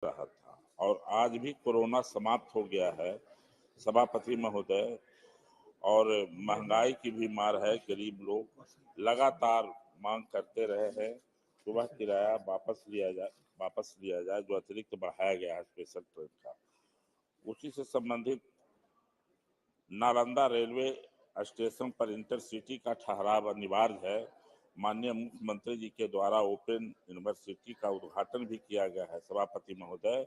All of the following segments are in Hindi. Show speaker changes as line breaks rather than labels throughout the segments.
रहा था और आज भी कोरोना समाप्त हो गया है सभापति महोदय, और महंगाई की भी मार है। गरीब लोग लगातार मांग करते रहे हैं सुबह किराया वापस लिया जाए जो अतिरिक्त बढ़ाया गया है स्पेशल ट्रेन का। उसी से संबंधित नालंदा रेलवे स्टेशन पर इंटरसिटी का ठहराव अनिवार्य है। माननीय मुख्यमंत्री जी के द्वारा ओपन यूनिवर्सिटी का उद्घाटन भी किया गया है सभापति महोदय,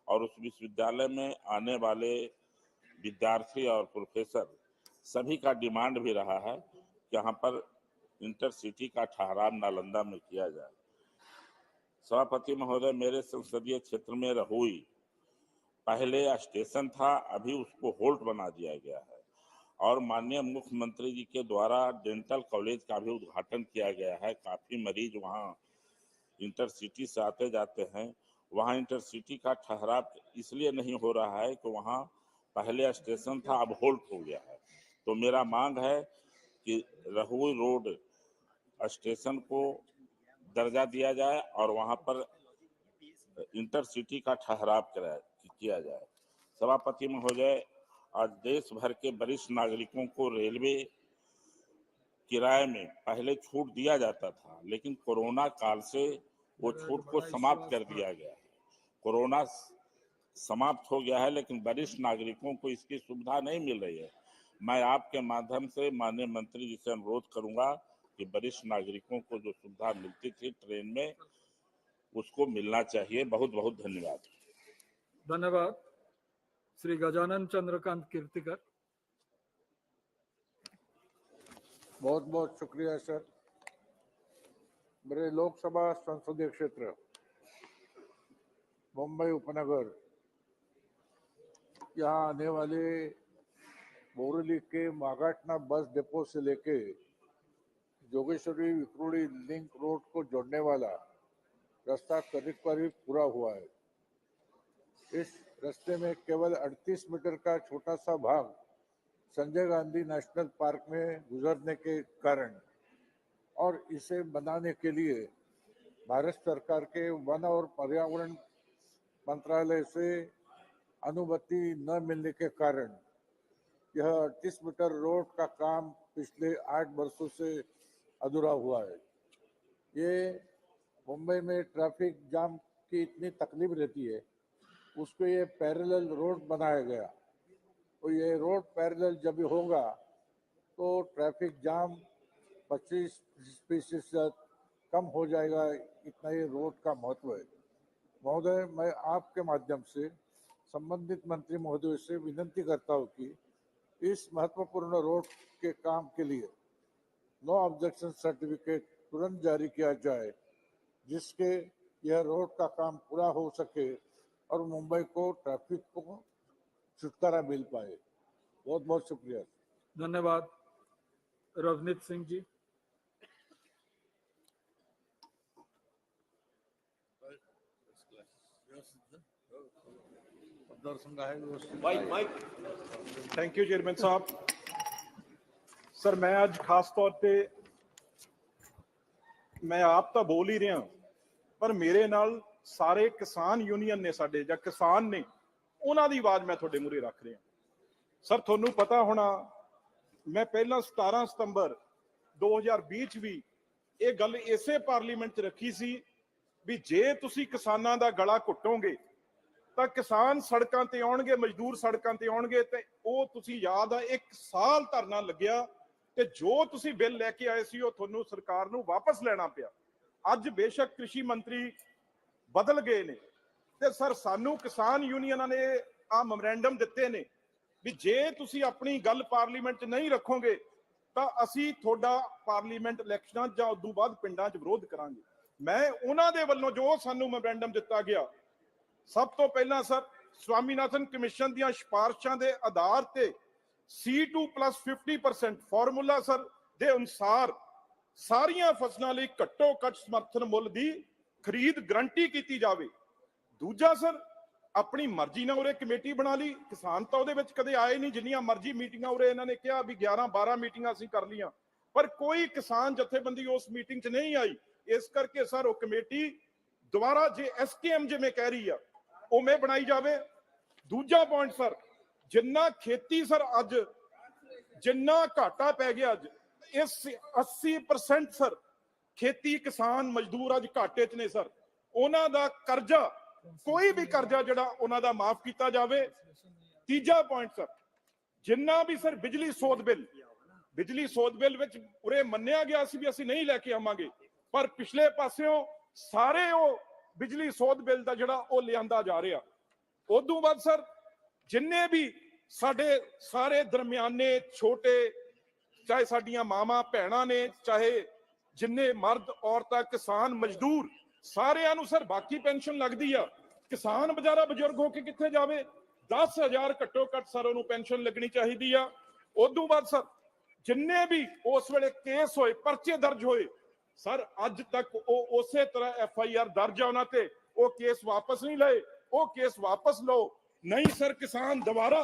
और उस विश्वविद्यालय में आने वाले विद्यार्थी और प्रोफेसर सभी का डिमांड भी रहा है कि यहाँ पर इंटरसिटी का ठहराव नालंदा में किया जाए। सभापति महोदय, मेरे संसदीय क्षेत्र में रहुई पहले स्टेशन था, अभी उसको होल्ट बना दिया गया है, और माननीय मुख्यमंत्री जी के द्वारा डेंटल कॉलेज का भी उद्घाटन किया गया है। काफी मरीज वहाँ इंटरसिटी से आते जाते हैं। वहाँ इंटरसिटी का ठहराव इसलिए नहीं हो रहा है कि वहाँ पहले स्टेशन था, अब होल्ट हो गया है। तो मेरा मांग है कि रहुई रोड स्टेशन को दर्जा दिया जाए और वहाँ पर इंटरसिटी का ठहराव किया जाए। सभापति महोदय, आज देश भर के वरिष्ठ नागरिकों को रेलवे किराए में पहले छूट दिया जाता था, लेकिन कोरोना काल से वो छूट को समाप्त कर दिया गया है। कोरोना समाप्त हो गया है, लेकिन वरिष्ठ नागरिकों को इसकी सुविधा नहीं मिल रही है। मैं आपके माध्यम से माननीय मंत्री जी से अनुरोध करूंगा कि वरिष्ठ नागरिकों को जो सुविधा मिलती थी ट्रेन में, उसको मिलना चाहिए। बहुत बहुत धन्यवाद।
धन्यवाद। श्री गजानन चंद्रकांत कीर्तिकर।
बहुत बहुत शुक्रिया सर। मेरे लोकसभा संसदीय क्षेत्र मुंबई उपनगर, यहाँ आने वाले बोरेली के मागाटना बस डिपो से लेके जोगेश्वरी विक्रोली लिंक रोड को जोड़ने वाला रास्ता करीब करीब पूरा हुआ है। इस रास्ते में केवल 38 मीटर का छोटा सा भाग संजय गांधी नेशनल पार्क में गुजरने के कारण और इसे बनाने के लिए भारत सरकार के वन और पर्यावरण मंत्रालय से अनुमति न मिलने के कारण यह 38 मीटर रोड का काम पिछले 8 वर्षों से अधूरा हुआ है। ये मुंबई में ट्रैफिक जाम की इतनी तकलीफ रहती है, उसको ये पैरेलल रोड बनाया गया। तो ये रोड पैरेलल जब होगा तो ट्रैफिक जाम 25% कम हो जाएगा। इतना ये रोड का महत्व है। महोदय, मैं आपके माध्यम से संबंधित मंत्री महोदय से विनती करता हूँ कि इस महत्वपूर्ण रोड के काम के लिए नो ऑब्जेक्शन सर्टिफिकेट तुरंत जारी किया जाए, जिसके यह रोड का काम पूरा हो सके और मुंबई को ट्रैफिक को छुटकारा मिल पाए। बहुत बहुत शुक्रिया।
धन्यवाद। Ravneet Singh ji.
Thank you chairman साहब। सर, मैं आज खास तौर पे मैं आप तो बोल ही रहा, पर मेरे नाल सारे किसान यूनियन ने साडे ਜਾਂ किसान ने, ਉਹਨਾਂ ਦੀ आवाज मैं ਤੁਹਾਡੇ ਮੂਹਰੇ ਰੱਖ ਰਿਹਾ। सर, ਤੁਹਾਨੂੰ पता होना, मैं पहला 17 ਸਤੰਬਰ 2020 ਚ ਵੀ ਇਹ ਗੱਲ ਇਸੇ ਪਾਰਲੀਮੈਂਟ ਚ ਰੱਖੀ ਸੀ ਵੀ ਜੇ ਤੁਸੀਂ ਕਿਸਾਨਾਂ ਦਾ ਗਲਾ ਘੁੱਟੋਗੇ ਤਾਂ ਕਿਸਾਨ ਸੜਕਾਂ ਤੇ ਆਉਣਗੇ, ਮਜ਼ਦੂਰ ਸੜਕਾਂ ਤੇ ਆਉਣਗੇ। ਤੇ ਉਹ ਤੁਸੀਂ ਯਾਦ ਆ, 1 ਸਾਲ ਧਰਨਾ ਲੱਗਿਆ ਤੇ ਜੋ ਤੁਸੀਂ ਬਿੱਲ ਲੈ ਕੇ ਆਏ ਸੀ ਉਹ ਤੁਹਾਨੂੰ ਸਰਕਾਰ ਨੂੰ ਵਾਪਸ ਲੈਣਾ ਪਿਆ। ਅੱਜ ਬੇਸ਼ੱਕ ਕ੍ਰਿਸ਼ੀ ਮੰਤਰੀ ਬਦਲ ਗਏ ਨੇ ਤੇ ਸਰ ਸਾਨੂੰ ਕਿਸਾਨ ਯੂਨੀਅਨਾਂ ਨੇ ਆ ਮੈਮੋਰੈਂਡਮ ਦਿੱਤੇ ਨੇ ਵੀ ਜੇ ਤੁਸੀਂ ਆਪਣੀ ਗੱਲ ਪਾਰਲੀਮੈਂਟ 'ਚ ਨਹੀਂ ਰੱਖੋਗੇ ਤਾਂ ਅਸੀਂ ਤੁਹਾਡਾ ਪਾਰਲੀਮੈਂਟ ਇਲੈਕਸ਼ਨਾਂ ਜਾਂ ਉਦੋਂ ਬਾਅਦ ਪਿੰਡਾਂ 'ਚ ਵਿਰੋਧ ਕਰਾਂਗੇ। ਮੈਂ ਉਹਨਾਂ ਦੇ ਵੱਲੋਂ ਜੋ ਸਾਨੂੰ ਮੈਮੋਰੈਂਡਮ ਦਿੱਤਾ ਗਿਆ, ਸਭ ਤੋਂ ਪਹਿਲਾਂ ਸਰ ਸਵਾਮੀਨਾਥਨ ਕਮਿਸ਼ਨ ਦੀਆਂ ਸਿਫਾਰਸ਼ਾਂ ਦੇ ਆਧਾਰ ਤੇ C2 + 50% ਫਾਰਮੂਲਾ ਸਰ ਦੇ ਅਨੁਸਾਰ ਸਾਰੀਆਂ ਫਸਲਾਂ ਲਈ ਘੱਟੋ ਘੱਟ ਸਮਰਥਨ ਮੁੱਲ ਦੀ ਖਰੀਦ ਗਰੰਟੀ ਕੀਤੀ ਜਾਵੇ। ਦੂਜਾ ਸਰ, ਆਪਣੀ ਮਰਜ਼ੀ ਨਾਲ ਉਰੇ ਕਮੇਟੀ ਬਣਾ ਲਈ, ਕਿਸਾਨ ਤਾਂ ਉਹਦੇ ਵਿੱਚ ਕਦੇ ਆਏ ਨਹੀਂ। ਜਿੰਨੀਆਂ ਮਰਜ਼ੀ ਮੀਟਿੰਗਾਂ ਉਰੇ ਇਹਨਾਂ ਨੇ ਕਿਹਾ ਵੀ 11-12 ਮੀਟਿੰਗਾਂ ਅਸੀਂ ਕਰ ਲੀਆਂ, ਪਰ ਕੋਈ ਕਿਸਾਨ ਜਥੇਬੰਦੀ ਉਸ ਮੀਟਿੰਗ 'ਚ ਨਹੀਂ ਆਈ। ਇਸ ਕਰਕੇ ਸਰ ਉਹ ਕਮੇਟੀ ਦੁਬਾਰਾ ਜੇ SKM ਜਿਵੇਂ ਕਹਿ ਰਹੀ ਆ ਉਵੇਂ ਬਣਾਈ ਜਾਵੇ। ਦੂਜਾ ਪੁਆਇੰਟ ਸਰ, ਜਿੰਨਾ ਖੇਤੀ ਸਰ ਅੱਜ ਜਿੰਨਾ ਘਾਟਾ ਪੈ ਗਿਆ ਅੱਜ, ਇਸ 80% ਸਰ ਖੇਤੀ ਕਿਸਾਨ ਮਜ਼ਦੂਰ ਅੱਜ ਘਾਟੇ 'ਚ ਨੇ ਸਰ। ਉਹਨਾਂ ਦਾ ਕਰਜ਼ਾ, ਕੋਈ ਵੀ ਕਰਜ਼ਾ ਜਿਹੜਾ ਉਹਨਾਂ ਦਾ ਮਾਫ ਕੀਤਾ ਜਾਵੇ। ਤੀਜਾ ਪੁਆਇੰਟ ਸਰ, ਜਿੰਨਾ ਵੀ ਸਰ ਬਿਜਲੀ ਸੋਧ ਬਿੱਲ ਵਿੱਚ ਉਰੇ ਮੰਨਿਆ ਗਿਆ ਸੀ ਵੀ ਅਸੀਂ ਨਹੀਂ ਲੈ ਕੇ ਆਵਾਂਗੇ, ਪਰ ਪਿਛਲੇ ਪਾਸਿਓਂ ਸਾਰੇ ਉਹ ਬਿਜਲੀ ਸੋਧ ਬਿੱਲ ਦਾ ਜਿਹੜਾ ਉਹ ਲਿਆਂਦਾ ਜਾ ਰਿਹਾ। ਉਦੋਂ ਬਾਅਦ ਸਰ ਜਿੰਨੇ ਵੀ ਸਾਡੇ ਸਾਰੇ ਦਰਮਿਆਨੇ ਛੋਟੇ, ਚਾਹੇ ਸਾਡੀਆਂ ਮਾਵਾਂ ਭੈਣਾਂ ਨੇ, ਚਾਹੇ ਜਿੰਨੇ ਮਰਦ ਔਰਤਾਂ ਕਿਸਾਨ ਮਜ਼ਦੂਰ, ਸਾਰਿਆਂ ਨੂੰ ਸਰ ਬਾਕੀ ਪੈਨਸ਼ਨ ਲੱਗਦੀ ਆ। ਕਿਸਾਨ ਵਿਚਾਰਾ ਬਜ਼ੁਰਗ ਹੋ ਕੇ ਕਿੱਥੇ ਜਾਵੇ? 10,000 ਘੱਟੋ ਘੱਟ ਸਰ ਉਹਨੂੰ ਪੈਨਸ਼ਨ ਲੱਗਣੀ ਚਾਹੀਦੀ ਆ। ਉਦੋਂ ਬਾਅਦ ਸਰ ਜਿੰਨੇ ਵੀ ਉਸ ਵੇਲੇ ਕੇਸ ਹੋਏ, ਪਰਚੇ ਦਰਜ ਹੋਏ ਸਰ, ਅੱਜ ਤੱਕ ਉਹ ਉਸੇ ਤਰ੍ਹਾਂ FIR ਦਰਜ ਆ ਉਹਨਾਂ ਤੇ, ਉਹ ਕੇਸ ਵਾਪਸ ਨਹੀਂ ਲਏ। ਉਹ ਕੇਸ ਵਾਪਸ ਲਓ, ਨਹੀਂ ਸਰ ਕਿਸਾਨ ਦੁਬਾਰਾ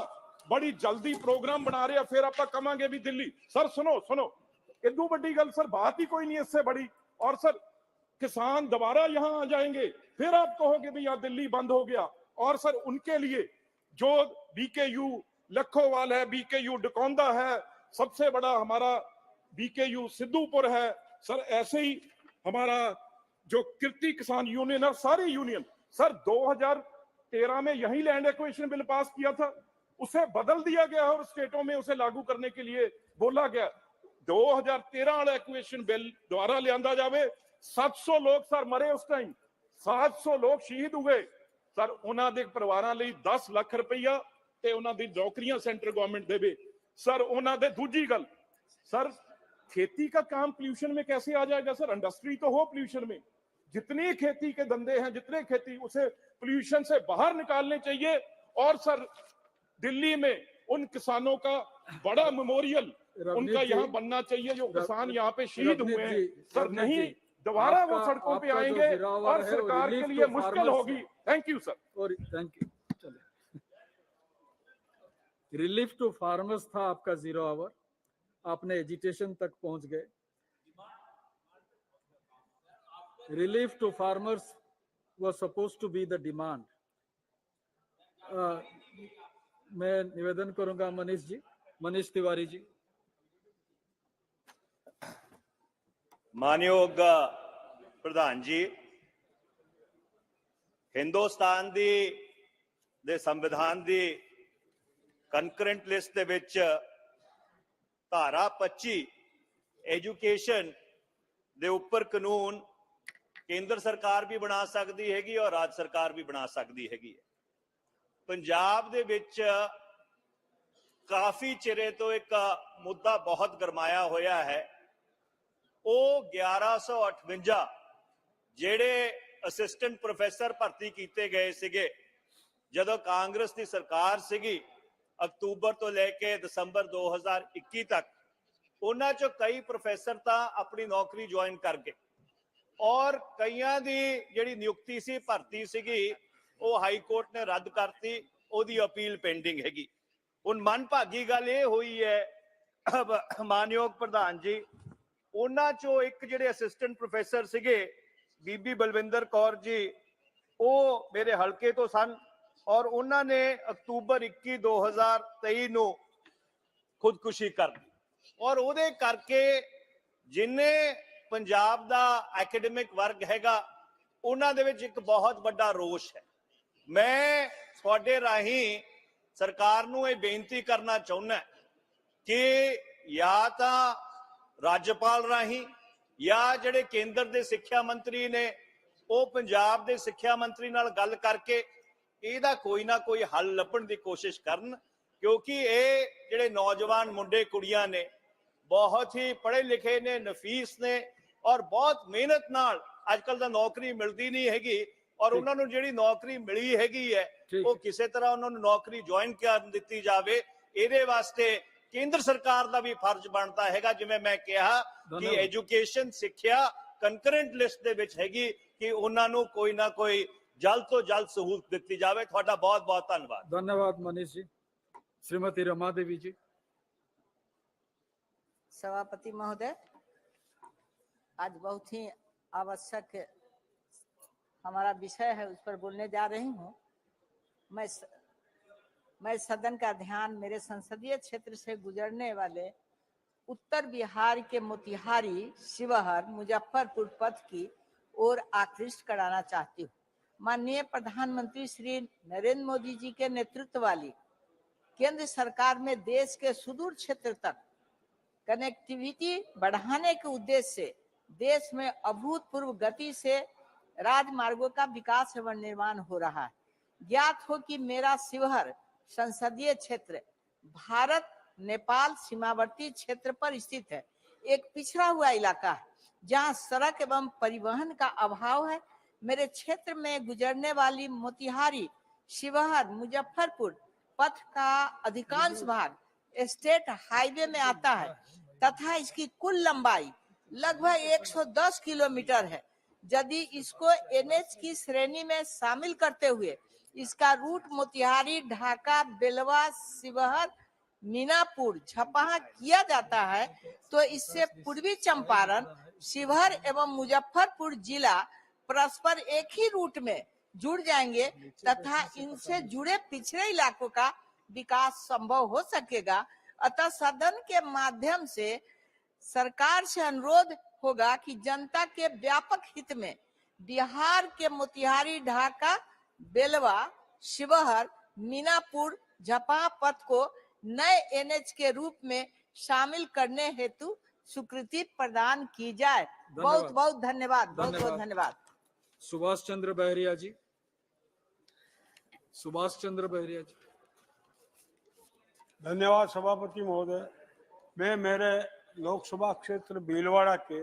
ਬੜੀ ਜਲਦੀ ਪ੍ਰੋਗਰਾਮ ਬਣਾ ਰਿਹਾ, फिर आप कमांगे भी दिल्ली। सर सुनो, इतनी बड़ी गल सर बात ही कोई नहीं इससे बड़ी। और सर किसान दोबारा यहाँ आ जाएंगे, फिर आप कहोगे भी यहाँ दिल्ली बंद हो गया। और सर उनके लिए जो BKU लखोवाल है, BKU डकौंदा है, सबसे बड़ा हमारा BKU सिद्धूपुर है सर, ऐसे ही हमारा जो किरती किसान यूनियन है, सारी यूनियन सर 2013 में यही लैंड एक्विजिशन बिल पास किया था, उसे बदल दिया गया और स्टेटों में उसे लागू करने के लिए बोला गया। 2013 वाला एक्विजिशन बिल दोबारा लिया जावे। 700 लोग सर मरे उस टाइम, 700 लोग शहीद हुए सर। उन्हां दे परिवारां लई 10 लाख रुपया ते उन्हां दी नौकरियां सेंट्रल गवर्नमेंट देवे सर। उन्हां दे दूजी गल सर, खेती का काम पोल्यूशन में कैसे आ जाएगा सर? इंडस्ट्री तो हो पोल्यूशन में, जितनी खेती के धंधे हैं, जितने खेती, उसे पोल्यूशन से बाहर निकालने चाहिए। और सर दिल्ली में उन किसानों का बड़ा मेमोरियल उनका यहाँ बनना चाहिए जो किसान यहाँ पे शहीद हुए हैं सर। नहीं दोबारा वो सड़कों पे आएंगे और सरकार के लिए मुश्किल होगी। Thank you sir.
और थैंक यू। चलिए, रिलीफ टू फार्मर्स था आपका 0 आवर, आपने एजिटेशन तक पहुंच गए। Relief to farmers was supposed to be the demand. मैं निवेदन करूंगा मनीष तिवारी जी।
मानयोग प्रधान जी, हिंदुस्तान दे संविधान दी कंकरेंट लिस्ट दे विच धारा 25 एजुकेशन दे उपर कानून केंद्र सरकार भी बना सकती हैगी और राज्य सरकार भी बना सकती हैगी। पंजाब दे विच काफी चिरे तो एक मुद्दा बहुत गरमाया होया है, वो 1158 जेड़े असिस्टेंट प्रोफैसर भर्ती किए गए सिगे जदों कांग्रेस की सरकार सिगी, अक्तूबर तो लेके दिसंबर 2021 तक। उन्हां चों कई प्रोफैसर तां अपनी नौकरी ज्वाइन कर गए और कईयां दी जिहड़ी नियुक्ति सी, भर्ती सीगी, वो हाई कोर्ट ने रद्द करती, ओदी अपील पेंडिंग हैगी। हुण मनभागी गल ये हुई है मानयोग प्रधान जी, उन्हां चों एक जिहड़े असिस्टेंट प्रोफैसर सीगे बीबी बलविंदर कौर जी, वो मेरे हलके तो सन और उन्हां ने अक्तूबर 21 2023 नूं खुदकुशी कर ली। और उहदे करके जिन्ने पंजाब दा एकेडमिक वर्ग हैगा, उन्हां दे विच एक बहुत बड़ा रोष है। मैं तुहाडे राही सरकार नूं ये बेनती करना चाहुंदा कि या तां राज्यपाल राही या जिहड़े केंद्र दे सिक्ख्या मंत्री ने, वो पंजाब दे सिक्ख्या मंत्री नाल गल करके इहदा कोई ना कोई हल लभण दी कोशिश करन, क्योंकि ये जिहड़े नौजवान मुंडे कुड़ियां ने बहुत ही पढ़े लिखे ने, नफीस ने और बहुत मेहनत नाल अजकल दा नौकरी मिलती नहीं हैगी। और उन्होंने जिहड़ी नौकरी मिली हैगी है, वो किसी तरह उन्होंने नौकरी ज्वाइन कर दी जाए। इहदे वास्ते केंद्र सरकार का भी फर्ज बनता हैगा, जिवें मैं कहा कि एजुकेशन सिक्ख्या कंकरेंट लिस्ट दे विच हैगी कि उन्होंने कोई ना कोई जल्द तो जल्द सहूलत दी जाए। तुहाडा बहुत बहुत धन्यवाद।
धन्यवाद मनीष जी। श्रीमती रमा देवी जी।
सभापति महोदय, आज बहुत ही आवश्यक हमारा विषय है, उस पर बोलने जा रही हूँ। मैं सदन का ध्यान मेरे संसदीय क्षेत्र से गुजरने वाले उत्तर बिहार के मोतिहारी, शिवहर, मुजफ्फरपुर पथ की ओर आकृष्ट कराना चाहती हूँ। माननीय प्रधानमंत्री श्री नरेंद्र मोदी जी के नेतृत्व वाली केंद्र सरकार में देश के सुदूर क्षेत्र तक कनेक्टिविटी बढ़ाने के उद्देश्य से देश में अभूतपूर्व गति से राजमार्गों का विकास एवं निर्माण हो रहा है। ज्ञात हो कि मेरा शिवहर संसदीय क्षेत्र भारत नेपाल सीमावर्ती क्षेत्र पर स्थित है। एक पिछड़ा हुआ इलाका है जहां सड़क एवं परिवहन का अभाव है। मेरे क्षेत्र में गुजरने वाली मोतिहारी, शिवहर, मुजफ्फरपुर पथ का अधिकांश भाग स्टेट हाईवे में आता है तथा इसकी कुल लंबाई लगभग 110 किलोमीटर है। यदि इसको एनएच की श्रेणी में शामिल करते हुए इसका रूट मोतिहारी, ढाका, बेलवा, शिवहर, मीनापुर, झपाहा किया जाता है तो इससे पूर्वी चंपारण, शिवहर एवं मुजफ्फरपुर जिला परस्पर एक ही रूट में जुड़ जाएंगे तथा इनसे जुड़े पिछड़े इलाकों का विकास संभव हो सकेगा। अतः सदन के माध्यम से सरकार से अनुरोध होगा कि जनता के व्यापक हित में बिहार के मोतिहारी, ढाका, बेलवा, शिवहर, मीनापुर, झपाहा पथ को नए एनएच के रूप में शामिल करने हेतु स्वीकृति प्रदान की जाए। बहुत बहुत धन्यवाद। बहुत बहुत धन्यवाद।
सुभाष चंद्र बहरिया जी। सुभाष चंद्र बहरिया जी।
धन्यवाद सभापति महोदय। मैं मेरे लोकसभा क्षेत्र भीलवाड़ा के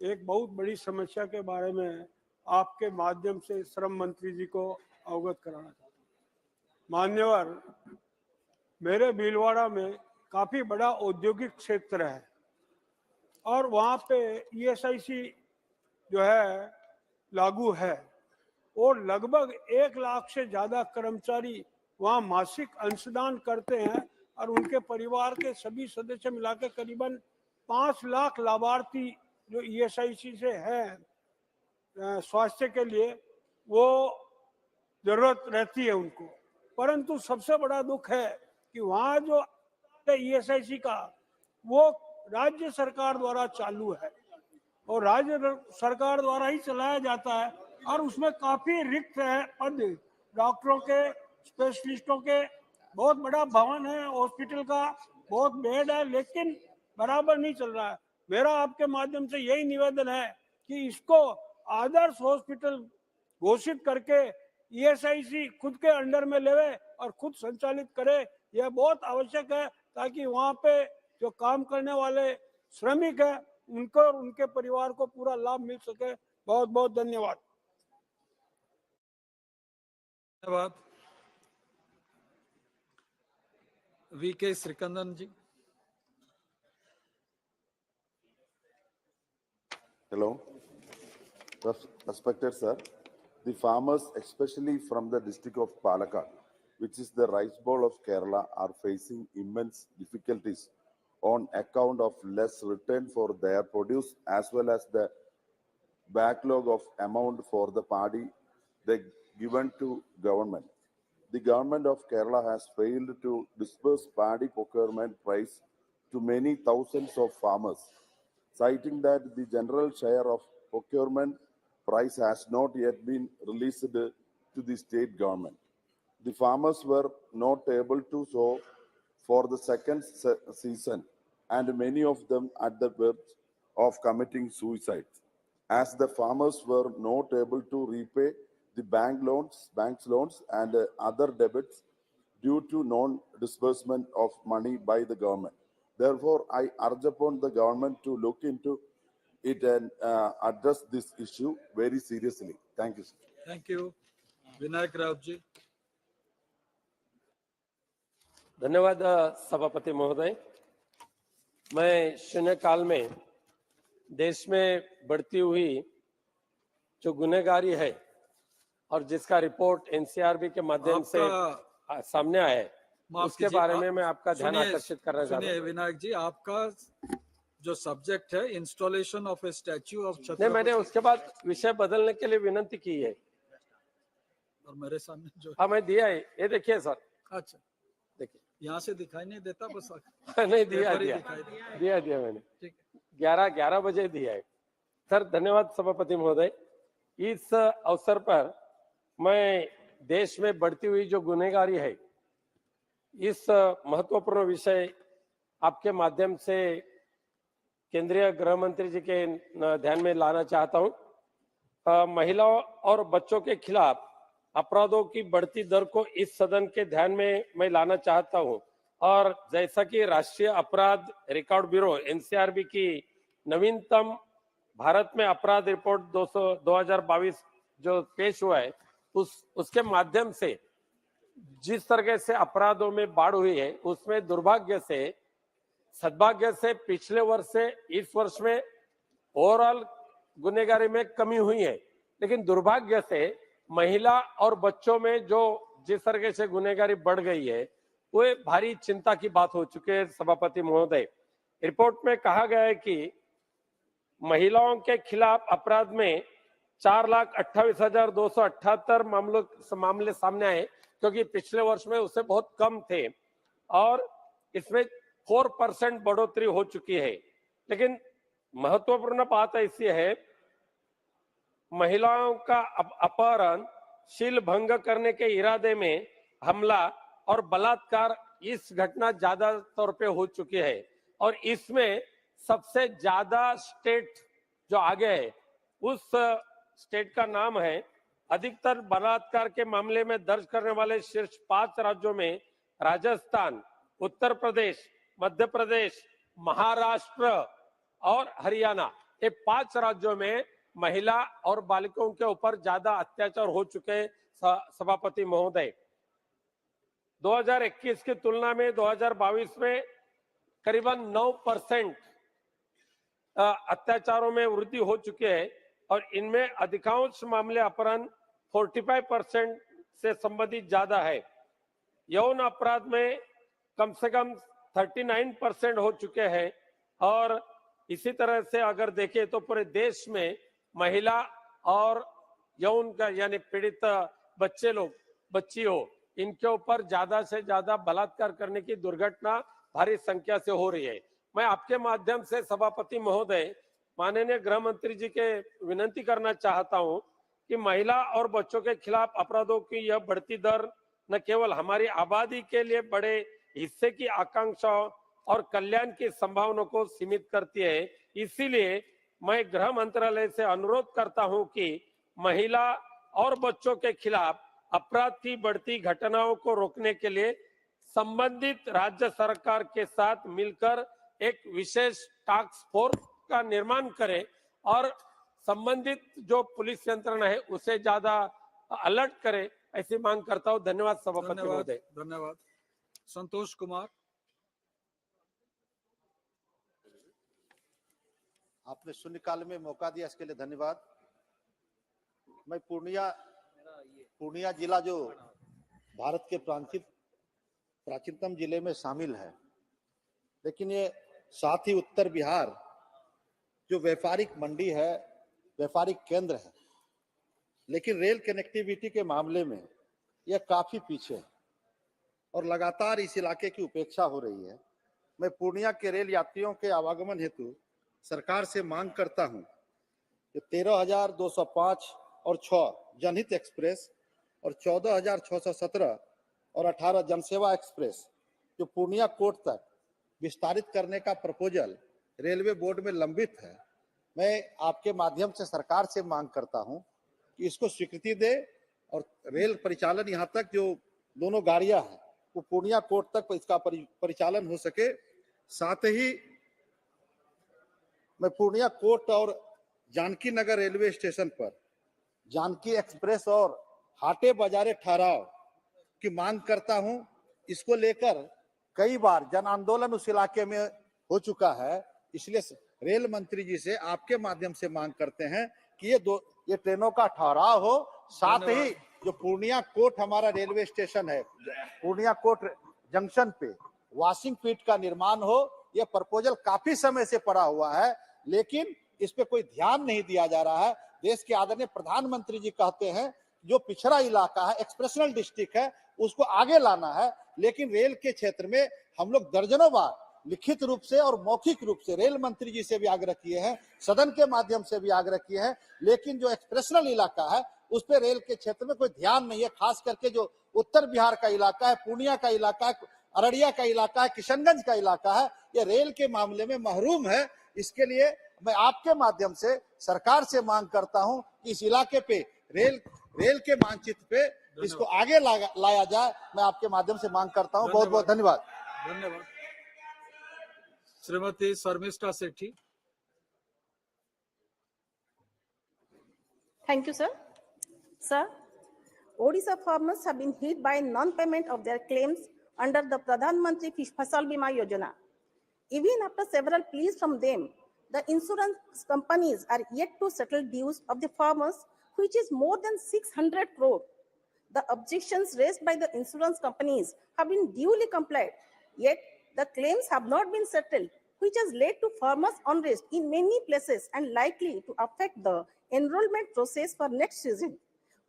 एक बहुत बड़ी समस्या के बारे में आपके माध्यम से श्रम मंत्री जी को अवगत कराना चाहता हूँ। मान्यवर, मेरे भीलवाड़ा में काफी बड़ा औद्योगिक क्षेत्र है और वहाँ पे ईएसआईसी जो है लागू है और लगभग 1 लाख से ज्यादा कर्मचारी वहाँ मासिक अंशदान करते हैं और उनके परिवार के सभी सदस्य मिलाकर करीबन 5 लाख लाभार्थी जो ईएसआईसी से हैं स्वास्थ्य के लिए वो जरूरत रहती है उनको। परंतु सबसे बड़ा दुख है कि वहाँ जो ईएसआईसी का वो राज्य सरकार द्वारा चालू है और राज्य सरकार द्वारा ही चलाया जाता है और उसमें काफी रिक्त है पद डॉक्टरों के, स्पेशलिस्टों के। बहुत बड़ा भवन है, हॉस्पिटल का बहुत बेड है, लेकिन बराबर नहीं चल रहा है। मेरा आपके माध्यम से यही निवेदन है कि इसको आदर्श हॉस्पिटल घोषित करके ईएसआईसी खुद के अंडर में लेवे और खुद संचालित करे। यह बहुत आवश्यक है ताकि वहाँ पे जो काम करने वाले श्रमिक है उनको और उनके परिवार को पूरा लाभ मिल सके। बहुत बहुत धन्यवाद।
धन्यवाद। VK श्रीकंदन ji.
Hello, respected sir. The farmers, especially from the district of Palakkad, which is the rice bowl of Kerala, are facing immense difficulties on account of less return for their produce as well as the backlog of amount for the paddy they given to government. The government of Kerala has failed to disburse paddy procurement price to many thousands of farmers, citing that the general share of procurement price has not yet been released to the state government. The farmers were not able to sow for the second season, and many of them at the verge of committing suicide, as the farmers were not able to repay the banks loans and other debits due to non-disbursement of money by the government. Therefore, I urge upon the government to look into it and address this issue very seriously. Thank you, sir.
Thank you. Vinayak Rao ji.
धन्यवाद सभापति महोदय। मैं शून्यकाल में देश में बढ़ती हुई जो गुनहगारी है और जिसका रिपोर्ट एनसीआरबी के माध्यम से सामने आया है उसके बारे में मैं आपका ध्यान आकर्षित करना चाहता हूँ।
विनायक जी, आपका जो सब्जेक्ट है installation of A statue of
नहीं, मैंने उसके बाद विषय बदलने के लिए विनंती की है।
और मेरे सामने जो
हाँ मैं दिया है, ये देखिए सर,
अच्छा
देखिए।
यहाँ से दिखाई नहीं देता बस
नहीं दिया
पेपर ही
दिया
दिखाई देता।
दिया मैंने,
ठीक है
11 बजे दिया है सर। धन्यवाद सभापति महोदय। इस अवसर पर मैं देश में बढ़ती हुई जो गुनहगारी है, इस महत्वपूर्ण विषय आपके माध्यम से केंद्रीय गृह मंत्री जी के ध्यान में लाना चाहता हूं। महिलाओं और बच्चों के खिलाफ अपराधों की बढ़ती दर को इस सदन के ध्यान में मैं लाना चाहता हूं। और जैसा कि राष्ट्रीय अपराध रिकॉर्ड ब्यूरो एनसीआरबी की नवीनतम भारत में अपराध रिपोर्ट 2022 जो पेश हुआ है, उसके माध्यम से जिस तरह से अपराधों में बढ़ हुई है, उसमें सद्भाग्य से पिछले वर्ष से इस वर्ष में ओवरऑल गुनहगारी में कमी हुई है, लेकिन दुर्भाग्य से महिला और बच्चों में जो जिस तरह से गुनहगारी बढ़ गई है, वो भारी चिंता की बात हो चुकी है सभापति महोदय। रिपोर्ट में कहा गया है कि महिलाओं के खिलाफ अपराध में 4,28,278 मामले सामने आए, क्योंकि पिछले वर्ष में उससे बहुत कम थे और इसमें 4% बढ़ोतरी हो चुकी है। लेकिन महत्वपूर्ण बात ऐसी है, महिलाओं का अपहरण, शील भंग करने के इरादे में हमला और बलात्कार, इस घटना ज्यादा तौर पे हो चुकी है। और इसमें सबसे ज्यादा स्टेट जो आगे है, उस स्टेट का नाम है, अधिकतर बलात्कार के मामले में दर्ज करने वाले शीर्ष 5 राज्यों में राजस्थान, उत्तर प्रदेश, मध्य प्रदेश, महाराष्ट्र और हरियाणा, ये 5 राज्यों में महिला और बालिकाओं के ऊपर ज्यादा अत्याचार हो चुके सभापति महोदय। 2021 की तुलना में 2022 में करीबन 9% अत्याचारों में वृद्धि हो चुकी है और इनमें अधिकांश मामले अपहरण 45% से संबंधित ज्यादा है। यौन अपराध में कम से कम 39% हो चुके हैं। और इसी तरह से अगर देखें तो पूरे देश में महिला और यौन का यानी पीड़ित बच्चियों, इनके ऊपर ज्यादा से ज्यादा बलात्कार करने की दुर्घटना भारी संख्या से हो रही है। मैं आपके माध्यम से सभापति महोदय, माननीय गृह मंत्री जी के विनती करना चाहता हूं कि महिला और बच्चों के खिलाफ अपराधों की यह बढ़ती दर न केवल हमारी आबादी के लिए बड़े हिस्से की आकांक्षाओं और कल्याण की संभावनाओं को सीमित करती है। इसीलिए मैं गृह मंत्रालय से अनुरोध करता हूं कि महिला और बच्चों के खिलाफ अपराध की बढ़ती घटनाओं को रोकने के लिए संबंधित राज्य सरकार के साथ मिलकर एक विशेष टास्क फोर्स का निर्माण करें और संबंधित जो पुलिस यंत्रणा है उसे ज्यादा अलर्ट करें, ऐसी मांग करता हूं। धन्यवाद सभापति महोदय।
धन्यवाद। संतोष कुमार।
आपने शून्यकाल में मौका दिया, इसके लिए धन्यवाद। मैं पूर्णिया जिला जो भारत के प्राचीनतम जिले में शामिल है, लेकिन ये साथ ही उत्तर बिहार जो व्यापारिक मंडी है, व्यापारिक केंद्र है, लेकिन रेल कनेक्टिविटी के मामले में यह काफी पीछे है और लगातार इस इलाके की उपेक्षा हो रही है। मैं पूर्णिया के रेल यात्रियों के आवागमन हेतु सरकार से मांग करता हूं कि 13,205 और 6 जनहित एक्सप्रेस और 14,617 और 18 जनसेवा एक्सप्रेस जो पूर्णिया कोट तक विस्तारित करने का प्रपोजल रेलवे बोर्ड में लंबित है, मैं आपके माध्यम से सरकार से मांग करता हूं कि इसको स्वीकृति दे और रेल परिचालन यहाँ तक जो दोनों गाड़ियां हैं वो पूर्णिया कोट तक इसका परिचालन हो सके। साथ ही मैं पूर्णिया कोट और जानकी नगर रेलवे स्टेशन पर जानकी एक्सप्रेस और हाटे बाजारे ठहराव की मांग करता हूं। इसको लेकर कई बार जन आंदोलन उस इलाके में हो चुका है, इसलिए रेल मंत्री जी से आपके माध्यम से मांग करते हैं कि ये ट्रेनों का ठहराव हो। साथ ही जो पूर्णिया कोट हमारा रेलवे स्टेशन है, पूर्णिया कोट जंक्शन पे वॉशिंग पिट का निर्माण हो। यह प्रपोजल काफी समय से पड़ा हुआ है, लेकिन इस पे कोई ध्यान नहीं दिया जा रहा है। देश के आदरणीय प्रधानमंत्री जी कहते हैं जो पिछड़ा इलाका है, एक्सप्रेशनल डिस्ट्रिक्ट है, उसको आगे लाना है। लेकिन रेल के क्षेत्र में हम लोग दर्जनों बार लिखित रूप से और मौखिक रूप से रेल मंत्री जी से भी आग्रह किए हैं, सदन के माध्यम से भी आग्रह किए हैं, लेकिन जो एक्सप्रेशनल इलाका है उस पर रेल के क्षेत्र में कोई ध्यान नहीं है। खास करके जो उत्तर बिहार का इलाका है, पूर्णिया का इलाका है, अररिया का इलाका है, किशनगंज का इलाका है, ये रेल के मामले में महरूम है। इसके लिए मैं आपके माध्यम से सरकार से मांग करता हूं कि इस इलाके पे रेल के मानचित्र पे इसको आगे लाया जाए। मैं आपके माध्यम से मांग करता हूं। बहुत बहुत धन्यवाद।
धन्यवाद। श्रीमती शर्मिष्ठा सेठी।
Thank you, sir. Sir, Odisha farmers have been hit by non-payment of their claims under the Pradhan Mantri Fasal Bima Yojana. Even after several pleas from them, the insurance companies are yet to settle dues of the farmers, which is more than 600 crore. The objections raised by the insurance companies have been duly complied, yet the claims have not been settled, which has led to farmers' unrest in many places and likely to affect the enrollment process for next season.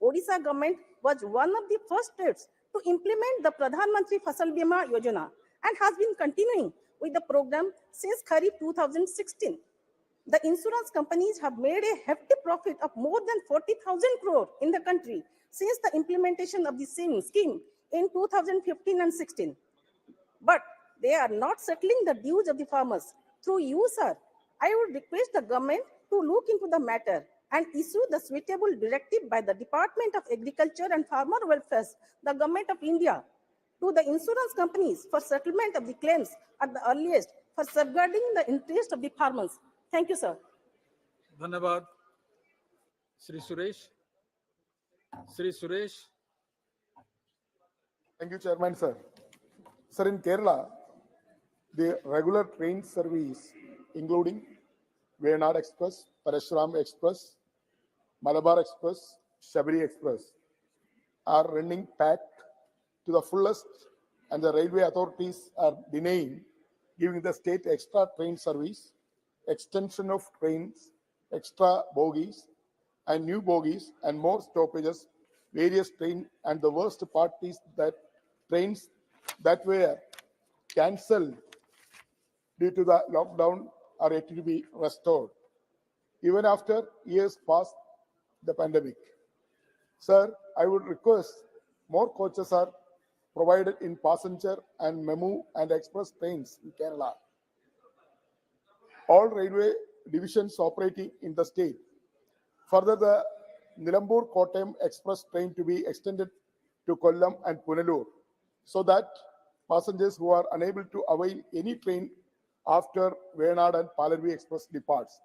Odisha government was one of the first states to implement the Pradhan Mantri Fasal Bima Yojana and has been continuing with the program since Kharif 2016. The insurance companies have made a hefty profit of more than 40,000 crore in the country since the implementation of the same scheme in 2015 and 16. But they are not settling the dues of the farmers. Through you, sir, I would request the government to look into the matter and issue the suitable directive by the Department of Agriculture and Farmer Welfare, the Government of India, to the insurance companies for settlement of the claims at the earliest for safeguarding the interest of the farmers. Thank you, sir.
धन्यवाद। Shri Suresh.
Thank you, Chairman, sir. Sir, in Kerala, the regular train service, including Venad Express, Parashuram Express, Malabar Express, Shabri Express, are running packed to the fullest, and the railway authorities are denying giving the state extra train service, extension of trains, extra bogies, and new bogies, and more stoppages, various trains, and the worst part is that trains that were cancelled due to the lockdown are yet to be restored, even after years past the pandemic. Sir, I would request more coaches are provided in passenger and memo and express trains in Kerala. All railway divisions operating in the state. Further, the Nilambur-Kottayam express train to be extended to Kollam and Punalur, so that passengers who are unable to avail any train after Venad and Palarvi Express departs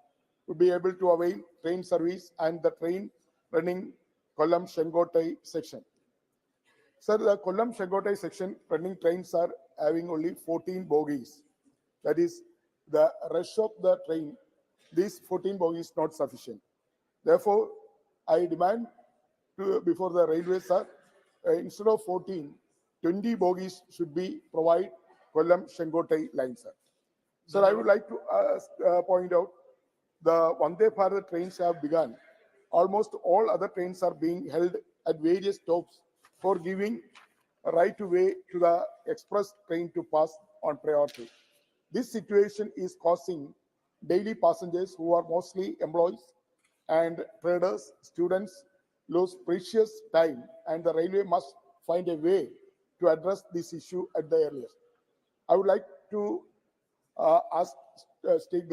would be able to avail train service and the train running Kollam-Shengotai section. Sir, the Kollam-Shengotai section running trains are having only 14 bogies. That is, the rush of the train, these 14 bogies not sufficient. Therefore, I demand before the railways, sir, instead of 14, 20 bogies should be provided Kollam-Shengotai line, sir. Sir, I would like to point out the Vande Bharat trains have begun. Almost all other trains are being held at various stops for giving a right to way to the express train to pass on priority. This situation is causing daily passengers who are mostly employees and traders, students lose precious time, and the railway must find a way to address this issue at the earliest. I would like to ask state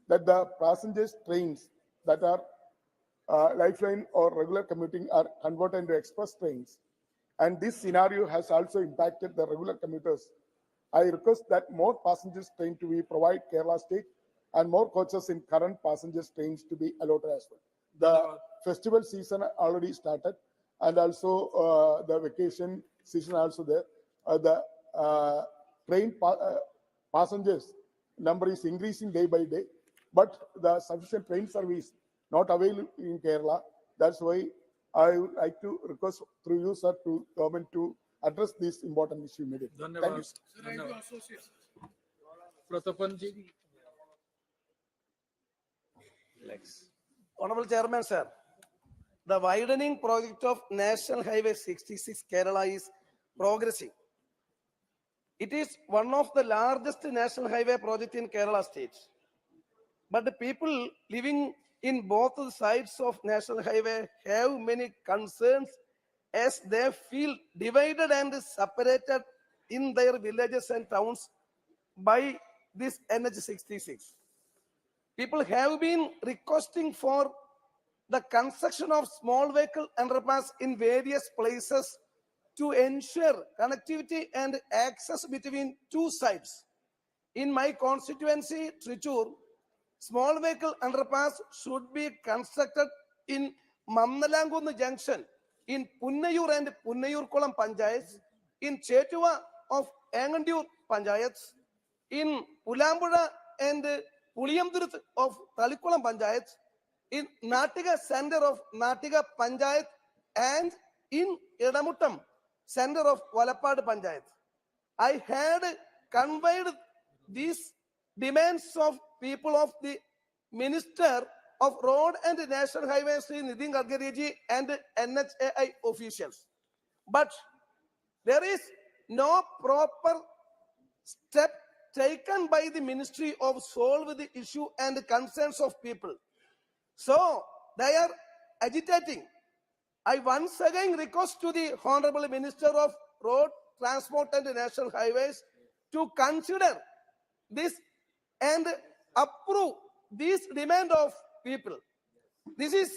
that the passengers trains that are lifeline or regular commuting are converted into express trains, and this scenario has also impacted the regular commuters. I request that more passengers train to be provided Kerala state and more coaches in current passengers trains to be allotted as well. The festival season already started, and also the vacation season also there. The train passengers number is increasing day by day, but the sufficient train service not available in Kerala. That's why I would like to request through you, sir, to government to address this important issue immediately. Thank you.
Pratapan ji.
Honorable Chairman, sir, the widening project of National Highway 66 Kerala is progressing. It is one of the largest national highway projects in Kerala state. But the people living in both sides of National Highway have many concerns as they feel divided and separated in their villages and towns by this NH66. People have been requesting for the construction of small vehicle underpass in various places to ensure connectivity and access between two sides. In my constituency, Trichur, small vehicle underpass should be constructed in Mamnalangundu Junction, in Punnayur and Punnayur-Kulam Panchayats, in Chetuva of Angandur Panchayats, in Ulambura and Puliyamduruth of Talikulam Panchayats, in Natiga Center of Natiga Panchayat, and in Edamuttam Center of Valapad Panchayat. I had conveyed these demands of people of the Minister of Road and National Highways, Nitin Gadkari and NHAI officials. But there is no proper step taken by the Ministry of solve the issue and the concerns of people. So they are agitating. I once again request to the Honorable Minister of Road, Transport and National Highways to consider this and approve this demand of people. This is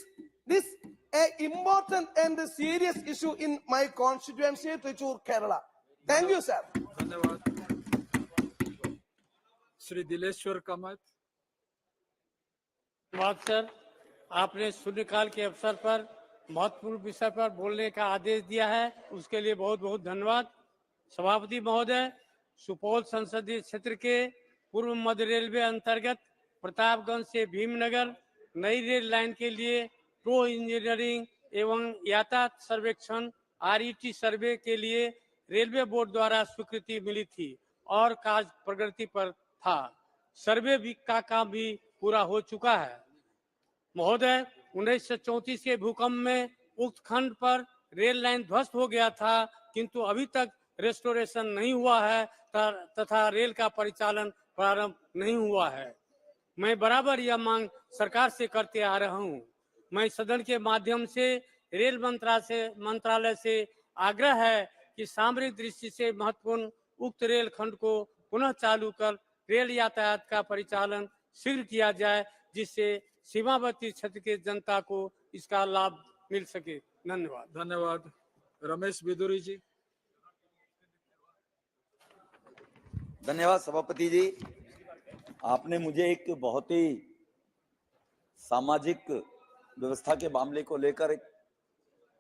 an important and serious issue in my constituency, Trichur, Kerala. Thank you, sir.
धन्यवाद। श्री दिलेश्वर कामत।
धन्यवाद सर, आपने शून्यकाल के अवसर पर महत्वपूर्ण विषय पर बोलने का आदेश दिया है, उसके लिए बहुत बहुत धन्यवाद। सभापति महोदय, सुपौल संसदीय क्षेत्र के पूर्व मध्य रेलवे अंतर्गत प्रतापगंज से भीमनगर नई रेल लाइन के लिए प्रो इंजीनियरिंग एवं यातायात सर्वेक्षण RET सर्वे के लिए रेलवे बोर्ड द्वारा स्वीकृति मिली थी और कार्य प्रगति पर था। सर्वे का काम भी पूरा हो चुका है। महोदय, 1934 के भूकंप में उक्त खंड पर रेल लाइन ध्वस्त हो गया था, किंतु अभी तक रेस्टोरेशन नहीं हुआ है तथा रेल का परिचालन प्रारंभ नहीं हुआ है। मैं बराबर यह मांग सरकार से करते आ रहा हूं। मैं सदन के माध्यम से रेल मंत्रालय से आग्रह है कि सामरिक दृष्टि से महत्वपूर्ण उक्त रेल खंड को पुनः चालू कर रेल यातायात का परिचालन शीघ्र किया जाए, जिससे सीमावर्ती क्षेत्र के जनता को इसका लाभ मिल सके। धन्यवाद।
धन्यवाद। रमेश बिदुरी जी।
धन्यवाद सभापति जी, आपने मुझे एक बहुत ही सामाजिक व्यवस्था के मामले को लेकर एक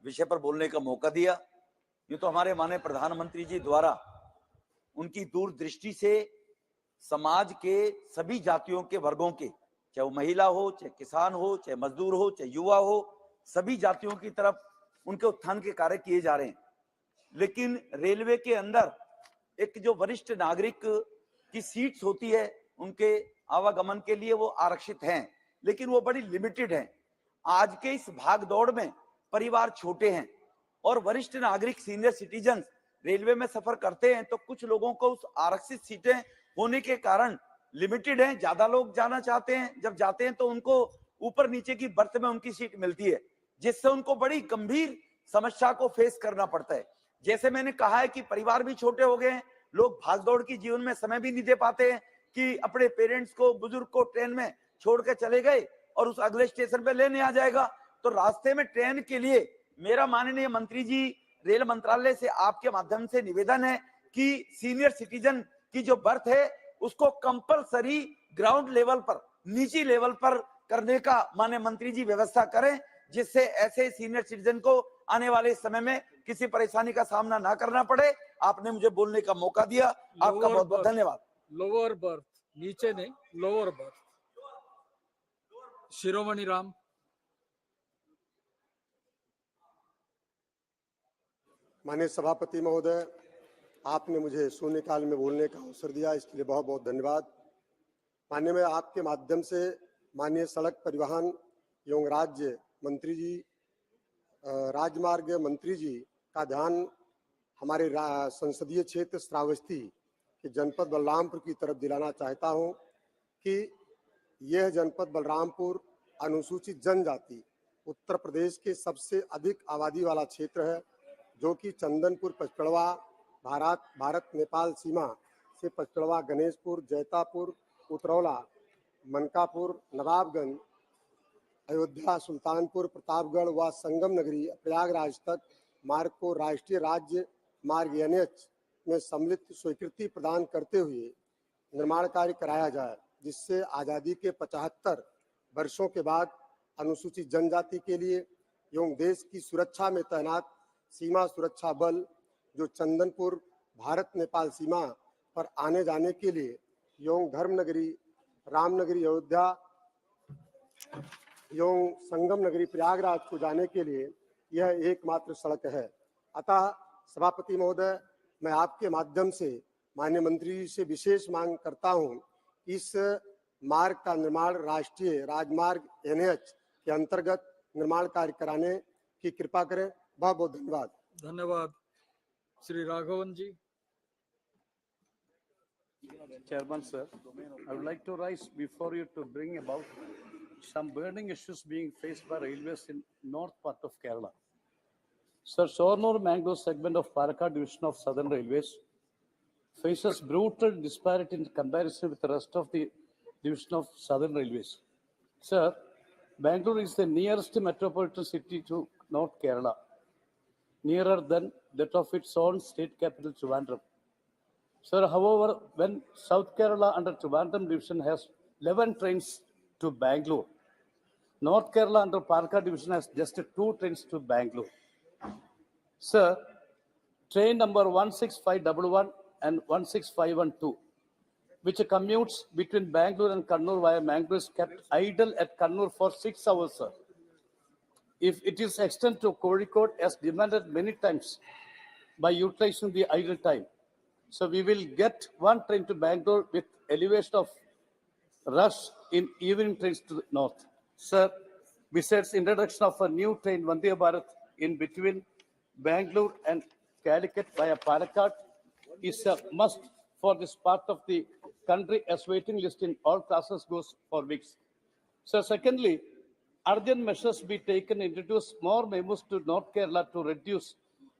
विषय पर बोलने का मौका दिया। ये तो हमारे माननीय प्रधानमंत्री जी द्वारा उनकी दूरदृष्टि से समाज के सभी जातियों के वर्गों के, चाहे वो महिला हो, चाहे किसान हो, चाहे मजदूर हो, चाहे युवा हो, सभी जातियों की तरफ उनके उत्थान के कार्य किए जा रहे हैं। लेकिन रेलवे के अंदर एक जो वरिष्ठ नागरिक की सीट्स होती है, उनके आवागमन के लिए वो आरक्षित हैं, लेकिन वो बड़ी लिमिटेड हैं। आज के इस भागदौड़ में परिवार छोटे हैं और वरिष्ठ नागरिक सीनियर सिटीजन रेलवे में सफर करते हैं, तो कुछ लोगों को उस आरक्षित सीटें होने के कारण लिमिटेड हैं। ज्यादा लोग जाना चाहते हैं, जब जाते हैं तो उनको ऊपर नीचे की बर्थ में उनकी सीट मिलती है, जिससे उनको बड़ी गंभीर समस्या को फेस करना पड़ता है। जैसे मैंने कहा है कि परिवार भी छोटे हो गए हैं, लोग भागदौड़ की जीवन में समय भी नहीं दे पाते हैं कि अपने पेरेंट्स को, बुजुर्ग को ट्रेन में छोड़ के चले गए और उस अगले स्टेशन पे लेने आ जाएगा, तो रास्ते में ट्रेन के लिए मेरा माननीय मंत्री जी रेल मंत्रालय से आपके माध्यम से निवेदन है कि सीनियर सिटीजन की जो बर्थ है उसको कंपलसरी ग्राउंड लेवल पर, निजी लेवल पर करने का माननीय मंत्री जी व्यवस्था करें, जिससे ऐसे सीनियर सिटीजन को आने वाले समय में किसी परेशानी का सामना ना करना पड़े। आपने मुझे बोलने का मौका दिया, आपका बहुत बहुत धन्यवाद।
लोअर बर्थ, नीचे नहीं, लोअर बर्थ। शिरोमणि राम।
माननीय सभापति महोदय, आपने मुझे शून्यकाल में बोलने का अवसर दिया, इसके लिए बहुत बहुत धन्यवाद। माननीय, मैं आपके माध्यम से माननीय सड़क परिवहन एवं राज्य मंत्री जी राजमार्ग मंत्री जी का ध्यान हमारे संसदीय क्षेत्र श्रावस्ती के जनपद बलरामपुर की तरफ दिलाना चाहता हूं कि यह जनपद बलरामपुर अनुसूचित जनजाति उत्तर प्रदेश के सबसे अधिक आबादी वाला क्षेत्र है, जो कि चंदनपुर पचपड़वा भारत नेपाल सीमा से पचपड़वा गणेशपुर, जैतापुर, उतरौला, मनकापुर, नवाबगंज, अयोध्या, सुल्तानपुर, प्रतापगढ़ व संगम नगरी प्रयागराज तक मार्ग को राष्ट्रीय राज्य मार्ग NH में सम्मिलित स्वीकृति प्रदान करते हुए निर्माण कार्य कराया जाए, जिससे आज़ादी के 75 वर्षों के बाद अनुसूचित जनजाति के लिए एवं देश की सुरक्षा में तैनात सीमा सुरक्षा बल जो चंदनपुर भारत नेपाल सीमा पर आने जाने के लिए एवं धर्मनगरी, रामनगरी, अयोध्या एवं संगम नगरी प्रयागराज को जाने के लिए यह एकमात्र सड़क है। अतः सभापति महोदय, मैं आपके माध्यम से माननीय मंत्री जी से विशेष मांग करता हूं, इस मार्ग का निर्माण राष्ट्रीय राजमार्ग NH के अंतर्गत निर्माण कार्य कराने की कृपा करें। बहुत बहुत धन्यवाद।
धन्यवाद। श्री राघवन जी।
Chairman, sir, I would like to rise before you to bring about some burning issues being faced by railways in north part of Kerala. Sir, Shornur-Mangalore segment of Palakkad division of Southern Railways faces brutal disparity in comparison with the rest of the division of Southern Railways. Sir, Bangalore is the nearest metropolitan city to North Kerala, nearer than that of its own state capital, Trivandrum. Sir, however, when South Kerala under Trivandrum division has 11 trains to Bangalore, North Kerala under Palakkad division has just 2 trains to Bangalore. Sir, train number 16511 and 16512, which commutes between Bangalore and Kannur via Mangalore, is kept idle at Kannur for 6 hours, sir. If it is extended to Kozhikode as demanded many times by utilizing the idle time, so we will get 1 train to Bangalore with elevation of rush in evening trains to the north. Sir, besides introduction of a new train Vande Bharat in between Bangalore and Calicut via Palakkad is a must for this part of the country, as waiting list in all classes goes for weeks. So secondly, urgent measures be taken, introduce more memos to North Kerala to reduce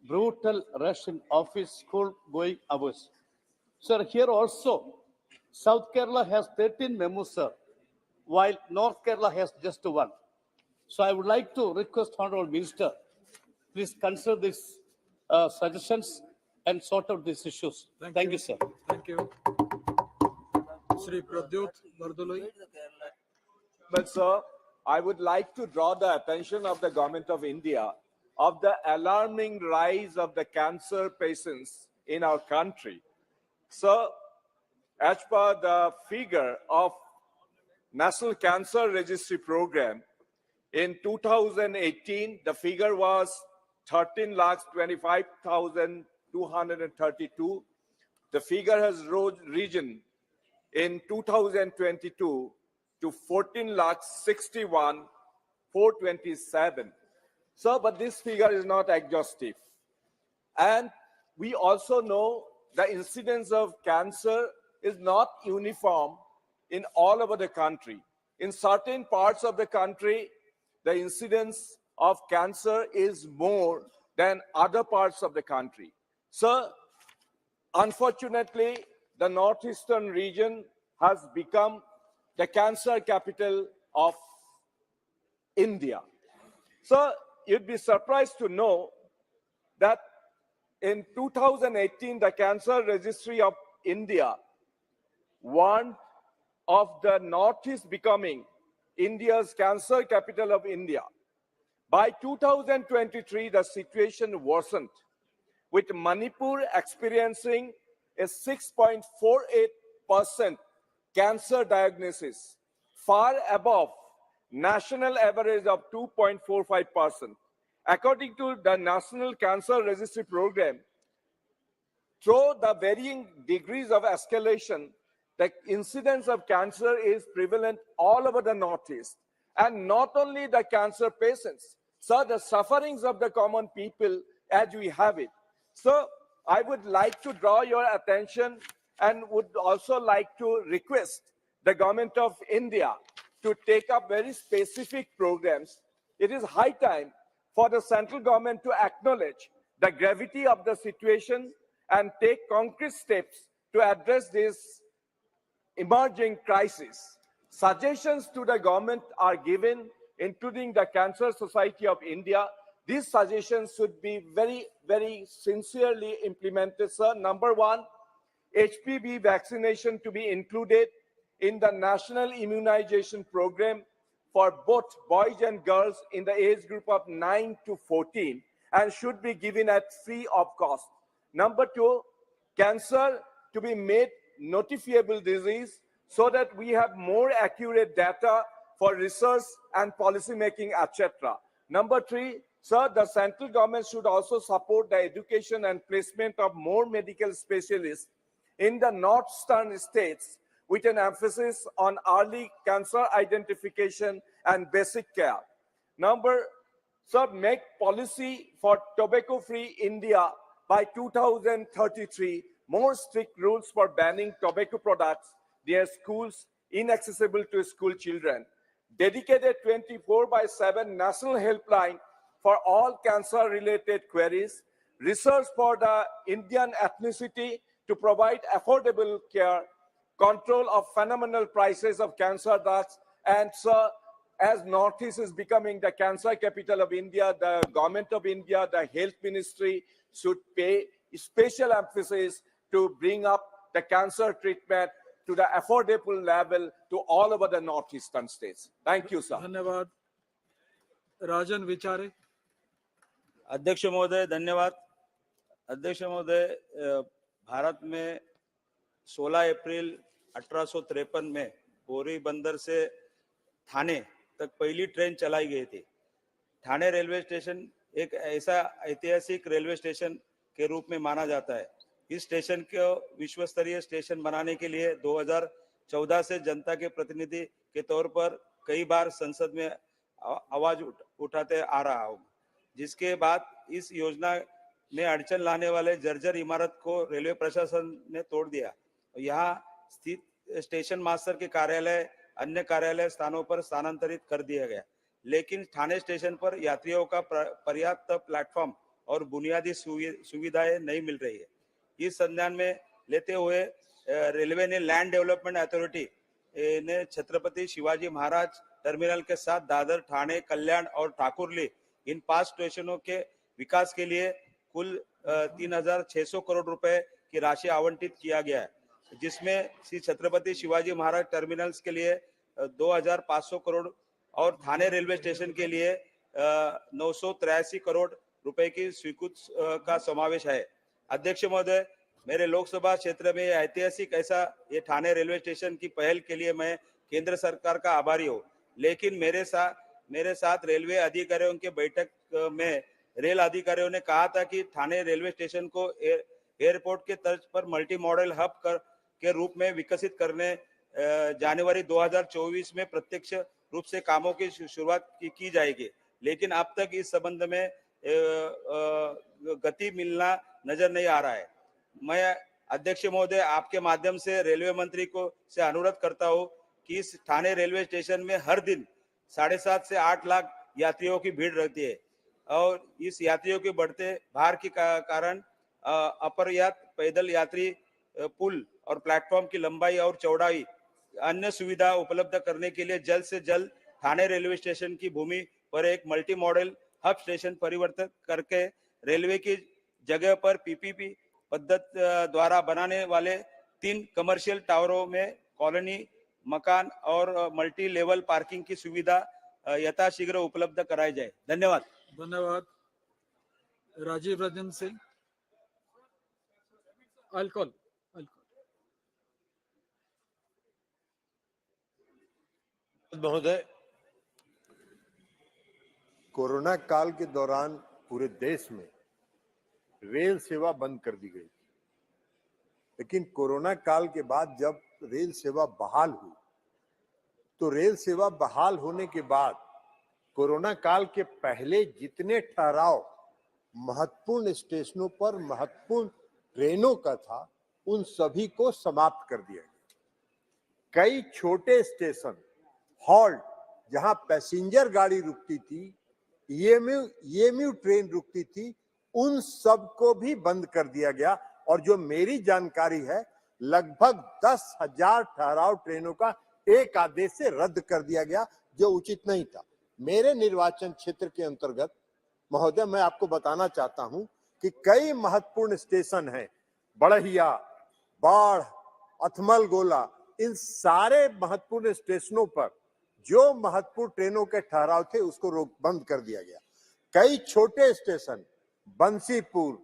brutal rush in office school going hours. Sir, here also, South Kerala has 13 memos, sir, while North Kerala has just 1. So I would like to request Honorable Minister, please consider these suggestions and sort out these issues. Thank you, sir.
Thank you. Shri Pradyut Bardoloi.
But sir, I would like to draw the attention of the Government of India of the alarming rise of the cancer patients in our country. Sir, as per the figure of National Cancer Registry Program, in 2018, the figure was 13,25,232. The figure has risen in 2022 to 14,61,427. So, but this figure is not exhaustive. And we also know the incidence of cancer is not uniform in all over the country. In certain parts of the country, the incidence of cancer is more than other parts of the country. So, unfortunately, the northeastern region has become the cancer capital of India. So, you'd be surprised to know that in 2018, the Cancer Registry of India warned of the Northeast becoming India's cancer capital of India. By 2023, the situation worsened, with Manipur experiencing a 6.48% cancer diagnosis, far above national average of 2.45%. According to the National Cancer Registry Program, through the varying degrees of escalation, the incidence of cancer is prevalent all over the Northeast. And not only the cancer patients, So the sufferings of the common people as we have it. So I would like to draw your attention and would also like to request the government of India to take up very specific programs. It is high time for the central government to acknowledge the gravity of the situation and take concrete steps to address this emerging crisis. Suggestions to the government are given, including the Cancer Society of India. These suggestions should be very, very sincerely implemented, sir. Number one, HPV vaccination to be included in the national immunization program for both boys and girls in the age group of 9 to 14 and should be given at free of cost. Number two, cancer to be made notifiable disease so that we have more accurate data for research and policy making, etc. Number three, sir, the central government should also support the education and placement of more medical specialists in the northeastern states with an emphasis on early cancer identification and basic care. Number, sir, make policy for tobacco-free India by 2033, more strict rules for banning tobacco products near schools, inaccessible to school children. Dedicated 24/7 national helpline for all cancer-related queries. Research for the Indian ethnicity to provide affordable care. Control of phenomenal prices of cancer drugs. And sir, as Northeast is becoming the cancer capital of India, the government of India, the health ministry should pay special emphasis to bring up the cancer treatment to the affordable level to all over the northeastern states. Thank you, sir.
धन्यवाद. राजन विचारे.
अध्यक्ष महोदय धन्यवाद. अध्यक्ष महोदय, भारत में 16 अप्रैल 1853 में बोरी बंदर से थाने तक पहली ट्रेन चलाई गई थी. थाने रेलवे स्टेशन एक ऐसा ऐतिहासिक रेलवे स्टेशन के रूप में माना जाता है. इस स्टेशन को विश्व स्तरीय स्टेशन बनाने के लिए 2014 से जनता के प्रतिनिधि के तौर पर कई बार संसद में आवाज उठाते आ रहा हूँ, जिसके बाद इस योजना में अड़चन लाने वाले जर्जर इमारत को रेलवे प्रशासन ने तोड़ दिया. यहाँ स्थित स्टेशन मास्टर के कार्यालय अन्य कार्यालय स्थानों पर स्थानांतरित कर दिया गया, लेकिन थाने स्टेशन पर यात्रियों का पर्याप्त प्लेटफॉर्म और बुनियादी सुविधाएं नहीं मिल रही है. इस संज्ञान में लेते हुए रेलवे ने लैंड डेवलपमेंट अथॉरिटी ने छत्रपति शिवाजी महाराज टर्मिनल के साथ दादर, ठाणे, कल्याण और ठाकुरली इन 5 स्टेशनों के विकास के लिए कुल 3,600 करोड़ रुपए की राशि आवंटित किया गया है, जिसमें श्री छत्रपति शिवाजी महाराज टर्मिनल्स के लिए 2,500 करोड़ और थाने रेलवे स्टेशन के लिए 983 करोड़ रुपए की स्वीकृति का समावेश है. अध्यक्ष महोदय, मेरे लोकसभा क्षेत्र में ऐतिहासिक ऐसा ये ठाणे रेलवे स्टेशन की पहल के लिए मैं केंद्र सरकार का आभारी हूँ, लेकिन मेरे साथ रेलवे अधिकारियों के बैठक में रेल अधिकारियों ने कहा था कि ठाणे रेलवे स्टेशन को एयरपोर्ट के तर्ज पर मल्टी मॉडल हब के रूप में विकसित करने जनवरी 2024 में प्रत्यक्ष रूप से कामों की शुरुआत की जाएगी, लेकिन अब तक इस संबंध में गति मिलना नजर नहीं आ रहा है. मैं अध्यक्ष महोदय आपके माध्यम से रेलवे मंत्री से अनुरोध करता हूं कि इस ठाणे रेलवे स्टेशन में हर दिन 7.5 से 8 लाख यात्रियों की भीड़ रहती है और इस यात्रियों के बढ़ते भार के कारण अपर्याप्त पैदल यात्री पुल और प्लेटफॉर्म की लंबाई और चौड़ाई अन्य सुविधा उपलब्ध करने के लिए जल्द से जल्द ठाणे रेलवे स्टेशन की भूमि पर एक मल्टी मॉडल हब स्टेशन परिवर्तित करके रेलवे की जगह पर पीपीपी पद्धति द्वारा बनाने वाले 3 कमर्शियल टावरों में कॉलोनी मकान और मल्टी लेवल पार्किंग की सुविधा यथाशीघ्र उपलब्ध कराई जाए. धन्यवाद.
धन्यवाद. राजीव रंजन सिंह. अल्कोहल
महोदय, कोरोना काल के दौरान पूरे देश में रेल सेवा बंद कर दी गई, लेकिन कोरोना काल के बाद जब रेल सेवा बहाल हुई तो रेल सेवा बहाल होने के बाद कोरोना काल के पहले जितने ठहराव महत्वपूर्ण स्टेशनों पर महत्वपूर्ण ट्रेनों का था, उन सभी को समाप्त कर दिया गया। कई छोटे स्टेशन, हॉल्ट, जहां पैसेंजर गाड़ी रुकती थी, ईएमयू ट्रेन रुकती थी, उन सब को भी बंद कर दिया गया। और जो मेरी जानकारी है, लगभग 10,000 ठहराव ट्रेनों का एक आदेश से रद्द कर दिया गया, जो उचित नहीं था। मेरे निर्वाचन क्षेत्र के अंतर्गत महोदय, मैं आपको बताना चाहता हूं कि कई महत्वपूर्ण स्टेशन हैं, बड़हिया, बाढ़, अथमल गोला, इन सारे महत्वपूर्ण स्टेशनों पर जो महत्वपूर्ण ट्रेनों के ठहराव थे, उसको बंद कर दिया गया। कई छोटे स्टेशन, बंसीपुर,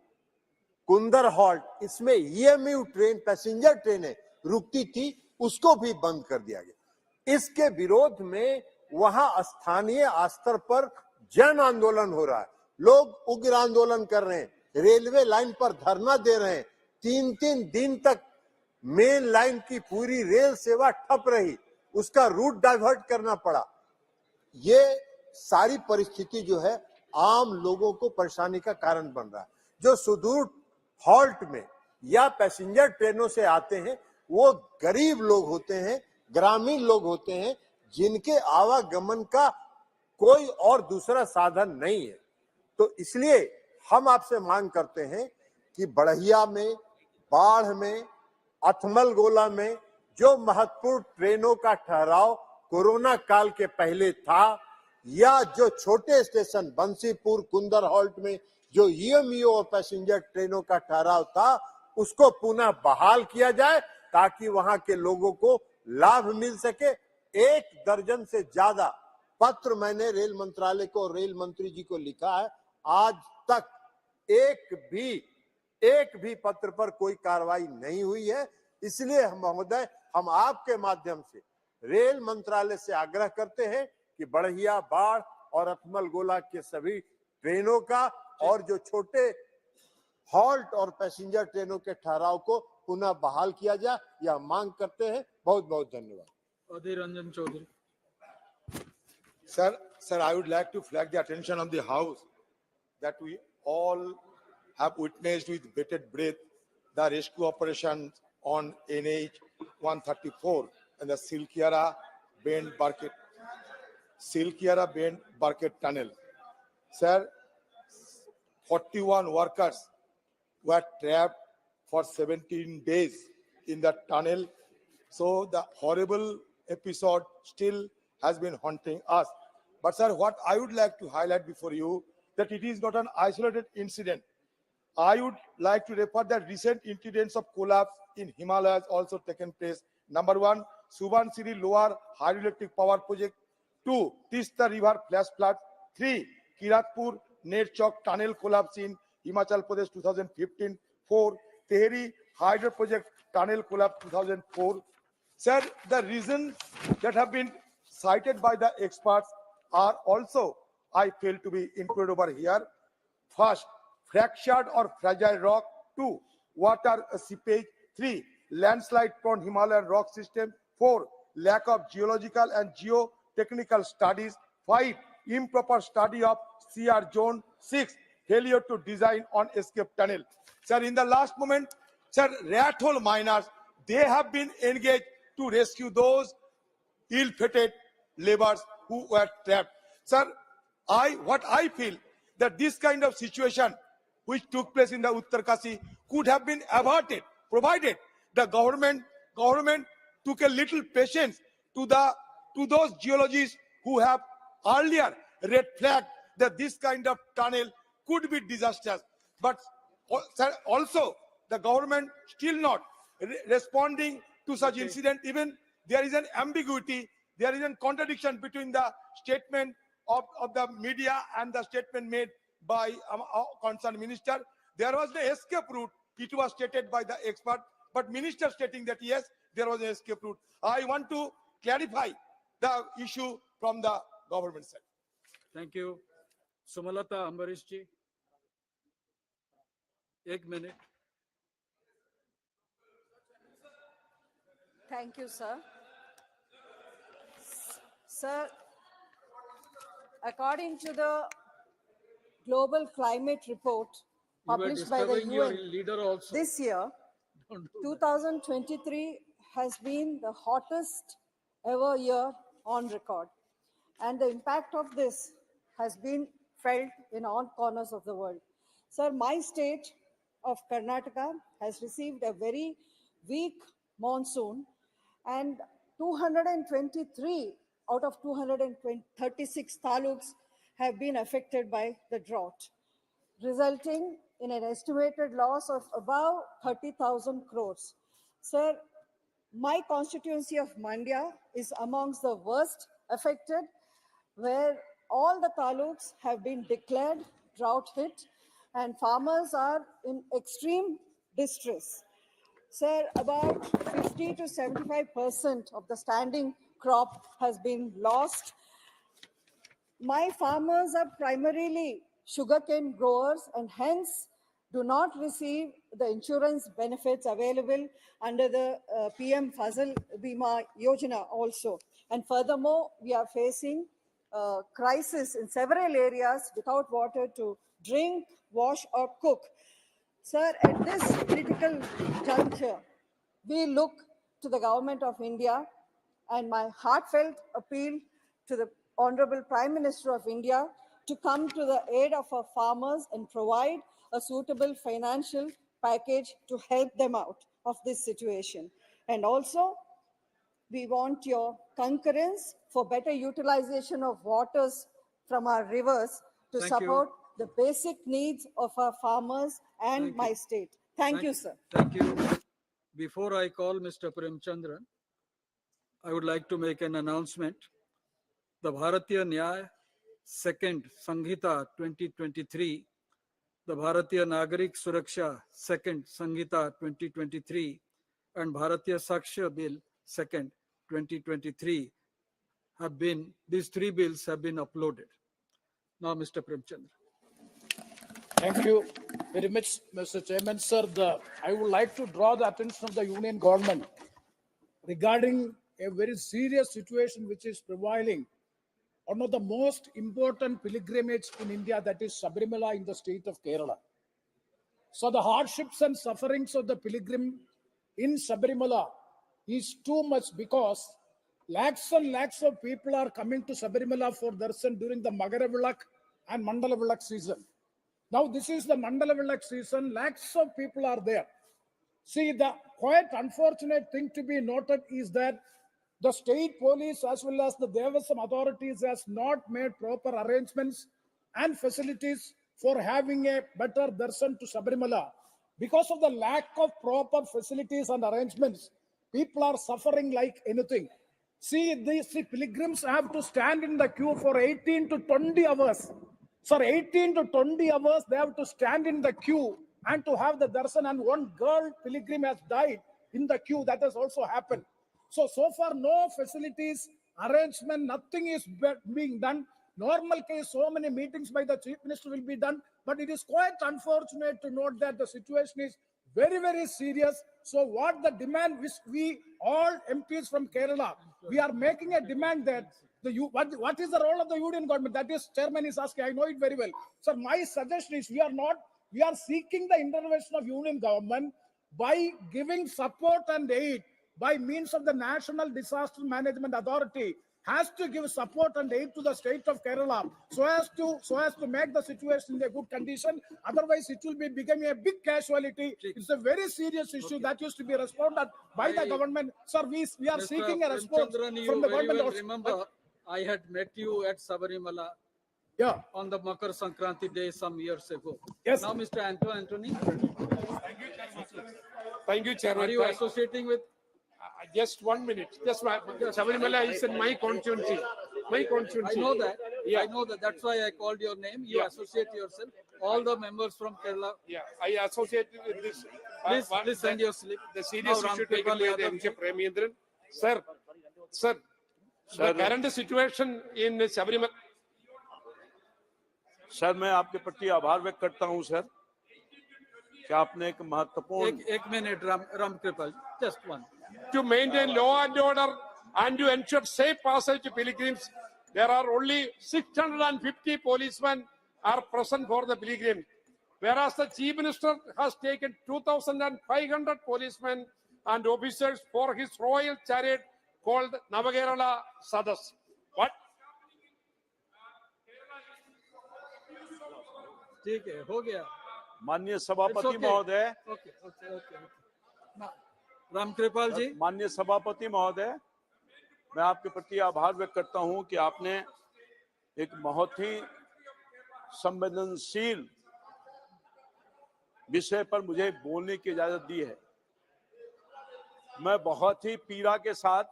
कुंदर हॉल्ट, इसमें ईएमयू ट्रेन, पैसेंजर ट्रेनें रुकती थी, उसको भी बंद कर दिया गया। इसके विरोध में वहां स्थानीय स्तर पर जन आंदोलन हो रहा है, लोग उग्र आंदोलन कर रहे हैं, रेलवे लाइन पर धरना दे रहे हैं। 3-3 दिन तक मेन लाइन की पूरी रेल सेवा ठप रही, उसका रूट डाइवर्ट करना पड़ा। ये सारी परिस्थिति जो है आम लोगों को परेशानी का कारण बन रहा है। जो सुदूर हॉल्ट में या पैसेंजर ट्रेनों से आते हैं, वो गरीब लोग होते हैं, ग्रामीण लोग होते हैं, जिनके आवागमन का कोई और दूसरा साधन नहीं है। तो इसलिए हम आपसे मांग करते हैं कि बड़हिया में, बाढ़ में, अथमल गोला में जो महत्वपूर्ण ट्रेनों का ठहराव कोरोना काल के पहले था, या जो छोटे स्टेशन बंसीपुर, कुंदर हॉल्ट में जो ईएमयू और पैसेंजर ट्रेनों का ठहराव था, उसको पुनः बहाल किया जाए, ताकि वहां के लोगों को लाभ मिल सके। 1 दर्जन से ज्यादा पत्र मैंने रेल मंत्रालय को और रेल मंत्री जी को लिखा है, आज तक एक भी पत्र पर कोई कार्रवाई नहीं हुई है। इसलिए महोदय, हम आपके माध्यम से रेल मंत्रालय से आग्रह करते हैं कि बड़हिया, बाढ़ और अथमल गोला के सभी ट्रेनों का और जो छोटे हॉल्ट और पैसेंजर ट्रेनों के ठहराव को पुनः बहाल किया जाए, यह मांग करते हैं। बहुत बहुत धन्यवाद।
Adhir Ranjan Chowdhury.
Sir, I would like to flag the attention of the House that we all have witnessed with bated breath the rescue operation on NH 134 and the Silkiara Bend Burkett Tunnel. Sir, 41 workers were trapped for 17 days in the tunnel. So the horrible episode still has been haunting us. But sir, what I would like to highlight before you, that it is not an isolated incident. I would like to refer that recent incidents of collapse in Himalayas also taken place. Number 1, Subansiri Lower Hydroelectric Power Project. 2, Tista River flash flood. 3, Kiratpur Nerchok Tunnel collapse in Himachal Pradesh 2015. 4, Tehri Hydro Project Tunnel collapse 2004. Sir, the reasons that have been cited by the experts are also, I feel, to be included over here. First, fractured or fragile rock. 2, water seepage. 3, landslide prone Himalayan rock system. 4, lack of geological and geotechnical studies. 5, improper study of CR zone. 6, failure to design on escape tunnel. Sir, in the last moment, sir, rat hole miners, they have been engaged to rescue those ill-fated laborers who were trapped. Sir, what I feel that this kind of situation which took place in the Uttarkasi could have been averted, provided the government took a little patience to those geologists who have earlier red flagged that this kind of tunnel could be disastrous. But sir, also the government still not responding to such incident. Even there is an ambiguity, there is a contradiction between the statement of the media and the statement made by concerned minister. There was the escape route, it was stated by the expert, but minister stating that yes, there was an escape route. I want to clarify the issue from the government side.
Thank you. Sumalata Ambarish ji, 1 minute.
Thank you, sir. Sir,
according to the global climate report
You were
published by the
disturbing your
UN
leader also.
this year,
Don't do
2023 has been the hottest ever year on record. And the impact of this has been felt in all corners of the world. Sir, my state of Karnataka has received a very weak monsoon, and 223 out of 236 taluks have been affected by the drought, resulting in an estimated loss of about 30,000 crores. Sir, my constituency of Mandya is amongst the worst affected, where all the taluks have been declared drought hit and farmers are in extreme distress. Sir, about 50 to 75% of the standing crop has been lost. My farmers are primarily sugarcane growers and hence do not receive the insurance benefits available under the PM Fasal Bima Yojana also. And furthermore, we are facing crisis in several areas without water to drink, wash or cook. Sir, at this critical juncture, we look to the government of India and my heartfelt appeal to the Honorable Prime Minister of India to come to the aid of our farmers and provide a suitable financial package to help them out of this situation. And also, we want your concurrence for better utilization of waters from our rivers to
Thank you.
support the basic needs of our farmers and
Thank
my
you.
state. Thank you, sir.
Thank you. Before I call Mr. Premchandran, I would like to make an announcement. The Bharatiya Nyaya Second Sanghita 2023, the Bharatiya Nagarik Suraksha Second Sanghita 2023, and Bharatiya Saksha Bill Second 2023 these three bills have been uploaded. Now, Mr. Premchandran.
Thank you very much, Mr. Chairman. Sir, I would like to draw the attention of the Union government regarding a very serious situation which is prevailing. One of the most important pilgrimage in India, that is Sabarimala in the state of Kerala. So the hardships and sufferings of the pilgrim in Sabarimala is too much because lakhs and lakhs of people are coming to Sabarimala for darshan during the Magara Vilak and Mandala Vilak season. Now this is the Mandala Vilak season, lakhs of people are there. See, the quite unfortunate thing to be noted is that the state police as well as the Devasam authorities has not made proper arrangements and facilities for having a better darshan to Sabarimala. Because of the lack of proper facilities and arrangements, people are suffering like anything. See, these pilgrims have to stand in the queue for 18 to 20 hours. Sir, 18 to 20 hours, they have to stand in the queue and to have the darshan, and one girl pilgrim has died in the queue. That has also happened. So far, no facilities, arrangement, nothing is being done. Normal case, so many meetings by the Chief Minister will be done, but it is quite unfortunate to note that the situation is very, very serious. So what the demand, which we all MPs from Kerala, we are making a demand that what is the role of the Union government? That is, Chairman is asking, I know it very well. So my suggestion is we are seeking the intervention of Union government by giving support and aid by means of the National Disaster Management Authority has to give support and aid to the state of Kerala so as to make the situation in a good condition. Otherwise, it will be becoming a big casualty. It's a very serious issue that used to be responded by the government. Sir, we are
Mr.
seeking a response
Premchandran,
from the
very
government.
well remember, I had met you at Sabarimala on the Makar Sankranti day some years ago.
Yes.
Now, Mr. Anthony.
Thank you, Chairman.
Are you associating with?
Just 1 minute. Sabarimala is in my constituency. My constituency.
I know that.
Yeah.
I know that. That's why I called your name. You associate yourself. All the members from Kerala.
Yeah, I associate with this.
Please send your slip.
The serious
Now,
issue taken by the MJ Premendran. Sir, the current situation in Sabarimala.
Sir, मैं आपके प्रति आभार व्यक्त करता हूं सर कि आपने एक महत्वपूर्ण
एक minute Ram Kripal, just one.
To maintain law and order and to ensure safe passage to pilgrims there are only 650 policemen are present for the pilgrim, whereas the Chief Minister has taken 2,500 policemen and officers for his royal chariot called Navakerala Sadas. What?
ठीक है, हो गया.
माननीय
It's
सभापति
okay.
महोदय,
Okay. रामकृपाल जी.
माननीय सभापति महोदय, मैं आपके प्रति आभार व्यक्त करता हूं कि आपने एक बहुत ही संवेदनशील विषय पर मुझे बोलने की इजाजत दी है. मैं बहुत ही पीड़ा के साथ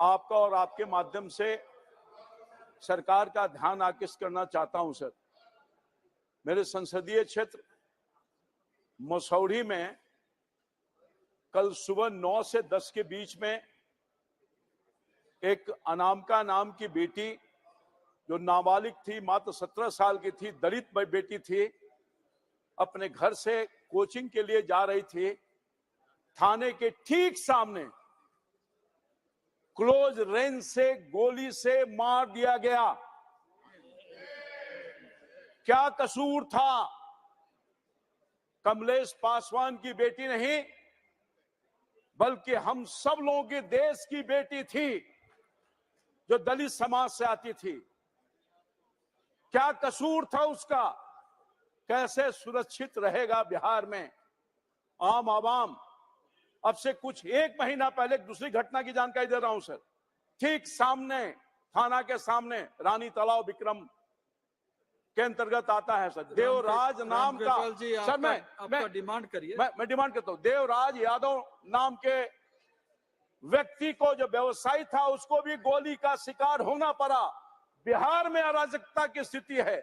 आपका और आपके माध्यम से सरकार का ध्यान आकृष्ट करना चाहता हूं सर. मेरे संसदीय क्षेत्र मसौढ़ी में कल सुबह 9 से 10 के बीच में एक अनामिका नाम की बेटी जो नाबालिग थी, मात्र 17 साल की थी, दलित बेटी थी, अपने घर से कोचिंग के लिए जा रही थी. थाने के ठीक सामने क्लोज रेंज से गोली से मार दिया गया. क्या कसूर था? कमलेश पासवान की बेटी नहीं, बल्कि हम सब लोगों के देश की बेटी थी जो दलित समाज से आती थी. क्या कसूर था उसका? कैसे सुरक्षित रहेगा बिहार में आम आवाम? अब से कुछ एक महीना पहले एक दूसरी घटना की जानकारी दे रहा हूं सर. ठीक सामने, थाना के सामने, रानी तालाब विक्रम के अंतर्गत आता है सर, देवराज नाम का.
जी,
सर
आपका डिमांड करिए.
मैं डिमांड करता हूं, देवराज यादव नाम के व्यक्ति को, जो व्यवसायी था, उसको भी गोली का शिकार होना पड़ा. बिहार में अराजकता की स्थिति है.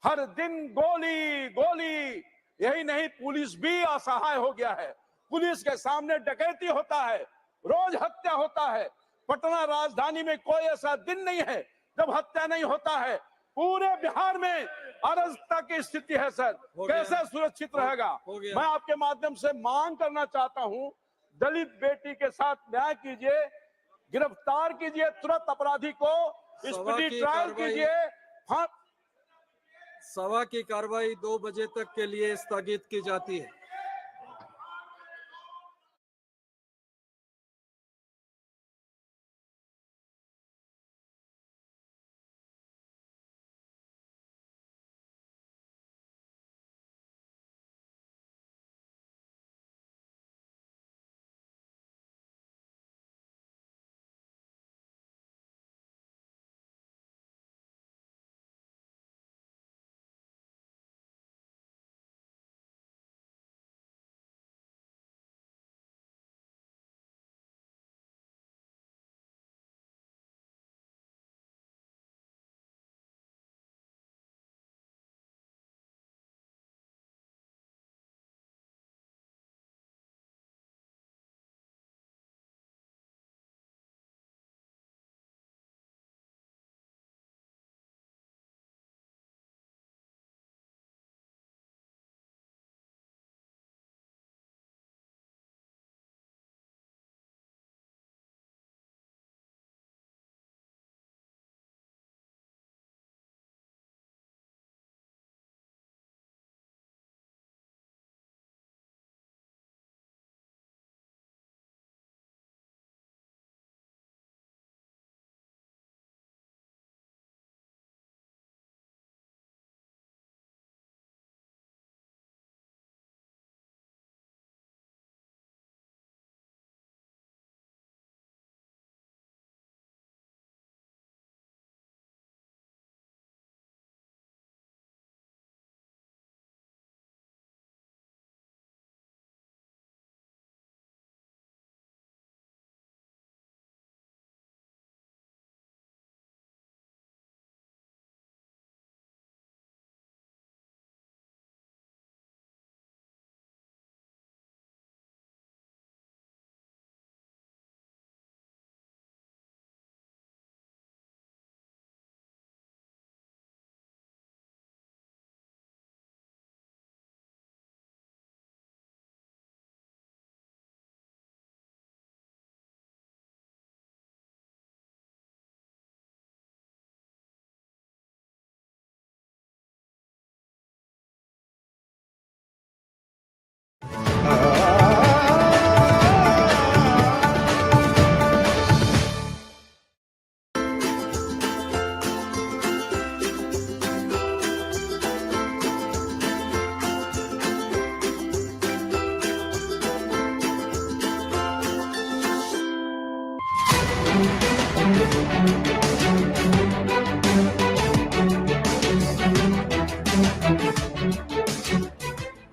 हर दिन गोली गोली. यही नहीं, पुलिस भी असहाय हो गया है. पुलिस के सामने डकैती होता है, रोज हत्या होता है. पटना राजधानी में कोई ऐसा दिन नहीं है जब हत्या नहीं होता है. पूरे बिहार में अराजकता की स्थिति है सर. कैसे सुरक्षित रहेगा? मैं आपके माध्यम से मांग करना चाहता हूं, दलित बेटी के साथ न्याय कीजिए, गिरफ्तार कीजिए तुरंत अपराधी को, स्पीडी ट्रायल कीजिए.
सभा की कार्रवाई 2 बजे तक के लिए स्थगित की जाती है.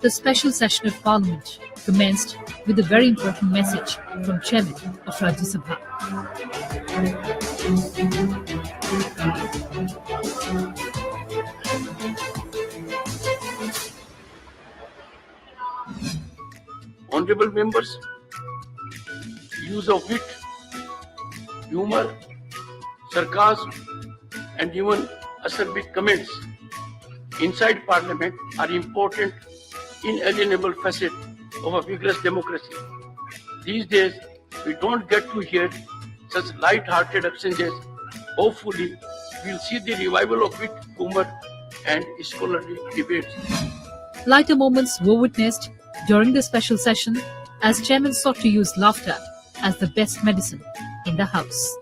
The special session of Parliament commenced with a very important message from Chairman of Rajya Sabha.
Honorable members, use of wit, humor, sarcasm, and even acerbic comments inside Parliament are important, inalienable facet of a vigorous democracy. These days, we don't get to hear such light-hearted exchanges. Hopefully, we'll see the revival of wit, humor, and scholarly debates.
Lighter moments were witnessed during the special session as Chairman sought to use laughter as the best medicine in the House.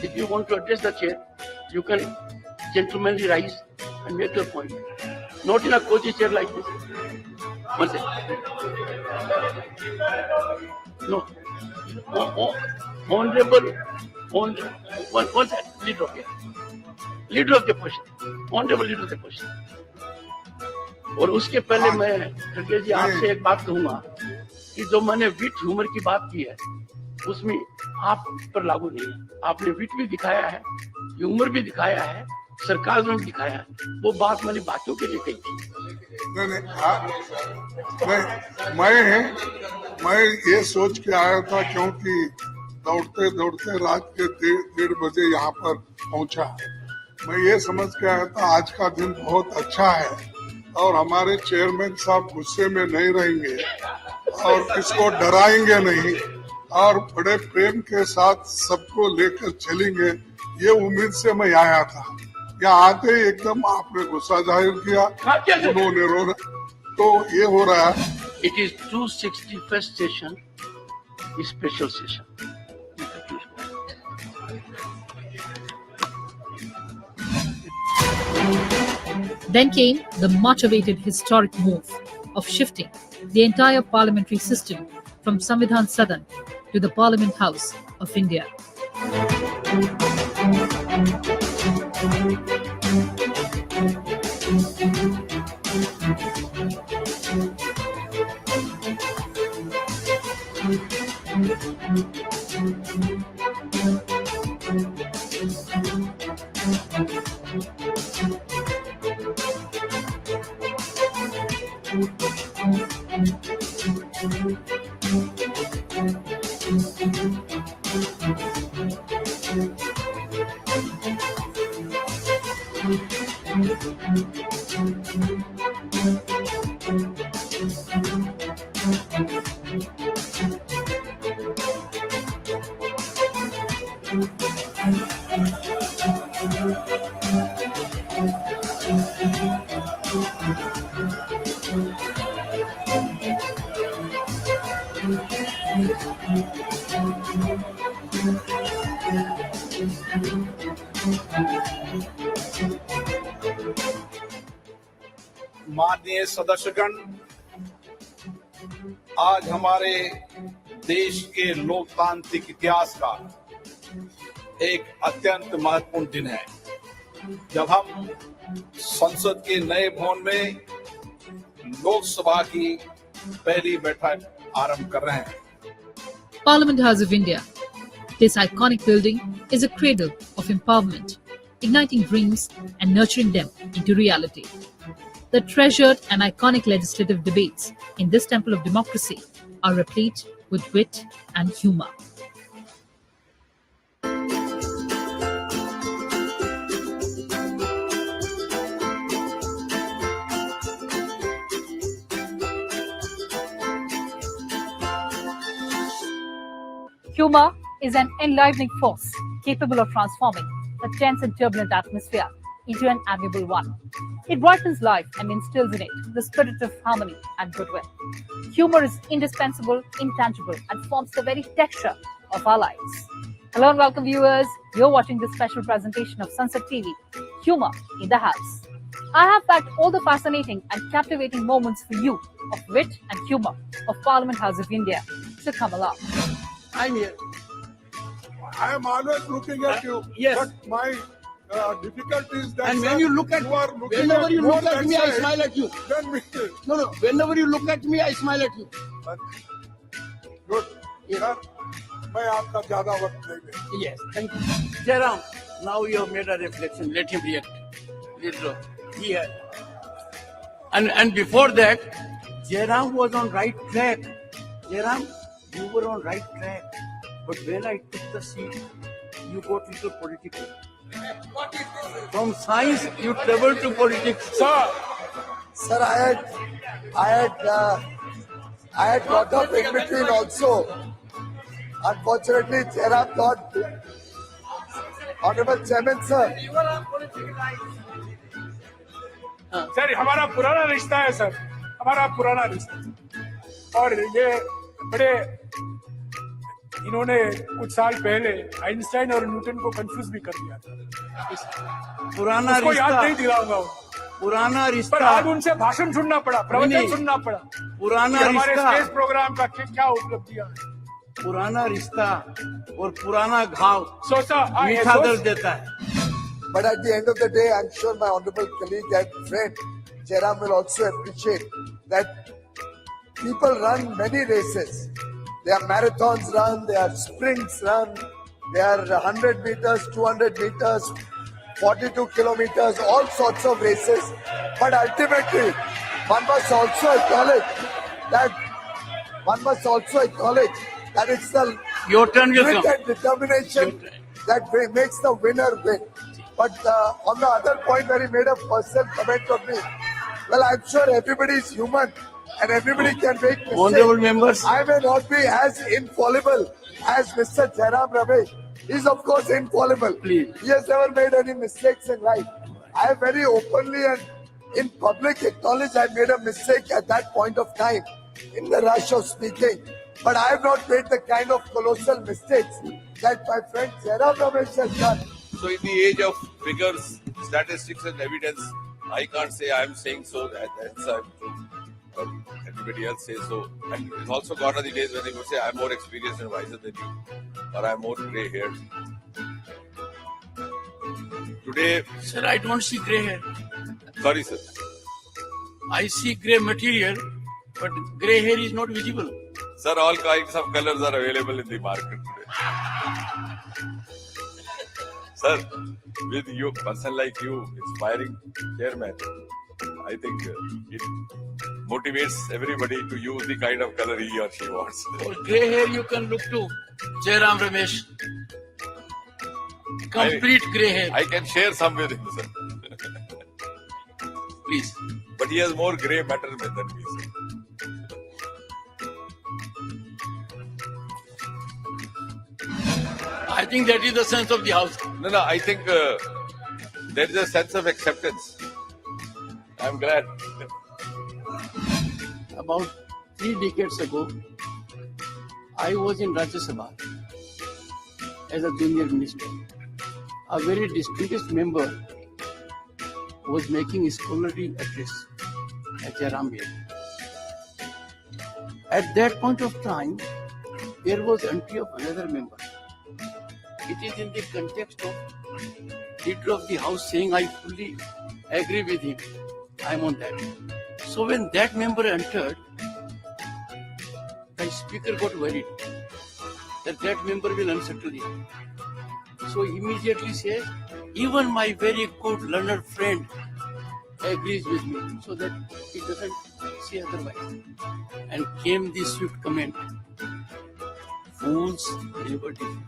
If you want to address the chair, you can gentlemanly rise and make your point. Not in a cozy chair like this. One second. No. Honorable, one second. Leader of the opposition. Honorable leader of the opposition. और उसके पहले मैं खड़गे जी आपसे एक बात कहूंगा कि जो मैंने विट ह्यूमर की बात की है उसमें आप पर लागू नहीं है। आपने विट भी दिखाया है, ह्यूमर भी दिखाया है, सरकाज़म भी दिखाया है। वो बात मैंने बातों के लिए कही थी।
मैं ये सोच के आया था क्योंकि दौड़ते दौड़ते रात के 1:30 बजे यहाँ पर पहुँचा। मैं ये समझ के आया था आज का दिन बहुत अच्छा है और हमारे चेयरमैन साहब गुस्से में नहीं रहेंगे और इसको डराएंगे नहीं और बड़े प्रेम के साथ सबको लेकर चलेंगे, ये उम्मीद से मैं आया था। यहाँ आते ही एकदम आपने गुस्सा जाहिर किया, उन्होंने रोना, तो ये हो रहा है।
It is 261st session, special session.
Then came the much-awaited historic move of shifting the entire parliamentary system from Samvidhan Sadan to the Parliament House of India.
माननीय सदस्यगण, आज हमारे देश के लोकतांत्रिक इतिहास का एक अत्यंत महत्वपूर्ण दिन है जब हम संसद के नए भवन में लोकसभा की पहली बैठक आरंभ कर रहे हैं।
Parliament House of India. This iconic building is a cradle of empowerment, igniting dreams and nurturing them into reality. The treasured and iconic legislative debates in this temple of democracy are replete with wit and humor.
Humor is an enlivening force capable of transforming a tense and turbulent atmosphere into an amiable one. It brightens life and instills in it the spirit of harmony and goodwill. Humor is indispensable, intangible, and forms the very texture of our lives. Hello and welcome, viewers. You're watching this special presentation of Sunset TV, Humor in the House. I have packed all the fascinating and captivating moments for you of wit and humor of Parliament House of India. So come along.
I'm here.
I am always looking at you.
yes.
But my difficulty is that
And when
sir,
you look at,
you are looking
whenever
at
you
more
look at
that
me, I
side
smile at you.
than me.
No, whenever you look at me, I smile at you.
Good. Sir, मैं आपका ज़्यादा वक्त नहीं लेता.
Yes, thank you. Jairam, now you have made a reflection. Let him react. Yeah. And before that, Jairam was on right track. Jairam, you were on right track. But when I took the seat, you got little political. From science, you traveled to politics.
Sir, I had got up in between also. Unfortunately, Jairam thought, Honorable Chairman, sir.
Sir हमारा पुराना रिश्ता है सर, हमारा पुराना रिश्ता, और ये बड़े इन्होंने कुछ साल पहले आइंस्टाइन और न्यूटन को कंफ्यूज भी कर दिया था.
पुराना
उसको याद
रिश्ता,
नहीं दिलाऊंगा,
पुराना रिश्ता.
पर आज उनसे भाषण सुनना पड़ा, प्रवचन सुनना पड़ा.
पुराना
हमारे
रिश्ता,
स्पेस प्रोग्राम का क्या उपलब्धियां हैं.
पुराना रिश्ता और पुराना घाव
सोचा
मीठा दर्द देता है.
But at the end of the day, I'm sure my honorable colleague and friend Jairam will also appreciate that people run many races. There are marathons run, there are sprints run, there are 100 meters, 200 meters, 42 kilometers, all sorts of races. But ultimately, one must also acknowledge that it's the
Your turn will
grit
come.
and determination that makes the winner win. But on the other point where he made a personal comment on me, well, I'm sure everybody is human and everybody can make mistakes.
Honorable members.
I may not be as infallible as Mr. Jairam Ramesh. He's of course infallible.
Please.
He has never made any mistakes in life. I have very openly and in public acknowledged I made a mistake at that point of time in the rush of speaking. But I have not made the kind of colossal mistakes that my friend Jairam Ramesh has done.
So in the age of figures, statistics and evidence, I can't say I'm saying so, that's true. Or anybody else says so. And it's also gone are the days when they would say I'm more experienced and wiser than you, or I'm more grey haired. Today,
Sir, I don't see grey hair.
sorry sir,
I see grey material, but grey hair is not visible.
sir, all kinds of colors are available in the market today. Sir, with you, person like you, inspiring chairman, I think it motivates everybody to use the kind of color he or she wants.
For grey hair, you can look to Jairam Ramesh. Complete grey hair.
I can share some with him, sir.
Please.
But he has more grey matter than me, sir.
I think that is the sense of the house.
No, I think there is a sense of acceptance. I'm glad.
About 3 decades ago, I was in Rajya Sabha as a junior minister. A very distinguished member was making a scholarly address at Jairam here. At that point of time, there was entry of another member. It is in the context of leader of the house saying, I fully agree with him. I am on that. So when that member entered, the speaker got worried that that member will unsettle him. So he immediately says, even my very good learned friend agrees with me, so that he doesn't say otherwise. And came the swift comment, fools never differ.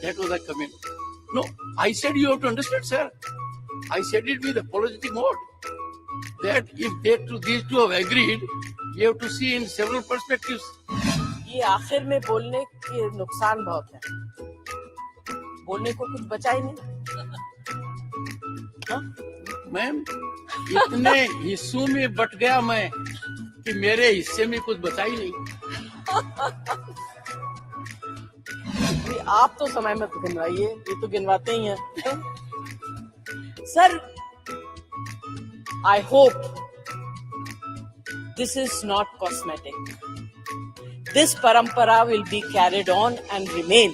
That was a comment. No, I said you have to understand, sir. I said it with apologetic mode. That if these two have agreed, you have to see in several perspectives.
ये आखिर में बोलने के नुकसान बहुत है, बोलने को कुछ बचा ही नहीं.
मैम, इतने हिस्सों में बट गया मैं कि मेरे हिस्से में कुछ बचा ही नहीं.
आप तो समय मत गिनवाइए, ये तो गिनवाते ही हैं. Sir, I hope this is not cosmetic. this parampara will be carried on and remain.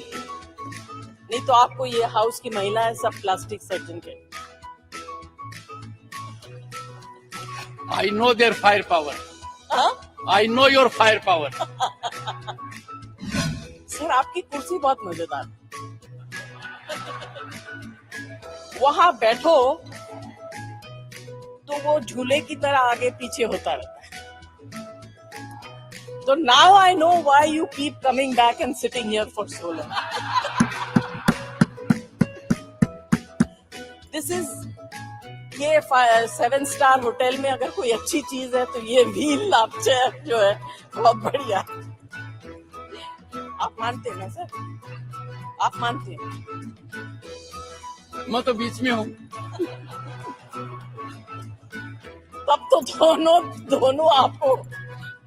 नहीं तो आपको ये हाउस की महिला है सब प्लास्टिक सर्जन के.
I know their firepower. I know your firepower.
Sir आपकी कुर्सी बहुत मजेदार. वहां बैठो तो वो झूले की तरह आगे पीछे होता रहता है. So now I know why you keep coming back and sitting here for so long. This is ये 7-star होटल में अगर कोई अच्छी चीज है तो ये व्हील लाभ चेयर जो है बहुत बढ़िया. आप मानते हैं ना सर? आप मानते हैं?
मैं तो बीच में हूँ.
तब तो दोनों आपको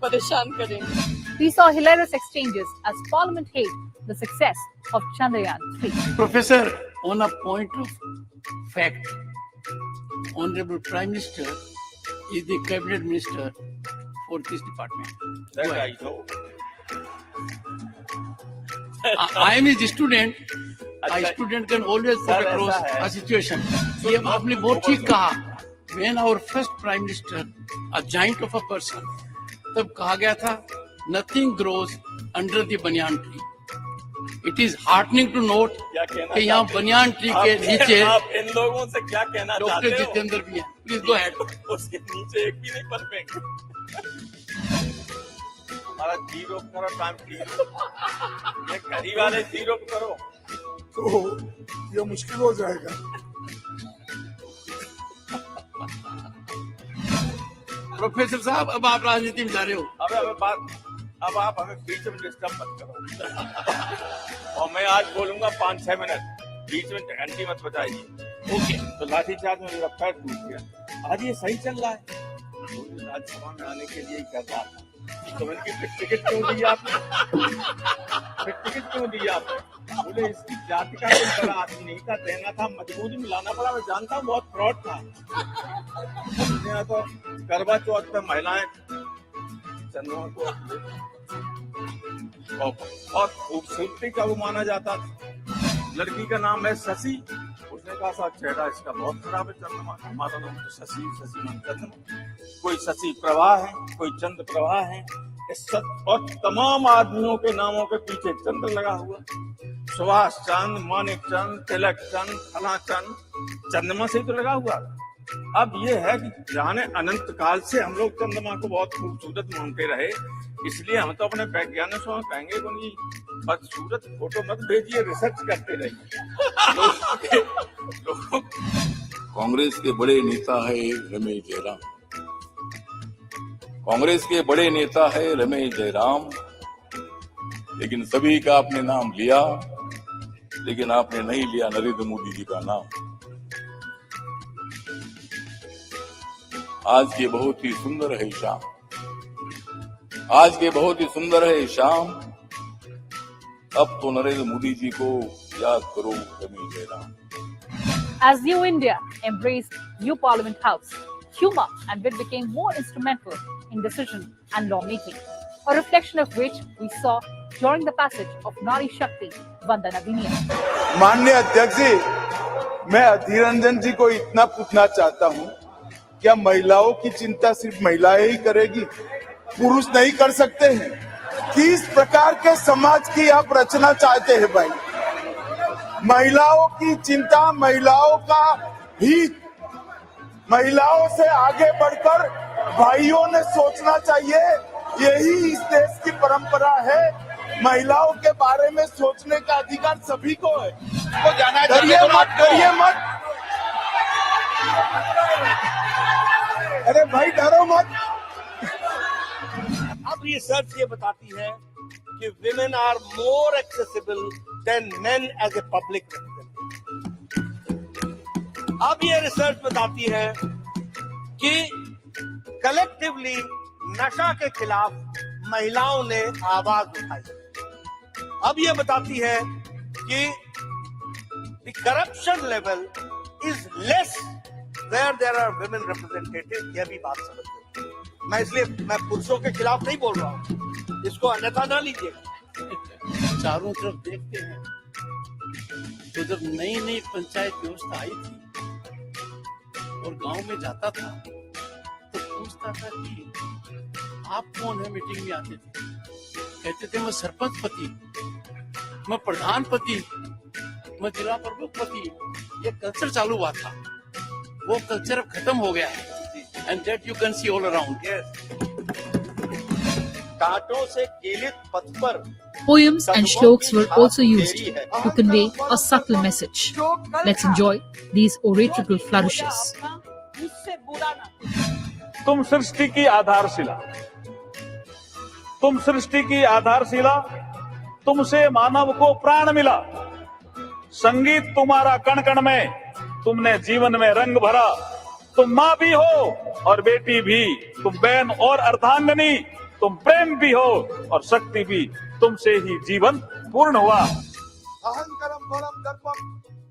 परेशान करेंगे.
We saw hilarious exchanges as Parliament hailed the success of Chandrayaan 3.
Professor, on a point of fact, Honorable Prime Minister is the Cabinet Minister for this department.
That I know.
I am his student. A student can always put across a situation. ये आपने बहुत ठीक कहा. When our first Prime Minister, a giant of a person, तब कहा गया था, nothing grows under the banyan tree. It is heartening to note कि यहाँ बनियान ट्री के नीचे
आप इन लोगों से क्या कहना चाहते
डॉक्टर
हो?
जितेंद्र भी है. Please go ahead.
उसके नीचे एक भी नहीं पनपेंगे. हमारा जीरो करो टाइम जीरो. ये करी वाले जीरो करो
तो ये मुश्किल हो जाएगा.
प्रोफेसर साहब अब आप राजनीति में जा रहे हो.
अब आप हमें बीच में डिस्टर्ब मत करो. और मैं आज बोलूंगा 5-6 मिनट. बीच में घंटी मत बजाइए.
ओके.
तो लाठीचार्ज में मेरा पैर टूट गया. आज ये सही चल रहा है. राज्यसभा में आने के लिए ही कर रहा था. तो मैंने टिकट क्यों दिया आपने? टिकट क्यों दिया आपने? बोले इसकी जाति का कोई बड़ा आदमी नहीं था, देना था, मजबूरी में लाना पड़ा. मैं जानता हूँ बहुत फ्रॉड था. तो करवा चौथ पे महिलाएं चंद्रमा को और खूबसूरती का वो माना जाता था. लड़की का नाम है शशि. उसने कहा था चेहरा इसका बहुत खराब है चंद्रमा. हमारा नाम तो शशि नाम चंद्रमा. कोई शशि प्रभा है, कोई चंद्र प्रभा है. और तमाम आदमियों के नामों के पीछे चंद्र लगा हुआ. सुभाष चंद्र, मानिक चंद्र, तिलक चंद्र, फला चंद्र, चंद्रमा से ही तो लगा हुआ. अब ये है कि जाने अनंत काल से हम लोग चंद्रमा को बहुत खूबसूरत मानते रहे. इसलिए हम तो अपने वैज्ञानिकों में कहेंगे कि उनकी बदसूरत फोटो मत भेजिए, रिसर्च करते रहिए.
कांग्रेस के बड़े नेता है रमेश जयराम. कांग्रेस के बड़े नेता है रमेश जयराम. लेकिन सभी का आपने नाम लिया, लेकिन आपने नहीं लिया नरेंद्र मोदी जी का नाम. आज के बहुत ही सुंदर है शाम. आज के बहुत ही सुंदर है शाम. अब तो नरेंद्र मोदी जी को याद करो Ramesh Jairam.
As New India embraced new Parliament House, humor and wit became more instrumental in decision and lawmaking, a reflection of which we saw during the passage of Nari Shakti Vandana Adhiniyam.
माननीय अध्यक्ष जी, मैं अधीर रंजन जी को इतना पूछना चाहता हूँ, क्या महिलाओं की चिंता सिर्फ महिलाएं ही करेगी, पुरुष नहीं कर सकते हैं? किस प्रकार के समाज की आप रचना चाहते हैं भाई? महिलाओं की चिंता, महिलाओं का हित, महिलाओं से आगे बढ़कर भाइयों ने सोचना चाहिए. यही इस देश की परंपरा है. महिलाओं के बारे में सोचने का अधिकार सभी को है. करिए मत. अरे भाई डरो मत.
अब रिसर्च ये बताती है कि women are more accessible than men as a public representative. अब ये रिसर्च बताती है कि कलेक्टिवली नशा के खिलाफ महिलाओं ने आवाज उठाई. अब ये बताती है कि the corruption level is less where there are women representatives. यह भी बात समझ गई. मैं पुरुषों के खिलाफ नहीं बोल रहा हूँ. इसको अन्यथा ना लीजिएगा।
चारों तरफ देखते हैं तो जब नई नई पंचायत व्यवस्था आई थी और गांव में जाता था तो पूछता था कि आप कौन है, मीटिंग में आते थे, कहते थे मैं सरपंच पति, मैं प्रधान पति, मैं जिला प्रमुख पति। ये कल्चर चालू हुआ था, वो कल्चर अब खत्म हो गया है। And that you can see all around.
कांटों से कीलित पथ पर
Poems and shloks were also used to convey a subtle message. Let's enjoy these oratorical flourishes.
तुम सृष्टि की आधारशिला, तुम सृष्टि की आधारशिला, तुमसे मानव को प्राण मिला। संगीत तुम्हारा कण कण में, तुमने जीवन में रंग भरा। तुम माँ भी हो और बेटी भी, तुम बहन और अर्धांगिनी, तुम प्रेम भी हो और शक्ति भी, तुमसे ही जीवन पूर्ण हुआ।
अहंकारम बलम दर्पम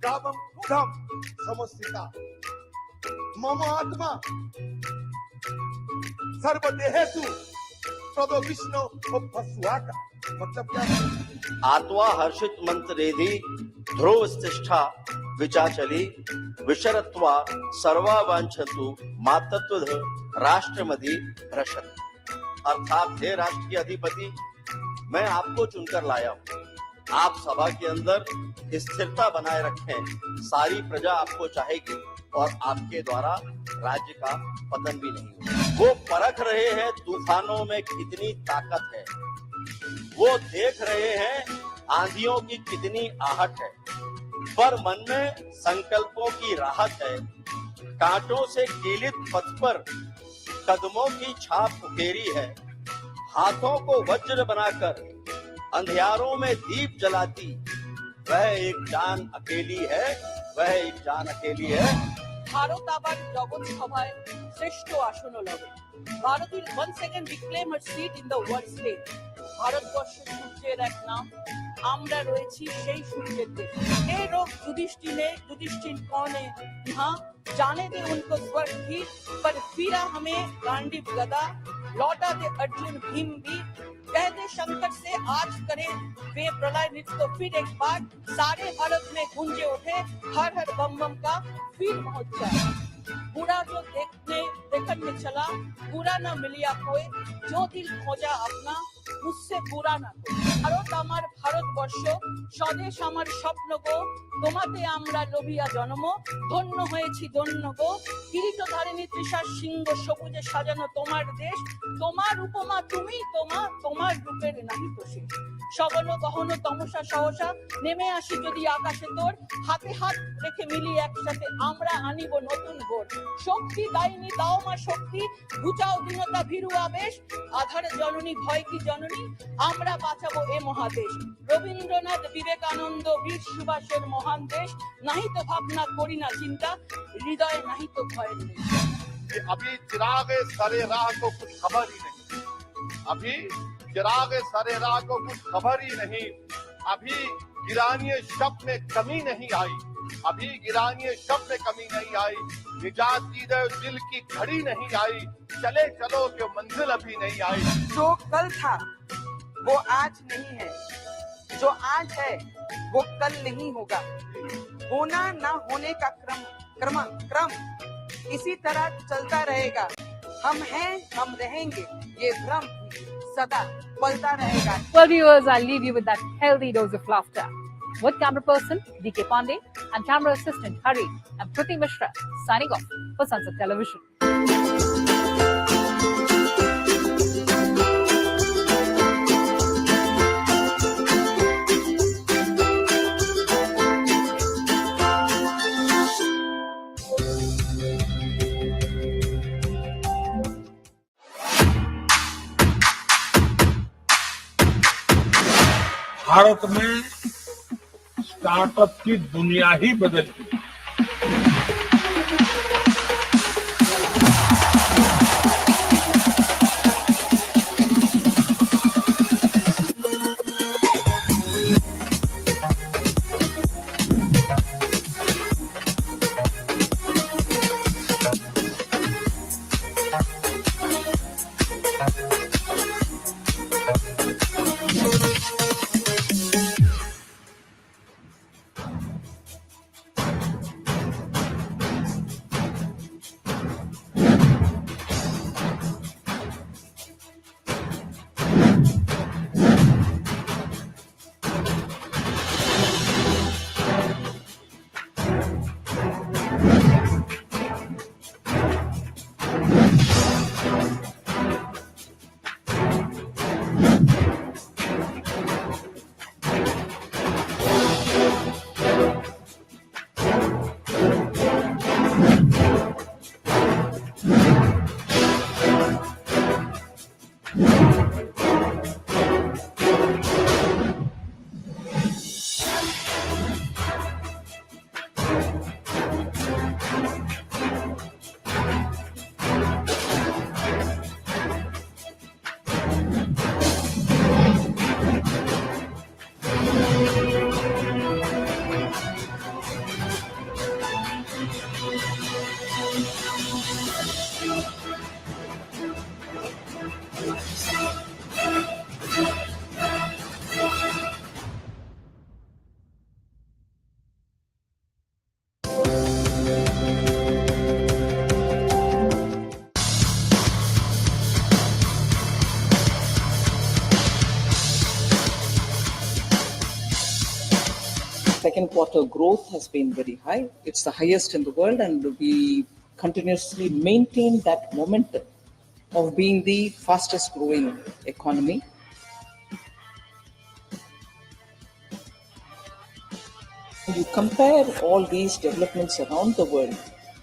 कामम क्रोधम समस्तिका मम आत्मा सर्वदेहेषु तदो विष्णु उपस्वाका। मतलब क्या है?
आत्मा हर्षित मंत्रेधि ध्रुव स्तिष्ठा विचाचली विशरत्वा सर्वावांछतु मातत्व राष्ट्रमधि भ्रशत। अर्थात हे राष्ट्र के अधिपति, मैं आपको चुनकर लाया हूँ। आप सभा के अंदर स्थिरता बनाए रखें, सारी प्रजा आपको चाहेगी और आपके द्वारा राज्य का पतन भी नहीं होगा। वो परख रहे हैं तूफानों में कितनी ताकत है, वो देख रहे हैं आंधियों की कितनी आहट है, पर मन में संकल्पों की राहत है। कांटों से कीलित पथ पर कदमों की छाप उकेरी है, हाथों को वज्र बनाकर अंधियारों में दीप जलाती वह एक जान अकेली है, वह एक जान अकेली है।
ভারত আবার জগৎ সভায় শ্রেষ্ঠ আসন লবে। Bharat will once again reclaim her seat in the world stage. ভারতবর্ষের সূর্যের এক নাম, আমরা রয়েছি সেই সূর্যের দেশে। हे लोग युधिष्ठिर कौन है यहाँ, जाने दे उनको स्वर्ग भी, पर फिरा हमें गांडीव गदा, लौटा दे अर्जुन भीम भी। कह दे शंकर से आज करें वे प्रलय नृत्य, तो फिर एक बार सारे भारत में गूंजे उठे हर हर बम बम का फिर महोत्सव। बुरा जो देखने में चला, बुरा न मिलिया कोई, जो दिल खोजा अपना मुझसे बुरा ना कोई। ভারত আমার ভারতবর্ষ, স্বদেশ আমার স্বপ্ন গো, তোমাতে আমরা লোভিয়া জন্ম, ধন্য হয়েছি ধন্য গো। কিরীটধারিণী তৃষার সিংহ সবুজে সাজানো তোমার দেশ, তোমার উপমা তুমি তোমার রূপের নাহি তো শেষ। সগন গহন তমসা সহসা নেমে আসি যদি আকাশে তোর, হাতে হাত রেখে মিলি একসাথে আমরা আনিব নতুন ভোর। শক্তি দায়নি দাও মা শক্তি, ঘুচাও দীনতা ভীরু আবেশ, আধার জননী ভয় কি জননী, আমরা বাঁচাবো এ মহাদেশ। রবীন্দ্রনাথ বিবেকানন্দ বীর সুভাষের মহান দেশ, নাহি তো ভাবনা করি না চিন্তা, হৃদয়ে নাহি তো ভয়ের নেই।
अभी चिराग सरे राह को कुछ खबर ही नहीं, अभी चिराग सरे राह को कुछ खबर ही नहीं, अभी गिरानी शब्द में कमी नहीं आई, अभी गिरानी शब्द में कमी नहीं आई, निजात की दिल की घड़ी नहीं आई, चले चलो कि मंजिल अभी नहीं आई।
जो कल था वो आज नहीं है, जो आज है वो कल नहीं होगा। होना ना होने का क्रम इसी तरह चलता रहेगा। हम हैं, हम रहेंगे, ये भ्रम सदा पलता रहेगा।
Well, viewers, I'll leave you with that healthy dose of laughter. With camera person D.K. Pandey and camera assistant Hari and Priti Mishra signing off for Sunset Television.
Bharat में स्टार्टअप की दुनिया ही बदल गई।
Thank you.
Second quarter growth has been very high. It's the highest in the world, and we continuously maintain that momentum of being the fastest growing economy. You compare all these developments around the world,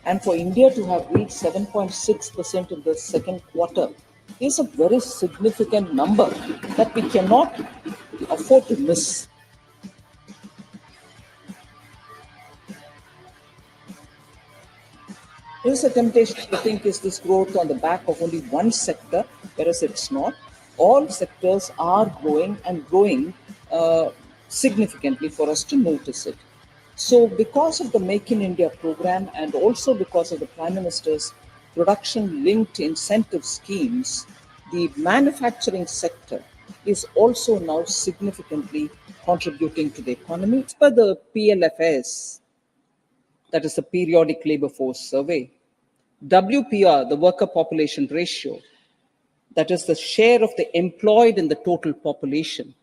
and for India to have reached 7.6% in the second quarter is a very significant number that we cannot afford to miss. There is a temptation to think, is this growth on the back of only one sector, whereas it's not. All sectors are growing and growing significantly for us to notice it. So because of the Make in India program and also because of the Prime Minister's production-linked incentive schemes, the manufacturing sector is also now significantly contributing to the economy. As per the PLFS, that is the Periodic Labor Force Survey, WPR, the worker population ratio, that is the share of the employed in the total population,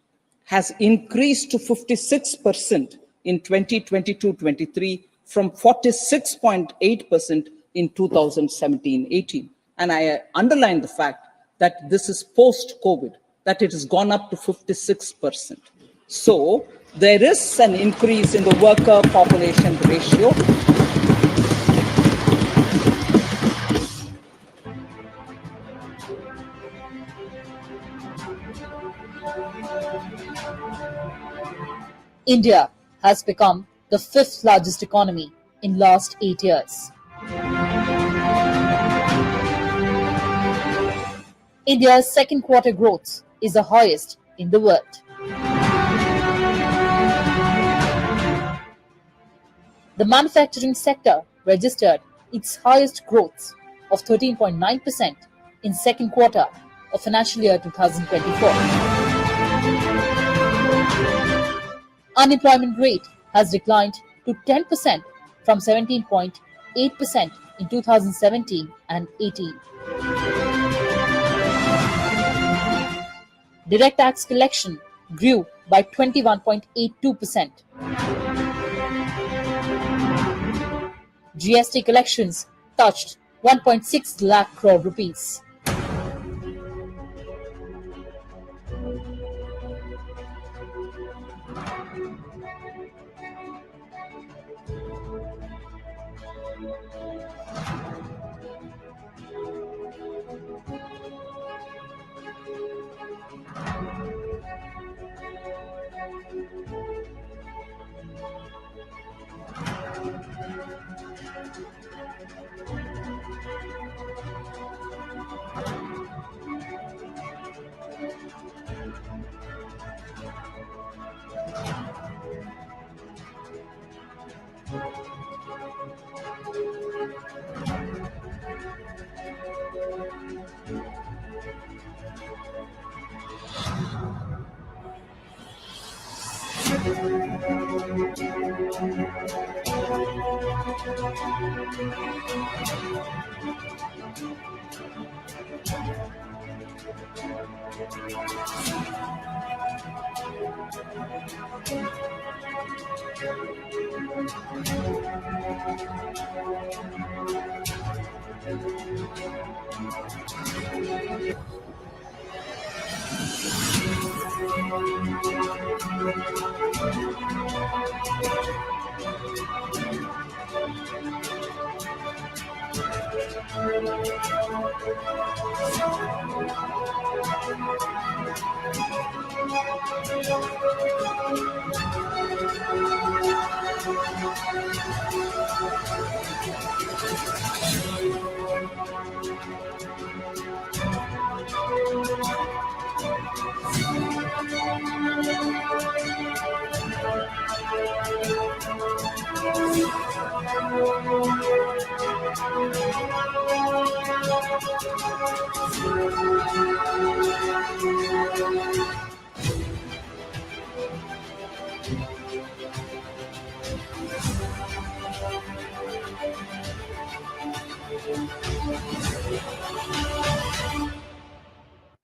has increased to 56% in 2022-23 from 46.8% in 2017-18. And I underline the fact that this is post-COVID, that it has gone up to 56%. So there is an increase in the worker population ratio.
India has become the fifth largest economy in last 8 years. India's second quarter growth is the highest in the world. The manufacturing sector registered its highest growth of 13.9% in second quarter of financial year 2024. Unemployment rate has declined to 10% from 17.8% in 2017 and 18. Direct tax collection grew by 21.82%. GST collections touched 1.6 lakh crore rupees.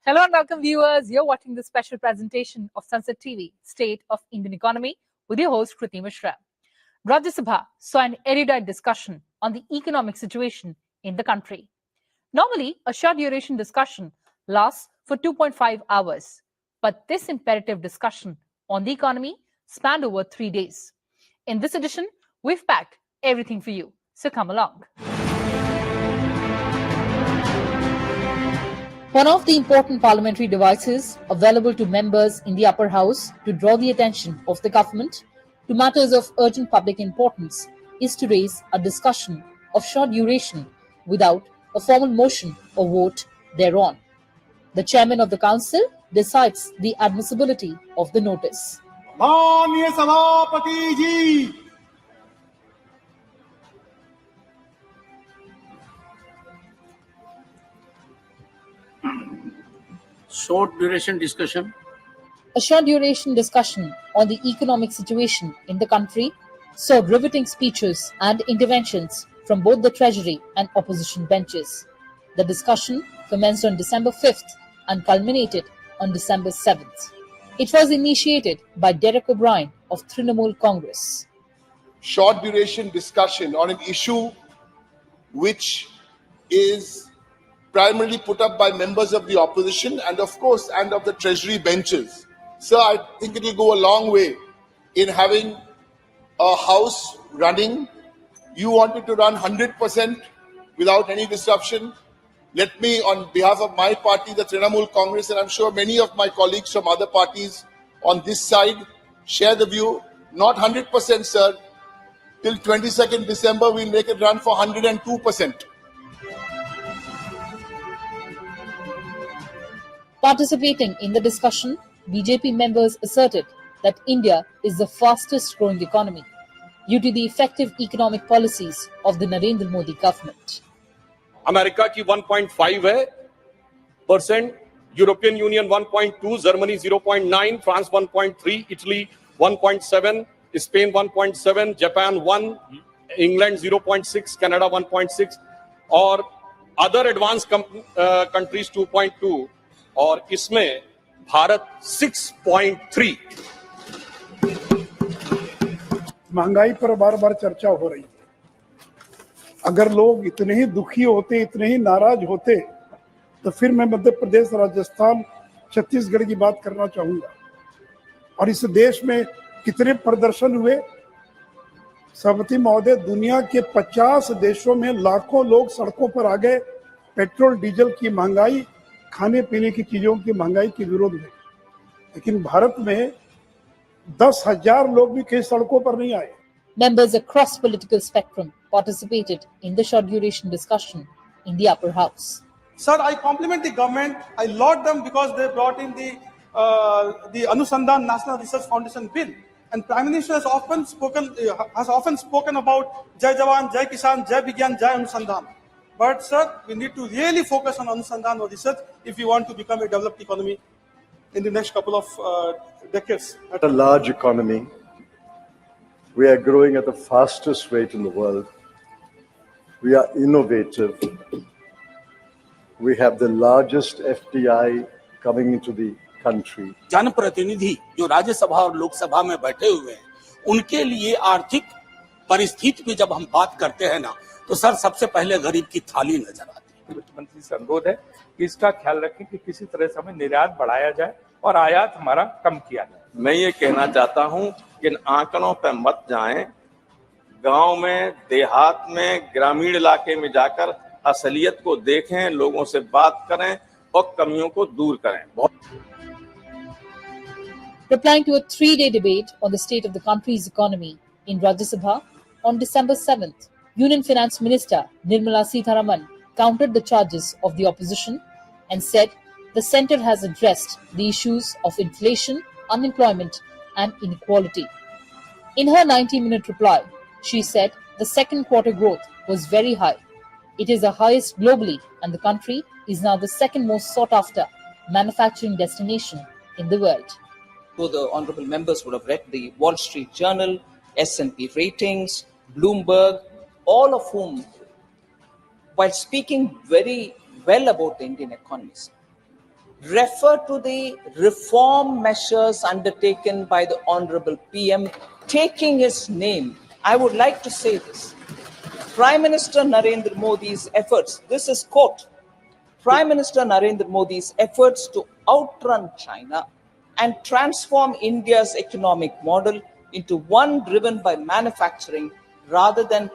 Hello and welcome, viewers. You're watching the special presentation of Sunset TV, State of Indian Economy, with your host, Kriti Mishra. Rajya Sabha saw an erudite discussion on the economic situation in the country. Normally, a short duration discussion lasts for 2.5 hours, but this imperative discussion on the economy spanned over 3 days. In this edition, we've packed everything for you, so come along.
One of the important parliamentary devices available to members in the upper house to draw the attention of the government to matters of urgent public importance is to raise a discussion of short duration without a formal motion or vote thereon. The chairman of the council decides the admissibility of the notice.
माननीय सभापति जी,
Short duration discussion.
A short duration discussion on the economic situation in the country saw riveting speeches and interventions from both the Treasury and opposition benches. The discussion commenced on December 5th and culminated on December 7th. It was initiated by Derek O'Brien of Trinamool Congress.
short duration discussion on an issue which is primarily put up by members of the opposition and of course and of the treasury benches. So I think it will go a long way in having a house running. You wanted to run 100% without any disruption. Let me, on behalf of my party, the Trinamool Congress, and I'm sure many of my colleagues from other parties on this side share the view, not 100%, sir. Till 22nd December, we'll make it run for 102%.
Participating in the discussion, BJP members asserted that India is the fastest growing economy due to the effective economic policies of the Narendra Modi government.
America की 1.5%, European union 1.2, Germany 0.9, France 1.3, Italy 1.7, Spain 1.7, Japan 1, England 0.6, Canada 1.6 और अदर एडवांस कंट्रीज 2.2 और इसमें भारत 6.3.
महंगाई पर बार बार चर्चा हो रही है। अगर लोग इतने ही दुखी होते, इतने ही नाराज होते, तो फिर मैं मध्य प्रदेश, राजस्थान, छत्तीसगढ़ की बात करना चाहूंगा। और इस देश में कितने प्रदर्शन हुए, सभापति महोदय, दुनिया के 50 देशों में लाखों लोग सड़कों पर आ गए पेट्रोल डीजल की महंगाई, खाने पीने की चीजों की महंगाई के विरोध में। लेकिन भारत में 10,000 लोग भी कहीं सड़कों पर नहीं आए।
Members across political spectrum participated in the short duration discussion in the upper house.
Sir, I compliment the government. I laud them because they brought in the Anusandhan National Research Foundation bill. And Prime Minister has often spoken about Jai Jawan, Jai Kisan, Jai Vigyan, Jai Anusandhan. But sir, we need to really focus on Anusandhan or research if we want to become a developed economy in the next couple of decades.
At a large economy, we are growing at the fastest rate in the world. We are innovative. We have the largest FDI coming into the country.
जनप्रतिनिधि जो राज्यसभा और लोकसभा में बैठे हुए हैं, उनके लिए आर्थिक परिस्थिति पे जब हम बात करते हैं ना, तो सर सबसे पहले गरीब की थाली नजर आती है।
वित्त मंत्री से अनुरोध है कि इसका ख्याल रखें कि किसी तरह से हमें निर्यात बढ़ाया जाए और आयात हमारा कम किया जाए।
मैं ये कहना चाहता हूं कि इन आंकड़ों पर मत जाएं, गांव में, देहात में, ग्रामीण इलाके में जाकर असलियत को देखें, लोगों से बात करें और कमियों को दूर करें।
Replying to a 3-day debate on the state of the country's economy in Rajya Sabha on December 7th, Union Finance Minister Nirmala Sitharaman countered the charges of the opposition and said the centre has addressed the issues of inflation, unemployment and inequality. In her 90-minute reply, she said the second quarter growth was very high. It is the highest globally and the country is now the second most sought after manufacturing destination in the world.
So the honorable members would have read the Wall Street Journal, S&P ratings, Bloomberg, all of whom, while speaking very well about the Indian economy, refer to the reform measures undertaken by the honorable PM, taking his name. I would like to say this. Prime Minister Narendra Modi's efforts, this is quote, Prime Minister Narendra Modi's efforts to outrun China and transform India's economic model into one driven by manufacturing rather than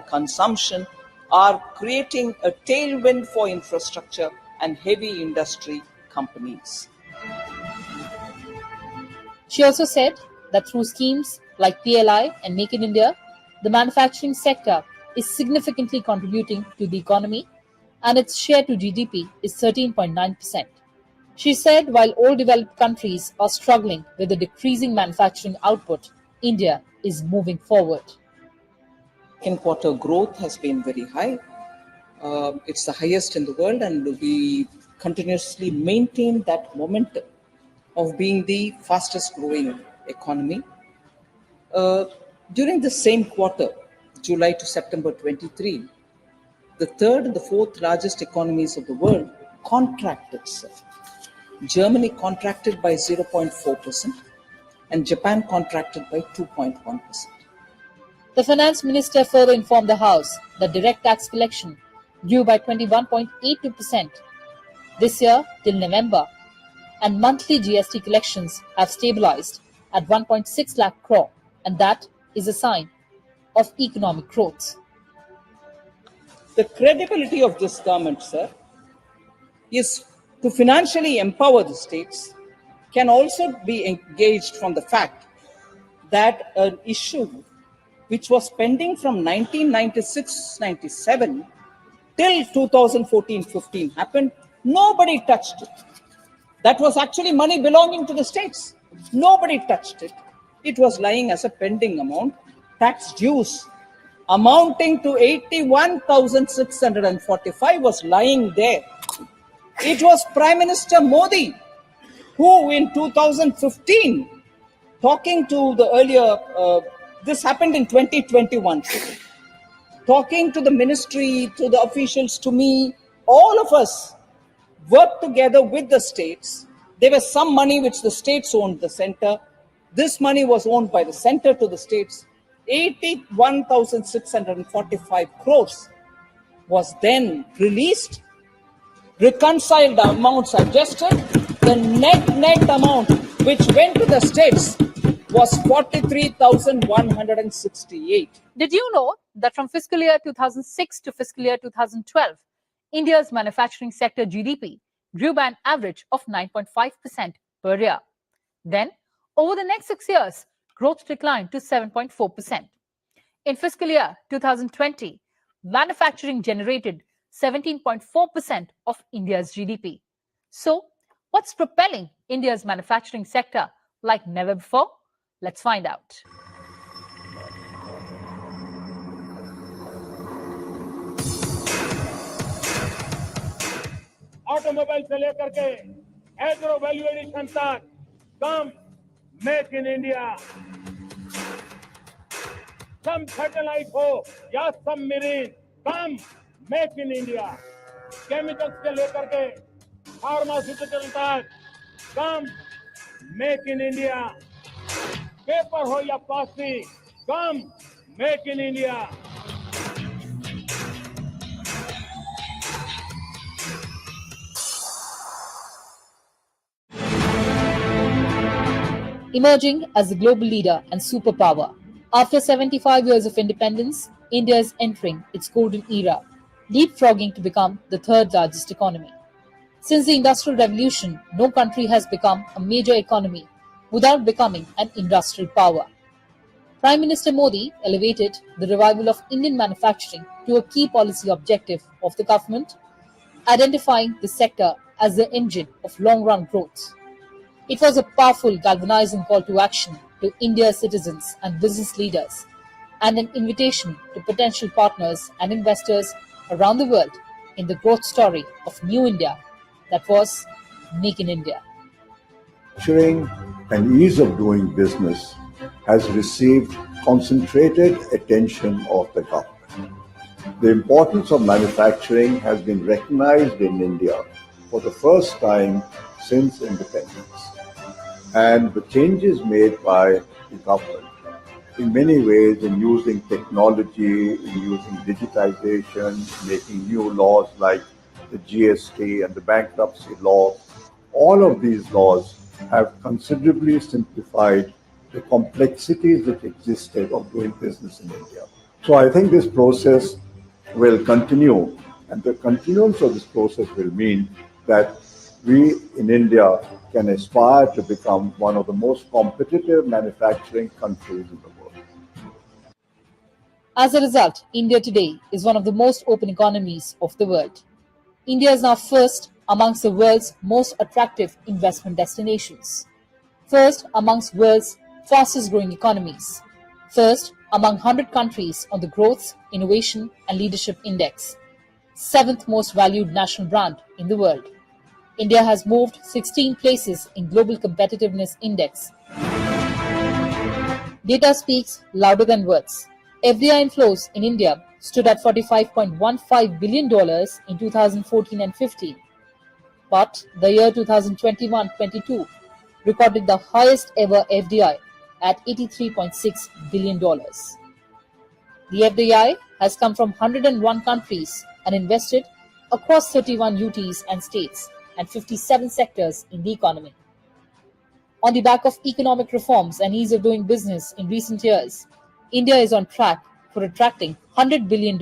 consumption are creating a tailwind for infrastructure and heavy industry companies.
She also said that through schemes like PLI and Make in India, the manufacturing sector is significantly contributing to the economy and its share to GDP is 13.9%. She said while all developed countries are struggling with the decreasing manufacturing output, India is moving forward.
Second quarter growth has been very high. It's the highest in the world, and we continuously maintain that momentum of being the fastest growing economy. During the same quarter, July to September 23, the third and the fourth largest economies of the world contracted. Germany contracted by 0.4% and Japan contracted by 2.1%.
The finance minister further informed the House that direct tax collection grew by 21.82% this year till November, and monthly GST collections have stabilized at 1.6 lakh crore, and that is a sign of economic growth.
The credibility of this government, sir, is to financially empower the states can also be engaged from the fact that an issue which was pending from 1996-97 till 2014-15 happened, nobody touched it. That was actually money belonging to the states. Nobody touched it. It was lying as a pending amount, tax dues amounting to 81,645 was lying there. It was Prime Minister Modi who in 2015, talking to the earlier, this happened in 2021, talking to the ministry, to the officials, to me, all of us worked together with the states. There was some money which the states owned the center. This money was owned by the center to the states. 81,645 crores was then released. Reconciled amounts adjusted. The net amount which went to the states was 43,168.
Did you know that from fiscal year 2006 to fiscal year 2012, India's manufacturing sector GDP grew by an average of 9.5% per year? Then, over the next 6 years, growth declined to 7.4%. In fiscal year 2020, manufacturing generated 17.4% of India's GDP. So, what's propelling India's manufacturing sector like never before? Let's find out.
Automobile से लेकर के एग्रो वैल्यू एडिशन तक come make in India, some satellite हो या submarine, come make in India, chemicals से लेकर के फार्मास्यूटिकल तक come, make in India, paper हो या plastic come, make in India.
Emerging as a global leader and superpower. After 75 years of independence, India is entering its golden era, leapfrogging to become the third largest economy. Since the Industrial Revolution, no country has become a major economy without becoming an industrial power. Prime Minister Modi elevated the revival of Indian manufacturing to a key policy objective of the government, identifying the sector as the engine of long run growth. It was a powerful galvanizing call to action to India's citizens and business leaders, and an invitation to potential partners and investors around the world in the growth story of New India that was Make in India.
Manufacturing and ease of doing business has received concentrated attention of the government. The importance of manufacturing has been recognized in India for the first time since independence. And the changes made by the government in many ways in using technology, in using digitization, making new laws like the GST and the bankruptcy law, all of these laws have considerably simplified the complexities that existed of doing business in India. So I think this process will continue, and the continuance of this process will mean that we in India can aspire to become one of the most competitive manufacturing countries in the world.
As a result, India today is one of the most open economies of the world. India is now first amongst the world's most attractive investment destinations, first amongst world's fastest growing economies, first among 100 countries on the Growth, Innovation and Leadership Index, seventh most valued national brand in the world. India has moved 16 places in Global Competitiveness Index. Data speaks louder than words. FDI inflows in India stood at $45.15 billion in 2014 and 15, but the year 2021-22 recorded the highest ever FDI at $83.6 billion. The FDI has come from 101 countries and invested across 31 UTs and states and 57 sectors in the economy. On the back of economic reforms and ease of doing business in recent years, India is on track for attracting $100 billion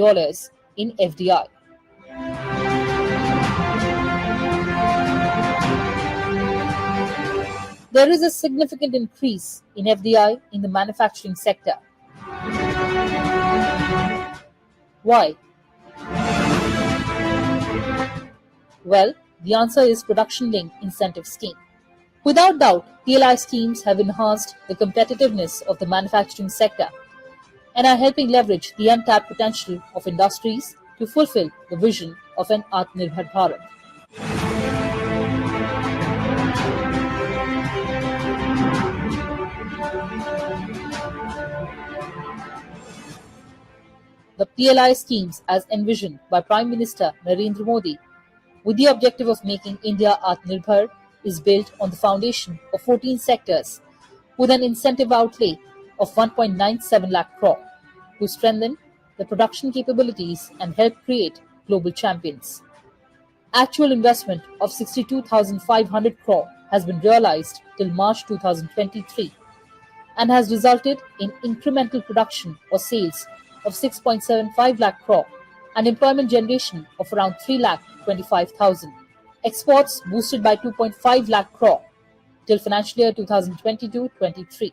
in FDI. There is a significant increase in FDI in the manufacturing sector. Why? Well, the answer is production-linked incentive scheme. Without doubt, PLI schemes have enhanced the competitiveness of the manufacturing sector and are helping leverage the untapped potential of industries to fulfill the vision of an Atmanirbhar Bharat. The PLI schemes as envisioned by Prime Minister Narendra Modi with the objective of making India Atmanirbhar is built on the foundation of 14 sectors with an incentive outlay of 1.97 lakh crore to strengthen the production capabilities and help create global champions. Actual investment of 62,500 crore has been realized till March 2023 and has resulted in incremental production or sales of 6.75 lakh crore and employment generation of around 3 lakh 25,000. Exports boosted by 2.5 lakh crore till financial year 2022-23.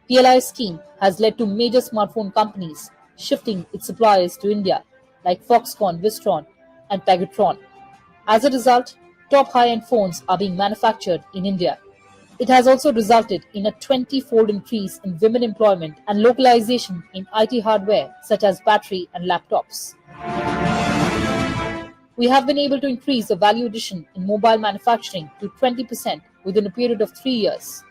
PLI scheme has led to major smartphone companies shifting its suppliers to India like Foxconn, Wistron and Pegatron. As a result, top high-end phones are being manufactured in India. It has also resulted in a 20-fold increase in women employment and localization in IT hardware such as battery and laptops. We have been able to increase the value addition in mobile manufacturing to 20% within a period of 3 years,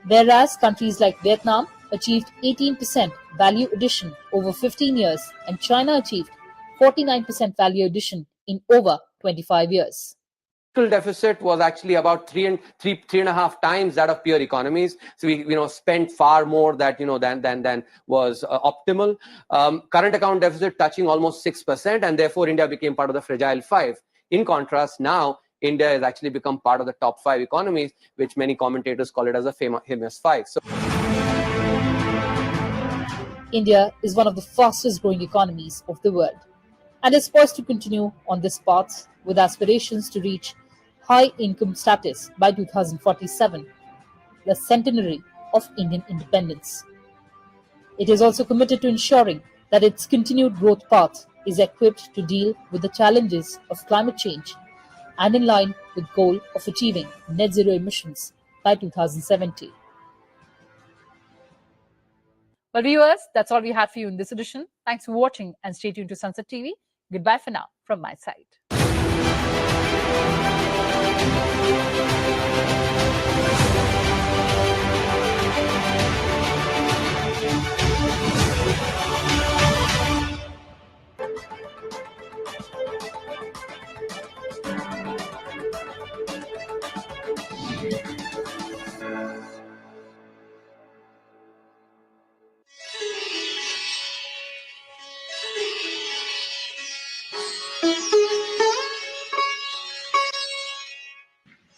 whereas countries like Vietnam achieved 18% value addition over 15 years and China achieved 49% value addition in over 25 years.
fiscal deficit was actually about three and a half times that of peer economies. So we spent far more than was optimal. Current account deficit touching almost 6%, and therefore India became part of the fragile five. In contrast, now India has actually become part of the top 5 economies, which many commentators call it as a famous 5. So
India is one of the fastest growing economies of the world and is poised to continue on this path with aspirations to reach high income status by 2047, the centenary of Indian independence. It is also committed to ensuring that its continued growth path is equipped to deal with the challenges of climate change and in line with goal of achieving net zero emissions by 2070.
Well, viewers, that's all we had for you in this edition. Thanks for watching and stay tuned to Sunset TV. Goodbye for now from my side.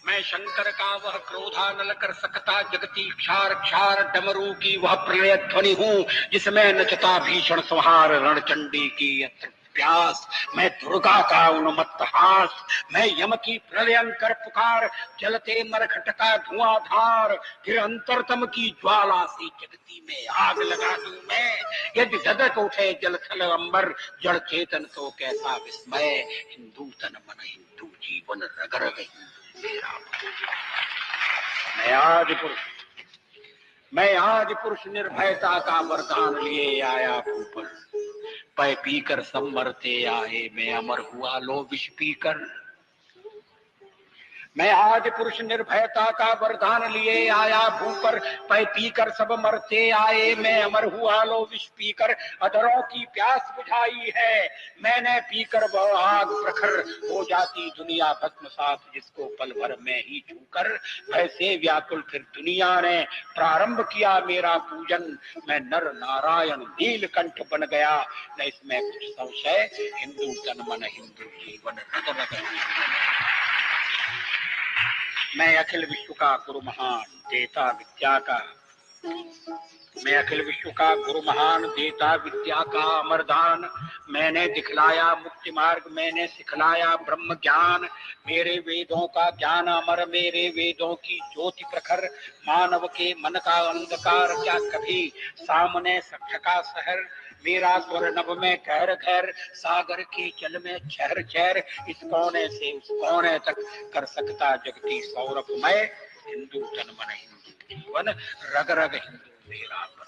मैं शंकर का वह क्रोधानल कर सकता जगती क्षार क्षार डमरू की वह प्रणय ध्वनि हूँ जिसमें नचता भीषण संहार रणचंडी की प्यास। मैं दुर्गा का उन्मत्त हास, मैं यम की प्रलयंकर पुकार, जलते मरघट का धुआंधार, फिर अंतरतम की ज्वाला से जगती में आग लगा दूं मैं। यदि धधक उठे जल थल अंबर, जड़ चेतन तो कैसा विस्मय। हिंदू तन मन हिंदू जीवन रग रग मेरा। मैं आज पुरुष निर्भयता का वरदान लिए आया ऊपर। पै पीकर सब मरते आए, मैं अमर हुआ लो विष पीकर। मैं आज पुरुष निर्भयता का वरदान लिए आया भूपर। पै पीकर सब मरते आए, मैं अमर हुआ लो विष पीकर। अधरों की प्यास बुझाई है मैंने पीकर वह आग प्रखर, हो जाती दुनिया भस्मसात जिसको पल भर में ही छूकर। वैसे व्याकुल फिर दुनिया ने प्रारंभ किया मेरा पूजन। मैं नर नारायण नीलकंठ बन गया, न इसमें कुछ संशय। हिंदू तन मन हिंदू जीवन रग रग। मैं अखिल विश्व का गुरु महान देता विद्या का, मैं अखिल विश्व का गुरु महान देता विद्या का अमरदान। मैंने दिखलाया मुक्ति मार्ग, मैंने सिखलाया ब्रह्म ज्ञान। मेरे वेदों का ज्ञान अमर, मेरे वेदों की ज्योति प्रखर। मानव के मन का अंधकार क्या कभी सामने सखा शहर। मेरा स्वर नभ में गहर गहर, सागर के जल में चहर चहर। इस कोने से उस कोने तक कर सकता जगती सौरभ मैं। हिंदू तन मन हिंदू जीवन रग रग हिंदू मेरा पर।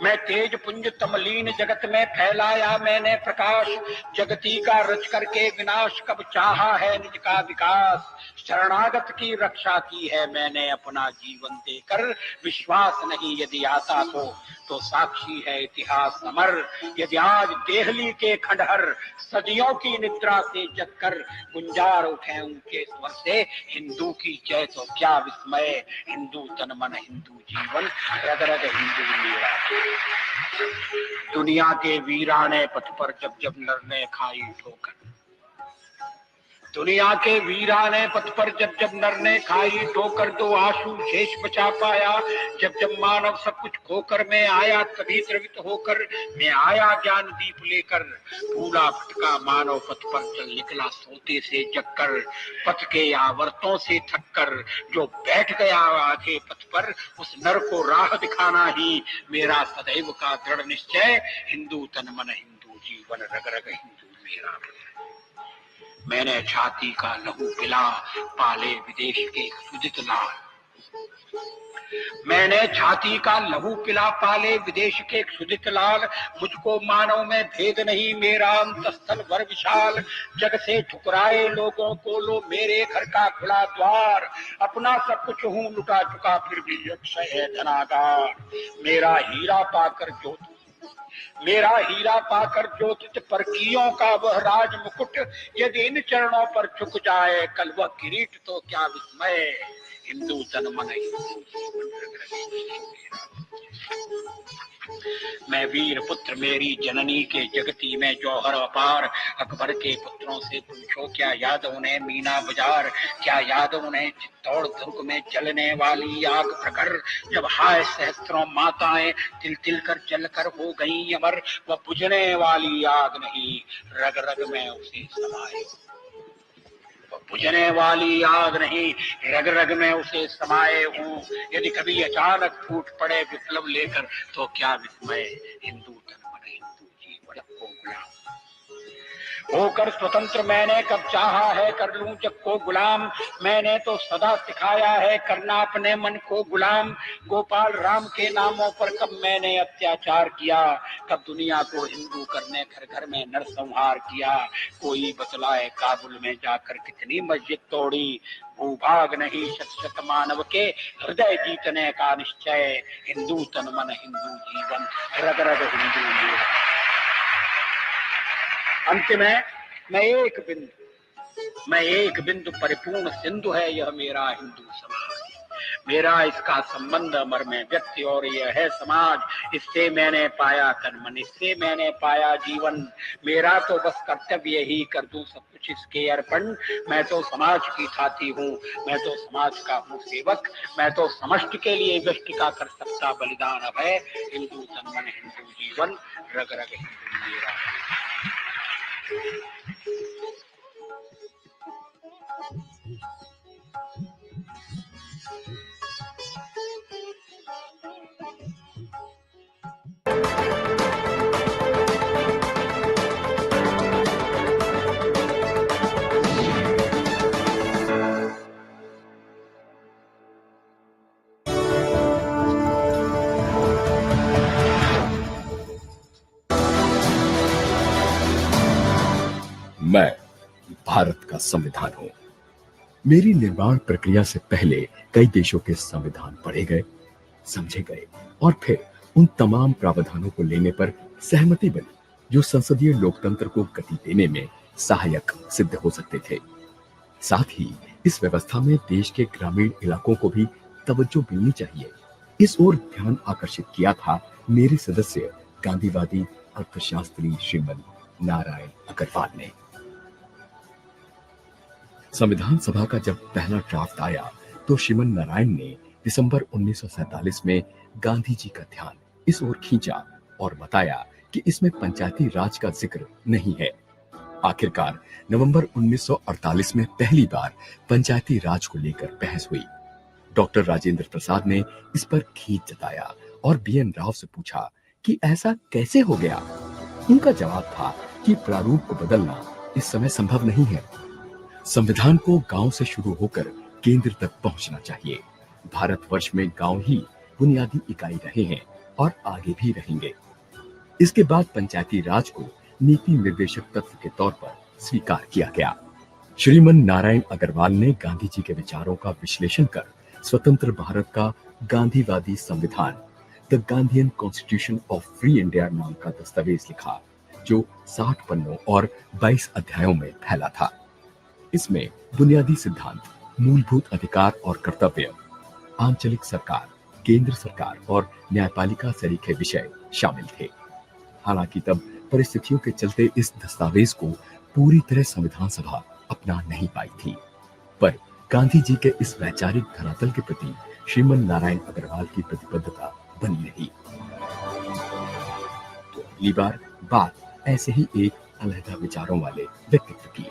मैं तेज पुंज तमलीन जगत में फैलाया मैंने प्रकाश। जगती का रच करके विनाश कब चाहा है निज का विकास। शरणागत की रक्षा की है मैंने अपना जीवन देकर। विश्वास नहीं यदि आता तो साक्षी है इतिहास अमर। यदि आज देहली के खंडहर सदियों की निद्रा से जगकर गुंजार उठे उनके स्वर से, हिंदू की जय तो क्या विस्मय। हिंदू तन मन हिंदू जीवन रग रग हिंदू मेरा। दुनिया के वीराने पथ पर जब जब नर ने खाई ठोकर, दुनिया के वीराने पथ पर जब जब नर ने खाई ठोकर, दो आंसू शेष बचा पाया जब जब मानव सब कुछ खोकर। मैं आया तभी द्रवित होकर, मैं आया ज्ञान दीप लेकर। भूला भटका मानव पथ पर चल निकला सोते से जगकर। पथ के आवर्तों से थककर जो बैठ गया आगे पथ पर, उस नर को राह दिखाना ही मेरा सदैव का दृढ़ निश्चय। हिंदू तन मन हिंदू जीवन रग रग हिंदू मेरा। मैंने छाती का लहू पिला पाले विदेश के सुदित लाल। मैंने छाती का लहू पिला पाले विदेश के क्षुदित लाल। मुझको मानव में भेद नहीं मेरा अंतस्थल भर विशाल। जग से ठुकराए लोगों को लो मेरे घर का खुला द्वार। अपना सब कुछ हूँ लुटा चुका फिर भी अक्षय है धनागार। मेरा हीरा पाकर जो मेरा हीरा पाकर ज्योतित परकियों का वह राज मुकुट यदि इन चरणों पर झुक जाए कल वह किरीट तो क्या विस्मय। हिंदू तन मन मैं वीर पुत्र मेरी जननी के जगती में जौहर अपार। अकबर के पुत्रों से पूछो क्या याद उन्हें मीना बाजार, क्या याद उन्हें चित्तौड़ दुर्ग में जलने वाली आग प्रखर। जब हाय सहस्त्रों माताएं तिल तिल कर जल कर हो गई अमर, वह बुझने वाली आग नहीं रग रग में उसे समाये। बुझने वाली आग नहीं रग रग में उसे समाये हूँ। यदि कभी अचानक फूट पड़े विप्लव लेकर तो क्या विस्मय। हिंदू तन मन हिंदू जीवन को गुलाम होकर स्वतंत्र मैंने कब चाहा है कर लूं जग को गुलाम। मैंने तो सदा सिखाया है करना अपने मन को गुलाम। गोपाल राम के नामों पर कब मैंने अत्याचार किया, कब दुनिया को हिंदू करने घर घर में नरसंहार किया। कोई बतलाए काबुल में जाकर कितनी मस्जिद तोड़ी, भूभाग नहीं शत शत मानव के हृदय जीतने का निश्चय। हिंदू तन मन हिंदू जीवन रग रग हिंदू जीवन। अंत में मैं एक बिंदु परिपूर्ण सिंधु है यह मेरा हिंदू समाज। मेरा इसका संबंध अमर में व्यक्ति और यह है समाज। इससे मैंने पाया कर्मन, इससे मैंने पाया जीवन। मेरा तो बस कर्तव्य ही कर दूं सब कुछ इसके अर्पण। मैं तो समाज की छाती हूँ, मैं तो समाज का हूँ सेवक। मैं तो समष्टि के लिए व्यष्टि का कर सकता बलिदान अब है। हिंदू तन मन हिंदू जीवन रग रग हिंदू मेरा।
मैं भारत का संविधान हूं। मेरी निर्माण प्रक्रिया से पहले कई देशों के संविधान पढ़े गए, समझे गए और फिर उन तमाम प्रावधानों को लेने पर सहमति बनी जो संसदीय लोकतंत्र को गति देने में सहायक सिद्ध हो सकते थे। साथ ही इस व्यवस्था में देश के ग्रामीण इलाकों को भी तवज्जो मिलनी चाहिए, इस ओर ध्यान आकर्षित किया था मेरे सदस्य गांधीवादी अर्थशास्त्री श्रीमन नारायण अग्रवाल ने। संविधान सभा का जब पहला ड्राफ्ट आया तो श्रीमन नारायण ने दिसंबर 1947 में गांधी जी का ध्यान इस ओर खींचा और बताया कि इसमें पंचायती राज का जिक्र नहीं है। आखिरकार नवंबर 1948 में पहली बार पंचायती राज को लेकर बहस हुई। डॉक्टर राजेंद्र प्रसाद ने इस पर खेद जताया और बीएन राव से पूछा कि ऐसा कैसे हो गया। उनका जवाब था कि प्रारूप को बदलना इस समय संभव नहीं है। संविधान को गांव से शुरू होकर केंद्र तक पहुंचना चाहिए। भारतवर्ष में गांव ही बुनियादी इकाई रहे हैं और आगे भी रहेंगे। इसके बाद पंचायती राज को नीति निर्देशक तत्व के तौर पर स्वीकार किया गया। श्रीमन नारायण अग्रवाल ने गांधी जी के विचारों का विश्लेषण कर स्वतंत्र भारत का गांधीवादी संविधान the Gandhian constitution of free India नाम का दस्तावेज लिखा, जो 60 पन्नों और 22 अध्यायों में फैला था। इसमें बुनियादी सिद्धांत, मूलभूत अधिकार और कर्तव्य, आंचलिक सरकार, केंद्र सरकार और न्यायपालिका सरीखे विषय शामिल थे। हालांकि तब परिस्थितियों के चलते इस दस्तावेज को पूरी तरह संविधान सभा अपना नहीं पाई थी, पर गांधी जी के इस वैचारिक धरातल के प्रति श्रीमन नारायण अग्रवाल की प्रतिबद्धता बनी रही। तो अगली बार बात ऐसे ही एक अलहदा विचारों वाले व्यक्तित्व की।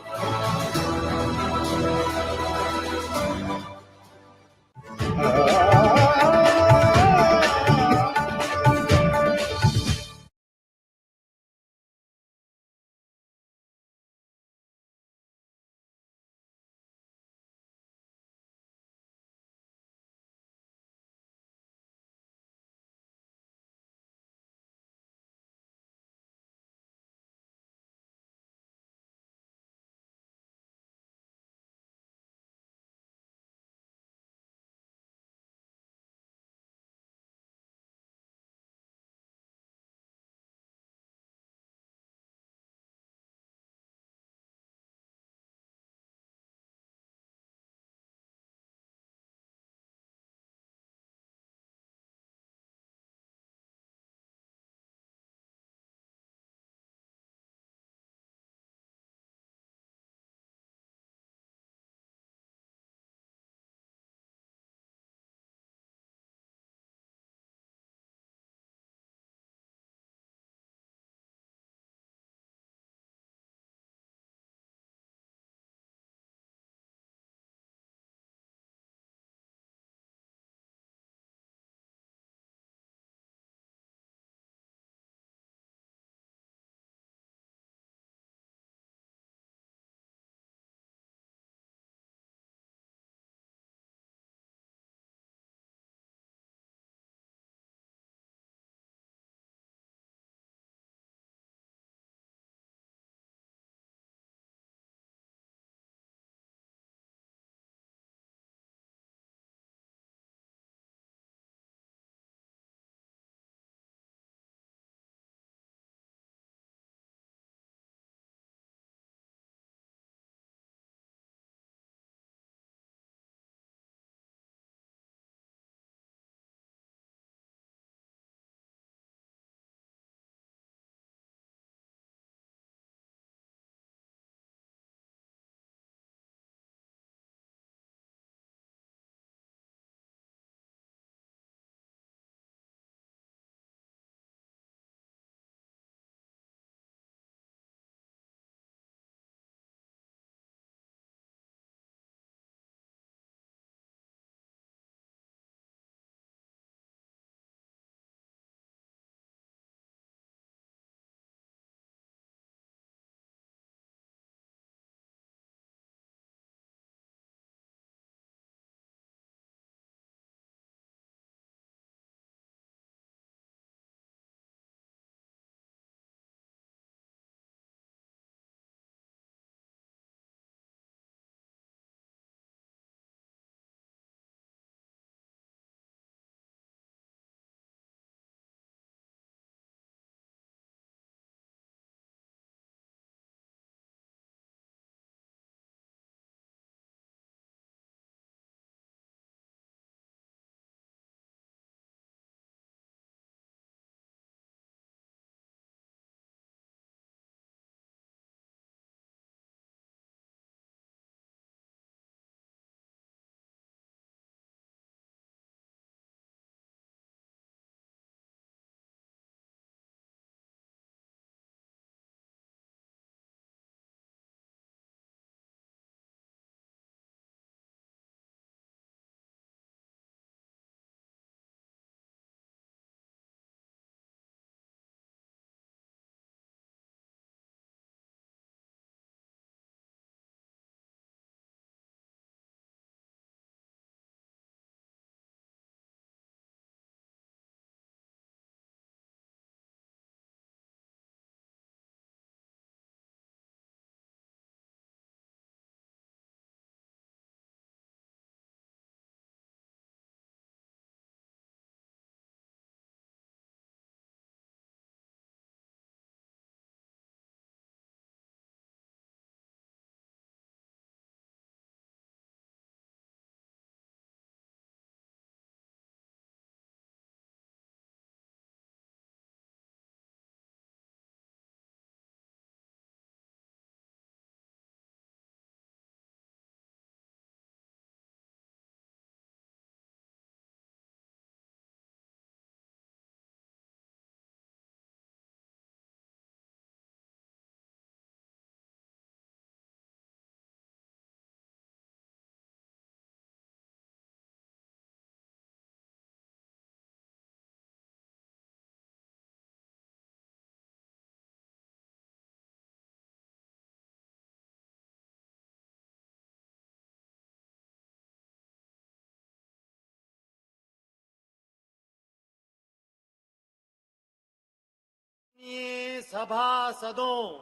सभासदों,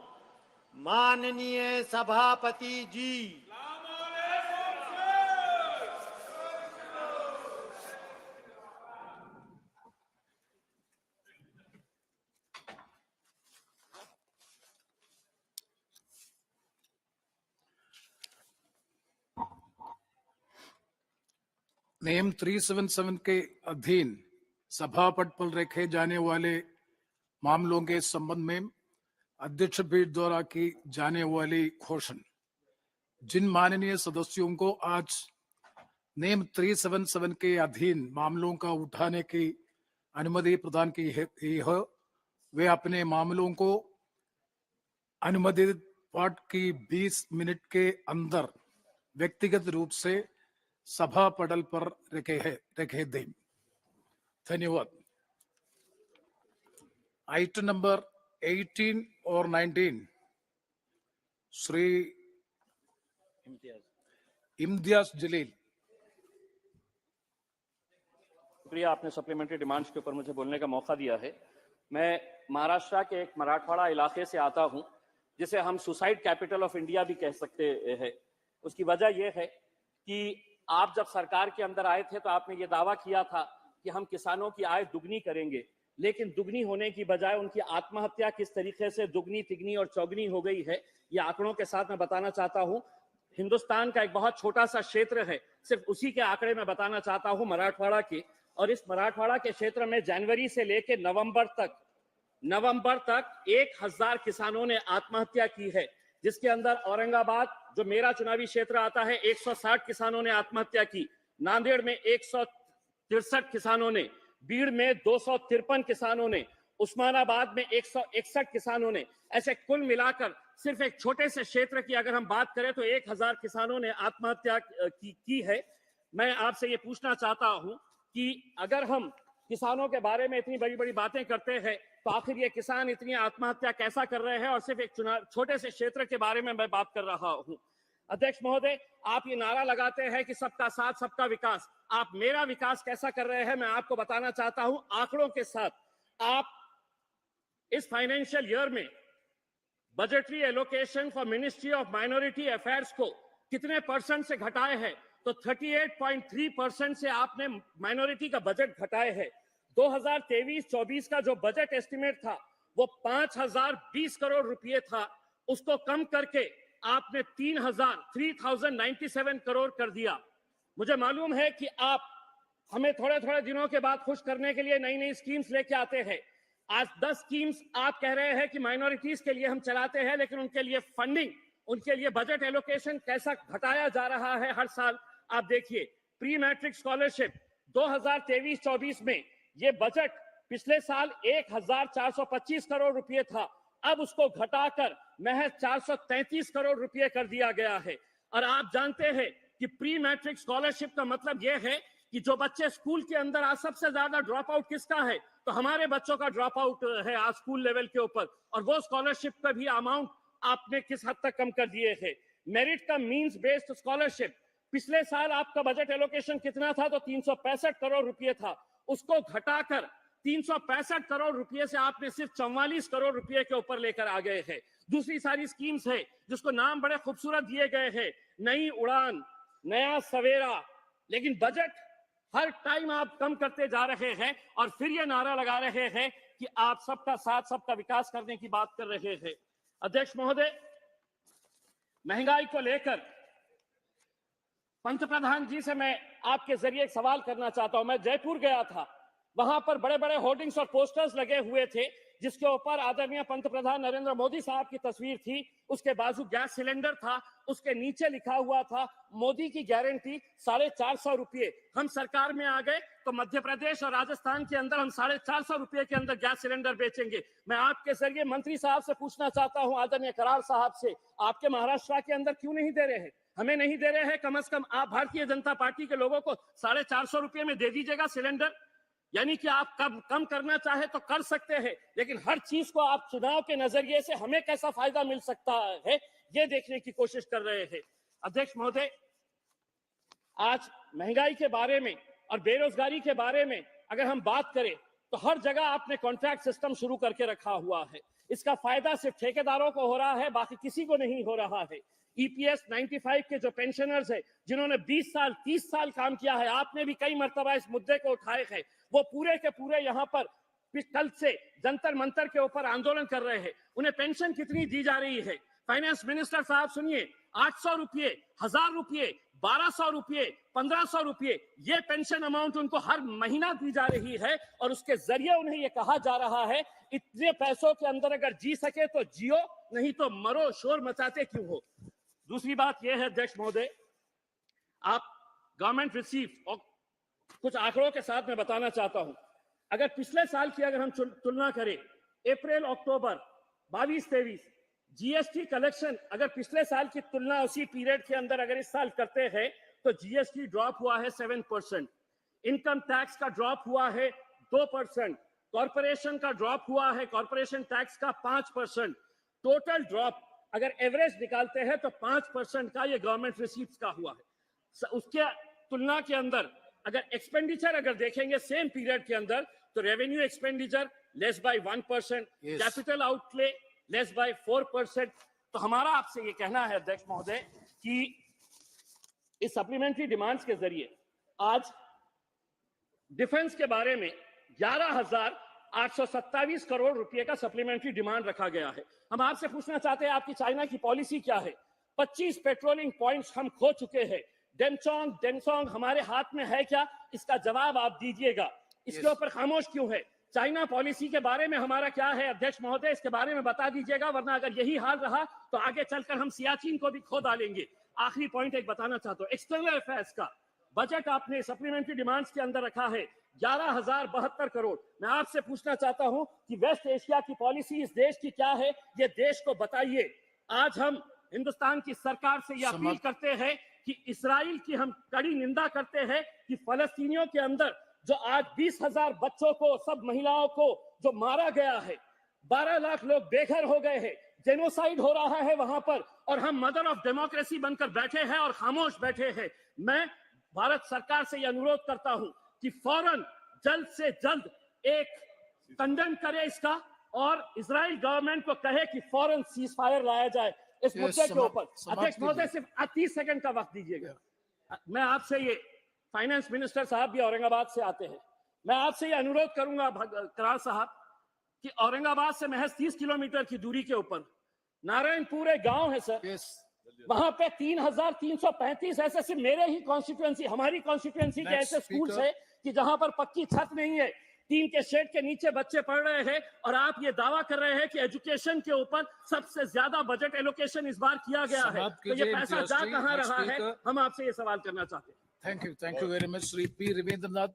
माननीय सभापति जी,
नेम 377 के अधीन सभा पट पर रखे जाने वाले मामलों के संबंध में अध्यक्ष पीठ द्वारा की जाने वाली घोषणा। जिन माननीय सदस्यों को आज नेम 377 के अधीन मामलों का उठाने की अनुमति प्रदान की है, वे अपने मामलों को अनुमोदित पाठ की 20 मिनट के अंदर व्यक्तिगत रूप से सभा पटल पर रखे दें। धन्यवाद। आइटम नंबर 18 और 19 श्री इम्तियाज जलील।
शुक्रिया, आपने सप्लीमेंट्री डिमांड्स के ऊपर मुझे बोलने का मौका दिया है। मैं महाराष्ट्र के एक मराठवाड़ा इलाके से आता हूं, जिसे हम सुसाइड कैपिटल ऑफ इंडिया भी कह सकते हैं। उसकी वजह यह है कि आप जब सरकार के अंदर आए थे तो आपने ये दावा किया था कि हम किसानों की आय दुगनी करेंगे, लेकिन दुगनी होने की बजाय उनकी आत्महत्या किस तरीके से दुगनी, तिगनी और चौगनी हो गई है, ये आंकड़ों के साथ मैं बताना चाहता हूं। हिंदुस्तान का एक बहुत छोटा सा क्षेत्र है, सिर्फ उसी के आंकड़े में बताना चाहता हूं, मराठवाड़ा के। और इस मराठवाड़ा के क्षेत्र में जनवरी से लेकर नवंबर तक 1000 किसानो63 ने आत्महत्या की है, जिसके अंदर औरंगाबाद, जो मेरा चुनावी क्षेत्र आता है, 160 किसानों ने आत्महत्या की, नांदेड़ में 163 किसानों ने, बीड़ में 253 किसानों ने, उस्मानाबाद में 161 किसानों ने। ऐसे कुल मिलाकर सिर्फ एक छोटे से क्षेत्र की अगर हम बात करें तो 1000 किसानों ने आत्महत्या की है। मैं आपसे ये पूछना चाहता हूं कि अगर हम किसानों के बारे में इतनी बड़ी बड़ी बातें करते हैं तो आखिर ये किसान इतनी आत्महत्या कैसा कर रहे हैं, और सिर्फ एक छोटे से क्षेत्र के बारे में मैं बात कर रहा हूं। अध्यक्ष महोदय, आप ये नारा लगाते हैं कि सबका साथ सबका विकास, आप मेरा विकास कैसा कर रहे हैं मैं आपको बताना चाहता हूं आंकड़ों के साथ। आप इस फाइनेंशियल ईयर में budgetary allocation for ministry of minority affairs को कितने परसेंट से घटाए हैं, तो 38.3% से आपने माइनॉरिटी का बजट घटाए है। 2023-24 का जो बजट एस्टिमेट था वो 5020 करोड़ रुपए था, उसको कम करके आपने 3097 करोड़ कर दिया। मुझे मालूम है कि आप हमें थोड़े थोड़े दिनों के बाद खुश करने के लिए नई नई स्कीम्स लेके आते हैं। आज 10 स्कीम्स आप कह रहे हैं कि माइनॉरिटीज के लिए हम चलाते हैं, लेकिन उनके लिए फंडिंग, उनके लिए बजट एलोकेशन कैसा घटाया जा रहा है हर साल। आप देखिए, प्री मैट्रिक स्कॉलरशिप 2023-24 में ये बजट पिछले साल 1425 करोड़ रुपए था, अब उसको घटाकर महज 433 करोड़ रुपए कर दिया गया है। और आप जानते हैं कि प्री मैट्रिक स्कॉलरशिप का मतलब यह है कि जो बच्चे स्कूल के अंदर आज सबसे ज्यादा ड्रॉप आउट किसका है, तो हमारे बच्चों का ड्रॉप आउट है आज स्कूल लेवल के ऊपर, और वो स्कॉलरशिप का भी अमाउंट आपने किस हद तक कम कर दिए है। मेरिट का मींस बेस्ड स्कॉलरशिप, पिछले साल आपका बजट एलोकेशन कितना था, तो 365 करोड़ रुपए था, उसको घटाकर 365 करोड़ रुपए से आपने सिर्फ 44 करोड़ रुपए के ऊपर लेकर आ गए हैं। दूसरी सारी स्कीम्स है जिसको नाम बड़े खूबसूरत दिए गए हैं, नई उड़ान, नया सवेरा, लेकिन बजट हर टाइम आप कम करते जा रहे हैं और फिर ये नारा लगा रहे हैं कि आप सबका साथ सबका विकास करने की बात कर रहे हैं। अध्यक्ष महोदय, महंगाई को लेकर पंतप्रधान जी से मैं आपके जरिए एक सवाल करना चाहता हूं। मैं जयपुर गया था, वहां पर बड़े बड़े होर्डिंग्स और पोस्टर्स लगे हुए थे जिसके ऊपर आदरणीय पंतप्रधान नरेंद्र मोदी साहब की तस्वीर थी, उसके बाजू गैस सिलेंडर था, उसके नीचे लिखा हुआ था मोदी की गारंटी 450 रुपये। हम सरकार में आ गए तो मध्य प्रदेश और राजस्थान के अंदर हम 450 रुपये के अंदर गैस सिलेंडर बेचेंगे। मैं आपके जरिए मंत्री साहब से पूछना चाहता हूं, आदरणीय करार साहब से, आपके महाराष्ट्र के अंदर क्यों नहीं दे रहे हैं? हमें नहीं दे रहे हैं, कम से कम आप भारतीय जनता पार्टी के लोगों को 450 रुपये में दे दीजिएगा सिलेंडर। यानी कि आप कम करना चाहे तो कर सकते हैं, लेकिन हर चीज को आप चुनाव के नजरिए से हमें कैसा फायदा मिल सकता है ये देखने की कोशिश कर रहे हैं। अध्यक्ष महोदय, आज महंगाई के बारे में और बेरोजगारी के बारे में अगर हम बात करें तो हर जगह आपने कॉन्ट्रैक्ट सिस्टम शुरू करके रखा हुआ है। इसका फायदा सिर्फ ठेकेदारों को हो रहा है, बाकी किसी को नहीं हो रहा है। ईपीएस 95 के जो पेंशनर्स है, जिन्होंने 20 साल 30 साल काम किया है, आपने भी कई मर्तबा इस मुद्दे को उठाए हैं, वो पूरे के पूरे यहाँ पर कल से जंतर मंतर के ऊपर आंदोलन कर रहे हैं। उन्हें पेंशन कितनी दी जा रही है? फाइनेंस मिनिस्टर साहब सुनिए, 800 रुपये, 1000 रुपये, 1200 रुपये, 1500 रुपये, ये पेंशन अमाउंट उनको हर महीना दी जा रही है और उसके जरिए उन्हें ये कहा जा रहा है इतने पैसों के अंदर अगर जी सके तो जियो, नहीं तो मरो, शोर मचाते क्यों हो। दूसरी बात यह है अध्यक्ष महोदय, आप गवर्नमेंट रिसीव और कुछ आंकड़ों के साथ मैं बताना चाहता हूं। अगर पिछले साल की अगर हम तुलना करें, अप्रैल अक्टूबर 22-23 जीएसटी कलेक्शन अगर पिछले साल की तुलना उसी पीरियड के अंदर अगर इस साल करते हैं तो जीएसटी ड्रॉप हुआ है 7%, इनकम टैक्स का ड्रॉप हुआ है 2%, कॉर्पोरेशन का ड्रॉप हुआ है, कॉर्पोरेशन टैक्स का 5%, टोटल ड्रॉप अगर एवरेज निकालते हैं तो 5% का ये गवर्नमेंट रिसीप्ट्स का हुआ है। उसके तुलना के अंदर अगर एक्सपेंडिचर अगर देखेंगे सेम पीरियड के अंदर तो revenue expenditure less bye 1%, capital outlay less bye 4%। तो हमारा आपसे ये कहना है अध्यक्ष महोदय कि इस सप्लीमेंट्री डिमांड्स के जरिए आज डिफेंस के बारे में 11,827 करोड़ रुपए का सप्लीमेंट्री डिमांड रखा गया है। हम आपसे पूछना चाहते हैं आपकी चाइना की पॉलिसी क्या है? 25 पेट्रोलिंग पॉइंट्स हम खो चुके हैं। डेंगसोंग हमारे हाथ में है क्या? इसका जवाब आप दीजिएगा। इसके ऊपर खामोश क्यों है? चाइना पॉलिसी के बारे में हमारा क्या है अध्यक्ष महोदय, इसके बारे में बता दीजिएगा, वरना अगर यही हाल रहा तो आगे चलकर हम सियाचिन को भी खो डालेंगे। आखिरी पॉइंट एक बताना चाहता हूं, एक्सटर्नल अफेयर्स का बजट आपने सप्लीमेंट्री डिमांड्स के अंदर रखा है 11,072 करोड़। मैं आपसे पूछना चाहता हूं कि वेस्ट एशिया की पॉलिसी इस देश की क्या है, ये देश को बताइए। आज हम हिंदुस्तान की सरकार से ये अपील करते हैं कि इस्राइल की हम कड़ी निंदा करते हैं कि फलस्तीनियों के अंदर जो आज 20,000 बच्चों को, सब महिलाओं को जो मारा गया है, 12 लाख लोग बेघर हो गए हैं, जेनोसाइड हो रहा है वहां पर, और हम मदर ऑफ डेमोक्रेसी बनकर बैठे हैं और खामोश बैठे हैं। मैं भारत सरकार से यह अनुरोध करता हूं कि फौरन जल्द से जल्द एक कंडन करे इसका और इजराइल गवर्नमेंट को कहे कि फौरन सीज फायर लाया जाए इस मुद्दे के ऊपर। अध्यक्ष महोदय सिर्फ 30 सेकंड का वक्त दीजिएगा। मैं आपसे ये, फाइनेंस मिनिस्टर साहब भी औरंगाबाद से आते हैं, मैं आपसे ये अनुरोध करूंगा करार साहब कि औरंगाबाद से महज 30 किलोमीटर की दूरी के ऊपर नारायणपुर एक गांव है सर, वहां पे 3,335 ऐसे सिर्फ मेरे ही कॉन्स्टिट्यूएंसी, हमारी कॉन्स्टिट्यूएंसी के ऐसे स्कूल्स है कि जहां पर पक्की छत नहीं है, टीन के शेड के नीचे बच्चे पढ़ रहे हैं, और आप ये दावा कर रहे हैं कि एजुकेशन के ऊपर सबसे ज्यादा बजट एलोकेशन इस बार किया गया है। तो ये पैसा जा कहां रहा है, हम आपसे ये सवाल करना चाहते हैं।
Thank you very much, Sri P. Ravindranath.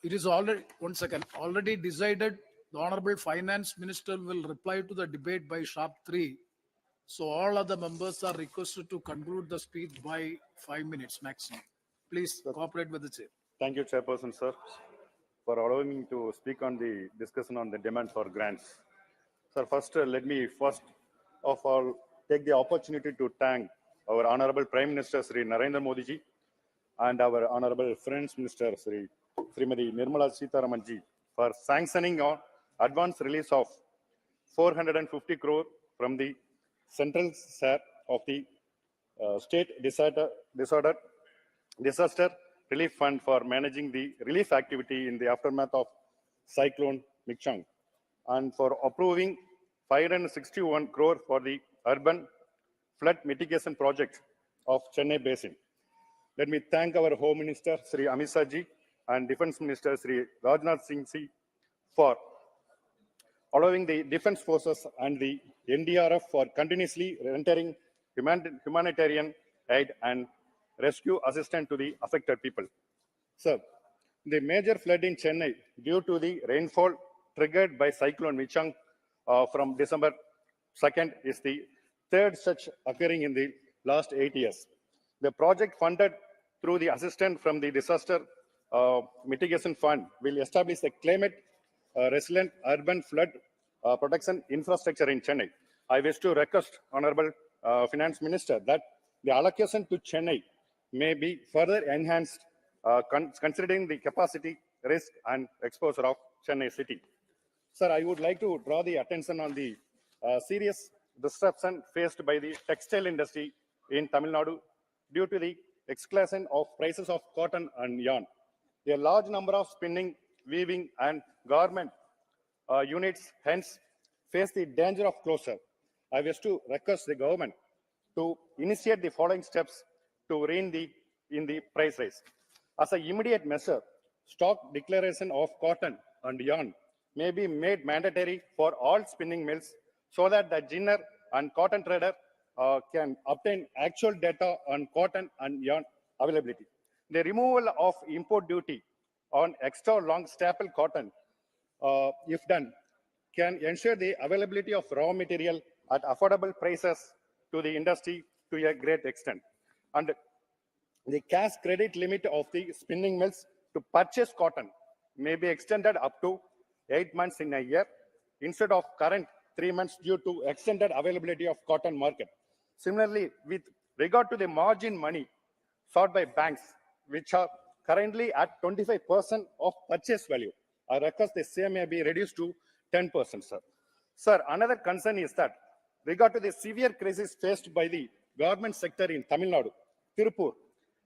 It is already, one second, already decided. The Honorable Finance Minister will reply to the debate by sharp 3. So all other members are requested to conclude the speech by 5 minutes maximum. Please cooperate with the chair.
Thank you, Chairperson, sir, for allowing me to speak on the discussion on the demand for grants. Sir, let me first of all take the opportunity to thank our Honorable Prime Minister Sri Narendra Modi ji and our Honorable Finance Minister Srimati Nirmala Sitharaman ji for sanctioning on advance release of 450 crore from the central share of the state disaster relief fund for managing the relief activity in the aftermath of cyclone Michang, and for approving 561 crore for the urban flood mitigation project of Chennai Basin. Let me thank our Home Minister Sri Amit Shah ji and Defence Minister Sri Rajnath Singh ji for allowing the defence forces and the NDRF for continuously rendering humanitarian aid and rescue assistance to the affected people. Sir, the major flood in Chennai due to the rainfall triggered by cyclone Michang from December 2nd is the third such occurring in the last 8 years. The project funded through the assistance from the Disaster Mitigation Fund will establish a climate resilient urban flood protection infrastructure in Chennai. I wish to request Honorable Finance Minister that the allocation to Chennai may be further enhanced considering the capacity risk and exposure of Chennai city. Sir, I would like to draw the attention on the serious disruption faced by the textile industry in Tamil Nadu due to the escalation of prices of cotton and yarn. A large number of spinning, weaving, and garment units hence face the danger of closure. I wish to request the government to initiate the following steps to rein in the price rise. As an immediate measure, stock declaration of cotton and yarn may be made mandatory for all spinning mills so that the ginner and cotton trader can obtain actual data on cotton and yarn availability. The removal of import duty on extra long staple cotton, if done, can ensure the availability of raw material at affordable prices to the industry to a great extent. And the cash credit limit of the spinning mills to purchase cotton may be extended up to 8 months in a year instead of current 3 months due to extended availability of cotton market. Similarly, with regard to the margin money sought by banks, which are currently at 25% of purchase value, I request the same may be reduced to 10%, sir. Sir, another concern is that regard to the severe crisis faced by the government sector in Tamil Nadu, Tirupur,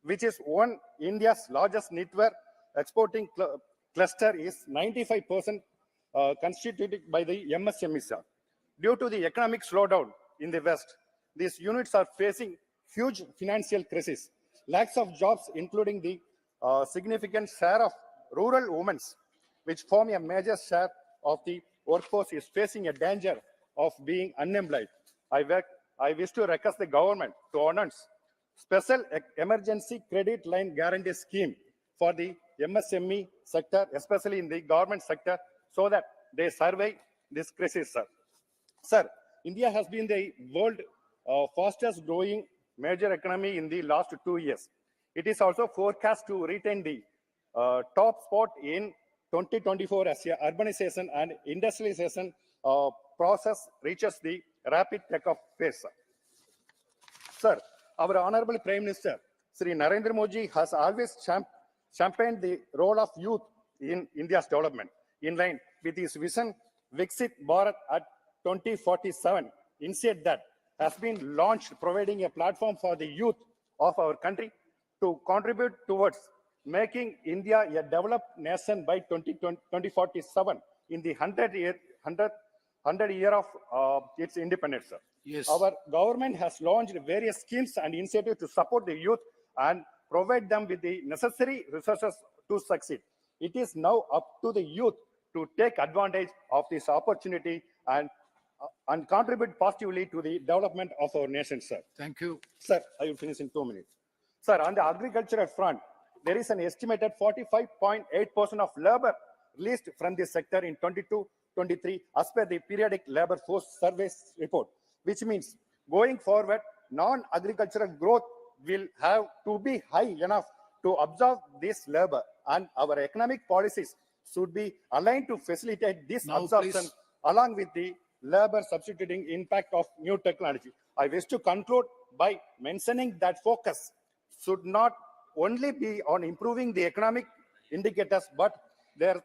which is one India's largest knitwear exporting cluster, is 95% constituted by the MSMEs. Due to the economic slowdown in the West, these units are facing huge financial crisis. Lacks of jobs, including the significant share of rural women, which form a major share of the workforce, is facing a danger of being unemployed. I wish to request the government to announce special emergency credit line guarantee scheme for the MSME sector, especially in the government sector, so that they survive this crisis, sir. Sir, India has been the world fastest growing major economy in the last 2 years. It is also forecast to retain the top spot in 2024 as the urbanization and industrialization process reaches the rapid takeoff phase. Sir, our Honorable Prime Minister, Sri Narendra Modi, has always championed the role of youth in India's development. In line with his vision, Viksit Bharat at 2047, initiative that has been launched, providing a platform for the youth of our country to contribute towards making India a developed nation by 2047 in the 100 year of its independence.
Yes.
Our government has launched various schemes and initiatives to support the youth and provide them with the necessary resources to succeed. It is now up to the youth to take advantage of this opportunity and contribute positively to the development of our nation, sir.
Thank you.
Sir, I will finish in 2 minutes. Sir, on the agricultural front, there is an estimated 45.8% of labor released from this sector in 22-23 as per the periodic labor force surveys report, which means going forward, non-agricultural growth will have to be high enough to absorb this labor, and our economic policies should be aligned to facilitate this
Now,
absorption
please.
along with the labor substituting impact of new technology. I wish to conclude by mentioning that focus should not only be on improving the economic indicators, but there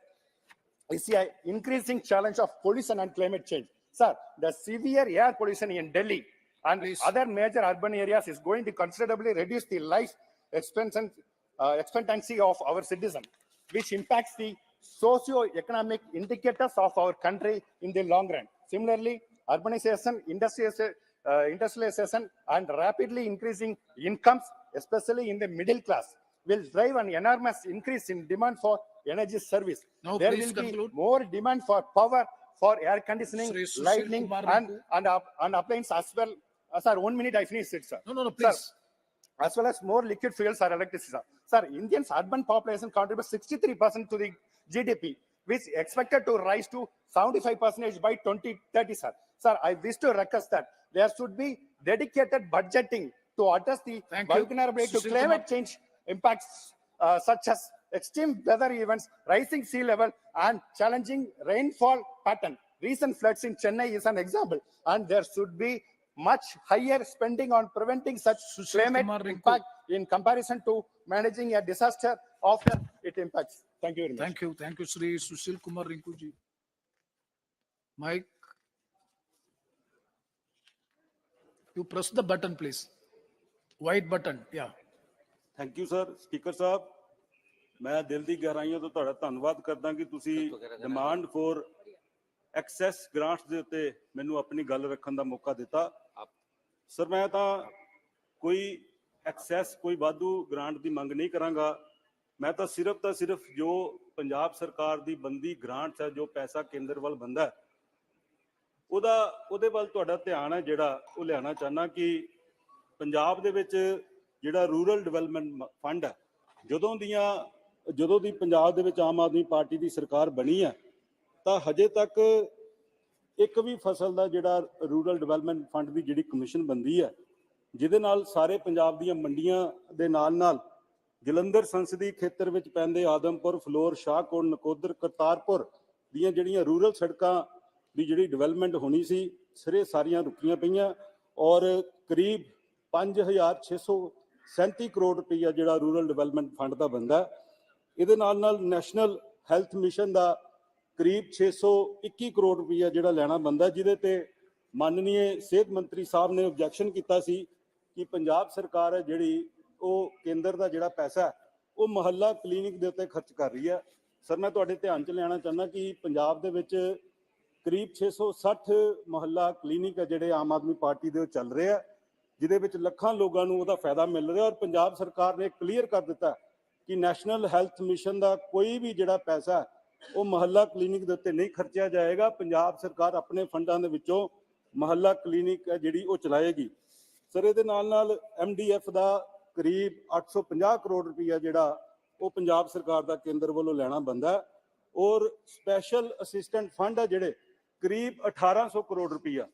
is an increasing challenge of pollution and climate change. Sir, the severe air pollution in Delhi and other major urban areas is going to considerably reduce the life expectancy of our citizens, which impacts the socio-economic indicators of our country in the long run. Similarly, urbanization, industrialization, and rapidly increasing incomes, especially in the middle class, will drive an enormous increase in demand for energy service.
Now,
there
please
will be
conclude.
more demand for power, for air conditioning,
Sri Sushil
lighting,
Kumar
and
Rinku.
appliance as well. Sir, 1 minute, I finish it, sir.
No,
Sir,
please.
as well as more liquid fuels or electricity. Sir, Indians' urban population contributes 63% to the GDP, which is expected to rise to 75% by 2030, sir. Sir, I wish to request that there should be dedicated budgeting to address the
Thank you.
vulnerability to
Sushil
climate
Kumar.
change impacts such as extreme weather events, rising sea level, and challenging rainfall pattern. Recent floods in Chennai is an example, and there should be
much higher spending on preventing such climate
Kumar Rinku.
impact in comparison to managing a disaster after it impacts. Thank you very much.
Thank you, Sri Sushil Kumar Rinku ji. Mike, you press the button, please. White button, yeah.
Thank you sir speaker ਸਾਹਿਬ ਮੈਂ ਦਿਲ ਦੀ ਗਹਿਰਾਈਆਂ ਤੋਂ ਤੁਹਾਡਾ ਧੰਨਵਾਦ ਕਰਦਾ ਕਿ ਤੁਸੀਂ ਡਿਮਾਂਡ ਫੋਰ ਐਕਸੈਸ ਗ੍ਰਾਂਟਸ ਦੇ ਉੱਤੇ ਮੈਨੂੰ ਆਪਣੀ ਗੱਲ ਰੱਖਣ ਦਾ ਮੌਕਾ ਦਿੱਤਾ ਸਰ ਮੈਂ ਤਾਂ ਕੋਈ ਐਕਸੈਸ ਕੋਈ ਵਾਧੂ ਗ੍ਰਾਂਟ ਦੀ ਮੰਗ ਨਹੀਂ ਕਰਾਂਗਾ ਮੈਂ ਤਾਂ ਸਿਰਫ ਜੋ ਪੰਜਾਬ ਸਰਕਾਰ ਦੀ ਬੰਦੀ ਗ੍ਰਾਂਟਸ ਹੈ ਜੋ ਪੈਸਾ ਕੇਂਦਰ ਵੱਲ ਬੰਦਾ ਹੈ ਉਹਦੇ ਵੱਲ ਤੁਹਾਡਾ ਧਿਆਨ ਹੈ ਜਿਹੜਾ ਉਹ ਲਿਆਉਣਾ ਚਾਹੁੰਦਾ ਕਿ ਪੰਜਾਬ ਦੇ ਵਿੱਚ ਜਿਹੜਾ ਰੂਰਲ ਡਿਵੈਲਪਮੈਂਟ ਫੰਡ ਹੈ ਜਦੋਂ ਦੀ ਪੰਜਾਬ ਦੇ ਵਿੱਚ ਆਮ ਆਦਮੀ ਪਾਰਟੀ ਦੀ ਸਰਕਾਰ ਬਣੀ ਹੈ ਤਾਂ ਹਜੇ ਤੱਕ ਇੱਕ ਵੀ ਫਸਲ ਦਾ ਜਿਹੜਾ ਰੂਰਲ ਡਿਵੈਲਪਮੈਂਟ ਫੰਡ ਦੀ ਜਿਹੜੀ ਕਮਿਸ਼ਨ ਬੰਦੀ ਹੈ ਜਿਹਦੇ ਨਾਲ ਸਾਰੇ ਪੰਜਾਬ ਦੀਆਂ ਮੰਡੀਆਂ ਦੇ ਨਾਲ ਜਲੰਧਰ ਸੰਸਦੀ ਖੇਤਰ ਵਿੱਚ ਪੈਂਦੇ ਆਦਮਪੁਰ ਫਲੋਰ ਸ਼ਾਹਕੋਟ ਨਕੋਦਰ ਕਰਤਾਰਪੁਰ ਦੀਆਂ ਜਿਹੜੀਆਂ ਰੂਰਲ ਸੜਕਾਂ ਦੀ ਜਿਹੜੀ ਡਿਵੈਲਪਮੈਂਟ ਹੋਣੀ ਸੀ ਸਿਰੇ ਸਾਰੀਆਂ ਰੁਕੀਆਂ ਪਈਆਂ ਔਰ ਕਰੀਬ 5,637 ਕਰੋੜ ਰੁਪਈਆ ਜਿਹੜਾ ਰੂਰਲ ਡਿਵੈਲਪਮੈਂਟ ਫੰਡ ਦਾ ਬੰਦਾ ਇਹਦੇ ਨਾਲ ਨੈਸ਼ਨਲ ਹੈਲਥ ਮਿਸ਼ਨ ਦਾ ਕਰੀਬ 621 ਕਰੋੜ ਰੁਪਈਆ ਜਿਹੜਾ ਲੈਣਾ ਬੰਦਾ ਜਿਹਦੇ ਤੇ ਮਾਨਨੀय ਸਿਹਤ ਮੰਤਰੀ ਸਾਹਿਬ ਨੇ ਆਬਜੈਕਸ਼ਨ ਕੀਤਾ ਸੀ ਕਿ ਪੰਜਾਬ ਸਰਕਾਰ ਹੈ ਜਿਹੜੀ ਉਹ ਕੇਂਦਰ ਦਾ ਜਿਹੜਾ ਪੈਸਾ ਉਹ ਮੁਹੱਲਾ ਕਲੀਨਿਕ ਦੇ ਉੱਤੇ ਖਰਚ ਕਰ ਰਹੀ ਹੈ ਸਰ ਮੈਂ ਤੁਹਾਡੇ ਧਿਆਨ 'ਚ ਲਿਆਉਣਾ ਚਾਹੁੰਦਾ ਕਿ ਪੰਜਾਬ ਦੇ ਵਿੱਚ ਕਰੀਬ 660 ਮੁਹੱਲਾ ਕਲੀਨਿਕ ਹੈ ਜਿਹੜੇ ਆਮ ਆਦਮੀ ਪਾਰਟੀ ਦੇ ਚੱਲ ਰਹੇ ਆ ਜਿਹਦੇ ਵਿੱਚ ਲੱਖਾਂ ਲੋਕਾਂ ਨੂੰ ਉਹਦਾ ਫਾਇਦਾ ਮਿਲ ਰਿਹਾ ਔਰ ਪੰਜਾਬ ਸਰਕਾਰ ਨੇ ਕਲੀਅਰ ਕਰ ਦਿੱਤਾ ਕਿ ਨੈਸ਼ਨਲ ਹੈਲਥ ਮਿਸ਼ਨ ਦਾ ਕੋਈ ਵੀ ਜਿਹੜਾ ਪੈਸਾ ਉਹ ਮੁਹੱਲਾ ਕਲੀਨਿਕ ਦੇ ਉੱਤੇ ਨਹੀਂ ਖਰਚਿਆ ਜਾਏਗਾ ਪੰਜਾਬ ਸਰਕਾਰ ਆਪਣੇ ਫੰਡਾਂ ਦੇ ਵਿੱਚੋਂ ਮੁਹੱਲਾ ਕਲੀਨਿਕ ਹੈ ਜਿਹੜੀ ਉਹ ਚਲਾਏਗੀ ਸਰ ਇਹਦੇ ਨਾਲ MDF ਦਾ ਕਰੀਬ 850 ਕਰੋੜ ਰੁਪਈਆ ਜਿਹੜਾ ਉਹ ਪੰਜਾਬ ਸਰਕਾਰ ਦਾ ਕੇਂਦਰ ਵੱਲੋਂ ਲੈਣਾ ਬੰਦਾ ਔਰ ਸਪੈਸ਼ਲ ਅਸਿਸਟੈਂਟ ਫੰਡ ਹੈ ਜਿਹੜੇ ਕਰੀਬ 1800 ਕਰੋੜ ਰੁਪਈਆ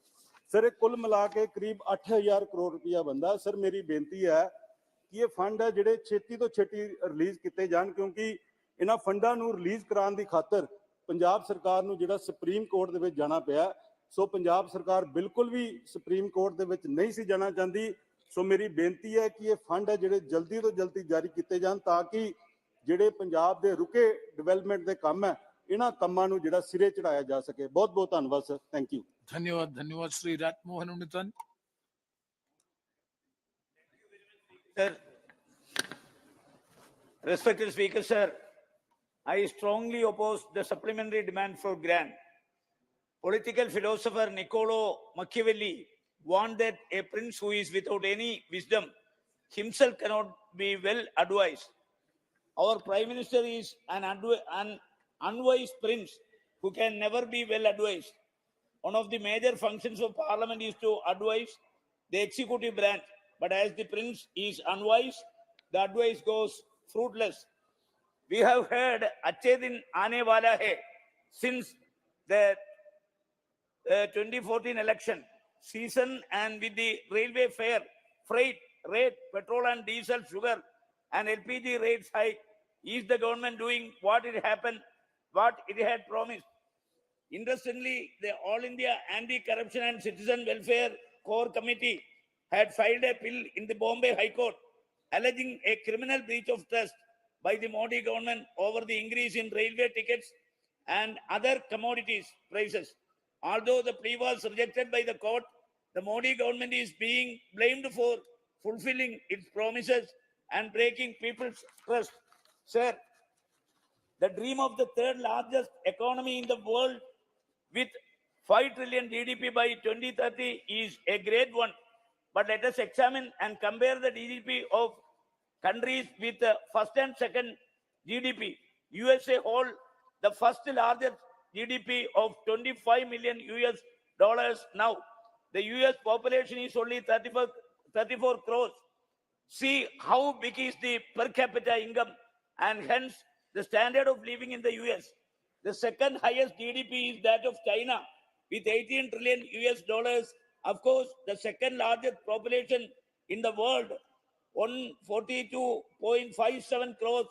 ਸਰ ਇਹ ਕੁੱਲ ਮਿਲਾ ਕੇ ਕਰੀਬ 8000 ਕਰੋੜ ਰੁਪਈਆ ਬੰਦਾ ਸਰ ਮੇਰੀ ਬੇਨਤੀ ਹੈ ਕਿ ਇਹ ਫੰਡ ਹੈ ਜਿਹੜੇ ਛੇਤੀ ਤੋਂ ਛੇਤੀ ਰਿਲੀਜ਼ ਕੀਤੇ ਜਾਣ ਕਿਉਂਕਿ ਇਹਨਾਂ ਫੰਡਾਂ ਨੂੰ ਰਿਲੀਜ਼ ਕਰਾਉਣ ਦੀ ਖਾਤਰ ਪੰਜਾਬ ਸਰਕਾਰ ਨੂੰ ਜਿਹੜਾ ਸੁਪਰੀਮ ਕੋਰਟ ਦੇ ਵਿੱਚ ਜਾਣਾ ਪਿਆ ਸੋ ਪੰਜਾਬ ਸਰਕਾਰ ਬਿਲਕੁਲ ਵੀ ਸੁਪਰੀਮ ਕੋਰਟ ਦੇ ਵਿੱਚ ਨਹੀਂ ਸੀ ਜਾਣਾ ਚਾਹੁੰਦੀ ਸੋ ਮੇਰੀ ਬੇਨਤੀ ਹੈ ਕਿ ਇਹ ਫੰਡ ਹੈ ਜਿਹੜੇ ਜਲਦੀ ਤੋਂ ਜਲਦੀ ਜਾਰੀ ਕੀਤੇ ਜਾਣ ਤਾਂ ਕਿ ਜਿਹੜੇ ਪੰਜਾਬ ਦੇ ਰੁਕੇ ਡਿਵੈਲਪਮੈਂਟ ਦੇ ਕੰਮ ਹੈ ਇਹਨਾਂ ਕੰਮਾਂ ਨੂੰ ਜਿਹੜਾ ਸਿਰੇ ਚੜਾਇਆ ਜਾ ਸਕੇ ਬਹੁਤ ਬਹੁਤ ਧੰਨਵਾਦ ਸਰ ਥੈਂਕ ਯੂ
धन्यवाद Shri Rajmohan उन्नीतन
Sir, respected Speaker, sir, I strongly oppose the supplementary demand for grant. Political philosopher Niccolo Machiavelli warned that a prince who is without any wisdom himself cannot be well advised. Our Prime Minister is an unwise prince who can never be well advised. One of the major functions of Parliament is to advise the executive branch, but as the prince is unwise, the advice goes fruitless. We have heard "Achhe din aane wala hai" since the 2014 election season, and with the railway fare, freight rate, petrol and diesel, sugar, and LPG rates hike, is the government doing what it had promised? Interestingly, the All India Anti-Corruption and Citizen Welfare Core Committee had filed a bill in the Bombay High Court alleging a criminal breach of trust by the Modi government over the increase in railway tickets and other commodities prices. Although the plea was rejected by the court, the Modi government is being blamed for fulfilling its promises and breaking people's trust. Sir, the dream of the third largest economy in the world with 5 trillion GDP by 2030 is a great one. But let us examine and compare the GDP of countries with the first and second GDP. USA hold the first largest GDP of $25 million now. The US population is only 34 crores. See how big is the per capita income and hence the standard of living in the US. The second highest GDP is that of China with 18 trillion $. Of course, the second largest population in the world, 142.57 crores,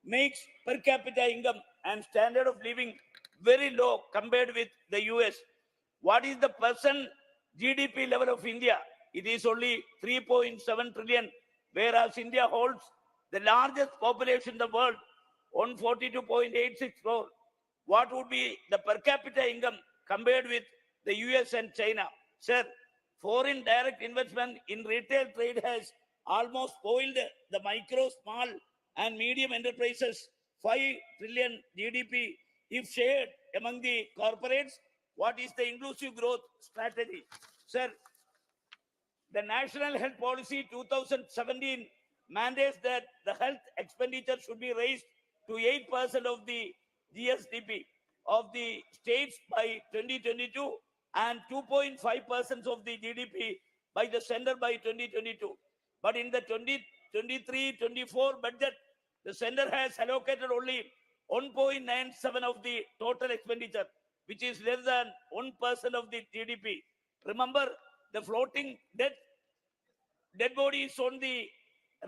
makes per capita income and standard of living very low compared with the US. What is the person GDP level of India, it is only 3.7 trillion, whereas India holds the largest population in the world, 142.86 crore. What would be the per capita income compared with the US and China? Sir, foreign direct investment in retail trade has almost spoiled the micro, small, and medium enterprises. 5 trillion GDP, if shared among the corporates, what is the inclusive growth strategy? Sir, the National Health Policy 2017 mandates that the health expenditure should be raised to 8% of the GSDP of the states by 2022 and 2.5% of the GDP by the center by 2022. But in the 2023-24 budget, the center has allocated only 1.97 of the total expenditure, which is less than 1% of the GDP. Remember, the floating dead bodies on the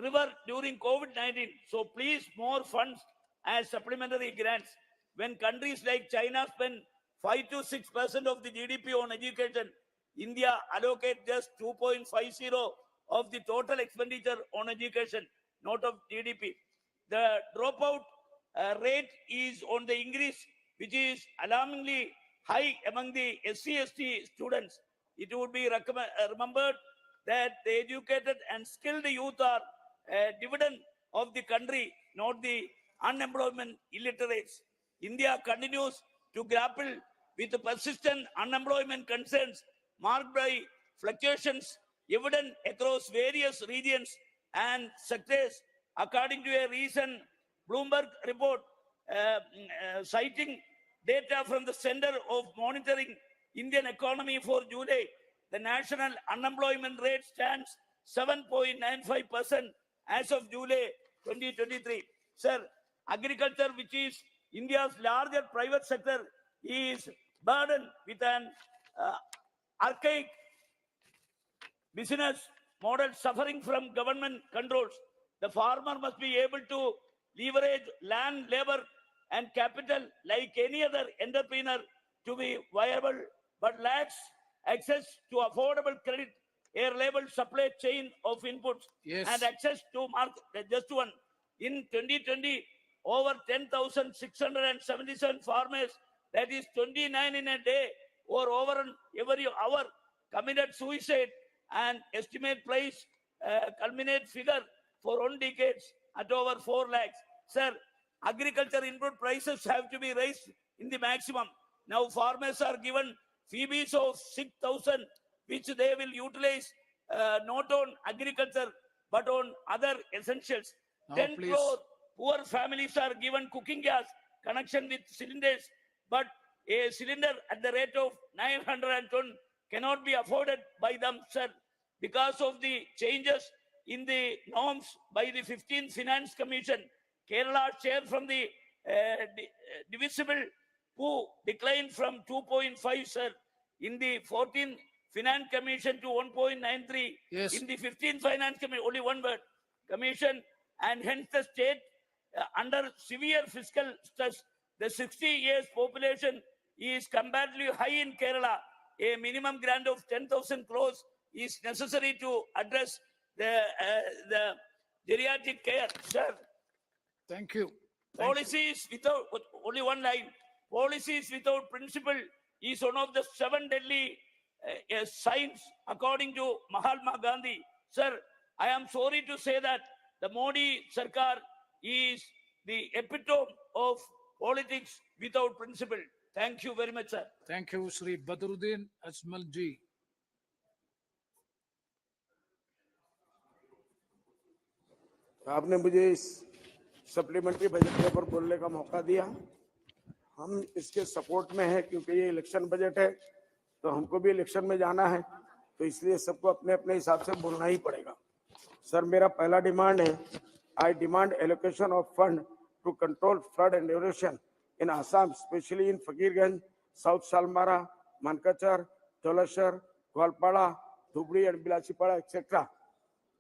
river during COVID-19. So please, more funds as supplementary grants. When countries like China spend 5 to 6% of the GDP on education, India allocate just 2.50 of the total expenditure on education, not of GDP. The dropout rate is on the increase, which is alarmingly high among the SC/ST students. It would be remembered that the educated and skilled youth are a dividend of the country, not the unemployment illiterates. India continues to grapple with the persistent unemployment concerns marked by fluctuations evident across various regions and sectors. According to a recent Bloomberg report citing data from the Center of Monitoring Indian Economy for July, the national unemployment rate stands 7.95% as of July 2023. Sir, agriculture, which is India's largest private sector, is burdened with an archaic business model suffering from government controls. The farmer must be able to leverage land, labor, and capital like any other entrepreneur to be viable, but lacks access to affordable credit, a reliable supply chain of inputs, and access to market. Just one. In 2020, over 10,677 farmers, that is 29 in a day, or over every hour, committed suicide, and estimate price culminate figure for 1 decade at over 4 lakhs. Sir, agriculture input prices have to be raised in the maximum. Now farmers are given fees of 6,000, which they will utilize not on agriculture but on other essentials.
Now,
10
please.
crore poor families are given cooking gas connection with cylinders, but a cylinder at the rate of 910 cannot be afforded by them, sir, because of the changes in the norms by the 15th Finance Commission. Kerala's share from the divisible pool declined from 2.5, sir, in the 14th Finance Commission to 1.93.
Yes.
In the 15th Finance Commission, only one word, Commission, and hence the state under severe fiscal stress. The 60 years population is comparatively high in Kerala. A minimum grant of 10,000 crores is necessary to address the geriatric care, sir.
Thank you.
Policies without, only one line, policies without principle is one of the 7 deadly signs, according to Mahatma Gandhi. Sir, I am sorry to say that the Modi Sarkar is the epitome of politics without principle. Thank you very much, sir.
Thank you, Shri Badruddin Ajmal ji.
आपने मुझे इस सप्लीमेंट्री बजट के ऊपर बोलने का मौका दिया। हम इसके सपोर्ट में हैं क्योंकि ये इलेक्शन बजट है, तो हमको भी इलेक्शन में जाना है, तो इसलिए सबको अपने अपने हिसाब से बोलना ही पड़ेगा। सर, मेरा पहला डिमांड है, I demand allocation of fund to control flood and erosion in Assam, specially in Fakirganj, South Salmara, Mankachar, Jaulsar, Goalpara, Dhubri and Bilasipara, etc.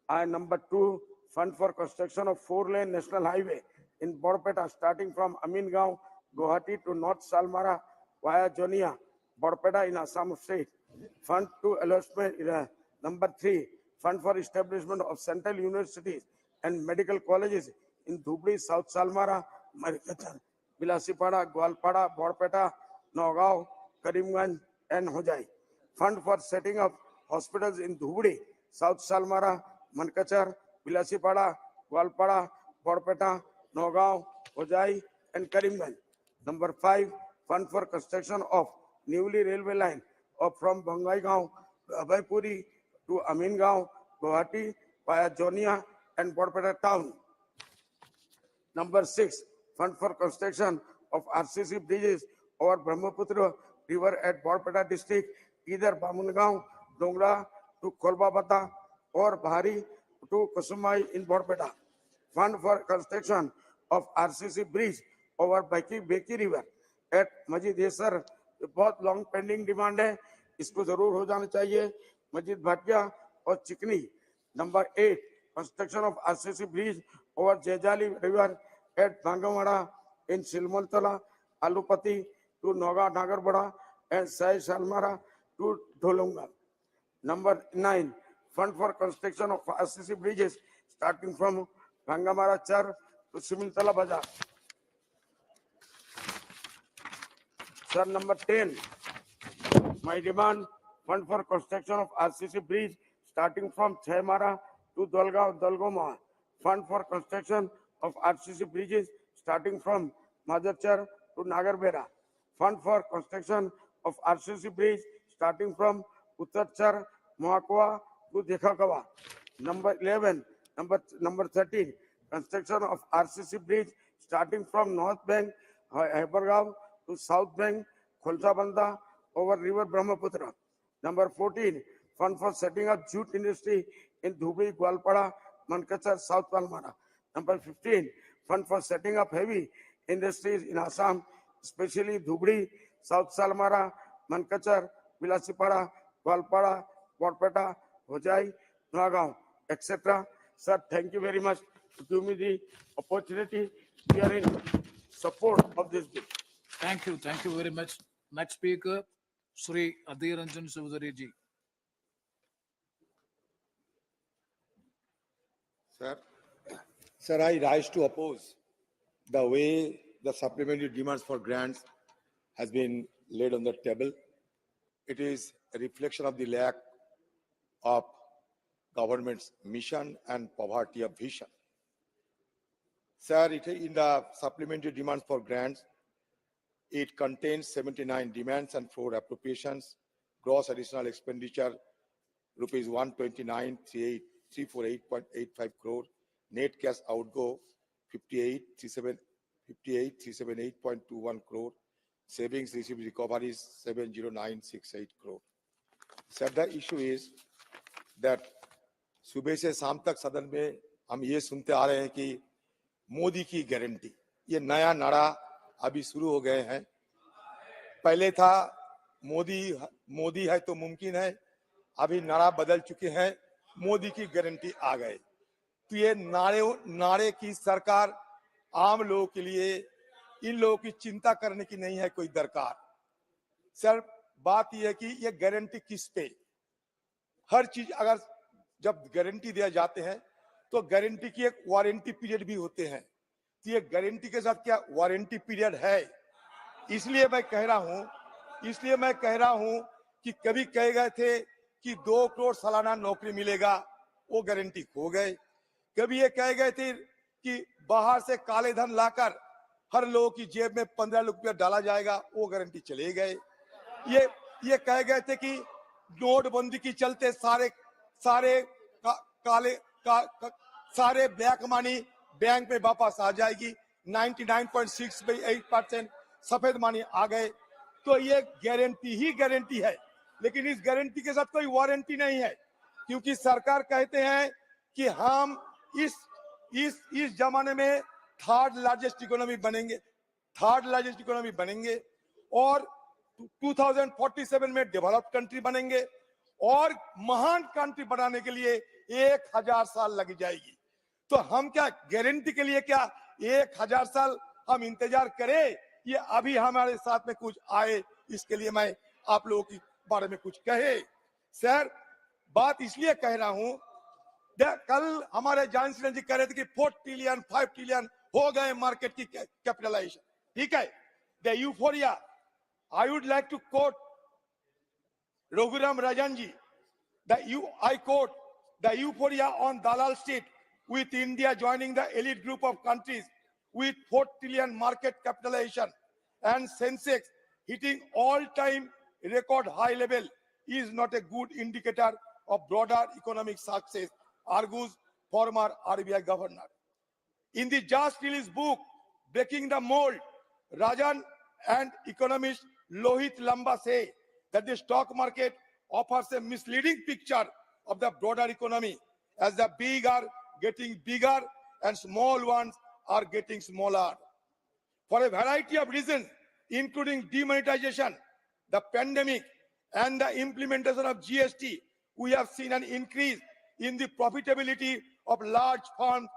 And number 2, fund for construction of 4-lane national highway in Borpeta, starting from Amingaon, Guwahati to North Salmara via Jonia, Borpeta in Assam state. Fund to allotment. Number 3, fund for establishment of central universities and medical colleges in Dhubri, South Salmara, Marikachar, Bilasipara, Gwalpada, Borpeta, Nagaon, Karimganj, and Hojai. Fund for setting up hospitals in Dhubri, South Salmara, Mankachar, Bilasipara, Gwalpada, Borpeta, Nagaon, Hojai, and Karimganj. Number 5, fund for construction of newly railway line from Bangaigaon, Abhaipuri to Amingaon, Guwahati, via Jonia and Borpeta town. Number 6, fund for construction of RCC bridges over Brahmaputra river at Borpeta district, either Bamungaon, Dongra to Kolbabata or Bahari to Kusumai in Borpeta. Fund for construction of RCC bridge over Beki river at Majidesar. बहुत लॉन्ग पेंडिंग डिमांड है, इसको जरूर हो जाना चाहिए. मस्जिद भाटिया और Chikni. Number 8, construction of RCC bridge over Jejali river at Bhangwara in Silmaltala, Alupati to Noga Nagarbara and Sai Salmara to Dhulunga. Number 9, fund for construction of RCC bridges starting from Bhangamara Char to Similtala Bazaar. Sir, number 10, my demand, fund for construction of RCC bridge starting from Chaimara to Dalgoma. Fund for construction of RCC bridges starting from Madarchar to Nagarbera. Fund for construction of RCC bridge starting from Uttarchar, Mohakwa to Dekhakawa. Number 11, number 13, construction of RCC bridge starting from North Bank, Hypergaon to South Bank, Kholsabanda over river Brahmaputra. Number 14, fund for setting up jute industry in Dhubri, Gwalpada, Mankachar, South Palmara. Number 15, fund for setting up heavy industries in Assam, especially Dhubri, South Salmara, Mankachar, Bilasipara, Gwalpada, Borpeta, Hojai, Nagaon, etc. Sir, thank you very much to give me the opportunity. We are in support of this bill.
Thank you very much. Next speaker, Sri Adhir Ranjan Chaudhary ji.
Sir, I rise to oppose the way the supplementary demands for grants has been laid on the table. It is a reflection of the lack of government's mission and poverty of vision. Sir, in the supplementary demands for grants, it contains 79 demands and 4 appropriations. Gross additional expenditure, rupees 129,348.85 crore. Net cash outgo, 58,378.21 crore. Savings received recoveries, 70968 crore. Sir, the issue is that सुबह से शाम तक सदन में हम ये सुनते आ रहे हैं कि मोदी की गारंटी, ये नया नारा अभी शुरू हो गए हैं. पहले था मोदी है तो मुमकिन है, अभी नारा बदल चुके हैं, मोदी की गारंटी आ गए. तो ये नारे की सरकार आम लोगों के लिए, इन लोगों की चिंता करने की नहीं है कोई दरकार. सर, बात यह है कि ये गारंटी किस पे, हर चीज अगर जब गारंटी दिया जाते हैं तो गारंटी की एक वारंटी पीरियड भी होते हैं. तो ये गारंटी के साथ क्या वारंटी पीरियड है? इसलिए मैं कह रहा हूं कि कभी कहे गए थे कि 2 करोड़ सालाना नौकरी मिलेगा, वो गारंटी खो गए. कभी ये कहे गए थे कि बाहर से काले धन लाकर हर लोगों की जेब में 15 रुपया डाला जाएगा, वो गारंटी चले गए. ये कहे गए थे कि नोटबंदी के चलते सारे ब्लैक मनी बैंक में वापस आ जाएगी. 99.68% सफेद मनी आ गए. तो ये गारंटी ही गारंटी है, लेकिन इस गारंटी के साथ कोई वारंटी नहीं है, क्योंकि सरकार कहते हैं कि हम इस जमाने में थर्ड लार्जेस्ट इकोनॉमी बनेंगे और 2047 में डेवलप्ड कंट्री बनेंगे और महान कंट्री बनाने के लिए 1000 साल लग जाएगी. तो हम क्या गारंटी के लिए क्या 1000 साल हम इंतजार करें? ये अभी हमारे साथ में कुछ आए, इसके लिए मैं आप लोगों की बारे में कुछ कहे। सर, बात इसलिए कह रहा हूं, कल हमारे जान सिन्हा जी कह रहे थे कि 4 ट्रिलियन 5 ट्रिलियन हो गए मार्केट की कैपिटलाइजेशन, ठीक है। The euphoria, I would like to quote Raghuram Rajan ji, I quote, the euphoria on Dalal Street with India joining the elite group of countries with 4 trillion market capitalization and Sensex hitting all-time record high level is not a good indicator of broader economic success, argues former RBI governor. In the just released book, Breaking the Mold, Rajan and economist Lohit Lamba say that the stock market offers a misleading picture of the broader economy, as the big are getting bigger and small ones are getting smaller. For a variety of reasons, including demonetization, the pandemic, and the implementation of GST, we have seen an increase in the profitability of large firms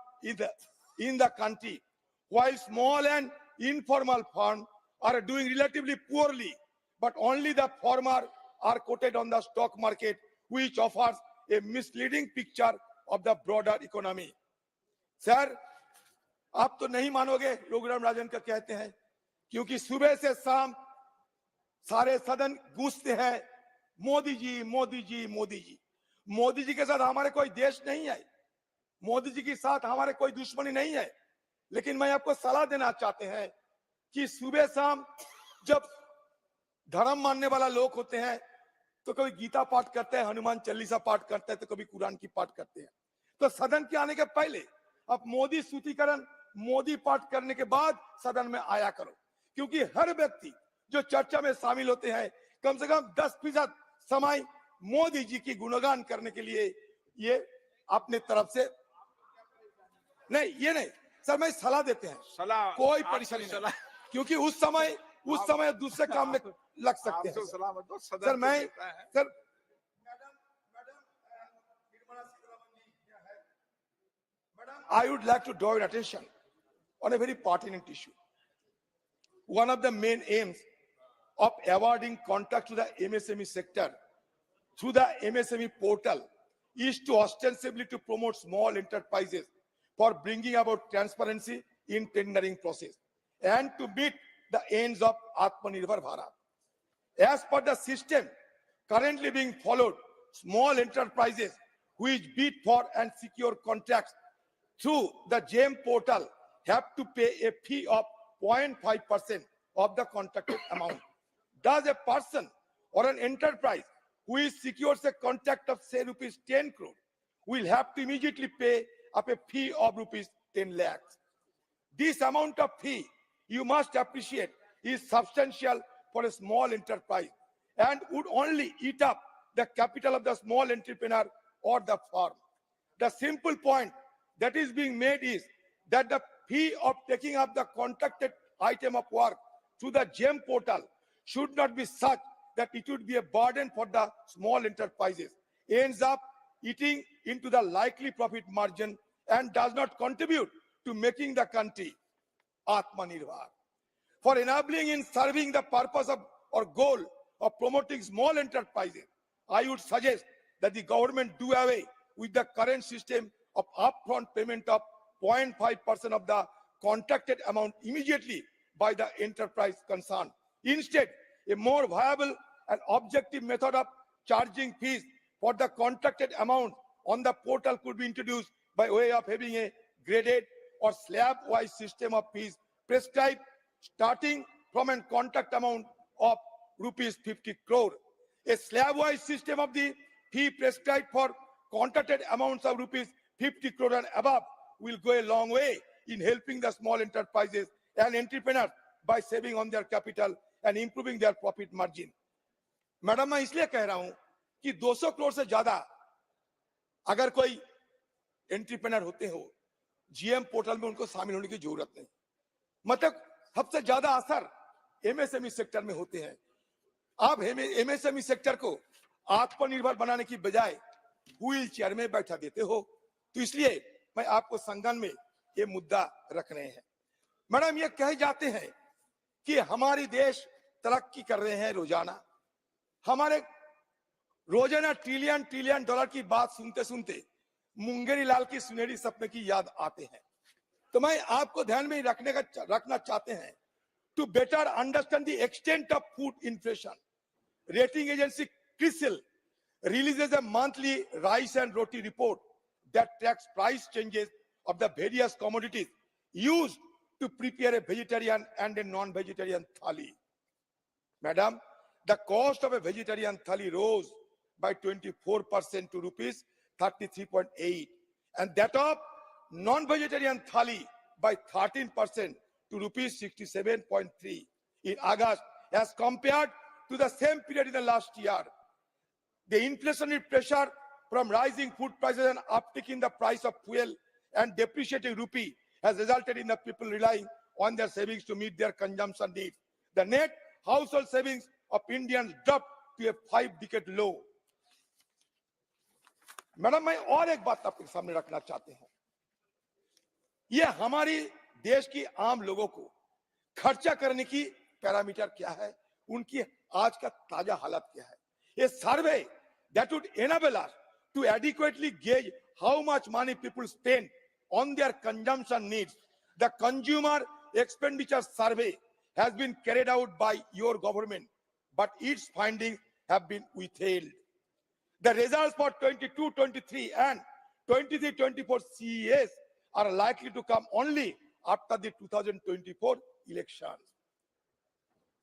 in the country, while small and informal firms are doing relatively poorly, but only the former are quoted on the stock market, which offers a misleading picture of the broader economy. Sir, आप तो नहीं मानोगे रघुराम राजन का कहते हैं, क्योंकि सुबह से शाम सारे सदन गूंजते हैं मोदी जी मोदी जी मोदी जी। मोदी जी के साथ हमारे कोई देश नहीं है, मोदी जी के साथ हमारे कोई दुश्मनी नहीं है, लेकिन मैं आपको सलाह देना चाहते हैं कि सुबह शाम जब धर्म मानने वाला लोग होते हैं तो कभी गीता पाठ करते हैं, हनुमान चालीसा पाठ करते हैं, तो कभी कुरान की पाठ करते हैं। तो सदन के आने के पहले अब मोदी स्तुतिकरण, मोदी पाठ करने के बाद सदन में आया करो, क्योंकि हर व्यक्ति जो चर्चा में शामिल होते हैं कम से कम 10% समय मोदी जी की गुणगान करने के लिए ये अपने तरफ से नहीं, ये नहीं सर, मैं सलाह देते हैं, सलाह कोई परेशानी नहीं, क्योंकि उस समय दूसरे काम में लग सकते हैं। सर मैं sir I would like to draw your attention on a very pertinent issue. One of the main aims of awarding contracts to the MSME sector through the MSME portal is to ostensibly to promote small enterprises for bringing about transparency in tendering process and to meet the ends of Atmanirbhar Bharat. As per the system currently being followed, small enterprises which bid for and secure contracts through the GEM portal have to pay a fee of 0.5% of the contracted amount. Does a person or an enterprise who secures a contract of say rupees 10 crore will have to immediately pay up a fee of rupees 10 lakhs. This amount of fee, you must appreciate, is substantial for a small enterprise and would only eat up the capital of the small entrepreneur or the firm. The simple point that is being made is that the fee of taking up the contracted item of work through the GEM portal should not be such that it would be a burden for the small enterprises, ends up eating into the likely profit margin and does not contribute to making the country Atmanirbhar. For enabling in serving the purpose of or goal of promoting small enterprises, I would suggest that the government do away with the current system of upfront payment of 0.5% of the contracted amount immediately by the enterprise concerned. Instead, a more viable and objective method of charging fees for the contracted amount on the portal could be introduced by way of having a graded or slab-wise system of fees prescribed starting from a contract amount of rupees 50 crore. A slab-wise system of the fee prescribed for contracted amounts of rupees 50 crore and above will go a long way in helping the small enterprises and entrepreneurs by saving on their capital and improving their profit margin. Madam, मैं इसलिए कह रहा हूं कि 200 करोड़ से ज्यादा अगर कोई एंटरप्रेन्योर होते हो जीएम पोर्टल में, उनको शामिल होने की जरूरत नहीं। मतलब सबसे ज्यादा असर एमएसएमई सेक्टर में होते हैं। आप एमएसएमई सेक्टर को आत्मनिर्भर बनाने की बजाय व्हील चेयर में बैठा देते हो, तो इसलिए मैं आपको संज्ञान में ये मुद्दा रख रहे हैं। मैडम, ये कहे जाते हैं कि हमारी देश तरक्की कर रहे हैं रोजाना, हमारे रोजाना ट्रिलियन ट्रिलियन डॉलर की बात सुनते सुनते मुंगेरी लाल की सुनहरी सपने की याद आते हैं। तो मैं आपको ध्यान में रखना चाहते हैं, to better understand the extent of food inflation, rating agency CRISIL releases a monthly rice and roti report that tracks price changes of the various commodities used to prepare a vegetarian and a non-vegetarian thali. Madam, the cost of a vegetarian thali rose by 24% to rupees 33.8, and that of non-vegetarian thali by 13% to rupees 67.3 in August as compared to the same period in the last year. The inflationary pressure from rising food prices and uptick in the price of fuel and depreciating rupee has resulted in the people relying on their savings to meet their consumption needs. The net household savings of Indians dropped to a 5-decade low. Madam, मैं और एक बात आपके सामने रखना चाहते हैं। ये हमारी देश की आम लोगों को खर्चा करने की पैरामीटर क्या है, उनकी आज का ताजा हालत क्या है। A survey that would enable us to adequately gauge how much money people spend on their consumption needs, the Consumer Expenditure Survey, has been carried out by your government, but its findings have been withheld. The results for 22-23 and 23-24 CES are likely to come only after the 2024 elections.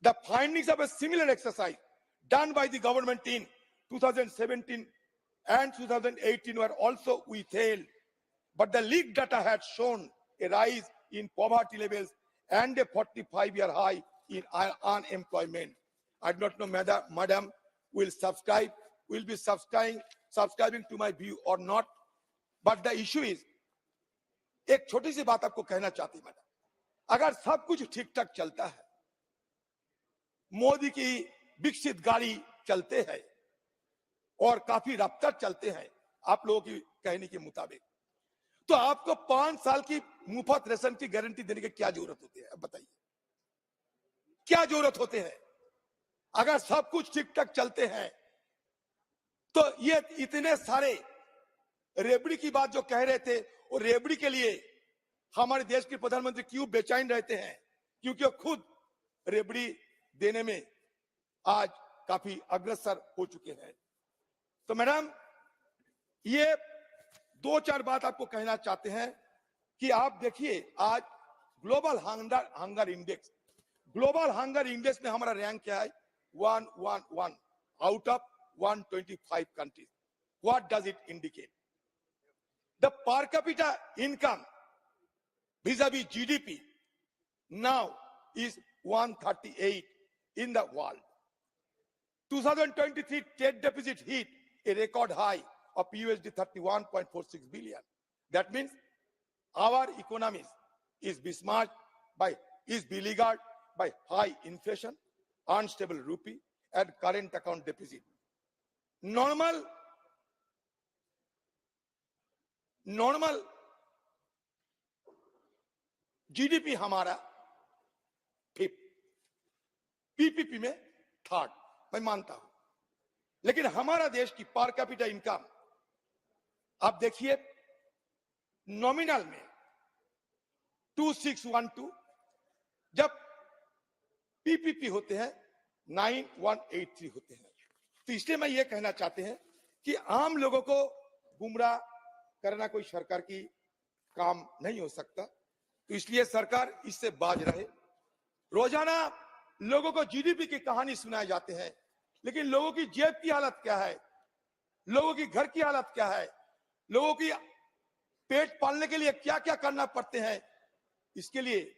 The findings of a similar exercise done by the government in 2017 and 2018 were also withheld, but the leaked data had shown a rise in poverty levels and a 45-year high in unemployment. I do not know whether Madam will be subscribing to my view or not, but the issue is, एक छोटी सी बात आपको कहना चाहती मैडम, अगर सब कुछ ठीक ठाक चलता है, मोदी की विकसित गाड़ी चलते हैं और काफी रफ्तार चलते हैं आप लोगों की कहने के मुताबिक, तो आपको 5 साल की मुफ्त रेशन की गारंटी देने की क्या जरूरत होती है? अब बताइए, क्या जरूरत होते हैं? अगर सब कुछ ठीक ठाक चलते हैं तो ये इतने सारे रेबड़ी की बात जो कह रहे थे, वो रेबड़ी के लिए हमारे देश के प्रधानमंत्री क्यों बेचैन रहते हैं? क्योंकि वो खुद रेबड़ी देने में आज काफी अग्रसर हो चुके हैं। तो मैडम, ये 2-4 बात आपको कहना चाहते हैं कि आप देखिए, आज ग्लोबल हंगर इंडेक्स में हमारा रैंक क्या है? 111 out of 125 countries. What does it indicate? The per capita income vis-a-vis GDP now is 138 in the world. 2023 trade deficit hit a record high of USD 31.46 billion. That means our economy is beleaguered by high inflation, unstable rupee, and current account deficit. Normal GDP हमारा 5th, PPP में 3rd, मैं मानता हूं, लेकिन हमारा देश की पर कैपिटा इनकम आप देखिए, नॉमिनल में 2612, जब पीपीपी होते हैं 9183 होते हैं। तो इसलिए मैं ये कहना चाहते हैं कि आम लोगों को गुमराह करना कोई सरकार की काम नहीं हो सकता, तो इसलिए सरकार इससे बाज रहे। रोजाना लोगों को जीडीपी की कहानी सुनाए जाते हैं, लेकिन लोगों की जेब की हालत क्या है, लोगों की घर की हालत क्या है, लोगों की पेट पालने के लिए क्या क्या करना पड़ते हैं, इसके लिए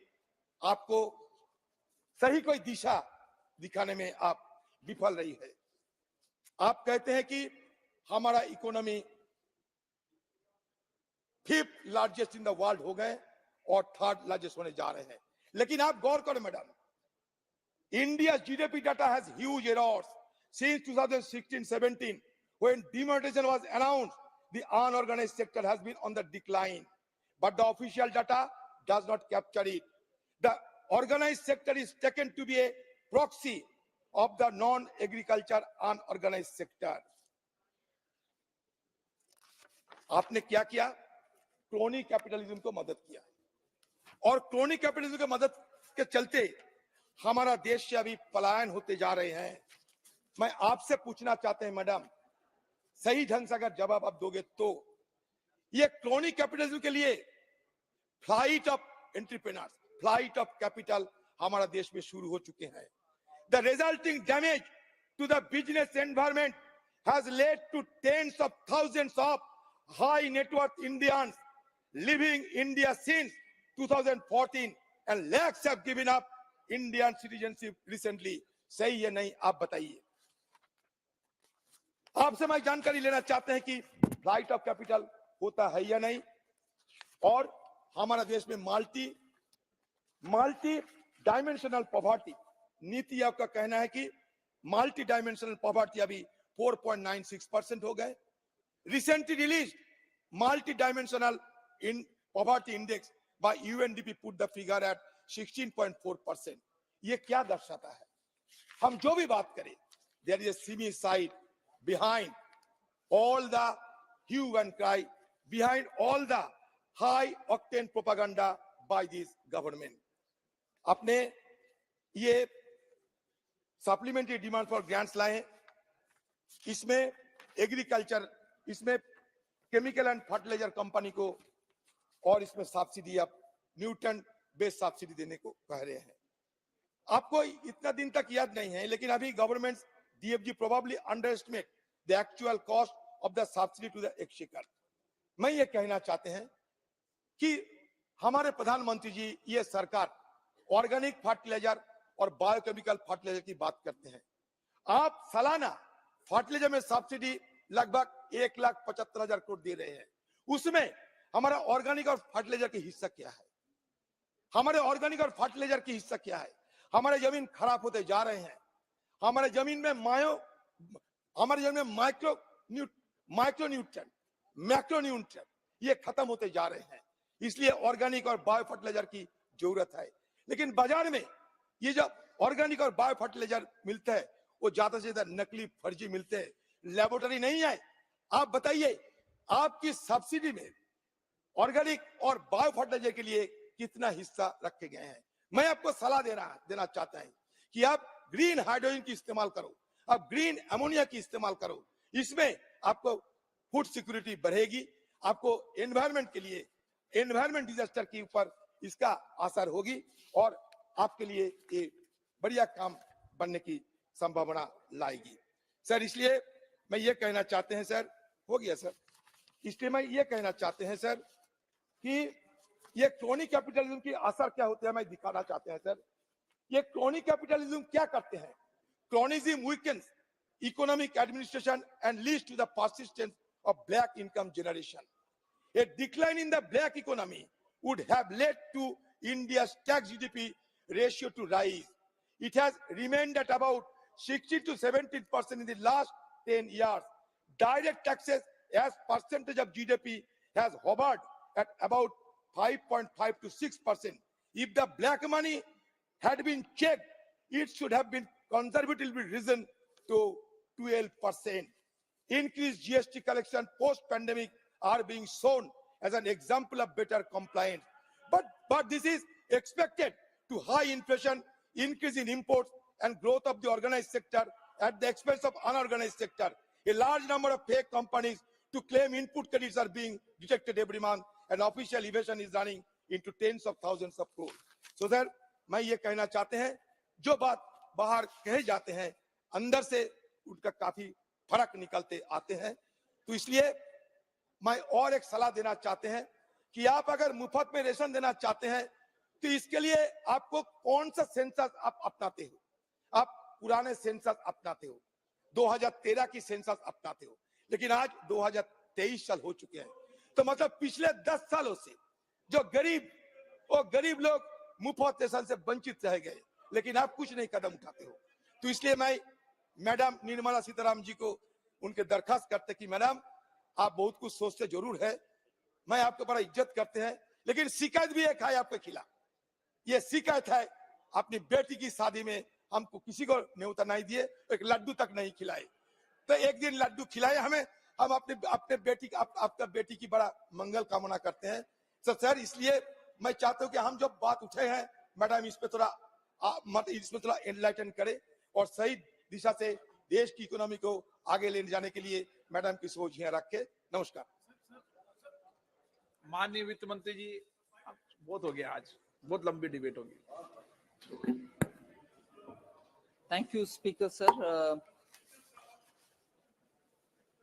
आपको सही कोई दिशा दिखाने में आप विफल रही है। आप कहते हैं कि हमारा economy 5th largest in the world हो गए और 3rd लार्जेस्ट होने जा रहे हैं, लेकिन आप गौर करें madam, India GDP data has huge errors since 2016-17 when demonetization was announced. The unorganized sector has been on the decline, but the official data does not capture it. The organized sector is taken to be a proxy of the non-agriculture unorganized sector. आपने क्या किया? क्रोनी कैपिटलिज्म को मदद किया और क्रोनी कैपिटलिज्म की मदद के चलते हमारा देश से अभी पलायन होते जा रहे हैं। मैं आपसे पूछना चाहते हैं मैडम, सही ढंग से अगर जवाब आप दोगे तो, ये क्रोनी कैपिटलिज्म के लिए flight of entrepreneurs, flight of capital हमारा देश में शुरू हो चुके हैं। The resulting damage to the business environment has led to tens of thousands of high net worth Indians leaving India since 2014 and lakhs have given up Indian citizenship recently. सही है नहीं, आप बताइए। आपसे मैं जानकारी लेना चाहते हैं कि फ्लाइट ऑफ कैपिटल होता है या नहीं, और हमारा देश में मल्टी डायमेंशनल पॉवर्टी नीति आपका कहना है कि मल्टी डायमेंशनल पॉवर्टी अभी 4.96% हो गए। Recently released multi-dimensional in poverty index by UNDP put the figure at 16.4%. ये क्या दर्शाता है? हम जो भी बात करें, there is a seamy side behind all the hue and cry, behind all the high octane propaganda by this government. अपने ये सप्लीमेंट्री डिमांड फॉर ग्रांट्स लाए हैं, इसमें एग्रीकल्चर, इसमें केमिकल एंड फर्टिलाइजर कंपनी को, और इसमें सब्सिडी आप न्यूटन बेस्ड सब्सिडी देने को कह रहे हैं। आपको इतना दिन तक याद नहीं है, लेकिन अभी government DFG probably underestimate the actual cost of the subsidy to the exchequer. मैं ये कहना चाहते हैं कि हमारे प्रधानमंत्री जी, ये सरकार ऑर्गेनिक फर्टिलाइजर और बायोकेमिकल फर्टिलाइजर की बात करते हैं। आप सालाना फर्टिलाइजर में सब्सिडी लगभग 1,75,000 करोड़ दे रहे हैं। उसमें हमारा ऑर्गेनिक और फर्टिलाइजर की हिस्सा क्या है? हमारे ऑर्गेनिक और फर्टिलाइजर की हिस्सा क्या है? हमारे जमीन खराब होते जा रहे हैं। हमारे जमीन में माइक्रोन्यूट्रिएंट, मैक्रोन्यूट्रिएंट ये खत्म होते जा रहे हैं। इसलिए ऑर्गेनिक और बायो फर्टिलाइजर की जरूरत है। लेकिन बाजार में ये जो ऑर्गेनिक और बायो फर्टिलाइजर मिलता है, वो ज्यादा से ज्यादा नकली फर्जी मिलते हैं, लेबोरेटरी नहीं है। आप बताइए, आपकी सब्सिडी में ऑर्गेनिक और बायो फर्टिलाइजर के लिए कितना हिस्सा रखे गए हैं? मैं आपको सलाह देना चाहता हूं कि आप ग्रीन हाइड्रोजन की इस्तेमाल करो, आप ग्रीन अमोनिया की इस्तेमाल करो। इसमें आपको फूड सिक्योरिटी बढ़ेगी, आपको एनवायरनमेंट के लिए, एनवायरनमेंट डिजास्टर के ऊपर इसका असर होगी, और आपके लिए ये बढ़िया काम बनने की संभावना लाएगी। सर, इसलिए मैं ये कहना चाहते हैं सर, हो गया सर, इसलिए मैं ये कहना चाहते हैं सर कि ये क्रोनी कैपिटलिज्म की असर क्या होते हैं, मैं दिखाना चाहते हैं सर। ये क्रोनी कैपिटलिज्म क्या करते हैं? Cronyism weakens economic administration and leads to the persistence of black income generation. A decline in the black economy would have led to India's tax GDP ratio to rise. It has remained at about 16 to 17% in the last 10 years. Direct taxes as percentage of GDP has hovered at about 5.5 to 6%. If the black money had been checked, it should have been conservatively risen to 12%. Increased GST collection post-pandemic are being shown as an example of better compliance. But this is expected to high inflation, increase in imports, and growth of the organized sector at the expense of unorganized sector. A large number of fake companies to claim input credits are being detected every month, and official evasion is running into tens of thousands of crores. So sir, मैं ये कहना चाहते हैं, जो बात बाहर कहे जाते हैं, अंदर से उनका काफी फर्क निकलते आते हैं। तो इसलिए मैं और एक सलाह देना चाहते हैं कि आप अगर मुफ्त में रेशन देना चाहते हैं, तो इसके लिए आपको कौन सा सेंसस आप अपनाते हो? आप पुराने सेंसस अपनाते हो, 2013 की सेंसस अपनाते हो, लेकिन आज 2023 साल हो चुके हैं। तो मतलब पिछले 10 सालों से जो गरीब लोग मुफ्त रेशन से वंचित रह गए, लेकिन आप कुछ नहीं कदम उठाते हो। तो इसलिए मैं मैडम निर्मला सीतारामन जी को उनके दरखास्त करते कि मैडम, आप बहुत कुछ सोचते जरूर है, मैं आपको बड़ा इज्जत करते हैं, लेकिन शिकायत भी एक है आपके खिलाफ। ये शिकायत है, अपनी बेटी की शादी में हमको किसी को न्योता नहीं दिए, एक लड्डू तक नहीं खिलाए। तो एक दिन लड्डू खिलाए हमें, हम अपने अपने बेटी आपका बेटी की बड़ा मंगल कामना करते हैं। सर इसलिए मैं चाहता हूं कि हम जो बात उठे हैं मैडम इस पे थोड़ा एनलाइटन करे और सही दिशा से देश की इकोनॉमी को आगे ले जाने के लिए मैडम की सोच यहाँ रख के। नमस्कार।
माननीय वित्त मंत्री जी, बहुत हो गया, आज बहुत लंबी डिबेट होगी।
Thank you speaker sir.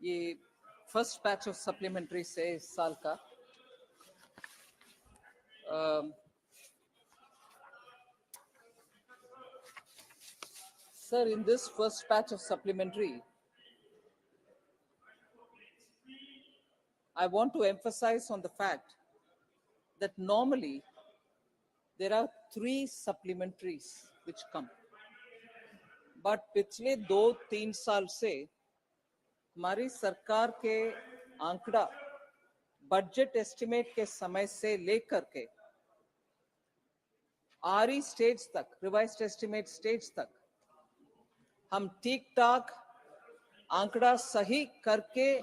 ये फर्स्ट बैच ऑफ सप्लीमेंट्री से इस साल का sir, in this first batch of supplementary, I want to emphasize on the fact that normally there are 3 supplementaries which come, but पिछले 2-3 साल से हमारी सरकार के आंकड़ा बजट एस्टिमेट के समय से लेकर के आरई स्टेज तक, रिवाइज्ड एस्टिमेट स्टेज तक हम ठीक ठाक आंकड़ा सही करके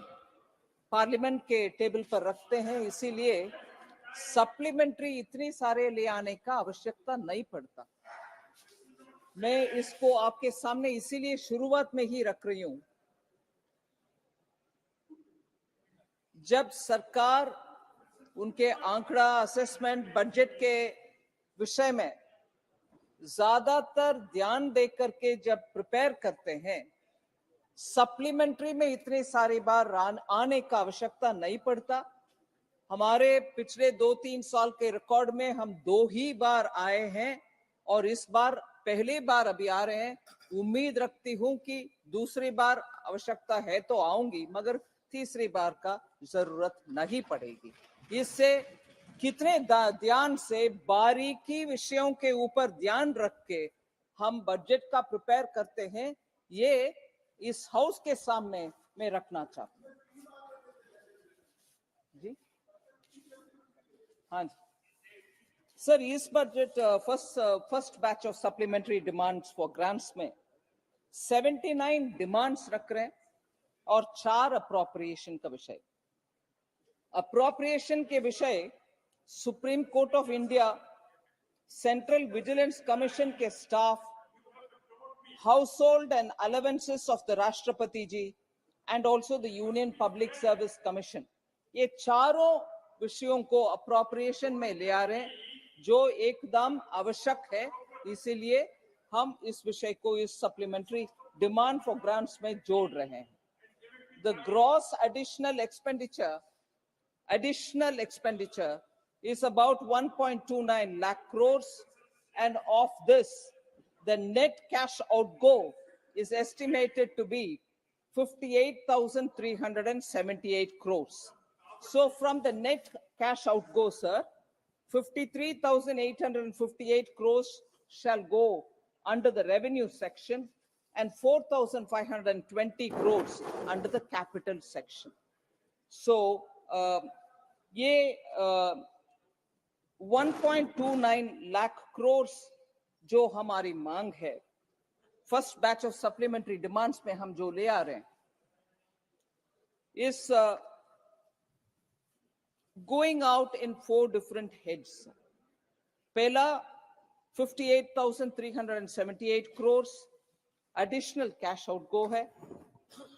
पार्लियामेंट के टेबल पर रखते हैं, इसीलिए सप्लीमेंट्री इतनी सारे ले आने का आवश्यकता नहीं पड़ता। मैं इसको आपके सामने इसीलिए शुरुआत में ही रख रही हूं, जब सरकार उनके आंकड़ा असेसमेंट बजट के विषय में ज्यादातर ध्यान देकर के जब प्रिपेयर करते हैं, सप्लीमेंट्री में इतने सारी बार आने का आवश्यकता नहीं पड़ता। हमारे पिछले 2-3 साल के रिकॉर्ड में हम 2 ही बार आए हैं और इस बार पहली बार अभी आ रहे हैं। उम्मीद रखती हूं कि दूसरी बार आवश्यकता है तो आऊंगी, मगर तीसरी बार का जरूरत नहीं पड़ेगी। इससे कितने ध्यान से बारीकी विषयों के ऊपर ध्यान रख के हम बजट का प्रिपेयर करते हैं, ये इस हाउस के सामने मैं रखना चाहता हूं। जी हाँ जी सर, इस budget first batch of supplementary demands for grants में 79 डिमांड्स रख रहे हैं और 4 अप्रोप्रिएशन का विषय। अप्रोप्रिएशन के विषय Supreme Court of India, Central Vigilance Commission के staff, household and allowances of the Rashtrapati ji and also the Union Public Service Commission, ये चारों विषयों को अप्रोप्रिएशन में ले आ रहे हैं, जो एकदम आवश्यक है। इसीलिए हम इस विषय को इस सप्लीमेंट्री डिमांड फॉर ग्रांट्स में जोड़ रहे हैं। The gross additional expenditure is about 1.29 lakh crores, and of this, the net cash outgo is estimated to be 58,378 crores. So from the net cash outgo, sir, 53,858 crores shall go under the revenue section and 4,520 crores under the capital section. So, ये 1.29 lakh crores जो हमारी मांग है, first batch of supplementary demands में हम जो ले आ रहे हैं, इस going out in 4 different heads. पहला 58,378 crores additional cash outgo है,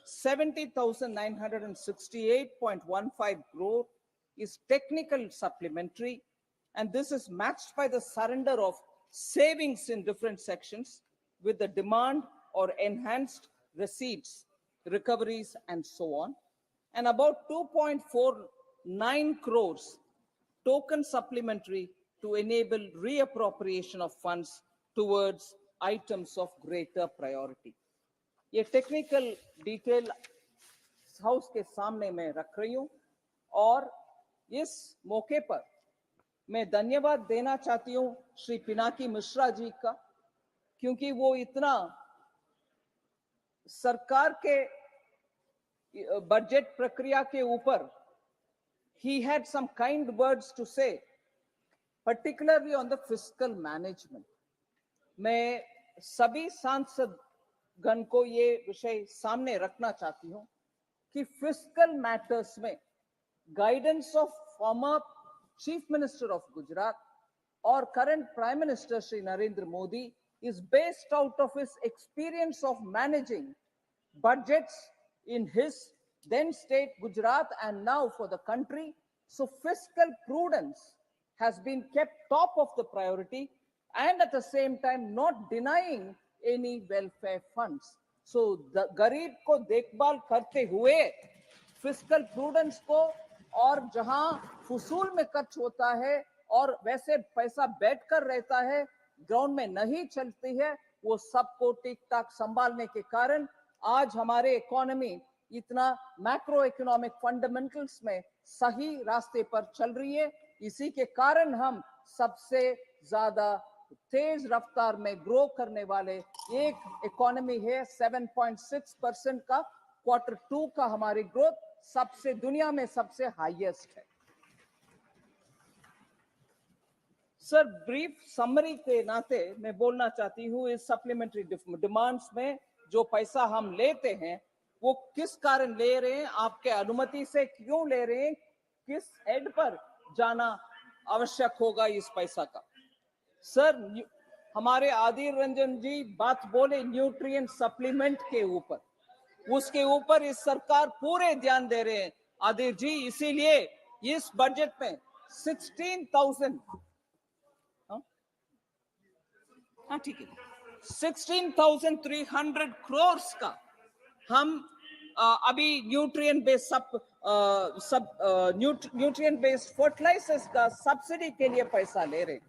70,968.15 crore is technical supplementary, and this is matched by the surrender of savings in different sections with the demand or enhanced receipts, recoveries, and so on. And about 2.49 crores token supplementary to enable reappropriation of funds towards items of greater priority. ये टेक्निकल डिटेल हाउस के सामने मैं रख रही हूं और इस मौके पर मैं धन्यवाद देना चाहती हूं श्री पिनाकी मिश्रा जी का, क्योंकि वो इतना सरकार के बजट प्रक्रिया के ऊपर he had some kind words to say, particularly on the fiscal management. मैं सभी सांसद गण को ये विषय सामने रखना चाहती हूं कि फिस्कल मैटर्स में guidance of former chief minister of Gujarat और current prime minister Shri Narendra Modi is based out of his experience of managing budgets in his then state Gujarat and now for the country. So fiscal prudence has been kept top of the priority and at the same time not denying any welfare funds. So the गरीब को देखभाल करते हुए फिस्कल प्रूडेंस को और जहां फुसूल में खर्च होता है और वैसे पैसा बैठकर रहता है, ग्राउंड में नहीं चलती है, वो सबको ठीक ठाक संभालने के कारण आज हमारे इकोनॉमी इतना मैक्रो इकोनॉमिक फंडामेंटल्स में सही रास्ते पर चल रही है। इसी के कारण हम सबसे ज्यादा तेज रफ्तार में ग्रो करने वाले एक इकोनॉमी है। 7.6% का Q2 का हमारी ग्रोथ सबसे दुनिया में सबसे हाईएस्ट है। सर, ब्रीफ समरी के नाते मैं बोलना चाहती हूँ इस सप्लीमेंट्री डिमांड्स में जो पैसा हम लेते हैं वो किस कारण ले रहे हैं, आपके अनुमति से क्यों ले रहे हैं, किस हेड पर जाना आवश्यक होगा इस पैसा का। सर, हमारे आदिर रंजन जी बात बोले न्यूट्रिएंट सप्लीमेंट के ऊपर, उसके ऊपर इस सरकार पूरे ध्यान दे रहे हैं आदिर जी, इसीलिए इस बजट में 16,300 करोड़ का हम अभी न्यूट्रिएंट बेस्ड फर्टिलाइजर्स का सब्सिडी के लिए पैसा ले रहे हैं।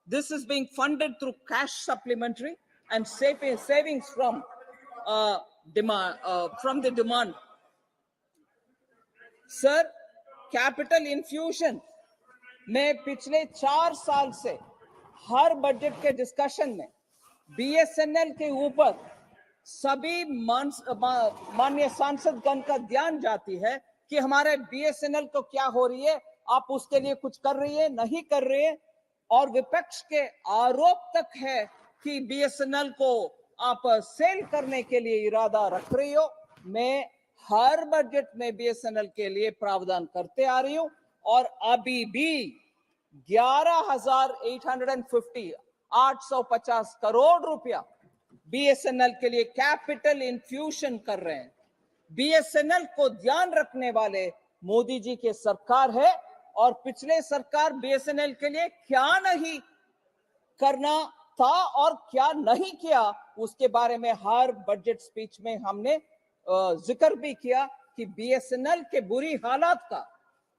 This is being funded through cash supplementary and savings from the demand. Sir, capital infusion में पिछले 4 साल से हर बजट के डिस्कशन में बीएसएनएल के ऊपर सभी माननीय सांसदगण का ध्यान जाती है कि हमारे बीएसएनएल को क्या हो रही है, आप उसके लिए कुछ कर रही है, नहीं कर रहे हैं, और विपक्ष के आरोप तक है कि बीएसएनएल को आप सेल करने के लिए इरादा रख रही हो। मैं हर बजट में बीएसएनएल के लिए प्रावधान करते आ रही हूं और अभी भी 850 करोड़ रुपया बीएसएनएल के लिए कैपिटल इन्फ्यूशन कर रहे हैं। बीएसएनएल को ध्यान रखने वाले मोदी जी के सरकार है और पिछले सरकार बीएसएनएल के लिए क्या नहीं करना था और क्या नहीं किया उसके बारे में हर बजट स्पीच में हमने जिक्र भी किया कि बीएसएनएल के बुरी हालात का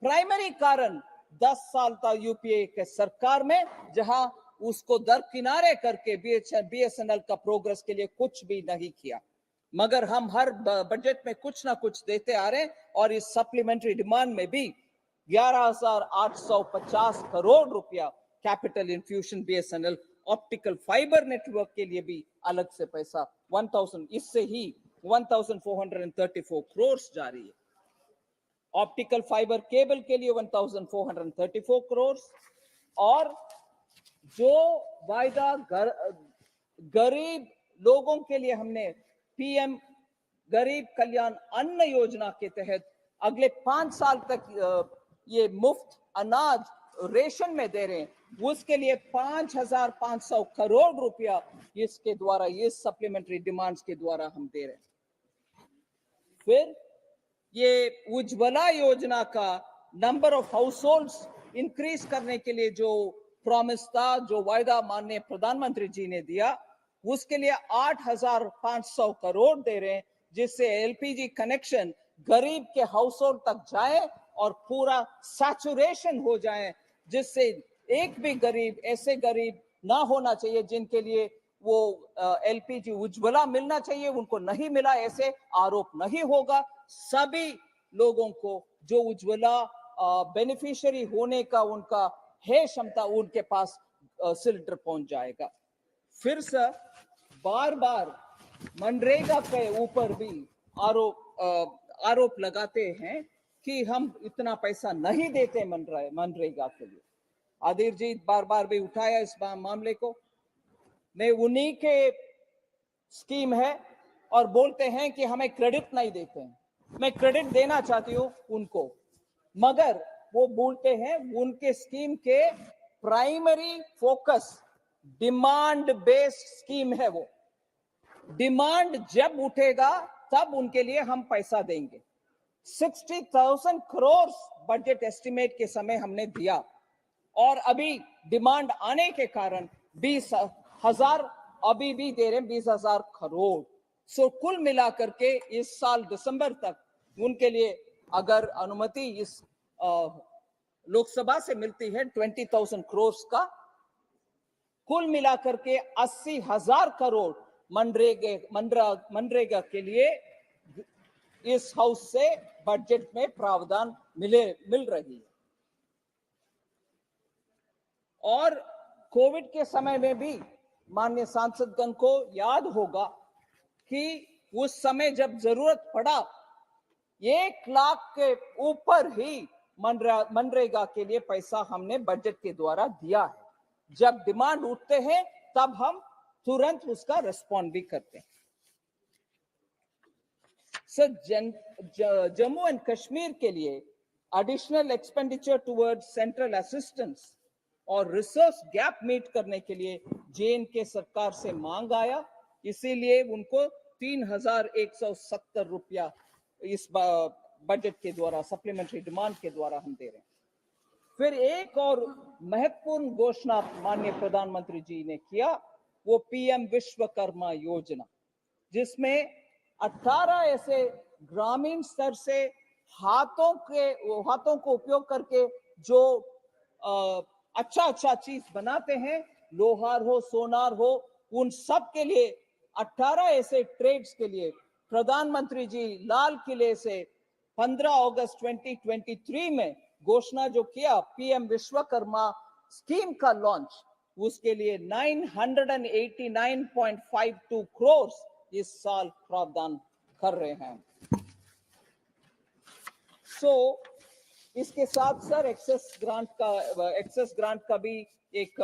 प्राइमरी कारण 10 साल था यूपीए के सरकार में, जहां उसको दरकिनारे करके बीएसएनएल का प्रोग्रेस के लिए कुछ भी नहीं किया। मगर हम हर बजट में कुछ ना कुछ देते आ रहे हैं और इस सप्लीमेंट्री डिमांड में भी 11,850 करोड़ रुपया capital infusion BSNL optical fibre network के लिए भी अलग से पैसा 1000 इससे ही 1434 करोड़ जारी है। ऑप्टिकल फाइबर केबल के लिए 1434 करोड़ और जो वायदा गरीब लोगों के लिए हमने पीएम गरीब कल्याण अन्न योजना के तहत अगले 5 साल तक ये मुफ्त अनाज रेशन में दे रहे हैं, उसके लिए 5,500 करोड़ रुपया इसके द्वारा ये सप्लीमेंट्री डिमांड्स के द्वारा हम दे रहे हैं। फिर ये उज्ज्वला योजना का number of house holds increase करने के लिए जो प्रॉमिस था, जो वायदा माननीय प्रधानमंत्री जी ने दिया, उसके लिए 8,500 करोड़ दे रहे हैं, जिससे एलपीजी कनेक्शन गरीब के हाउस होल्ड तक जाए और पूरा सैचुरेशन हो जाए, जिससे एक भी गरीब ऐसे गरीब ना होना चाहिए जिनके लिए वो एलपीजी उज्ज्वला मिलना चाहिए उनको नहीं मिला, ऐसे आरोप नहीं होगा। सभी लोगों को जो उज्ज्वला बेनिफिशियरी होने का उनका है क्षमता, उनके पास सिलेंडर पहुंच जाएगा। फिर से बार बार मनरेगा के ऊपर भी आरोप लगाते हैं कि हम इतना पैसा नहीं देते मनरेगा के लिए। आदिर जी बार बार भी उठाया इस मामले को, मैं उन्हीं के स्कीम है और बोलते हैं कि हमें क्रेडिट नहीं देते हैं। मैं क्रेडिट देना चाहती हूं उनको, मगर वो भूलते हैं उनके स्कीम के primary focus demand based scheme है। वो डिमांड जब उठेगा तब उनके लिए हम पैसा देंगे। 60,000 करोड़ बजट एस्टिमेट के समय हमने दिया और अभी डिमांड आने के कारण 20,000 अभी भी दे रहे हैं, 20,000 करोड़। सो कुल मिलाकर के इस साल दिसंबर तक उनके लिए अगर अनुमति इस लोकसभा से मिलती है 20,000 करोड़ का, कुल मिलाकर के 80,000 करोड़ मनरेगा के लिए इस हाउस से बजट में प्रावधान मिल रही है। और कोविड के समय में भी माननीय सांसदगण को याद होगा कि उस समय जब जरूरत पड़ा 1 लाख के ऊपर ही मनरेगा के लिए पैसा हमने बजट के द्वारा दिया है। जब डिमांड उठते हैं तब हम तुरंत उसका रिस्पॉन्ड भी करते हैं। सर, जम्मू एंड कश्मीर के लिए additional expenditure toward central assistance और रिसोर्स गैप मीट करने के लिए JNK सरकार से मांग आया, इसीलिए उनको 3,170 रुपया इस बजट के द्वारा सप्लीमेंट्री डिमांड के द्वारा हम दे रहे हैं। फिर एक और महत्वपूर्ण घोषणा माननीय प्रधानमंत्री जी ने किया, वो PM विश्वकर्मा योजना, जिसमें 18 ऐसे ग्रामीण स्तर से हाथों को उपयोग करके जो अच्छा चीज बनाते हैं, लोहार हो, सोनार हो, उन सब के लिए 18 ऐसे ट्रेड्स के लिए प्रधानमंत्री जी लाल किले से 15 अगस्त 2023 में घोषणा जो किया PM विश्वकर्मा स्कीम का लॉन्च, उसके लिए 989.52 करोड़ इस साल प्रावधान कर रहे हैं। इसके साथ सर एक्सेस ग्रांट का भी एक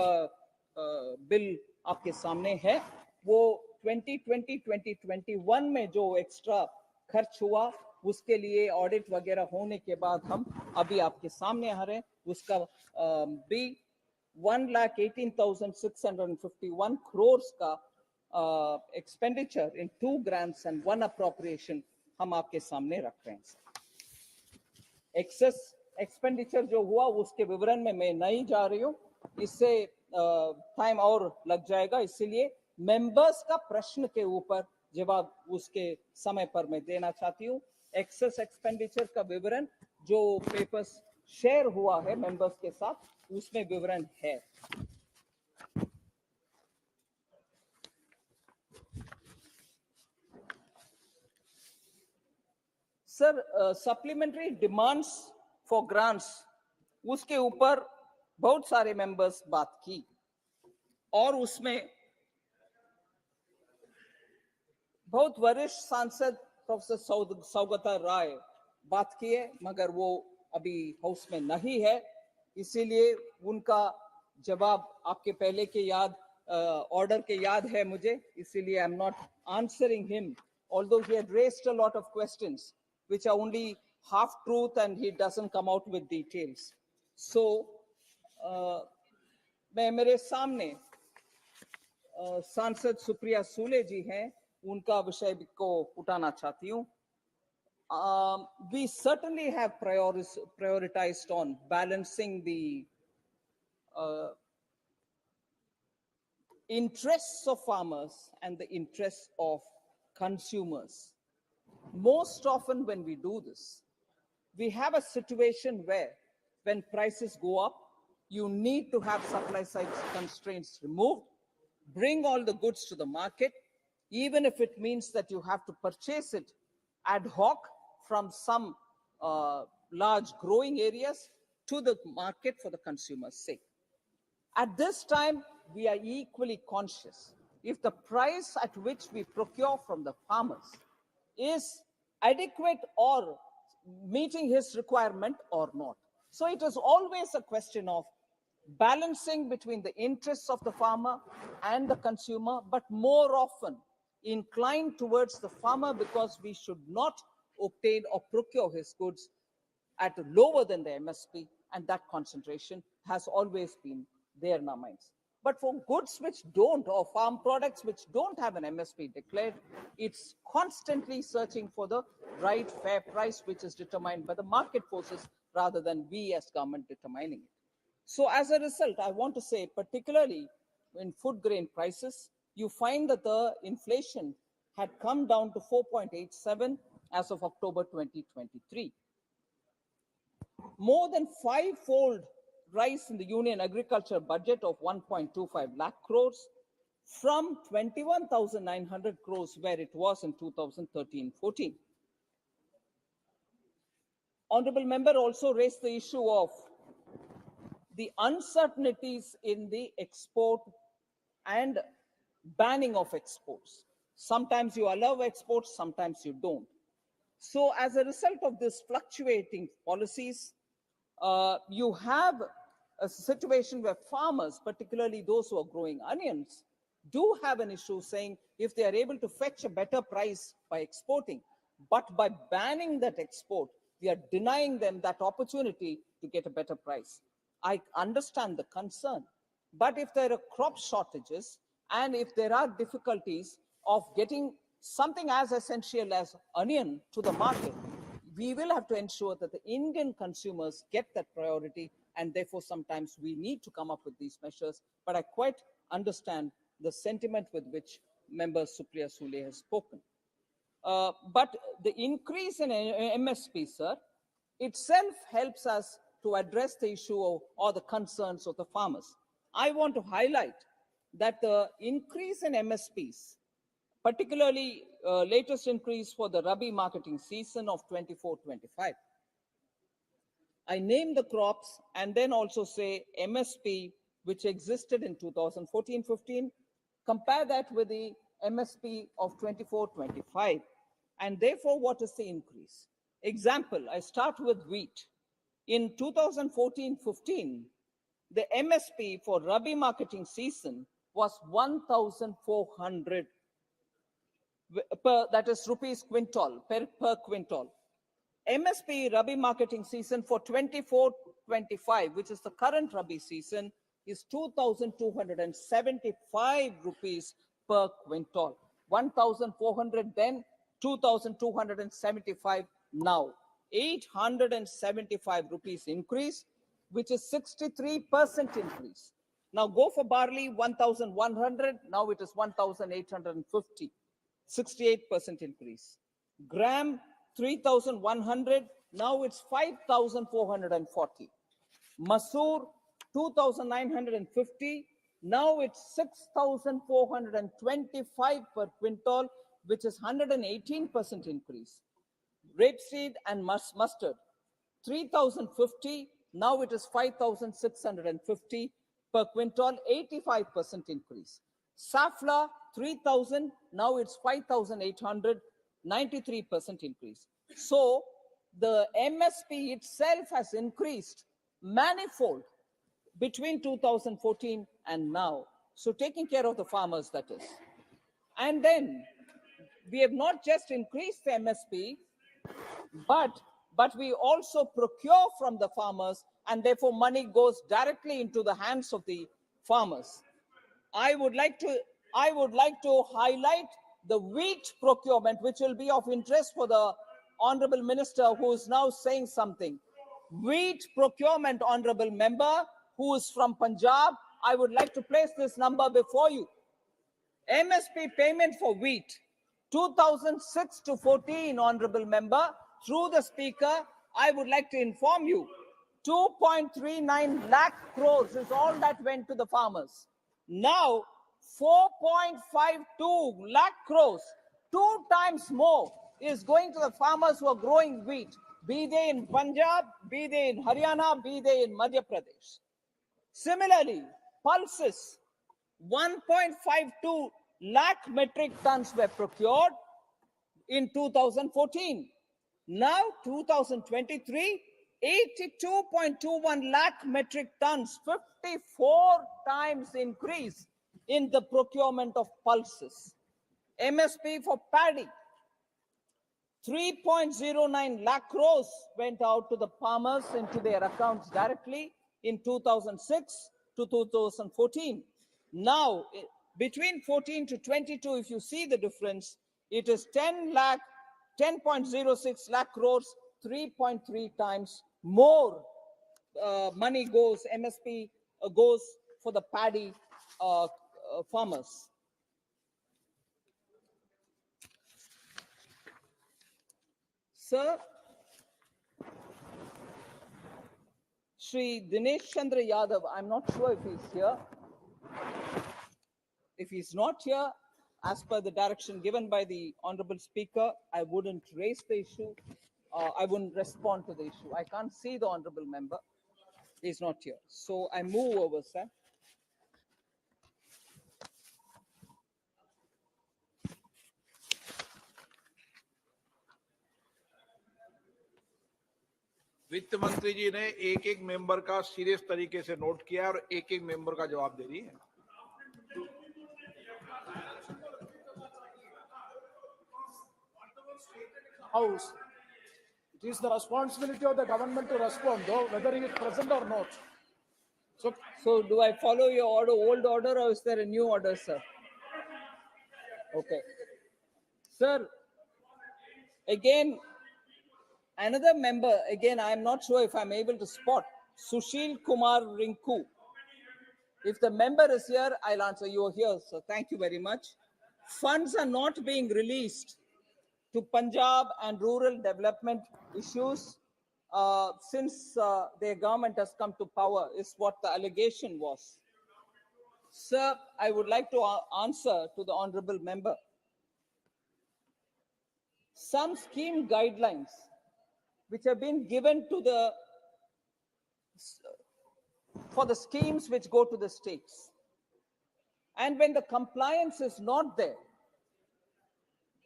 बिल आपके सामने है। वो 2020-2021 में जो एक्स्ट्रा खर्च हुआ उसके लिए ऑडिट वगैरह होने के बाद हम अभी आपके सामने आ रहे हैं, उसका भी 1,18,651 करोड़ का expenditure in 2 grants and 1 appropriation हम आपके सामने रख रहे हैं। एक्सेस एक्सपेंडिचर जो हुआ उसके विवरण में मैं नहीं जा रही हूँ, इससे टाइम और लग जाएगा, इसीलिए मेंबर्स का प्रश्न के ऊपर जवाब उसके समय पर मैं देना चाहती हूँ। एक्सेस एक्सपेंडिचर का विवरण जो पेपर्स शेयर हुआ है मेंबर्स के साथ, उसमें विवरण है। Sir, supplementary demands for grants, उसके ऊपर बहुत सारे मेंबर्स बात की और उसमें बहुत वरिष्ठ सांसद प्रोफेसर सौगता राय बात की है, मगर वो अभी हाउस में नहीं है, इसीलिए उनका जवाब आपके पहले के ऑर्डर के याद है मुझे, इसीलिए I am not answering him, although he had raised a lot of questions which are only half truth and he doesn't come out with details. So मैं मेरे सामने सांसद सुप्रिया सूले जी हैं, उनका विषय को उठाना चाहती हूँ। We certainly have prioritized on balancing the interests of farmers and the interests of consumers. Most often when we do this, we have a situation where when prices go up, you need to have supply side constraints removed, bring all the goods to the market, even if it means that you have to purchase it ad hoc from some large growing areas to the market for the consumer's sake. At this time, we are equally conscious if the price at which we procure from the farmers is adequate or meeting his requirement or not. So it is always a question of balancing between the interests of the farmer and the consumer, but more often inclined towards the farmer because we should not
obtain or procure his goods at lower than the MSP, and that concentration has always been there in our minds. But for goods which don't, or farm products which don't have an MSP declared, it's constantly searching for the right fair price, which is determined by the market forces rather than we as government determining it. So as a result, I want to say, particularly in food grain prices, you find that the inflation had come down to 4.87 as of October 2023. More than five-fold rise in the Union Agriculture budget of 1.25 lakh crores from 21,900 crores where it was in 2013-14. Honorable member also raised the issue of the uncertainties in the export and banning of exports. Sometimes you allow exports, sometimes you don't. So as a result of this fluctuating policies, you have a situation where farmers, particularly those who are growing onions, do have an issue saying if they are able to fetch a better price by exporting, but by banning that export, we are denying them that opportunity to get a better price. I understand the concern, but if there are crop shortages and if there are difficulties of getting something as essential as onion to the market, we will have to ensure that the Indian consumers get that priority, and therefore sometimes we need to come up with these measures. But I quite understand the sentiment with which Member Supriya Sule has spoken. But the increase in MSP, sir, itself helps us to address the issue or the concerns of the farmers. I want to highlight that the increase in MSPs, particularly latest increase for the Rabi marketing season of 24-25. I name the crops and then also say MSP, which existed in 2014-15, compare that with the MSP of 24-25, and therefore what is the increase? Example, I start with wheat. In 2014-15, the MSP for Rabi marketing season was 1,400 that is rupees quintal per quintal. MSP Rabi marketing season for 24-25, which is the current Rabi season, is 2,275 rupees per quintal. 1,400 then, 2,275 now. 875 rupees increase, which is 63% increase. Now go for barley, 1,100, now it is 1,850. 68% increase. Gram, 3,100, now it's 5,440. Masoor, 2,950, now it's 6,425 per quintal, which is 118% increase. Rapeseed and mustard, 3,050, now it is 5,650 per quintal, 85% increase. Safflower, 3,000, now it's 5,800, 93% increase. So the MSP itself has increased manifold between 2014 and now. So taking care of the farmers, that is. And then we have not just increased the MSP, but we also procure from the farmers, and therefore money goes directly into the hands of the farmers. I would like to highlight the wheat procurement, which will be of interest for the Honorable Minister who is now saying something. Wheat procurement, Honorable Member, who is from Punjab, I would like to place this number before you. MSP payment for wheat, 2006 to 14, Honorable Member, through the Speaker, I would like to inform you, 2.39 lakh crores is all that went to the farmers. Now, 4.52 lakh crores, 2 times more, is going to the farmers who are growing wheat, be they in Punjab, be they in Haryana, be they in Madhya Pradesh. Similarly, pulses, 1.52 lakh metric tons were procured in 2014. Now, 2023, 82.21 lakh metric tons, 54 times increase in the procurement of pulses. MSP for paddy, 3.09 lakh crores went out to the farmers into their accounts directly in 2006 to 2014. Now, between 14 to 22, if you see the difference, it is 10.06 lakh crores, 3.3 times more money goes, MSP goes for the paddy farmers. Sir, Shri Dinesh Chandra Yadav, I'm not sure if he's here. If he's not here, as per the direction given by the Honorable Speaker, I wouldn't raise the issue. I wouldn't respond to the issue. I can't see the Honorable Member. He's not here. So I move over, sir.
वित्त मंत्री जी ने एक एक मेंबर का सीरियस तरीके से नोट किया और एक एक मेंबर का जवाब दे रही है.
House. It is the responsibility of the government to respond, though, whether he is present or not.
So do I follow your order, old order, or is there a new order, sir? Okay. Sir, again, another member, again, I'm not sure if I'm able to spot, Sushil Kumar Rinku. If the member is here, I'll answer. You are here, sir. Thank you very much. Funds are not being released to Punjab and rural development issues since their government has come to power, is what the allegation was. Sir, I would like to answer to the honorable member. Some scheme guidelines which have been given to for the schemes which go to the states. And when the compliance is not there,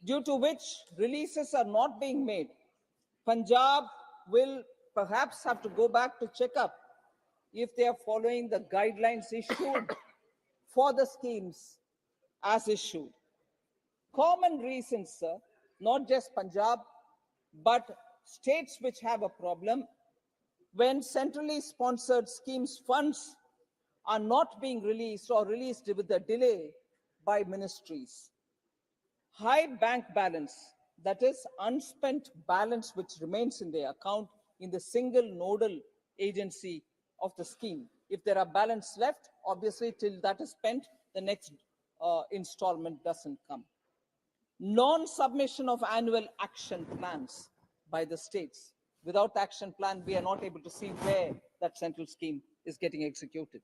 due to which releases are not being made, Punjab will perhaps have to go back to check up if they are following the guidelines issued for the schemes as issued. Common reasons, sir, not just Punjab, but states which have a problem when centrally sponsored schemes funds are not being released or released with a delay by ministries. High bank balance, that is unspent balance which remains in the account in the single nodal agency of the scheme. If there are balance left, obviously till that is spent, the next installment doesn't come. Non-submission of annual action plans by the states. Without action plan, we are not able to see where that central scheme is getting executed.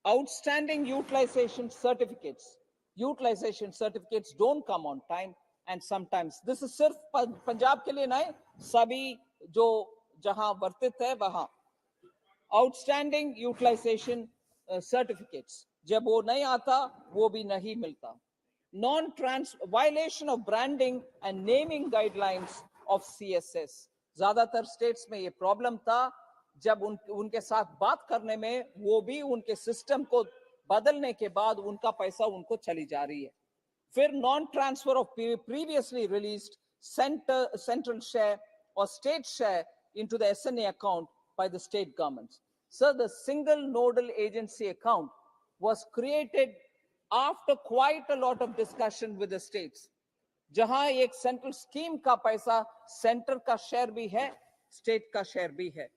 Outstanding utilization certificates. Utilization certificates don't come on time, and sometimes this is sirf Punjab ke liye nahi, sabhi jo jahan vartit hai wahan. Outstanding utilization certificates. जब वो नहीं आता, वो भी नहीं मिलता. Violation of branding and naming guidelines of CSS. ज्यादातर states में ये problem था, जब उनके साथ बात करने में वो भी उनके सिस्टम को बदलने के बाद उनका पैसा उनको चली जा रही है. फिर non-transfer of previously released central share or state share into the SNA account by the state governments. So the single nodal agency account was created after quite a lot of discussion with the states. जहां एक सेंट्रल स्कीम का पैसा सेंटर का शेयर भी है, स्टेट का शेयर भी है.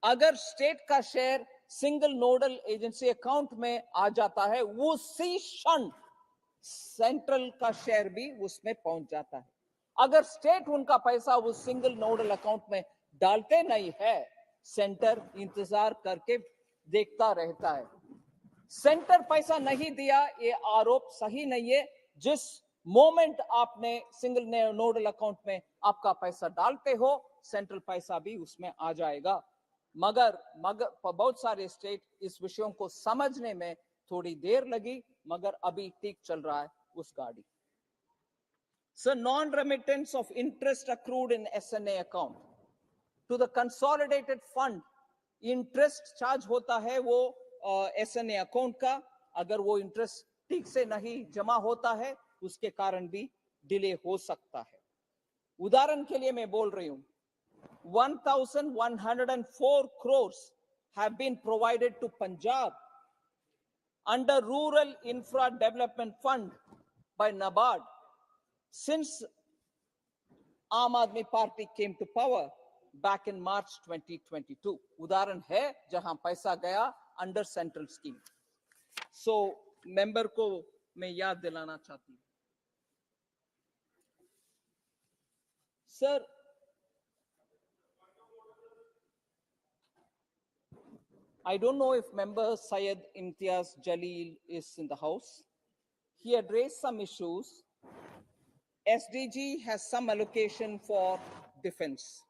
अगर स्टेट का share single nodal agency account में आ जाता है, उसी क्षण सेंट्रल का शेयर भी उसमें पहुंच जाता है. अगर स्टेट उनका पैसा उस सिंगल नोडल अकाउंट में डालते नहीं है, सेंटर इंतजार करके देखता रहता है. सेंटर पैसा नहीं दिया, ये आरोप सही नहीं है. जिस मोमेंट आपने सिंगल नोडल अकाउंट में आपका पैसा डालते हो, सेंट्रल पैसा भी उसमें आ जाएगा. मगर बहुत सारे स्टेट इस विषयों को समझने में थोड़ी देर लगी, मगर अभी ठीक चल रहा है उस गाड़ी. So non-remittance of interest accrued in SNA account to the consolidated fund, interest charge होता है वो SNA अकाउंट का. अगर वो इंटरेस्ट ठीक से नहीं जमा होता है, उसके कारण भी डिले हो सकता है. उदाहरण के लिए मैं बोल रही हूं, 1,104 crores have been provided to Punjab under Rural Infra Development Fund by NABARD since Aam Aadmi Party came to power back in March 2022. उदाहरण है जहां पैसा गया under central scheme. So member को मैं याद दिलाना चाहती हूं. Sir, I don't know if member Syed Imtiaz Jalil is in the house. He had raised some issues. SDG has some allocation for defense.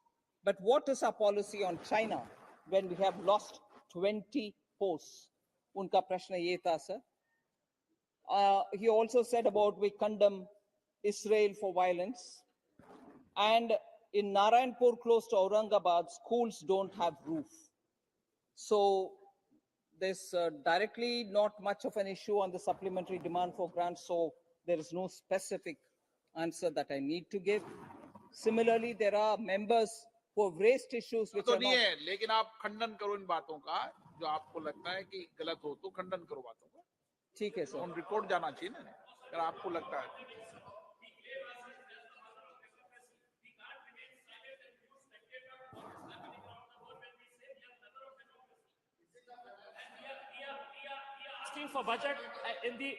But what is our policy on China when we have lost 20 posts? Unka prashna ye tha, sir. He also said about we condemn Israel for violence. And in Narayanpur, close to Aurangabad, schools don't have roof. So there's directly not much of an issue on the supplementary demand for grants. So there is no specific answer that I need to give. Similarly, there are members who have raised issues which
तो
are
नहीं
not.
है, लेकिन आप खंडन करो इन बातों का, जो आपको लगता है कि गलत हो तो खंडन करो बातों का.
ठीक है सर.
हम रिपोर्ट जाना चाहिए ना, अगर आपको लगता है.
Asking for budget in the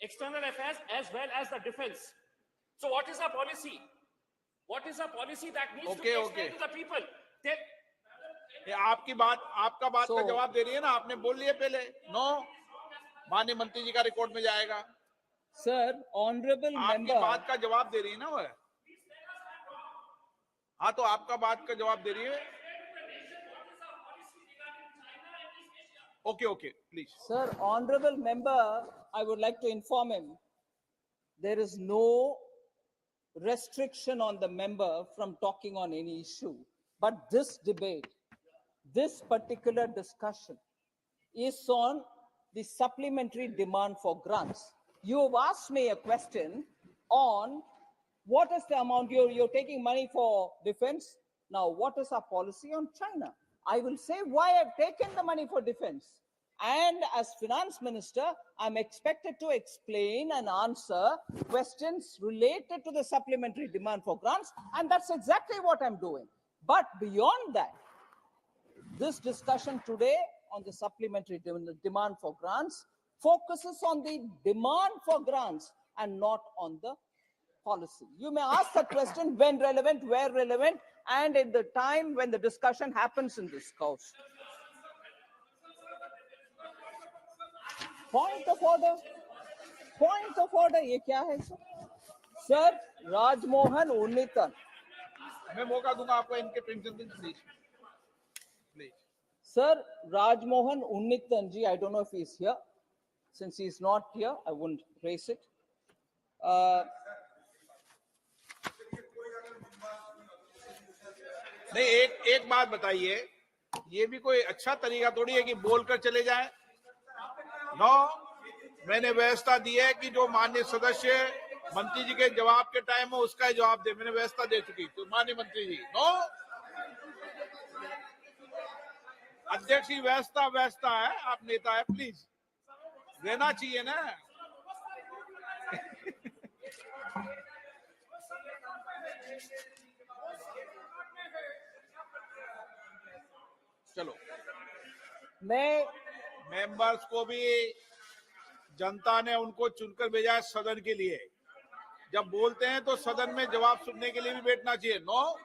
external affairs as well as the defense. So what is our policy? What is our policy that needs to be explained to the people?
ये आपकी बात, आपका बात का जवाब दे रही है ना, आपने बोल लिया पहले. नो, माननीय मंत्री जी का रिकॉर्ड में जाएगा.
Sir, honorable
आपकी
member.
बात का जवाब दे रही है ना वो. हाँ, तो आपका बात का जवाब दे रही है. Okay, please.
Sir, honorable member, I would like to inform him there is no restriction on the member from talking on any issue. But this debate, this particular discussion is on the supplementary demand for grants. You have asked me a question on what is the amount you're taking money for defense. Now, what is our policy on China? I will say why I've taken the money for defense. And as finance minister, I'm expected to explain and answer questions related to the supplementary demand for grants. And that's exactly what I'm doing. But beyond that, this discussion today on the supplementary demand for grants focuses on the demand for grants and not on the policy. You may ask the question when relevant, where relevant, and at the time when the discussion happens in this house. Point of order. Point of order. ये क्या है सर? Sir, राजमोहन उन्नीतन.
मैं मौका दूंगा आपको इनके टेंशन दिन please.
Sir, Rajmohan Unnithan ji, I don't know if he's here. Since he's not here, I wouldn't raise it.
नहीं, एक बात बताइए, ये भी कोई अच्छा तरीका थोड़ी है कि बोलकर चले जाए. नो, मैंने व्यवस्था दी है कि जो माननीय सदस्य मंत्री जी के जवाब के टाइम हो उसका ही जवाब दे. मैंने व्यवस्था दे चुकी. तो माननीय मंत्री जी, नो, अध्यक्ष की व्यवस्था है, आप नेता है, प्लीज देना चाहिए ना. चलो,
मैं
मेंबर्स को भी जनता ने उनको चुनकर भेजा है सदन के लिए. जब बोलते हैं तो सदन में जवाब सुनने के लिए भी बैठना चाहिए. नो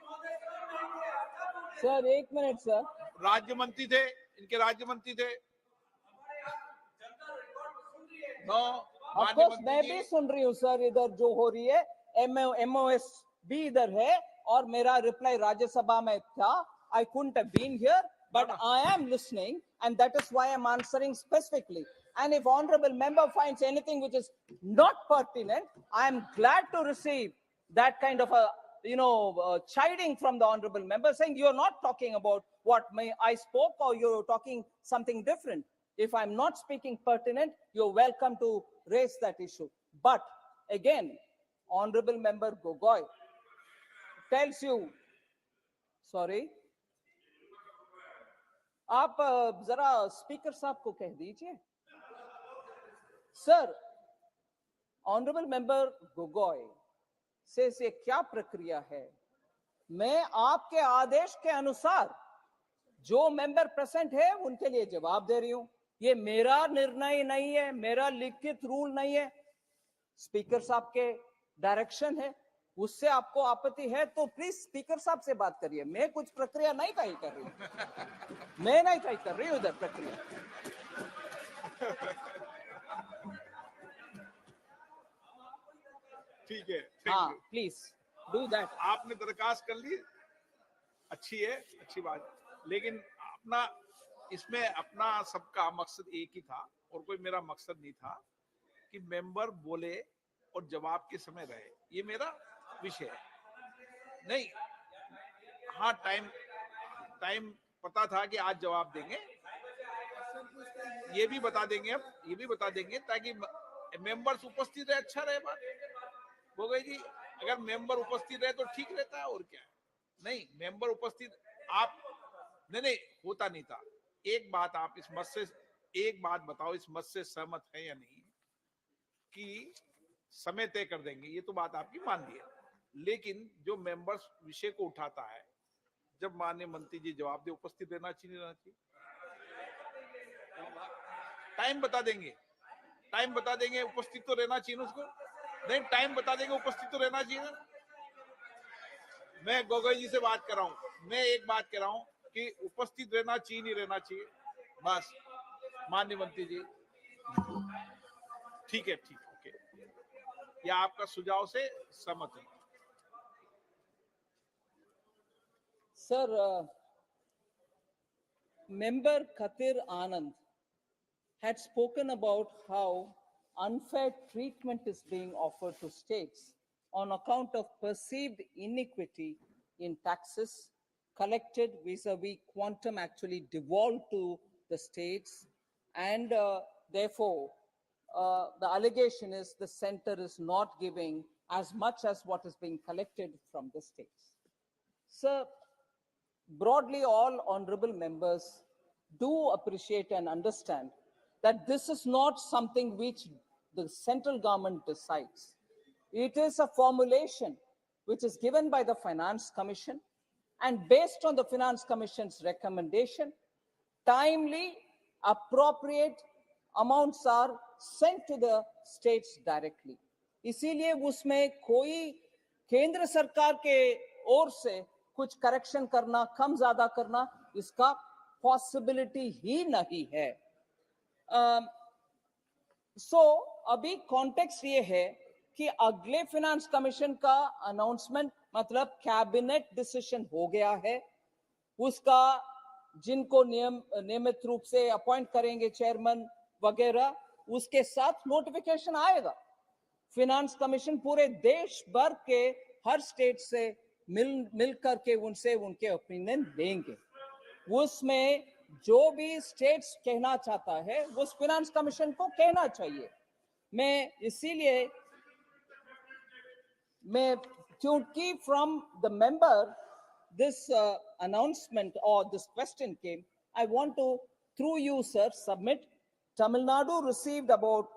सर, एक मिनट सर.
राज्य मंत्री थे, इनके राज्य मंत्री थे. नो,
मैं भी सुन रही हूँ सर. इधर जो हो रही है MOS भी इधर है और मेरा रिप्लाई राज्यसभा में था. I couldn't have been here, but I am listening, and that is why I'm answering specifically. And if honorable member finds anything which is not pertinent, I am glad to receive that kind of a chiding from the honorable member saying you're not talking about what I spoke or you're talking something different. If I'm not speaking pertinent, you're welcome to raise that issue. But again, honorable member Gogoi, tells you, sorry, आप जरा स्पीकर साहब को कह दीजिए. सर, ऑनरेबल मेंबर गोगोई से क्या प्रक्रिया है? मैं आपके आदेश के अनुसार जो मेंबर प्रेजेंट है उनके लिए जवाब दे रही हूं. ये मेरा निर्णय नहीं है, मेरा लिखित रूल नहीं है, स्पीकर साहब के डायरेक्शन है. उससे आपको आपत्ति है तो प्लीज स्पीकर साहब से बात करिए. मैं कुछ प्रक्रिया नहीं तय कर रही हूं, मैं नहीं तय कर रही हूं उधर प्रक्रिया.
ठीक है,
हाँ, प्लीज डू दैट.
आपने दरखास्त कर ली, अच्छी है, अच्छी बात है. लेकिन अपना इसमें अपना सबका मकसद एक ही था और कोई मेरा मकसद नहीं था कि मेंबर बोले और जवाब के समय रहे. ये मेरा विषय है. नहीं, हाँ, टाइम पता था कि आज जवाब देंगे, ये भी बता देंगे. अब ये भी बता देंगे ताकि मेंबर्स उपस्थित रहे, अच्छा रहे. बात हो गई जी. अगर मेंबर उपस्थित रहे तो ठीक रहता है, और क्या है. नहीं, मेंबर उपस्थित आप नहीं होता नहीं था. एक बात आप इस मत से, एक बात बताओ, इस मत से सहमत है या नहीं कि समय तय कर देंगे? ये तो बात आपकी मान ली है, लेकिन जो मेंबर्स विषय को उठाता है, जब माननीय मंत्री जी जवाब दे, उपस्थित रहना चाहिए, रहना चाहिए. टाइम बता देंगे, टाइम बता देंगे, उपस्थित तो रहना चाहिए उसको. नहीं, टाइम बता देंगे, उपस्थित तो रहना चाहिए ना. मैं गोगोई जी से बात कर रहा हूं, मैं एक बात कह रहा हूं कि उपस्थित रहना चाहिए, नहीं रहना चाहिए, बस. माननीय मंत्री जी, ठीक है, ठीक, ओके, या आपका सुझाव से सहमत है?
Sir, Member Khatir Anand had spoken about how unfair treatment is being offered to states on account of perceived inequity in taxes collected vis-a-vis quantum actually devolved to the states, and therefore the allegation is the center is not giving as much as what is being collected from the states. Sir, broadly, all honorable members do appreciate and understand that this is not something which the central government decides. It is a formulation which is given by the Finance Commission, and based on the Finance Commission's recommendation, timely, appropriate amounts are sent to the states directly. इसीलिए उसमें कोई केंद्र सरकार के ओर से कुछ करेक्शन करना, कम ज्यादा करना, इसका पॉसिबिलिटी ही नहीं है. सो अभी कॉन्टेक्स्ट ये है कि अगले फिनांस कमीशन का अनाउंसमेंट मतलब कैबिनेट डिसीजन हो गया है. उसका जिनको नियमित रूप से अपॉइंट करेंगे चेयरमैन वगैरह, उसके साथ नोटिफिकेशन आएगा. फिनांस कमीशन पूरे देश भर के हर स्टेट से मिल करके उनसे उनके ओपिनियन लेंगे. उसमें जो भी स्टेट्स कहना चाहता है उस फिनांस कमीशन को कहना चाहिए. मैं इसीलिए क्योंकि from the member this announcement or this question came, I want to, through you, sir, submit. Tamil Nadu received about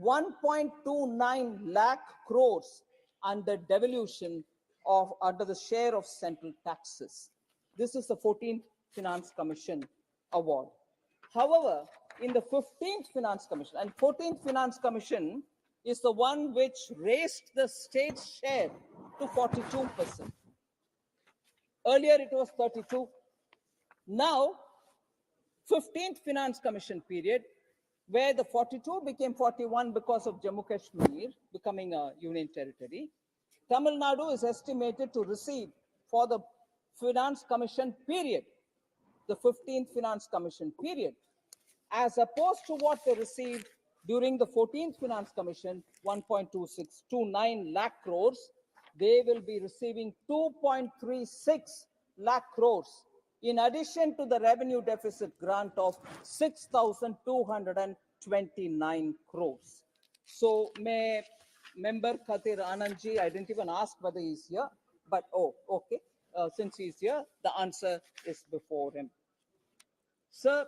1.29 lakh crores under devolution under the share of central taxes. This is the 14th Finance Commission award. However, in the 15th Finance Commission, and 14th Finance Commission is the one which raised the state's share to 42%. Earlier it was 32. Now, 15th Finance Commission period, where the 42 became 41 because of Jammu Kashmir becoming a union territory, Tamil Nadu is estimated to receive for the Finance Commission period, the 15th Finance Commission period, as opposed to what they received during the 14th Finance Commission, 1.2629 lakh crores, they will be receiving 2.36 lakh crores, in addition to the revenue deficit grant of 6,229 crores. So, Member Khatir Anand ji, I didn't even ask whether he's here. But, oh, okay. Since he's here, the answer is before him. Sir,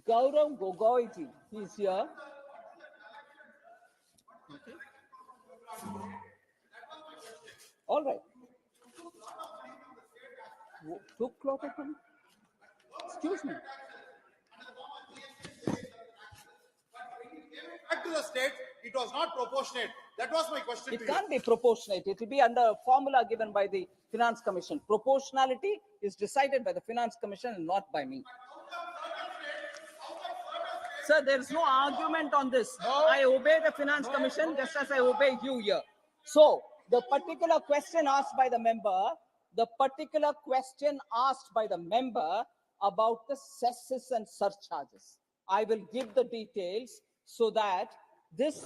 Gaurav Gogoi ji, he's here. Okay. All right. Excuse me.
Back to the state, it was not proportionate. That was my question
It
to you.
can't be proportionate. It will be under a formula given by the Finance Commission. Proportionality is decided by the Finance Commission and not by me. Sir, there is no argument on this. I obey the Finance Commission just as I obey you here. So, the particular question asked by the member about the cesses and surcharges, I will give the details so that this,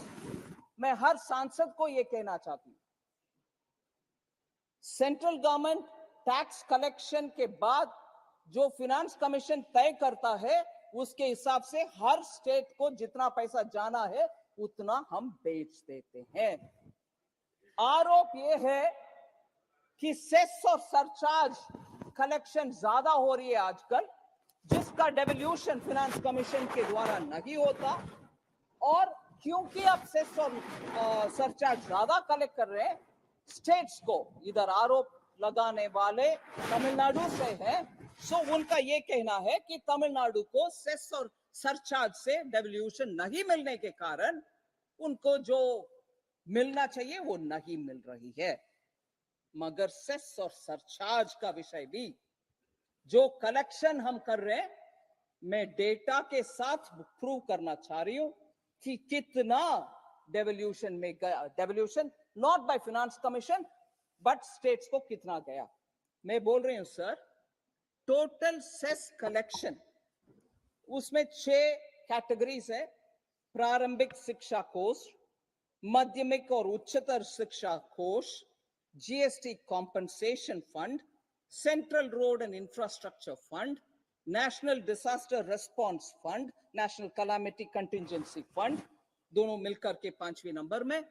मैं हर सांसद को ये कहना चाहती हूं, सेंट्रल गवर्नमेंट टैक्स कलेक्शन के बाद जो फिनांस कमीशन तय करता है उसके हिसाब से हर स्टेट को जितना पैसा जाना है उतना हम बेच देते हैं। आरोप ये है कि सेस और सरचार्ज कलेक्शन ज्यादा हो रही है आजकल, जिसका डेवल्यूशन फिनांस कमीशन के द्वारा नहीं होता, और क्योंकि अब सेस और सरचार्ज ज्यादा कलेक्ट कर रहे हैं, स्टेट्स को, इधर आरोप लगाने वाले तमिलनाडु से हैं, सो उनका ये कहना है कि तमिलनाडु को सेस और सरचार्ज से डेवल्यूशन नहीं मिलने के कारण उनको जो मिलना चाहिए वो नहीं मिल रही है। मगर सेस और सरचार्ज का विषय भी, जो कलेक्शन हम कर रहे हैं, मैं डेटा के साथ प्रूव करना चाह रही हूं कि कितना डेवल्यूशन में गया, devolution not by finance commission but states को कितना गया। मैं बोल रही हूं सर, टोटल सेस कलेक्शन, उसमें 6 कैटेगरीज है। प्रारंभिक शिक्षा कोष, माध्यमिक और उच्चतर शिक्षा कोष, GST compensation fund, central road and infrastructure fund, national disaster response fund, national calamity contingency fund, दोनों मिलकर के 5वें नंबर में,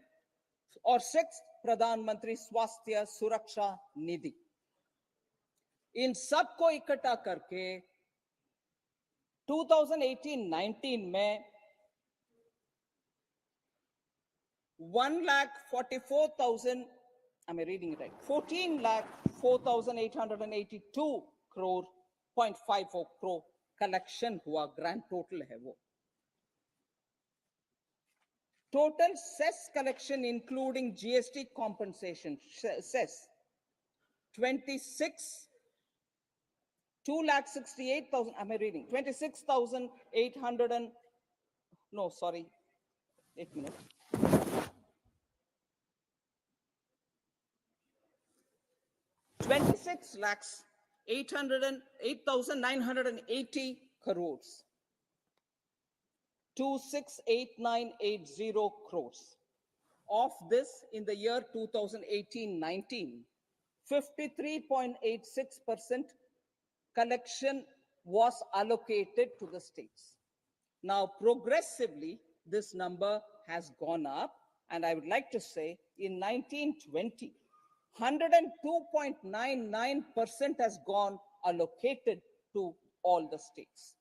और 6 प्रधानमंत्री स्वास्थ्य सुरक्षा निधि। इन सब को इकट्ठा करके 2018-19 में 1,44,000, am I reading it right? 14,04,882 crore, 0.54 crore collection हुआ, ग्रैंड टोटल है वो। Total cess collection including GST compensation cess 2,68,000, am I reading? 26,800 and, no, sorry, 1 minute. 26,808,980 crores. 268980 crores. Of this, in the year 2018-19, 53.86% collection was allocated to the states. Now, progressively, this number has gone up, and I would like to say in 1920, 102.99% has gone allocated to all the states.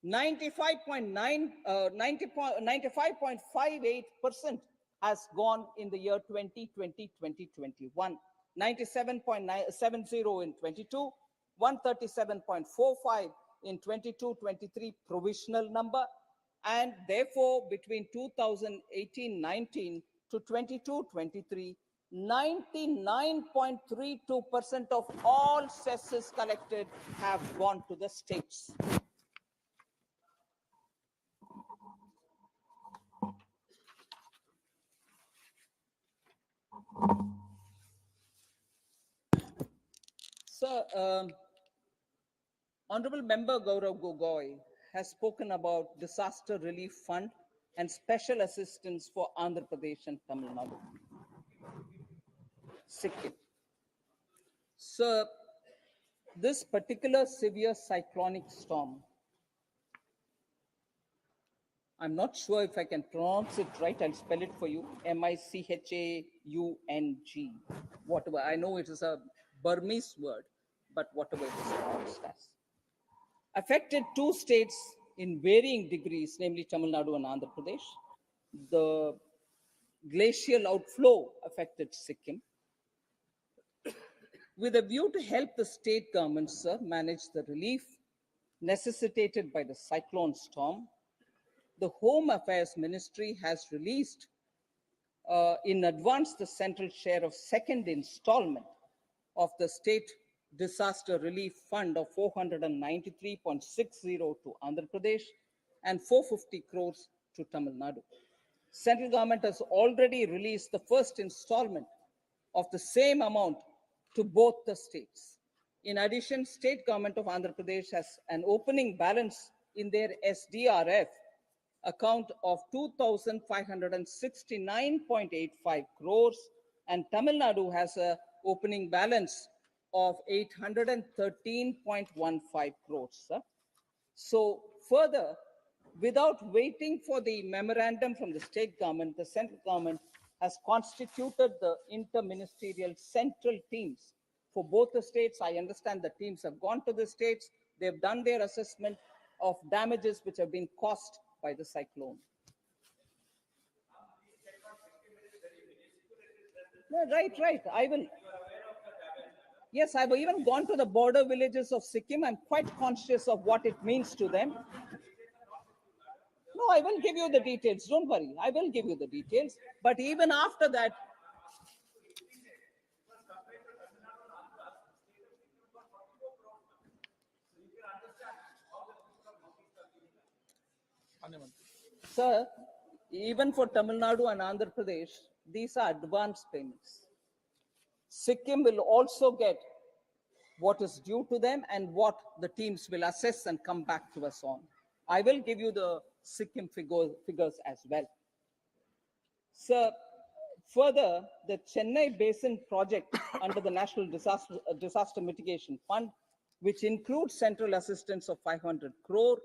95.58% has gone in the year 2020-2021. 97.70 in 22, 137.45 in 22-23 provisional number, and therefore between 2018-19 to 22-23, 99.32% of all cesses collected have gone to the states. Sir, Honorable Member Gaurav Gogoi has spoken about disaster relief fund and special assistance for Andhra Pradesh and Tamil Nadu. Sikkim. Sir, this particular severe cyclonic storm, I'm not sure if I can pronounce it right. I'll spell it for you. Michaung. Whatever. I know it is a Burmese word, but whatever it is pronounced as. Affected two states in varying degrees, namely Tamil Nadu and Andhra Pradesh. The glacial outflow affected Sikkim. With a view to help the state governments manage the relief necessitated by the cyclone storm, the Home Affairs Ministry has released in advance the central share of second installment of the State Disaster Relief Fund of 493.60 to Andhra Pradesh and 450 crores to Tamil Nadu. Central government has already released the first installment of the same amount to both the states. In addition, state government of Andhra Pradesh has an opening balance in their SDRF account of 2,569.85 crores, and Tamil Nadu has a opening balance of 813.15 crores. So further, without waiting for the memorandum from the state government, the central government has constituted the interministerial central teams for both the states. I understand the teams have gone to the states. They've done their assessment of damages which have been caused by the cyclone. No, right. I will. Yes, I've even gone to the border villages of Sikkim. I'm quite conscious of what it means to them. No, I will give you the details. Don't worry. I will give you the details. But even after that, sir, even for Tamil Nadu and Andhra Pradesh, these are advance payments. Sikkim will also get what is due to them and what the teams will assess and come back to us on. I will give you the Sikkim figures as well. Sir, further, the Chennai Basin project under the National Disaster Mitigation Fund, which includes central assistance of 500 crore,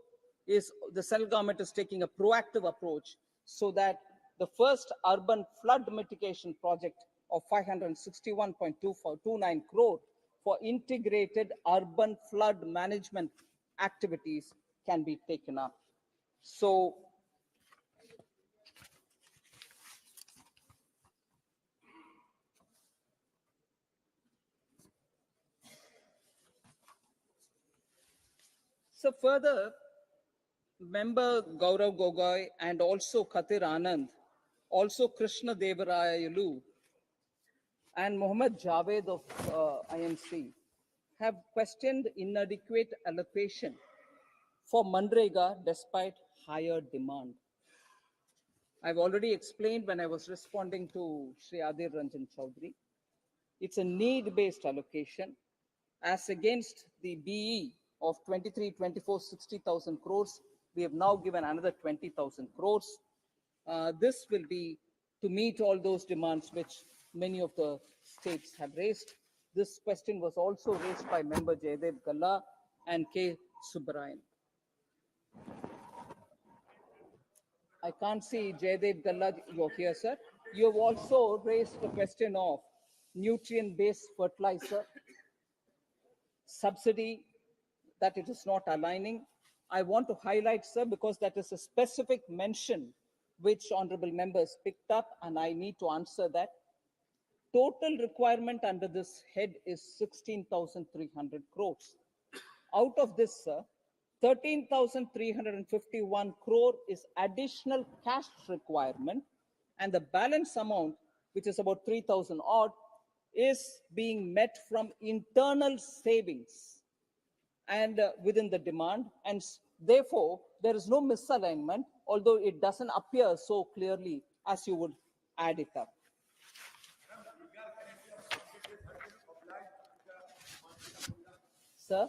is the central government is taking a proactive approach so that the first urban flood mitigation project of 561.29 crore for integrated urban flood management activities can be taken up. So further, member Gaurav Gogoi and also Khatir Anand, also Krishna Devarayalu and Mohammad Javed of IMC have questioned inadequate allocation for Manrega despite higher demand. I've already explained when I was responding to Shri Adir Ranjan Chaudhary. It's a need-based allocation as against the BE of 23, 24, 60,000 crores. We have now given another 20,000 crores. This will be to meet all those demands which many of the states have raised. This question was also raised by member Jaydev Galla and K. Subbarayan. I can't see Jaydev Galla, you're here, sir. You have also raised the question of nutrient-based fertilizer subsidy, that it is not aligning. I want to highlight, sir, because that is a specific mention which honorable members picked up, and I need to answer that. Total requirement under this head is 16,300 crores. Out of this, sir, 13,351 crore is additional cash requirement, and the balance amount, which is about 3,000 odd, is being met from internal savings and within the demand, and therefore there is no misalignment, although it doesn't appear so clearly as you would add it up. Sir?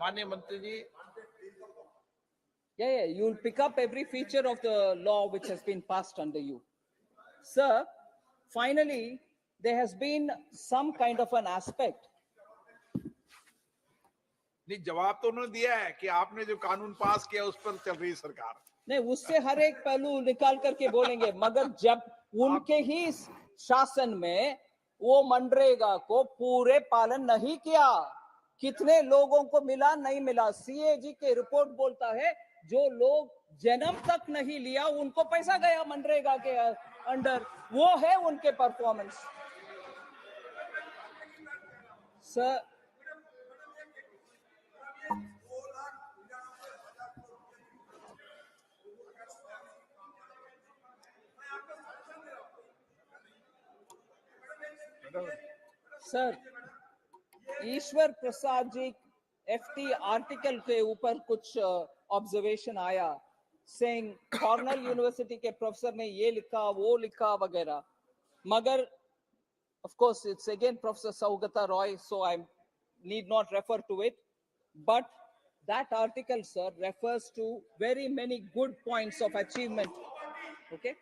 माननीय मंत्री जी,
Yeah, you'll pick up every feature of the law which has been passed under you. Sir, finally, there has been some kind of an aspect
नहीं, जवाब तो उन्होंने दिया है कि आपने जो कानून पास किया उस पर चल रही सरकार।
नहीं, उससे हर एक पहलू निकाल करके बोलेंगे, मगर जब उनके ही शासन में वो मनरेगा को पूरे पालन नहीं किया, कितने लोगों को मिला नहीं मिला, सीएजी के रिपोर्ट बोलता है जो लोग जन्म तक नहीं लिया उनको पैसा गया मनरेगा के अंडर, वो है उनके परफॉर्मेंस। सर सर ईश्वर प्रसाद जी एफटी आर्टिकल के ऊपर कुछ ऑब्जर्वेशन आया, सेइंग कॉर्नेल यूनिवर्सिटी के प्रोफेसर ने ये लिखा वो लिखा वगैरह, मगर of course it's again Professor Saugata Roy, so I need not refer to it, but that article, sir, refers to very many good points of achievement. Okay,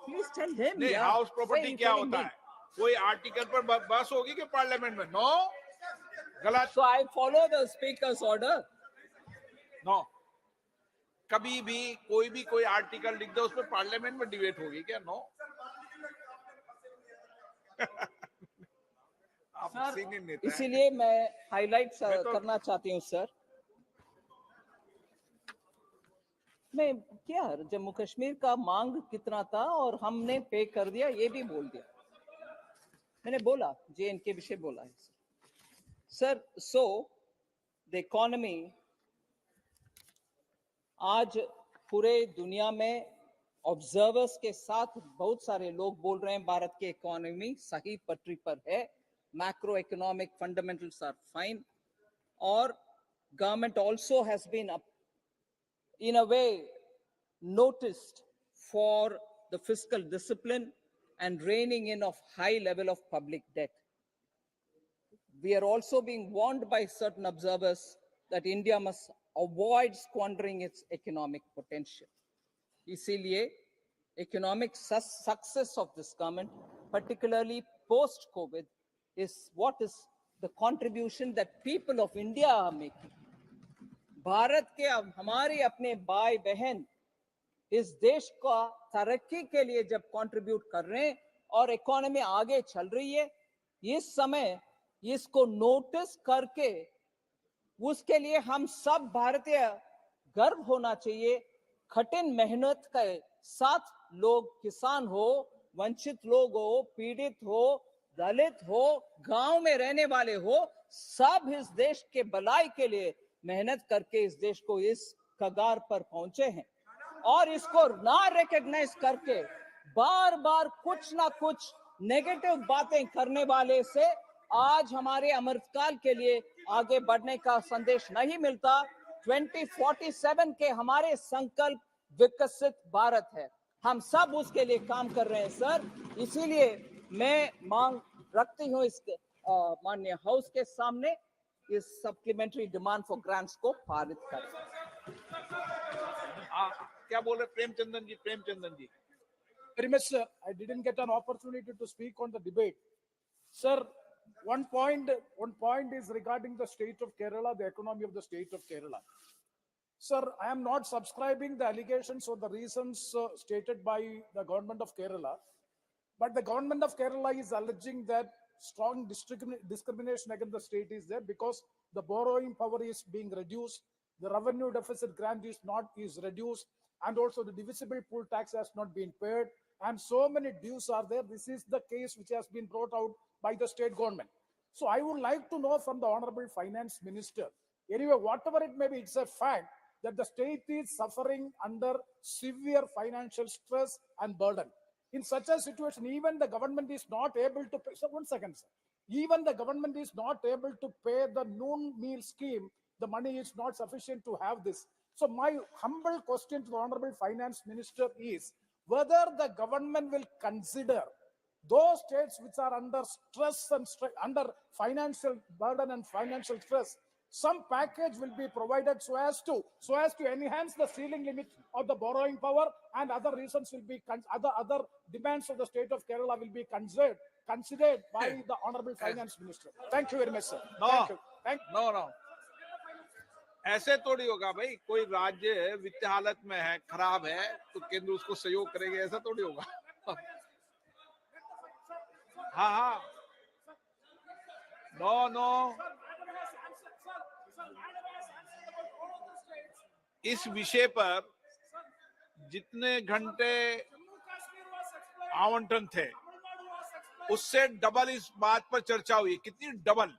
please tell him.
नहीं,
yeah.
House property
Why are you
क्या
telling
होता
me?
है? कोई आर्टिकल पर बहस होगी कि पार्लियामेंट में? नो, गलत।
So I follow the speaker's order.
No, कभी भी कोई आर्टिकल लिख दो उस पर पार्लियामेंट में डिबेट होगी क्या? नो। आप सीनियर नेता हैं।
इसीलिए मैं हाईलाइट करना चाहती हूँ सर, मैं क्या जम्मू कश्मीर का मांग कितना था और हमने पे कर दिया, ये भी बोल दिया, मैंने बोला JN के विषय बोला है सर। सो द इकोनॉमी आज पूरे दुनिया में ऑब्जर्वर्स के साथ बहुत सारे लोग बोल रहे हैं भारत की इकोनॉमी सही पटरी पर है, macro economic fundamentals are fine, और government also has been in a way noticed for the fiscal discipline and reining in of high level of public debt. We are also being warned by certain observers that India must avoid squandering its economic potential. इसीलिए economic success of this government, particularly post-COVID, is what is the contribution that people of India are making. Bharat के अब हमारे अपने भाई बहन इस देश का तरक्की के लिए जब कंट्रीब्यूट कर रहे हैं और इकोनॉमी आगे चल रही है, इस समय इसको नोटिस करके उसके लिए हम सब भारतीय गर्व होना चाहिए। कठिन मेहनत के साथ लोग, किसान हो, वंचित लोग हो, पीड़ित हो, दलित हो, गांव में रहने वाले हो, सब इस देश के भलाई के लिए मेहनत करके इस देश को इस कगार पर पहुंचे हैं, और इसको ना रिकॉग्नाइज करके बार बार कुछ ना कुछ नेगेटिव बातें करने वाले से आज हमारे अमृतकाल के लिए आगे बढ़ने का संदेश नहीं मिलता। 2047 के हमारे संकल्प विकसित भारत है, हम सब उसके लिए काम कर रहे हैं सर। इसीलिए मैं मांग रखती हूँ इस माननीय हाउस के सामने इस सप्लीमेंट्री डिमांड फॉर ग्रांट्स को पारित करें।
क्या बोल रहे प्रेमचंदन जी?
Very much, sir. I didn't get an opportunity to speak on the debate. Sir, one point is regarding the state of Kerala, the economy of the state of Kerala. Sir, I am not subscribing the allegations or the reasons stated by the government of Kerala, but the government of Kerala is alleging that strong discrimination against the state is there because the borrowing power is being reduced, the revenue deficit grant is reduced, and also the divisible pool tax has not been paid, and so many dues are there. This is the case which has been brought out by the state government. So I would like to know from the Honorable Finance Minister, anyway, whatever it may be, it's a fact that the state is suffering under severe financial stress and burden. In such a situation, even the government is not able to pay. So 1 second, sir. Even the government is not able to pay the noon meal scheme. The money is not sufficient to have this. So my humble question to the Honorable Finance Minister is whether the government will consider those states which are under stress and under financial burden and financial stress, some package will be provided so as to enhance the ceiling limit of the borrowing power, and other reasons will be other demands of the state of Kerala will be considered by the Honorable Finance Minister. Thank you very much, sir.
No.
Thank you.
No. ऐसे थोड़ी होगा भाई, कोई राज्य वित्तीय हालत में है, खराब है, तो केंद्र उसको सहयोग करेगा, ऐसा थोड़ी होगा। हाँ हाँ, नो नो, इस विषय पर जितने घंटे आवंटन थे उससे डबल इस बात पर चर्चा हुई। कितनी डबल?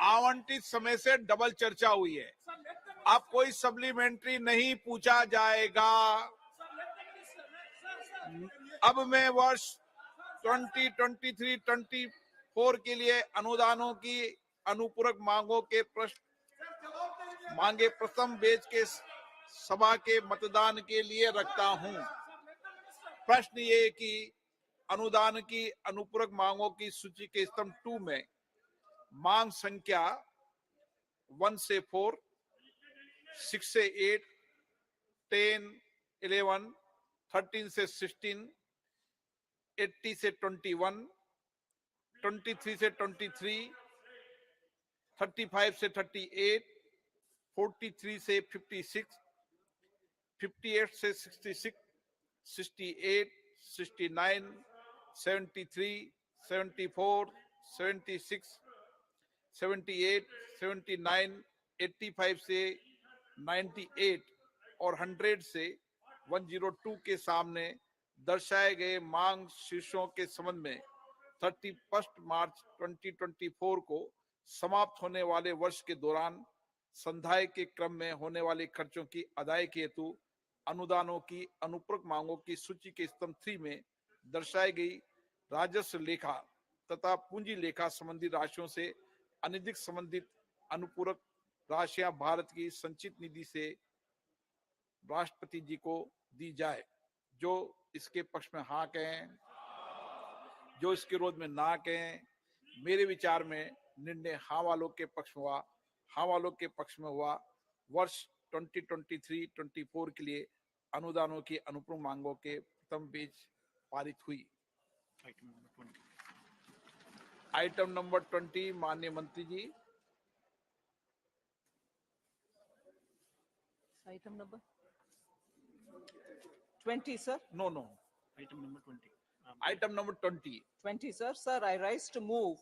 आवंटित समय से डबल चर्चा हुई है। अब कोई सप्लीमेंट्री नहीं पूछा जाएगा। अब मैं वर्ष 2023-24 के लिए अनुदानों की अनुपूरक मांगों के प्रथम बेच के सभा के मतदान के लिए रखता हूं। प्रश्न ये कि अनुदान की अनुपूरक मांगों की सूची के स्तंभ 2 में मांग संख्या 1 से 4, 6 से 8, 10, 11, 13 से 16, 80 से 21, 23 से 23, 35 से 38, 43 से 56, 58 से 66, 68, 69, 73, 74, 76, 78, 79, 85 से 98 और 100 से 102 के सामने दर्शाए गए मांग शीर्षों के संबंध में 31 मार्च 2024 को समाप्त होने वाले वर्ष के दौरान संधाय के क्रम में होने वाले खर्चों की अदायगी हेतु अनुदानों की अनुपूरक मांगों की सूची के स्तंभ 3 में दर्शाई गई राजस्व लेखा तथा पूंजी लेखा संबंधी राशियों से अनधिक संबंधित अनुपूरक राशियां भारत की संचित निधि से राष्ट्रपति जी को दी जाए। जो इसके पक्ष में हाँ कहें, जो इसके विरोध में ना कहें। मेरे विचार में निर्णय हाँ वालों के पक्ष में हुआ, हाँ वालों के पक्ष में हुआ। वर्ष 2023-24 के लिए अनुदानों की अनुपूरक मांगों के प्रथम बेच पारित हुई। आइटम नंबर 20, माननीय मंत्री जी।
Item number 20, sir.
No, no. Item number 20. Item number 20.
20, sir. Sir, I rise to move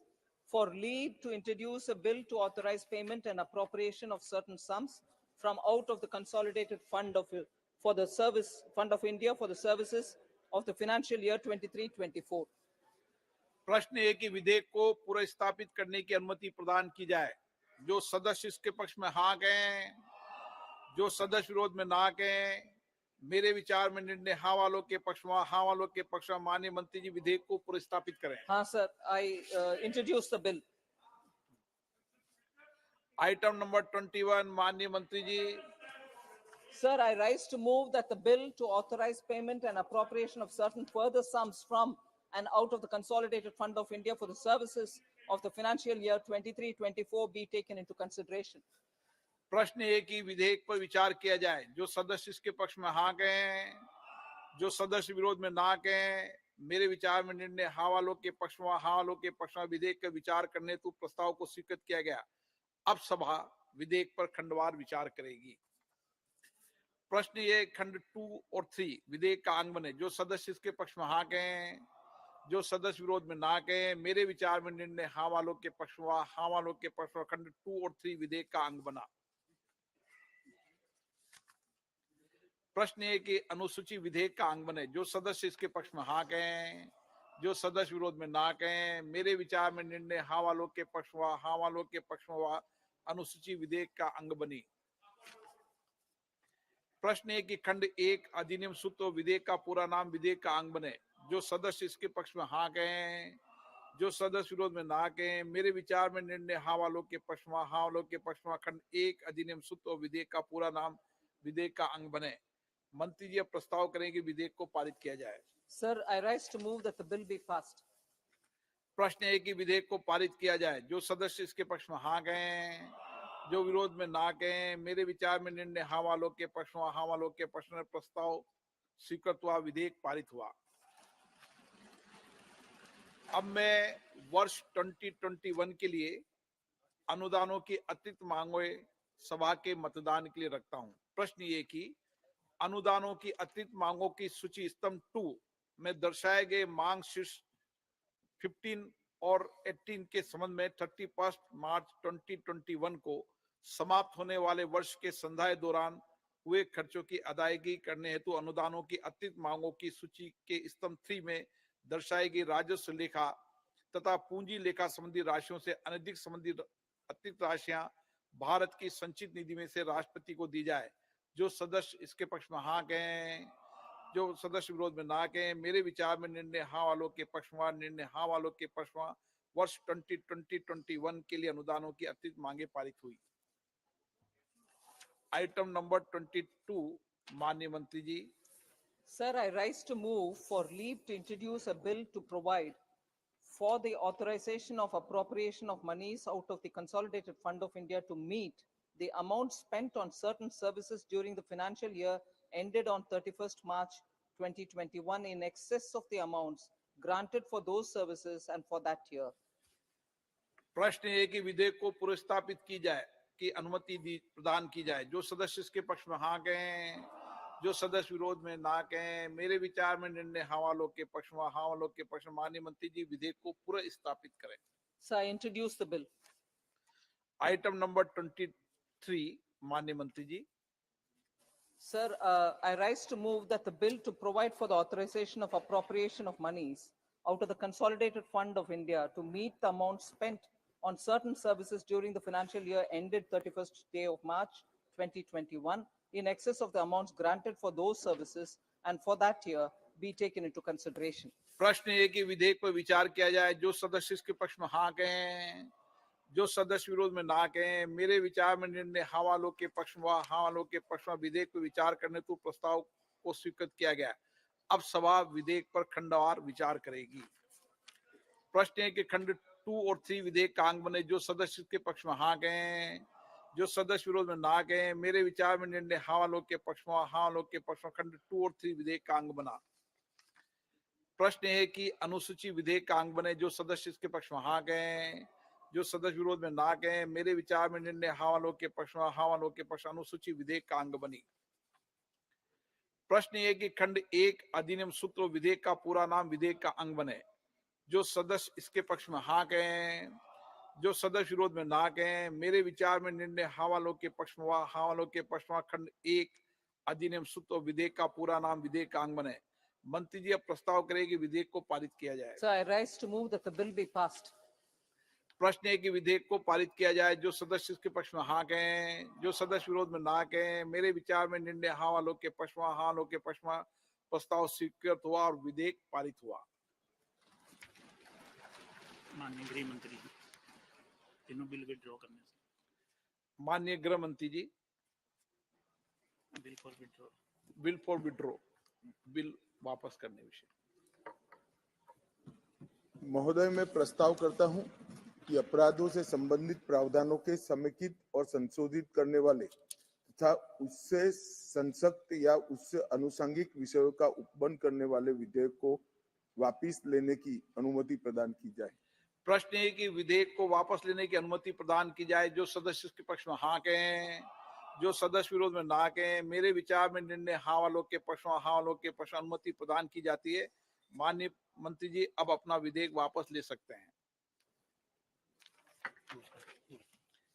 for leave to introduce a bill to authorize payment and appropriation of certain sums from out of the consolidated fund of for the service fund of India for the services of the financial year 23-24.
प्रश्न है कि विधेयक को पुनर्स्थापित करने की अनुमति प्रदान की जाए। जो सदस्य इसके पक्ष में हाँ कहें, जो सदस्य विरोध में ना कहें। मेरे विचार में निर्णय हाँ वालों के पक्ष में, हाँ वालों के पक्ष में। माननीय मंत्री जी विधेयक को पुनर्स्थापित करें।
हाँ sir, I introduce the bill.
Item number 21, माननीय मंत्री जी।
Sir, I rise to move that the bill to authorize payment and appropriation of certain further sums from and out of the Consolidated Fund of India for the services of the financial year 23-24 be taken into consideration.
प्रश्न है कि विधेयक पर विचार किया जाए। जो सदस्य इसके पक्ष में हाँ कहें, जो सदस्य विरोध में ना कहें। मेरे विचार में निर्णय हाँ वालों के पक्ष में, हाँ वालों के पक्ष में विधेयक का विचार करने हेतु प्रस्ताव को स्वीकृत किया गया। अब सभा विधेयक पर खंडवार विचार करेगी। प्रश्न ये खंड 2 और 3 विधेयक का अंग बने। जो सदस्य इसके पक्ष में हाँ कहें, जो सदस्य विरोध में ना कहें। मेरे विचार में निर्णय हाँ वालों के पक्ष में, हाँ वालों के पक्ष में खंड 2 और 3 विधेयक का अंग बना। प्रश्न है कि अनुसूची विधेयक का अंग बने। जो सदस्य इसके पक्ष में हाँ कहें, जो सदस्य विरोध में ना कहें। मेरे विचार में निर्णय हाँ वालों के पक्ष में, हाँ वालों के पक्ष में अनुसूची विधेयक का अंग बनी। प्रश्न है कि खंड 1 अधिनियम सूत्र विधेयक का पूरा नाम विधेयक का अंग बने। जो सदस्य इसके पक्ष में हाँ कहें, जो सदस्य विरोध में ना कहें। मेरे विचार में निर्णय हाँ वालों के पक्ष में, हाँ वालों के पक्ष में खंड 1 अधिनियम सूत्र विधेयक का पूरा नाम विधेयक का अंग बने। मंत्री जी अब प्रस्ताव करें कि विधेयक को पारित किया जाए।
Sir, I rise to move that the bill be passed.
प्रश्न है कि विधेयक को पारित किया जाए। जो सदस्य इसके पक्ष में हाँ कहें, जो विरोध में ना कहें। मेरे विचार में निर्णय हाँ वालों के पक्ष में, हाँ वालों के पक्ष में प्रस्ताव स्वीकृत हुआ, विधेयक पारित हुआ। अब मैं वर्ष 2021 के लिए अनुदानों की अतिरिक्त मांगों सभा के मतदान के लिए रखता हूं। प्रश्न ये कि अनुदानों की अतिरिक्त मांगों की सूची स्तंभ 2 में दर्शाए गए मांग शीर्ष 15 और 18 के संबंध में 31 मार्च 2021 को समाप्त होने वाले वर्ष के संधाय दौरान हुए खर्चों की अदायगी करने हेतु अनुदानों की अतिरिक्त मांगों की सूची के स्तंभ 3 में दर्शाई गई राजस्व लेखा तथा पूंजी लेखा संबंधी राशियों से अनधिक संबंधी अतिरिक्त राशियां भारत की संचित निधि में से राष्ट्रपति को दी जाए। जो सदस्य इसके पक्ष में हाँ कहें, जो सदस्य विरोध में ना कहें। मेरे विचार में निर्णय हाँ वालों के पक्ष में, निर्णय हाँ वालों के पक्ष में वर्ष 2020-21 के लिए अनुदानों की अतिरिक्त मांगे पारित हुई। आइटम नंबर 22, माननीय मंत्री जी।
Sir, I rise to move for leave to introduce a bill to provide for the authorization of appropriation of monies out of the Consolidated Fund of India to meet the amount spent on certain services during the financial year ended on 31st March 2021 in excess of the amounts granted for those services and for that year.
प्रश्न है कि विधेयक को पुरस्तापित की जाए की अनुमति प्रदान की जाए। जो सदस्य इसके पक्ष में हाँ कहें, जो सदस्य विरोध में ना कहें। मेरे विचार में निर्णय हाँ वालों के पक्ष में, हाँ वालों के पक्ष में। माननीय मंत्री जी विधेयक को पुरस्तापित करें।
So I introduce the bill.
Item number 23, माननीय मंत्री जी।
Sir, I rise to move that the bill to provide for the authorization of appropriation of monies out of the Consolidated Fund of India to meet the amount spent on certain services during the financial year ended 31st day of March 2021 in excess of the amounts granted for those services and for that year be taken into consideration.
प्रश्न है कि विधेयक पर विचार किया जाए। जो सदस्य इसके पक्ष में हाँ कहें, जो सदस्य विरोध में ना कहें। मेरे विचार में निर्णय हाँ वालों के पक्ष में, हाँ वालों के पक्ष में विधेयक पर विचार करने तो प्रस्ताव को स्वीकृत किया गया। अब सभा विधेयक पर खंडवार विचार करेगी। प्रश्न है कि खंड 2 और 3 विधेयक का अंग बने। जो सदस्य के पक्ष में हाँ कहें, जो सदस्य विरोध में ना कहें। मेरे विचार में निर्णय हाँ वालों के पक्ष में, हाँ वालों के पक्ष में खंड 2 और 3 विधेयक का अंग बना। प्रश्न है कि अनुसूची विधेयक का अंग बने। जो सदस्य इसके पक्ष में हाँ कहें, जो सदस्य विरोध में ना कहें। मेरे विचार में निर्णय हाँ वालों के पक्ष में, हाँ वालों के पक्ष अनुसूची विधेयक का अंग बनी। प्रश्न है कि खंड 1 अधिनियम सूत्र विधेयक का पूरा नाम विधेयक का अंग बने। जो सदस्य इसके पक्ष में हाँ कहें, जो सदस्य विरोध में ना कहें। मेरे विचार में निर्णय हाँ वालों के पक्ष में, हाँ वालों के पक्ष में खंड 1 अधिनियम सूत्र विधेयक का पूरा नाम विधेयक का अंग बने। मंत्री जी अब प्रस्ताव करें कि विधेयक को पारित किया जाए।
So I rise to move that the bill be passed.
प्रश्न है कि विधेयक को पारित किया जाए। जो सदस्य इसके पक्ष में हाँ कहें, जो सदस्य विरोध में ना कहें। मेरे विचार में निर्णय हाँ वालों के पक्ष में, हाँ वालों के पक्ष में प्रस्ताव स्वीकृत हुआ और विधेयक पारित हुआ।
माननीय गृह मंत्री जी, तीनों बिल विड्रॉ करने से।
माननीय गृह मंत्री ji,
bill for withdraw,
bill for withdraw, bill वापस करने विषय।
महोदय, मैं प्रस्ताव करता हूं कि अपराधों से संबंधित प्रावधानों के समेकित और संशोधित करने वाले तथा उससे संसक्त या उससे अनुषंगिक विषयों का उपबन करने वाले विधेयक को वापस लेने की अनुमति प्रदान की जाए।
प्रश्न है कि विधेयक को वापस लेने की अनुमति प्रदान की जाए। जो सदस्य इसके पक्ष में हाँ कहें, जो सदस्य विरोध में ना कहें। मेरे विचार में निर्णय हाँ वालों के पक्ष में, हाँ वालों के पक्ष में अनुमति प्रदान की जाती है। माननीय मंत्री जी अब अपना विधेयक वापस ले सकते हैं।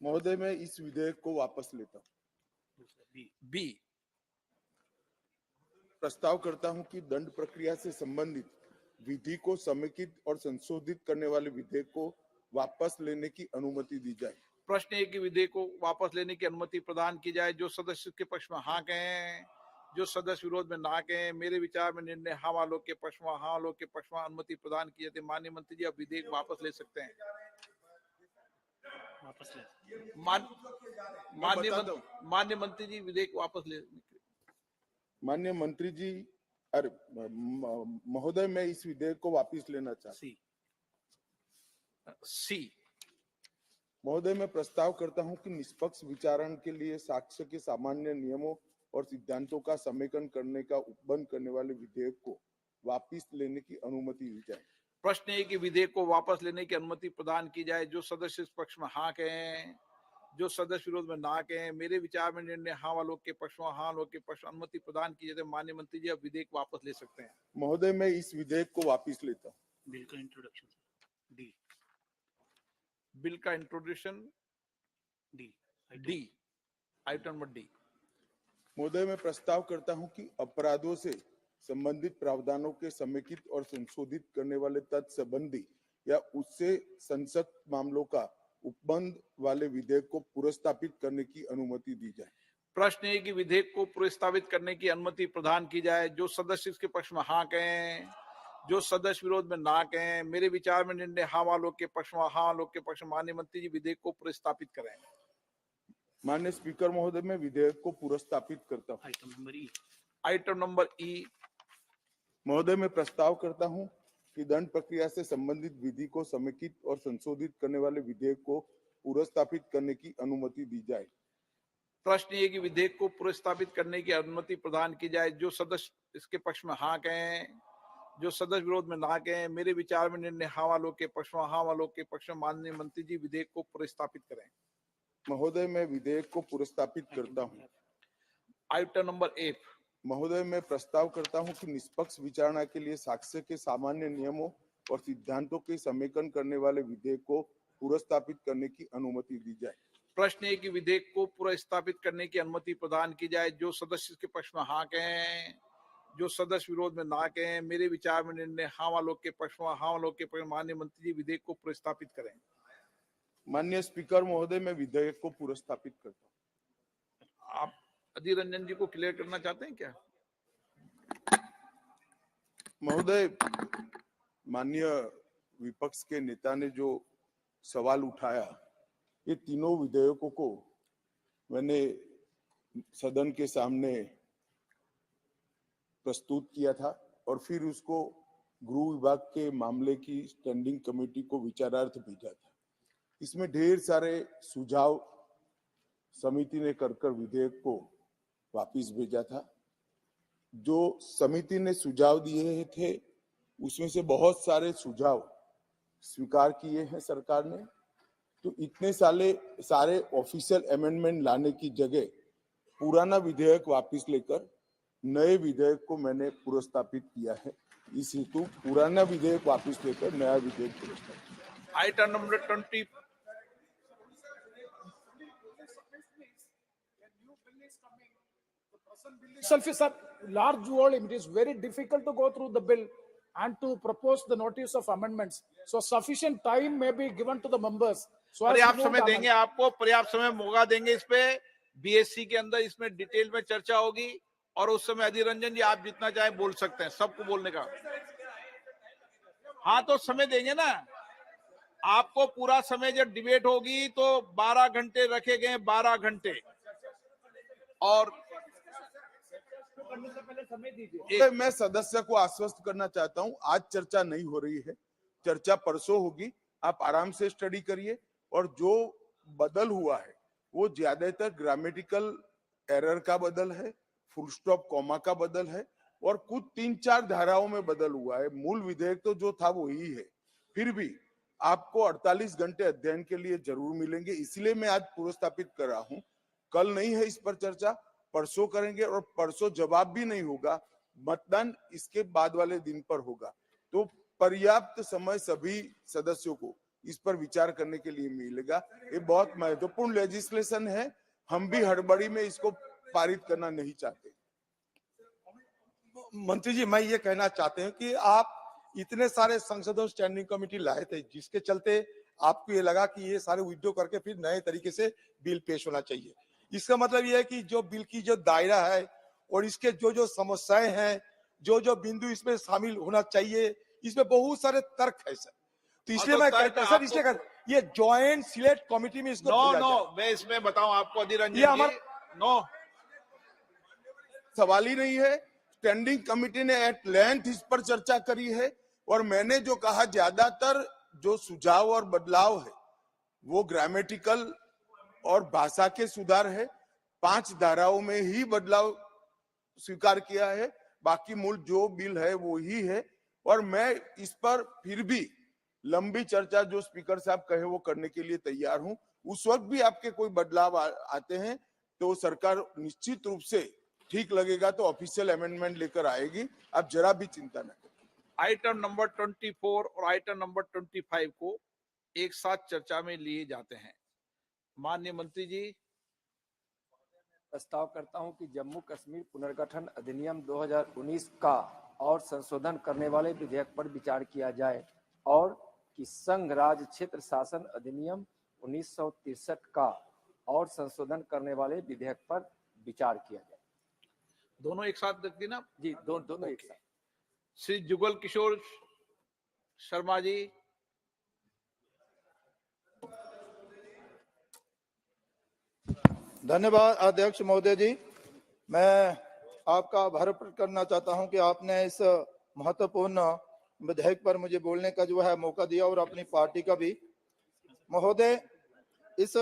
महोदय, मैं इस विधेयक को वापस लेता हूं।
बी,
प्रस्ताव करता हूं कि दंड प्रक्रिया से संबंधित विधि को समेकित और संशोधित करने वाले विधेयक को वापस लेने की अनुमति दी जाए।
प्रश्न है कि विधेयक को वापस लेने की अनुमति प्रदान की जाए। जो सदस्य के पक्ष में हाँ कहें, जो सदस्य विरोध में ना कहें। मेरे विचार में निर्णय हाँ वालों के पक्ष में, हाँ वालों के पक्ष में अनुमति प्रदान की जाती है। माननीय मंत्री जी अब विधेयक वापस ले सकते हैं।
वापस ले।
माननीय मंत्री जी विधेयक वापस ले।
माननीय मंत्री जी, अरे महोदय, मैं इस विधेयक को वापस लेना चाहता हूं।
सी,
महोदय, मैं प्रस्ताव करता हूं कि निष्पक्ष विचारण के लिए साक्ष्य के सामान्य नियमों और सिद्धांतों का समेकन करने का उपबन करने वाले विधेयक को वापस लेने की अनुमति दी जाए।
प्रश्न है कि विधेयक को वापस लेने की अनुमति प्रदान की जाए। जो सदस्य इस पक्ष में हाँ कहें, जो सदस्य विरोध में ना कहें। मेरे विचार में निर्णय हाँ वालों के पक्ष में, हाँ लोग के पक्ष में अनुमति प्रदान की जाए। माननीय मंत्री जी, अब विधेयक वापस ले सकते हैं।
महोदय, मैं इस विधेयक को वापस लेता हूँ।
बिल का इंट्रोडक्शन डी।
बिल का introduction
D.
Item number D.
महोदय, मैं प्रस्ताव करता हूं कि अपराधों से संबंधित प्रावधानों के समेकित और संशोधित करने वाले तत्संबंधी या उससे संसद मामलों का उपबंध वाले विधेयक को पुरस्तापित करने की अनुमति दी जाए।
प्रश्न है कि विधेयक को प्रस्तावित करने की अनुमति प्रदान की जाए। जो सदस्य इसके पक्ष में हाँ कहें, जो सदस्य विरोध में ना कहें। मेरे विचार में निर्णय हाँ वालों के पक्ष में, हाँ लोग के पक्ष में। माननीय मंत्री जी, विधेयक को प्रस्तापित करें।
माननीय स्पीकर महोदय, मैं विधेयक को पुरस्तापित करता हूँ।
आइटम नंबर ई।
आइटम नंबर ई।
महोदय, मैं प्रस्ताव करता हूं कि दंड प्रक्रिया से संबंधित विधि को समेकित और संशोधित करने वाले विधेयक को पुरस्तापित करने की अनुमति दी जाए।
प्रश्न ये कि विधेयक को पुरस्तापित करने की अनुमति प्रदान की जाए। जो सदस्य इसके पक्ष में हाँ कहें, जो सदस्य विरोध में ना कहें। मेरे विचार में निर्णय हाँ वालों के पक्ष में, हाँ वालों के पक्ष में। माननीय मंत्री जी, विधेयक को पुरस्तापित करें।
महोदय, मैं विधेयक को पुरस्तापित करता हूँ।
Item number F.
महोदय, मैं प्रस्ताव करता हूं कि निष्पक्ष विचारणा के लिए साक्ष्य के सामान्य नियमों और सिद्धांतों के समेकन करने वाले विधेयक को पुरस्तापित करने की अनुमति दी जाए।
प्रश्न है कि विधेयक को पुरस्तापित करने की अनुमति प्रदान की जाए। जो सदस्य के पक्ष में हाँ कहें, जो सदस्य विरोध में ना कहें। मेरे विचार में निर्णय हाँ वालों के पक्ष में, हाँ वालों के पक्ष में। माननीय मंत्री जी, विधेयक को पुरस्तापित करें।
माननीय स्पीकर महोदय, मैं विधेयक को पुरस्तापित करता हूँ।
आप अधीर रंजन जी को क्लियर करना चाहते हैं क्या?
महोदय, माननीय विपक्ष के नेता ने जो सवाल उठाया, ये तीनों विधेयकों को मैंने सदन के सामने प्रस्तुत किया था और फिर उसको गृह विभाग के मामले की स्टैंडिंग कमेटी को विचारार्थ भेजा था। इसमें ढेर सारे सुझाव समिति ने कर विधेयक को वापस भेजा था। जो समिति ने सुझाव दिए थे उसमें से बहुत सारे सुझाव स्वीकार किए हैं सरकार ने। तो इतने सारे ऑफिशियल अमेंडमेंट लाने की जगह पुराना विधेयक वापस लेकर नए विधेयक को मैंने पुरस्तापित किया है। इस हेतु पुराना विधेयक वापस लेकर नया विधेयक पुरस्तापित।
Item number 20।
Itself is a large volume. It is very difficult to go through the bill and to propose the notice of amendments. So sufficient time may be given to the members. So as to
पर्याप्त
move
समय
the
देंगे आपको, पर्याप्त समय मौका देंगे। इस पे बीएससी के अंदर इसमें डिटेल में चर्चा होगी और उस समय अधीर रंजन जी आप जितना चाहे बोल सकते हैं, सबको बोलने का। हाँ तो समय देंगे ना आपको पूरा समय। जब डिबेट होगी तो 12 घंटे रखे गए, 12 घंटे। और
मैं सदस्य को आश्वस्त करना चाहता हूं, आज चर्चा नहीं हो रही है, चर्चा परसों होगी। आप आराम से स्टडी करिए और जो बदल हुआ है वो ज्यादातर ग्रामेटिकल एरर का बदल है, फुल स्टॉप कॉमा का बदल है और कुछ 3-4 धाराओं में बदल हुआ है। मूल विधेयक तो जो था वो ही है। फिर भी आपको 48 घंटे अध्ययन के लिए जरूर मिलेंगे, इसलिए मैं आज पुरस्तापित कर रहा हूं। कल नहीं है इस पर चर्चा, परसों करेंगे और परसों जवाब भी नहीं होगा, मतदान इसके बाद वाले दिन पर होगा। तो पर्याप्त समय सभी सदस्यों को इस पर विचार करने के लिए मिलेगा। ये बहुत महत्वपूर्ण लेजिस्लेशन है, हम भी हड़बड़ी में इसको पारित करना नहीं चाहते।
मंत्री जी, मैं ये कहना चाहते हैं कि आप इतने सारे संसदों स्टैंडिंग कमेटी लाए थे, जिसके चलते आपको ये लगा कि ये सारे विड्रॉ करके फिर नए तरीके से बिल पेश होना चाहिए। इसका मतलब ये है कि जो बिल की जो दायरा है और इसके जो जो समस्याएं हैं, जो जो बिंदु इसमें शामिल होना चाहिए, इसमें बहुत सारे तर्क है सर। तो इसलिए मैं कहता हूं सर, इसलिए ये ज्वाइंट सिलेक्ट कमेटी में इसको
मैं इसमें बताऊं आपको अधीर रंजन जी,
सवाल ही नहीं है। स्टैंडिंग कमेटी ने एट लेंथ इस पर चर्चा करी है और मैंने जो कहा, ज्यादातर जो सुझाव और बदलाव है वो ग्रामेटिकल और भाषा के सुधार है। 5 धाराओं में ही बदलाव स्वीकार किया है, बाकी मूल जो बिल है वो ही है। और मैं इस पर फिर भी लंबी चर्चा जो स्पीकर साहब कहे वो करने के लिए तैयार हूं। उस वक्त भी आपके कोई बदलाव आते हैं तो सरकार निश्चित रूप से ठीक लगेगा तो ऑफिशियल अमेंडमेंट लेकर आएगी, आप जरा भी चिंता न करें।
आइटम नंबर 24 और आइटम नंबर 25 को एक साथ चर्चा में लिए जाते हैं। माननीय मंत्री जी।
प्रस्ताव करता हूं कि जम्मू कश्मीर पुनर्गठन अधिनियम 2019 का और संशोधन करने वाले विधेयक पर विचार किया जाए और कि संघ राज्य क्षेत्र शासन अधिनियम 1963 का और संशोधन करने वाले विधेयक पर विचार किया जाए।
दोनों एक साथ रख दी ना
जी, दोनों एक साथ।
श्री जुगल किशोर शर्मा जी।
धन्यवाद अध्यक्ष महोदय जी। मैं आपका आभार प्रकट करना चाहता हूं कि आपने इस महत्वपूर्ण विधेयक पर मुझे बोलने का जो है मौका दिया और अपनी पार्टी का भी। महोदय, इस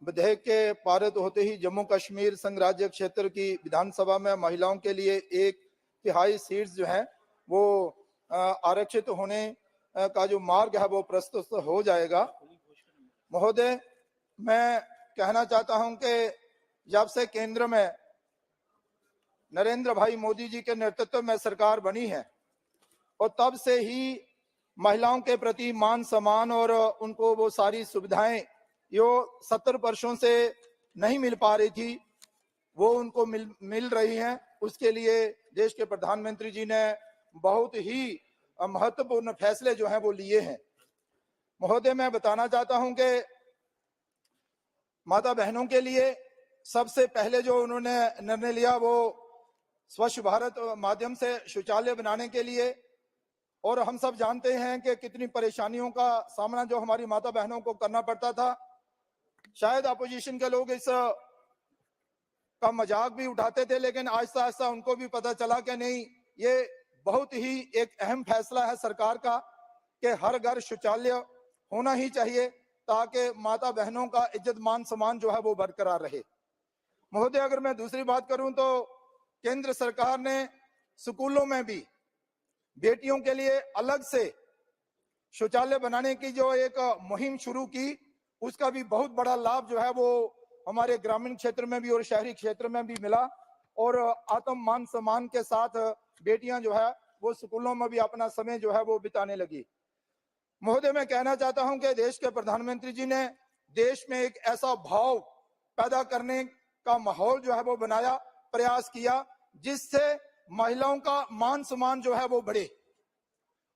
विधेयक के पारित होते ही जम्मू कश्मीर संघ राज्य क्षेत्र की विधानसभा में महिलाओं के लिए 1/3 सीट्स जो है वो आरक्षित होने का जो मार्ग है वो प्रस्तुत हो जाएगा। महोदय, मैं कहना चाहता हूं कि जब से केंद्र में नरेंद्र भाई मोदी जी के नेतृत्व में सरकार बनी है और तब से ही महिलाओं के प्रति मान सम्मान और उनको वो सारी सुविधाएं जो 70 वर्षों से नहीं मिल पा रही थी वो उनको मिल रही हैं। उसके लिए देश के प्रधानमंत्री जी ने बहुत ही महत्वपूर्ण फैसले जो हैं वो लिए हैं। महोदय, मैं बताना चाहता हूं कि माता बहनों के लिए सबसे पहले जो उन्होंने निर्णय लिया वो स्वच्छ भारत माध्यम से शौचालय बनाने के लिए, और हम सब जानते हैं कि कितनी परेशानियों का सामना जो हमारी माता बहनों को करना पड़ता था। शायद अपोजिशन के लोग इस का मजाक भी उठाते थे, लेकिन आहिस्ता आहिस्ता उनको भी पता चला कि नहीं, ये बहुत ही एक अहम फैसला है सरकार का कि हर घर शौचालय होना ही चाहिए ताकि माता बहनों का इज्जत मान सम्मान जो है वो बरकरार रहे। महोदय, अगर मैं दूसरी बात करूं तो केंद्र सरकार ने स्कूलों में भी बेटियों के लिए अलग से शौचालय बनाने की जो एक मुहिम शुरू की, उसका भी बहुत बड़ा लाभ जो है वो हमारे ग्रामीण क्षेत्र में भी और शहरी क्षेत्र में भी मिला और आत्म मान सम्मान के साथ बेटियां जो है वो स्कूलों में भी अपना समय जो है वो बिताने लगी। महोदय, मैं कहना चाहता हूं कि देश के प्रधानमंत्री जी ने देश में एक ऐसा भाव पैदा करने का माहौल जो है वो बनाया, प्रयास किया, जिससे महिलाओं का मान सम्मान जो है वो बढ़े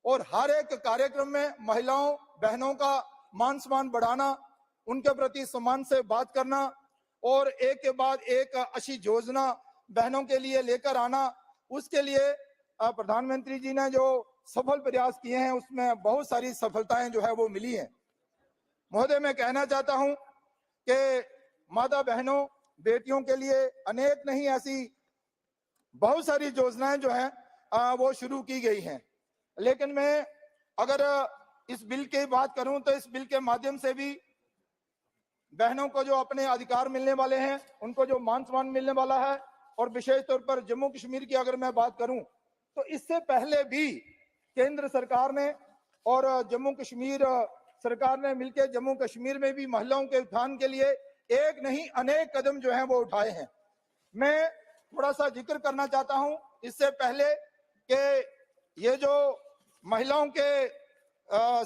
और हर एक कार्यक्रम में महिलाओं बहनों का मान सम्मान बढ़ाना, उनके प्रति सम्मान से बात करना और एक के बाद एक अच्छी योजना बहनों के लिए लेकर आना, उसके लिए प्रधानमंत्री जी ने जो सफल प्रयास किए हैं उसमें बहुत सारी सफलताएं जो है वो मिली हैं। महोदय, मैं कहना चाहता हूं कि माता बहनों बेटियों के लिए अनेक नहीं ऐसी बहुत सारी योजनाएं जो हैं वो शुरू की गई हैं, लेकिन मैं अगर इस बिल की बात करूं तो इस बिल के माध्यम से भी बहनों को जो अपने अधिकार मिलने वाले हैं, उनको जो मान सम्मान मिलने वाला है, और विशेष तौर पर जम्मू कश्मीर की अगर मैं बात करूं तो इससे पहले भी केंद्र सरकार ने और जम्मू कश्मीर सरकार ने मिलकर जम्मू कश्मीर में भी महिलाओं के उत्थान के लिए एक नहीं अनेक कदम जो हैं वो उठाए हैं। मैं थोड़ा सा जिक्र करना चाहता हूं इससे पहले कि ये जो महिलाओं के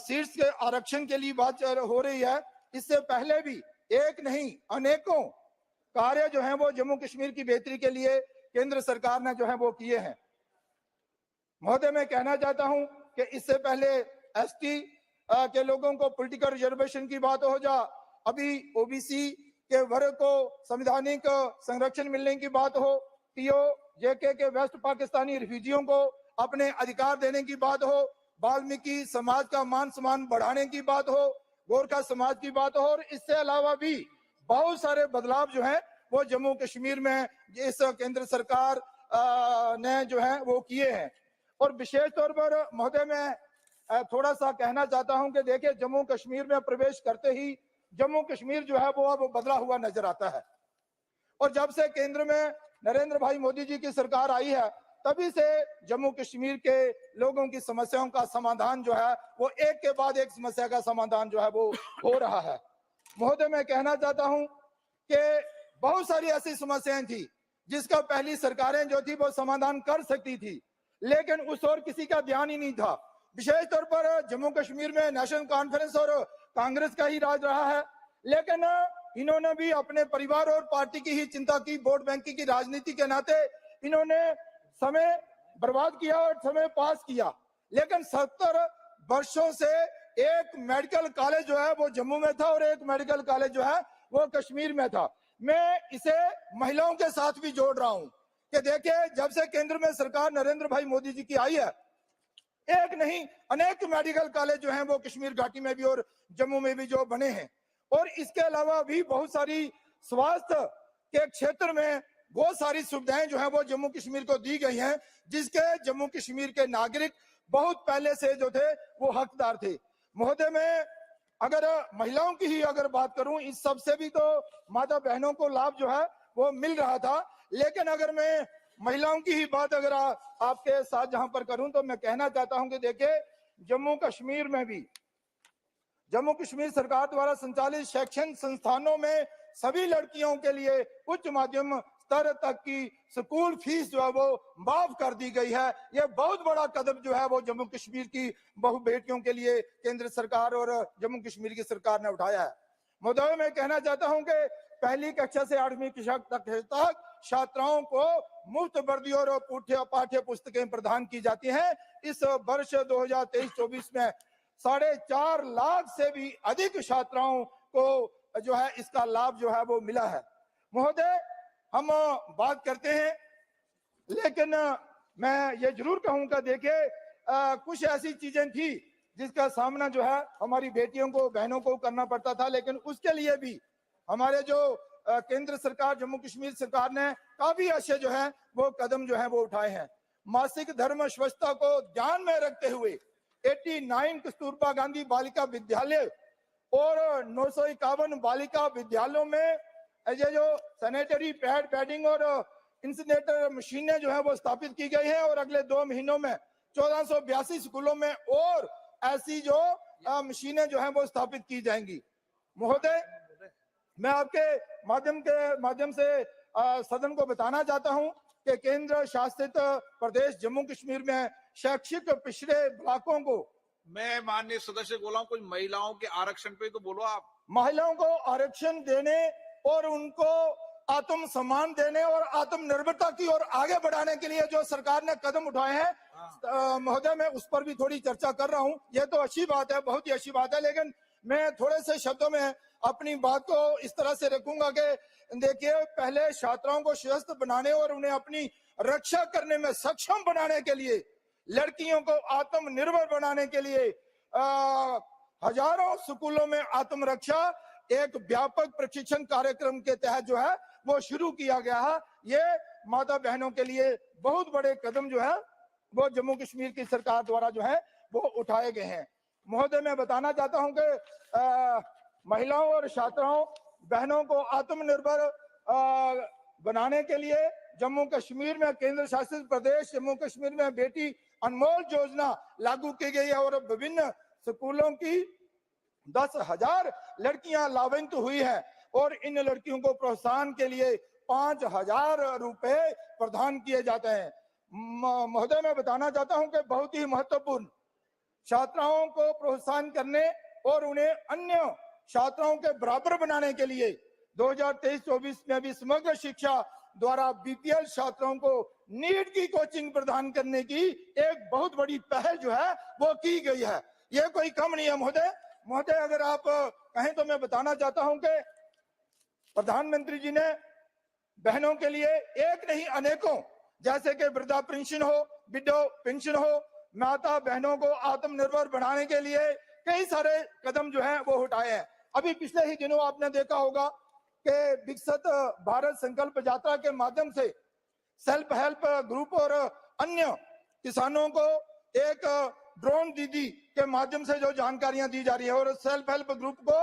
सीट्स के आरक्षण के लिए बात हो रही है, इससे पहले भी एक नहीं अनेकों कार्य जो हैं वो जम्मू कश्मीर की बेहतरी के लिए केंद्र सरकार ने जो है वो किए हैं। महोदय, मैं कहना चाहता हूं कि इससे पहले एसटी के लोगों को पॉलिटिकल रिजर्वेशन की बात हो जा, अभी ओबीसी के वर्ग को संवैधानिक संरक्षण मिलने की बात हो, टीओ जेके के वेस्ट पाकिस्तानी रिफ्यूजियों को अपने अधिकार देने की बात हो, वाल्मीकि समाज का मान सम्मान बढ़ाने की बात हो, गोरखा समाज की बात हो, और इससे अलावा भी बहुत सारे बदलाव जो हैं वो जम्मू कश्मीर में इस केंद्र सरकार ने जो है वो किए हैं। और विशेष तौर पर महोदय मैं थोड़ा सा कहना चाहता हूं कि देखिए, जम्मू कश्मीर में प्रवेश करते ही जम्मू कश्मीर जो है वो अब बदला हुआ नजर आता है, और जब से केंद्र में नरेंद्र भाई मोदी जी की सरकार आई है तभी से जम्मू कश्मीर के लोगों की समस्याओं का समाधान जो है वो एक के बाद एक समस्या का समाधान जो है वो हो रहा है। महोदय मैं कहना चाहता हूं कि बहुत सारी ऐसी समस्याएं थी जिसका पहली सरकारें जो थी वो समाधान कर सकती थी, लेकिन उस ओर किसी का ध्यान ही नहीं था। विशेष तौर पर जम्मू कश्मीर में नेशनल कॉन्फ्रेंस और कांग्रेस का ही राज रहा है, लेकिन इन्होंने भी अपने परिवार और पार्टी की ही चिंता की। वोट बैंकिंग की राजनीति के नाते इन्होंने समय बर्बाद किया और समय पास किया, लेकिन 70 वर्षों से एक मेडिकल कॉलेज जो है वो जम्मू में था और एक मेडिकल कॉलेज जो है वो कश्मीर में था। मैं इसे महिलाओं के साथ भी जोड़ रहा हूं कि देखिए, जब से केंद्र में सरकार नरेंद्र भाई मोदी जी की आई है, एक नहीं अनेक मेडिकल कॉलेज जो हैं वो कश्मीर घाटी में भी और जम्मू में भी जो बने हैं, और इसके अलावा भी बहुत सारी स्वास्थ्य के क्षेत्र में बहुत सारी सुविधाएं जो है वो जम्मू कश्मीर को दी गई हैं, जिसके जम्मू कश्मीर के नागरिक बहुत पहले से जो थे वो हकदार थे। महोदय मैं अगर महिलाओं की ही अगर बात करूं, इस सब से भी तो माता बहनों को लाभ जो है वो मिल रहा था, लेकिन अगर मैं महिलाओं की ही बात अगर आपके साथ जहां पर करूं तो मैं कहना चाहता हूं कि देखिए, जम्मू कश्मीर में भी जम्मू कश्मीर सरकार द्वारा संचालित शैक्षणिक संस्थानों में सभी लड़कियों के लिए उच्च माध्यम स्तर तक की स्कूल फीस जो है वो माफ कर दी गई है। यह बहुत बड़ा कदम जो है वो जम्मू कश्मीर की बहु बेटियों के लिए केंद्र सरकार और जम्मू कश्मीर की सरकार ने उठाया है। महोदय मैं कहना चाहता हूं कि पहली कक्षा से 8वीं कक्षा तक छात्राओं को मुफ्त वर्दी और पाठ्य पुस्तकें प्रदान की जाती हैं। इस वर्ष 2023-24 में 4.5 लाख से भी अधिक छात्राओं को जो है इसका लाभ जो है वो मिला है। महोदय हम बात करते हैं, लेकिन मैं ये जरूर कहूंगा, देखिए कुछ ऐसी चीजें थी जिसका सामना जो है हमारी बेटियों को बहनों को करना पड़ता था, लेकिन उसके लिए भी हमारे जो केंद्र सरकार जम्मू कश्मीर सरकार ने काफी अच्छे जो है वो कदम जो है वो उठाए हैं। मासिक धर्म स्वच्छता को ध्यान में रखते हुए 89 कस्तूरबा गांधी बालिका विद्यालय और 951 बालिका विद्यालयों में ये जो सैनिटरी पैडिंग और इंसिनेटर मशीनें जो है वो स्थापित की गई है, और अगले 2 महीनों में 1482 स्कूलों में और ऐसी जो मशीनें जो है वो स्थापित की जाएंगी। महोदय मैं आपके माध्यम से सदन को बताना चाहता हूं कि केंद्र शासित प्रदेश जम्मू कश्मीर में शैक्षिक पिछड़े ब्लॉकों को,
मैं माननीय सदस्य बोला हूं, कुछ महिलाओं के आरक्षण पे तो बोलो आप।
महिलाओं को आरक्षण देने और उनको आत्म सम्मान देने और आत्मनिर्भरता की ओर आगे बढ़ाने के लिए जो सरकार ने कदम उठाए हैं, महोदय मैं उस पर भी थोड़ी चर्चा कर रहा हूं। यह तो अच्छी बात है, बहुत ही अच्छी बात है, लेकिन मैं थोड़े से शब्दों में अपनी बात को इस तरह से रखूंगा कि देखिए, पहले छात्राओं को सशक्त बनाने और उन्हें अपनी रक्षा करने में सक्षम बनाने के लिए, लड़कियों को आत्मनिर्भर बनाने के लिए हजारों स्कूलों में आत्मरक्षा एक व्यापक प्रशिक्षण कार्यक्रम के तहत जो है वो शुरू किया गया है। ये माता बहनों के लिए बहुत बड़े कदम जो है वो जम्मू कश्मीर की सरकार द्वारा जो है वो उठाए गए हैं। महोदय मैं बताना चाहता हूं कि महिलाओं और छात्राओं बहनों को आत्मनिर्भर बनाने के लिए जम्मू कश्मीर में केंद्र शासित प्रदेश जम्मू कश्मीर में बेटी अनमोल योजना लागू की गई है, और विभिन्न स्कूलों की 10,000 लड़कियां लाभान्वित हुई हैं, और इन लड़कियों को प्रोत्साहन के लिए 5,000 रुपए प्रदान किए जाते हैं। महोदय मैं बताना चाहता हूं कि बहुत ही महत्वपूर्ण, छात्राओं को प्रोत्साहन करने और उन्हें अन्य छात्राओं के बराबर बनाने के लिए 2023-24 में भी समग्र शिक्षा द्वारा बीपीएल छात्राओं को नीट की कोचिंग प्रदान करने की एक बहुत बड़ी पहल जो है वो की गई है। ये कोई कम नहीं है महोदय अगर आप कहें तो मैं बताना चाहता हूं कि प्रधानमंत्री जी ने बहनों के लिए एक नहीं अनेकों, जैसे कि वृद्धा पेंशन हो, विडो पेंशन हो, माता बहनों को आत्मनिर्भर बनाने के लिए कई सारे कदम जो है वो उठाए हैं। अभी पिछले ही दिनों आपने देखा होगा कि विकसित भारत संकल्प यात्रा के माध्यम से सेल्फ हेल्प ग्रुप और अन्य किसानों को एक ड्रोन दीदी के माध्यम से जो जानकारियां दी जा रही है, और सेल्फ हेल्प ग्रुप को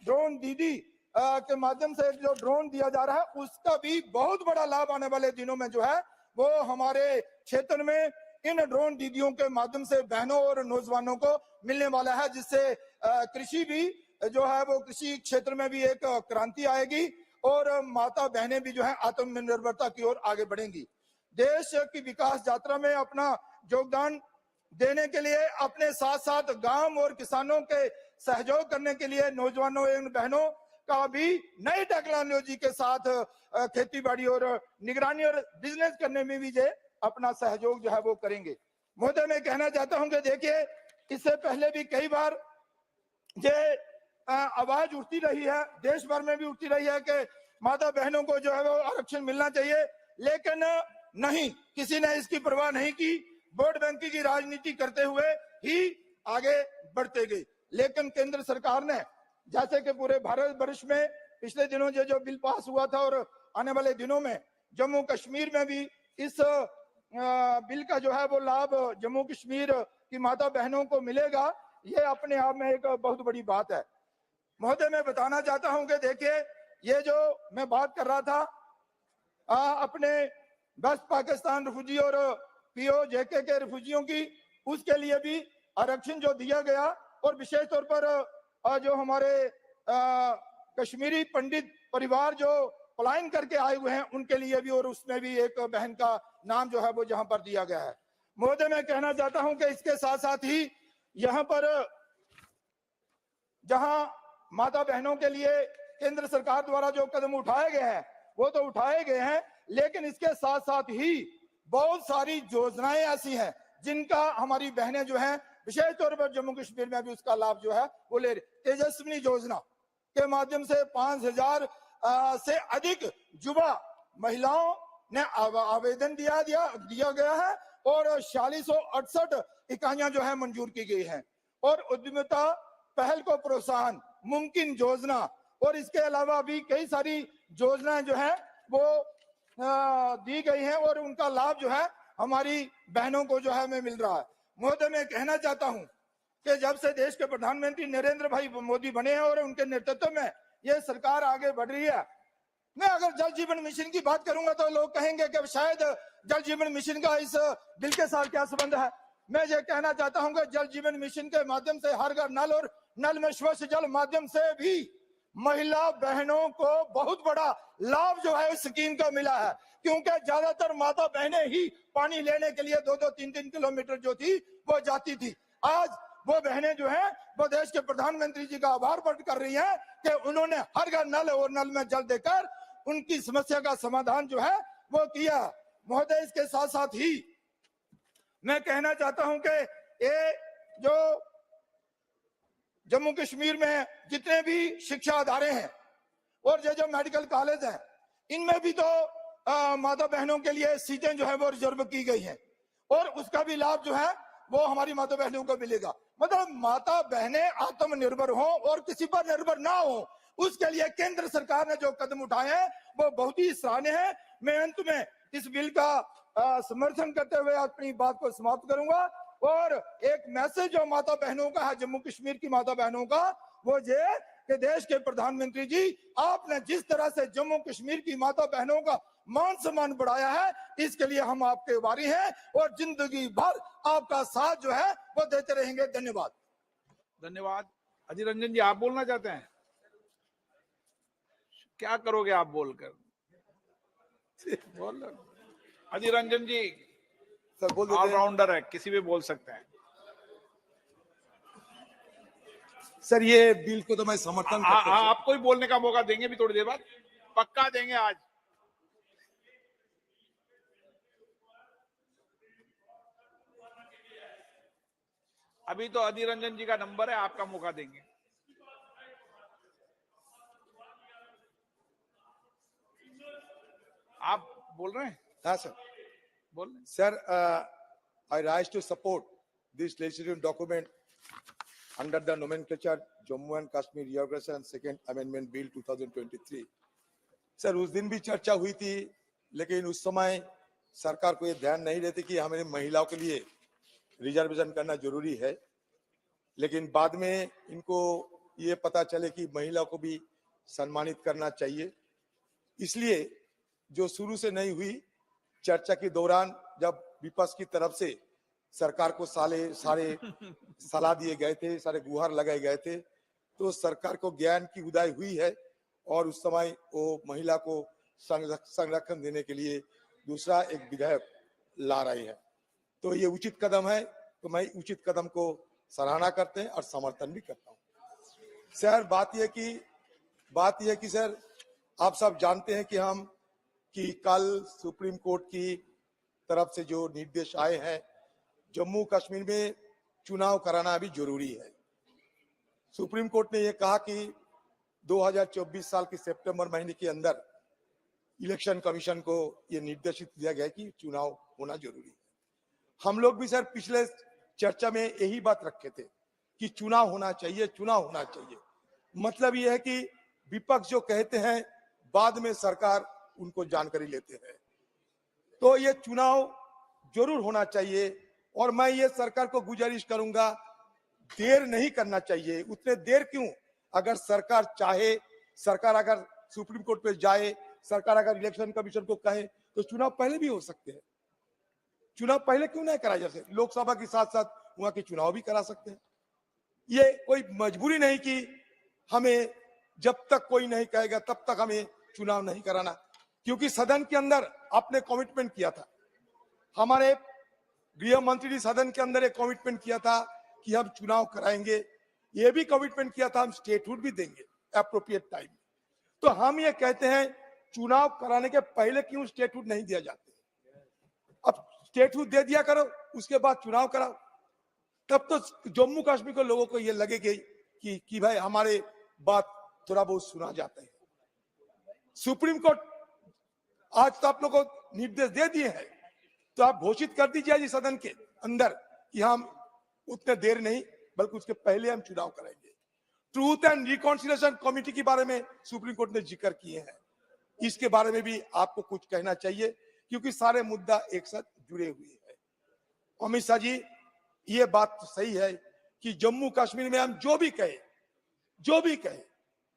ड्रोन दीदी के माध्यम से जो ड्रोन दिया जा रहा है उसका भी बहुत बड़ा लाभ आने वाले दिनों में जो है वो हमारे क्षेत्र में इन ड्रोन दीदियों के माध्यम से बहनों और नौजवानों को मिलने वाला है, जिससे कृषि भी जो है वो कृषि क्षेत्र में भी एक क्रांति आएगी और माता बहनें भी जो है आत्मनिर्भरता की ओर आगे बढ़ेंगी। देश की विकास यात्रा में अपना योगदान देने के लिए अपने साथ साथ गांव और किसानों के सहयोग करने के लिए नौजवानों एवं बहनों का भी नई टेक्नोलॉजी के साथ खेती बाड़ी और निगरानी और बिजनेस करने में भी जो अपना सहयोग जो है वो करेंगे। महोदय, मैं कहना चाहता हूं कि देखिए, इससे पहले भी कई बार ये आवाज उठती रही है, देश भर में भी उठती रही है कि माता बहनों को जो है वो आरक्षण मिलना चाहिए, लेकिन नहीं, किसी ने इसकी परवाह नहीं की। वोट बैंक की राजनीति करते हुए ही आगे बढ़ते गए। लेकिन केंद्र सरकार ने, जैसे कि पूरे भारत वर्ष में पिछले दिनों जो बिल पास हुआ था और आने वाले दिनों में जम्मू कश्मीर में भी इस बिल का जो है वो लाभ जम्मू कश्मीर की माता बहनों को मिलेगा, ये अपने आप में एक बहुत बड़ी बात है। महोदय, मैं बताना चाहता हूं कि देखिए, ये जो मैं बात कर रहा था अपने वेस्ट पाकिस्तान रिफ्यूजी और पीओ जेके के रिफ्यूजियों की, उसके लिए भी आरक्षण जो दिया गया, और विशेष तौर पर जो हमारे कश्मीरी पंडित परिवार जो पलायन करके आए हुए हैं उनके लिए भी, और उसमें भी एक बहन का नाम जो है वो जहां पर दिया गया है। महोदय, मैं कहना चाहता हूं कि इसके साथ साथ ही यहाँ पर जहां माता बहनों के लिए केंद्र सरकार द्वारा जो कदम उठाए गए हैं वो तो उठाए गए हैं, लेकिन इसके साथ साथ ही बहुत सारी योजनाएं ऐसी हैं जिनका हमारी बहनें जो हैं विशेष तौर पर जम्मू कश्मीर में भी उसका लाभ जो है वो ले रही। तेजस्विनी योजना के माध्यम से 5000 से अधिक युवा महिलाओं ने आवेदन दिया गया है और 4668 इकाइयां जो है मंजूर की गई हैं। और उद्यमिता पहल को प्रोत्साहन, मुमकिन योजना, और इसके अलावा भी कई सारी योजनाएं जो है वो दी गई हैं और उनका लाभ जो है हमारी बहनों को जो है हमें मिल रहा है। महोदय, मैं कहना चाहता हूं कि जब से देश के प्रधानमंत्री नरेंद्र भाई मोदी बने हैं और उनके नेतृत्व में ये सरकार आगे बढ़ रही है, मैं अगर जल जीवन मिशन की बात करूंगा तो लोग कहेंगे कि शायद जल जीवन मिशन का इस बिल के साथ क्या संबंध है। मैं ये कहना चाहता हूं कि जल जीवन मिशन के माध्यम से हर घर नल और नल में स्वच्छ जल माध्यम से भी महिला बहनों को बहुत बड़ा लाभ जो है इस स्कीम का मिला है, क्योंकि ज्यादातर माता बहनें ही पानी लेने के लिए 2-2, 3-3 किलोमीटर जो थी वो जाती थी। आज वो बहनें जो हैं वो देश के प्रधानमंत्री जी का आभार व्यक्त कर रही हैं कि उन्होंने हर घर नल और नल में जल देकर उनकी समस्या का समाधान जो है वो किया। महोदय, इसके साथ साथ ही मैं कहना चाहता हूं कि ये जो जम्मू कश्मीर में जितने भी शिक्षा अदारे हैं और ये जो मेडिकल कॉलेज हैं, इनमें भी तो माता बहनों के लिए सीटें जो है वो रिजर्व की गई हैं और उसका भी लाभ जो है वो हमारी माता बहनों को मिलेगा। मतलब माता बहनें आत्मनिर्भर हो और किसी पर निर्भर ना हो, उसके लिए केंद्र सरकार ने जो कदम उठाए हैं वो बहुत ही सराहनीय है। मैं अंत में इस बिल का समर्थन करते हुए अपनी बात को समाप्त करूंगा और एक मैसेज जो माता बहनों का है, जम्मू कश्मीर की माता बहनों का, वो ये कि देश के प्रधानमंत्री जी, आपने जिस तरह से जम्मू कश्मीर की माता बहनों का मान सम्मान बढ़ाया है, इसके लिए हम आपके आभारी हैं और जिंदगी भर आपका साथ जो है वो देते रहेंगे। धन्यवाद।
धन्यवाद। अधीर रंजन जी, आप बोलना चाहते हैं? क्या करोगे आप बोलकर? बोल। अधीर रंजन जी
सर बोल
ऑलराउंडर है, किसी भी बोल सकते हैं।
सर ये बिल को तो मैं समर्थन करता हूं।
आपको ही बोलने का मौका देंगे भी थोड़ी देर बाद, पक्का देंगे आज। अभी तो अधीर रंजन जी का नंबर है, आपका मौका देंगे। आप बोल रहे हैं?
हाँ सर,
बोल रहे हैं।
Sir, I rise to support this legislative document under the nomenclature Jammu and Kashmir Reorganization and Second Amendment Bill 2023. Sir उस दिन भी चर्चा हुई थी, लेकिन उस समय सरकार को ये ध्यान नहीं रहती कि हमें महिलाओं के लिए रिजर्वेशन करना जरूरी है, लेकिन बाद में इनको ये पता चले कि महिलाओं को भी सम्मानित करना चाहिए। इसलिए जो शुरू से नहीं हुई, चर्चा के दौरान जब विपक्ष की तरफ से सरकार को सारे सलाह दिए गए थे, सारे गुहार लगाए गए थे, तो सरकार को ज्ञान की उदय हुई है और उस समय वो महिला को संरक्षण देने के लिए दूसरा एक विधेयक ला रही है। तो ये उचित कदम है, तो मैं उचित कदम को सराहना करते हैं और समर्थन भी करता हूँ। सर बात यह कि सर आप सब जानते हैं कि कल सुप्रीम कोर्ट की तरफ से जो निर्देश आए हैं, जम्मू कश्मीर में चुनाव कराना भी जरूरी है। सुप्रीम कोर्ट ने यह कहा कि 2024 साल के सितंबर महीने के अंदर इलेक्शन कमीशन को यह निर्देशित किया गया कि चुनाव होना जरूरी है। हम लोग भी सर पिछले चर्चा में यही बात रखे थे कि चुनाव होना चाहिए, चुनाव होना चाहिए। मतलब यह है कि विपक्ष जो कहते हैं बाद में सरकार उनको जानकारी लेते हैं। तो ये चुनाव जरूर होना चाहिए और मैं ये सरकार को गुजारिश करूंगा, देर नहीं करना चाहिए। उतने देर क्यों? अगर सरकार चाहे, सरकार अगर सुप्रीम कोर्ट पे जाए, सरकार अगर इलेक्शन कमीशन को कहे तो चुनाव पहले भी हो सकते हैं। चुनाव पहले क्यों नहीं करा जा सकते? लोकसभा के साथ साथ वहां के चुनाव भी करा सकते हैं। ये कोई मजबूरी नहीं कि हमें जब तक कोई नहीं कहेगा तब तक हमें चुनाव नहीं कराना, क्योंकि सदन के अंदर आपने कमिटमेंट किया था, हमारे गृह मंत्री ने सदन के अंदर एक कमिटमेंट किया था कि हम चुनाव कराएंगे। ये भी कमिटमेंट किया था हम स्टेटहुड भी देंगे एप्रोप्रिएट टाइम। तो हम ये कहते हैं चुनाव कराने के पहले क्यों स्टेटहुड नहीं दिया जाते? अब स्टेटहुड दे दिया करो, उसके बाद चुनाव कराओ। तब तो जम्मू कश्मीर के लोगों को ये लगेगी कि भाई हमारे बात थोड़ा बहुत सुना जाता है। सुप्रीम कोर्ट आज तो आप लोगों को निर्देश दे दिए हैं, तो आप घोषित कर दीजिए जी सदन के अंदर कि हम उतने देर नहीं बल्कि उसके पहले हम चुनाव कराएंगे। ट्रूथ एंड रिकॉन्सिलिएशन कमेटी के बारे में सुप्रीम कोर्ट ने जिक्र किए हैं, इसके बारे में भी आपको कुछ कहना चाहिए क्योंकि सारे मुद्दा एक साथ जुड़े हुए हैं। अमित शाह जी, ये बात तो सही है कि जम्मू कश्मीर में हम जो भी कहे,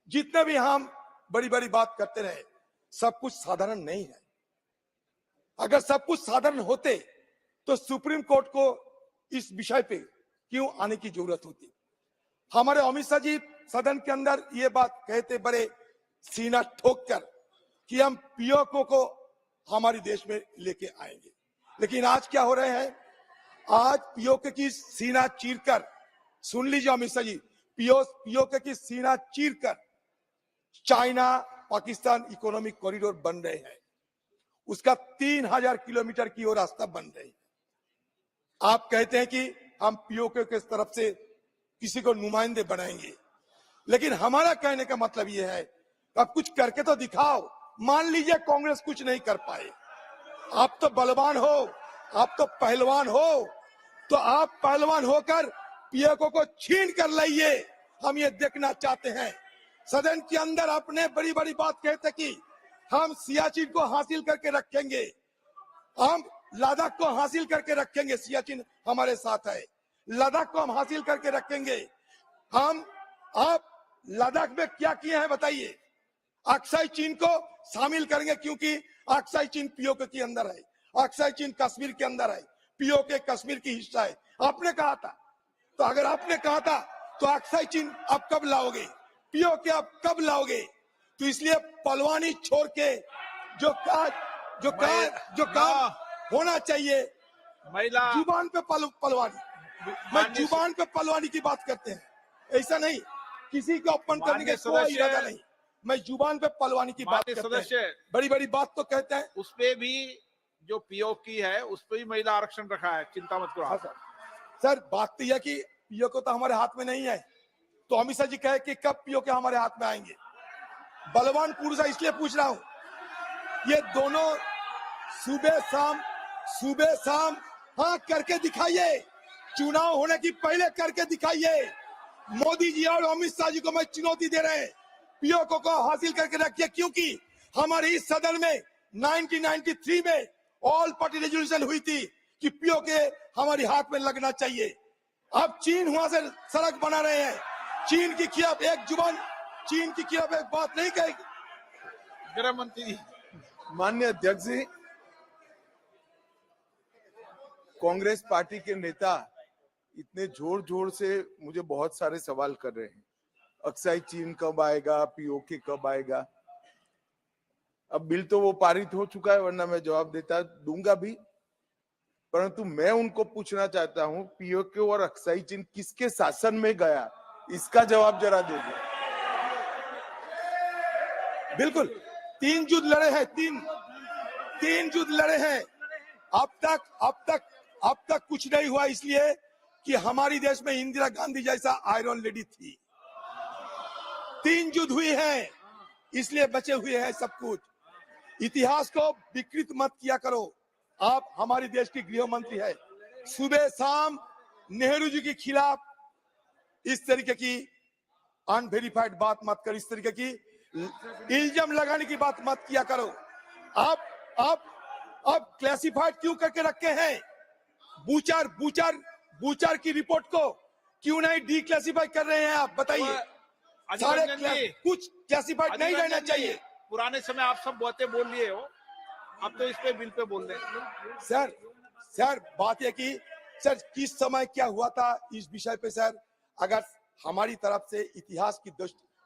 जितने भी हम बड़ी बड़ी बात करते रहे, सब कुछ साधारण नहीं है। अगर सब कुछ साधारण होते तो सुप्रीम कोर्ट को इस विषय पे क्यों आने की जरूरत होती? हमारे अमित शाह जी सदन के अंदर ये बात कहते बड़े सीना ठोक कर कि हम पीओके को हमारे देश में लेके आएंगे, लेकिन आज क्या हो रहे हैं? आज पीओके की सीना चीरकर, सुन लीजिए अमित शाह जी, पीओके की सीना चीरकर चाइना पाकिस्तान इकोनॉमिक कॉरिडोर बन रहे हैं। उसका 3000 किलोमीटर की ओर रास्ता बन रही है। आप कहते हैं कि हम पीओके के तरफ से किसी को नुमाइंदे बनाएंगे, लेकिन हमारा कहने का मतलब यह है आप कुछ करके तो दिखाओ। मान लीजिए कांग्रेस कुछ नहीं कर पाए, आप तो बलवान हो, आप तो पहलवान हो, तो आप पहलवान होकर पीओके को छीन कर लाइए। हम ये देखना चाहते हैं। सदन के अंदर आपने बड़ी बड़ी बात कहते कि हम सियाचिन को हासिल करके रखेंगे, हम लद्दाख को हासिल करके रखेंगे। सियाचिन हमारे साथ है, लद्दाख को हम हासिल करके रखेंगे। आप लद्दाख में क्या किए हैं बताइए? अक्साई चीन को शामिल करेंगे क्योंकि अक्साई चीन पीओके के अंदर है, अक्साई चीन कश्मीर के अंदर है, पीओके कश्मीर की हिस्सा है। आपने कहा था, तो अगर आपने कहा था तो अक्साई चीन आप कब लाओगे? पीओके आप कब लाओगे? तो इसलिए पलवानी छोड़ के जो काम होना चाहिए,
महिला
जुबान पे पलवानी, मैं जुबान पे पलवानी की बात करते हैं, ऐसा नहीं किसी को अपमान करने का कोई इरादा नहीं। मैं जुबान पे पलवानी की बात करते हैं, बड़ी बड़ी बात तो कहते हैं।
उस पे भी जो पीओके है उस पे भी महिला आरक्षण रखा है, चिंता मत करो।
सर बात तो यह कि पीओके तो हमारे हाथ में नहीं है, तो अमित शाह जी कहे कि कब पीओके हमारे हाथ में आएंगे? बलवान पुरुष है इसलिए पूछ रहा हूं। ये दोनों सुबह शाम हाँ करके दिखाइए, चुनाव होने की पहले करके दिखाइए। मोदी जी और अमित शाह जी को मैं चुनौती दे रहे हैं, पीओके को हासिल करके रखिए, क्योंकि हमारे इस सदन में 1993 में ऑल पार्टी रेजोल्यूशन हुई थी कि पीओके हमारे हाथ में लगना चाहिए। अब चीन वहां से सड़क बना रहे हैं, चीन के खिलाफ एक जुबान, चीन के खिलाफ एक बात नहीं कहेगी।
गृह मंत्री
माननीय अध्यक्ष जी, कांग्रेस पार्टी के नेता इतने जोर जोर से मुझे बहुत सारे सवाल कर रहे हैं
अक्साई चीन कब आएगा, पीओके कब आएगा। अब बिल तो वो पारित हो चुका है, वरना मैं जवाब दूंगा भी, परंतु मैं उनको पूछना चाहता हूं पीओके और अक्साई चीन किसके शासन में गया, इसका जवाब जरा दे दो। बिल्कुल 3 युद्ध लड़े हैं, तीन युद्ध लड़े हैं। अब तक कुछ नहीं हुआ, इसलिए कि हमारी देश में इंदिरा गांधी जैसा आयरन लेडी थी। 3 युद्ध हुए हैं, इसलिए बचे हुए हैं सब कुछ। इतिहास को विकृत मत किया करो। आप हमारी देश की गृह मंत्री है, सुबह शाम नेहरू जी के खिलाफ इस तरीके की अनवेरिफाइड बात मत कर, इस तरीके की इल्जाम लगाने की बात मत किया करो। आप क्लासिफाइड क्यों करके रखे हैं? बूचर की रिपोर्ट को क्यों नहीं डिक्लासिफाई कर रहे हैं आप, बताइए। कुछ क्लासिफाइड नहीं रहना चाहिए।
पुराने समय आप सब बातें बोल लिए हो, अब तो इस पे बिल पे बोल रहे।
सर बात है कि सर किस समय क्या हुआ था इस विषय पे सर, अगर हमारी तरफ से इतिहास की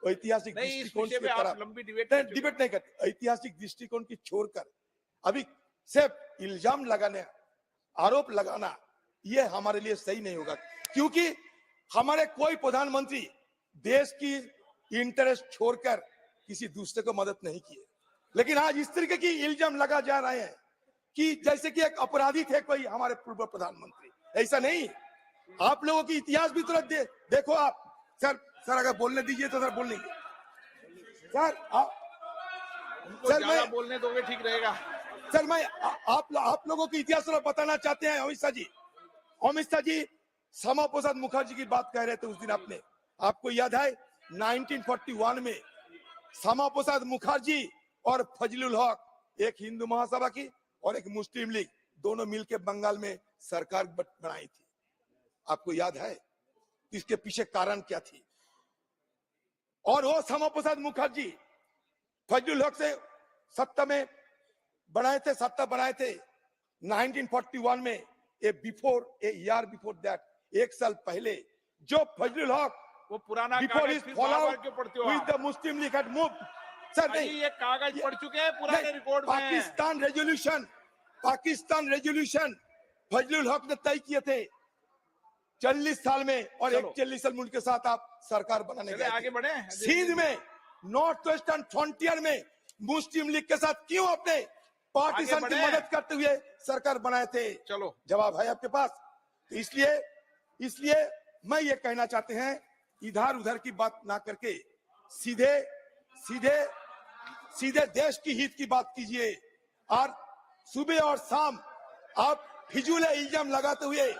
ऐतिहासिक दृष्टिकोण की तरफ
लंबी
डिबेट नहीं करते, ऐतिहासिक दृष्टिकोण की छोड़कर अभी सिर्फ इल्जाम लगाने, आरोप लगाना, ये हमारे लिए सही नहीं होगा, क्योंकि हमारे कोई प्रधानमंत्री देश की इंटरेस्ट छोड़कर किसी दूसरे को मदद नहीं किए। लेकिन आज इस तरीके की इल्जाम लगा जा रहे हैं कि जैसे कि एक अपराधी थे कोई हमारे पूर्व प्रधानमंत्री। ऐसा नहीं, आप लोगों की इतिहास भी तुरंत देखो आप। सर अगर बोलने दीजिए तो सर बोल लेंगे। सर मैं
बोलने दोगे ठीक रहेगा।
सर मैं आप लोगों की इतिहास थोड़ा बताना चाहते हैं। अमित शाह जी श्यामा प्रसाद मुखर्जी की बात कह रहे थे उस दिन। आपको याद है 1941 में श्यामा प्रसाद मुखर्जी और फजलुल हक, एक हिंदू महासभा की और एक मुस्लिम लीग, दोनों मिलकर बंगाल में सरकार बनाई थी। आपको याद है इसके पीछे कारण क्या थी? और वो श्यामा प्रसाद मुखर्जी फजलुल हक से सत्ता बनाए थे 1941 में। ए ईयर बिफोर दैट, एक साल पहले जो फजलुल हक
वो पुराना
बिफोर इज फॉलोआउट
क्यों पढ़ते हो
with the Muslim league had moved. Sir नहीं,
ये कागज पढ़ चुके हैं पुराने रिकॉर्ड में।
पाकिस्तान रेजोल्यूशन फजलुल हक ने तय किए थे 40 साल में, और एक 40 साल मुल्क के साथ आप सरकार बनाने गए।
आगे बढ़े।
सिंध में नॉर्थ वेस्टर्न फ्रंटियर में मुस्लिम लीग के साथ क्यों अपने पार्टीशन की मदद करते हुए सरकार बनाए थे?
चलो
जवाब है आपके पास। तो इसलिए मैं ये कहना चाहते हैं, इधर उधर की बात ना करके सीधे देश की हित की बात कीजिए। और सुबह और शाम आप फिजूल इल्जाम लगाते हुए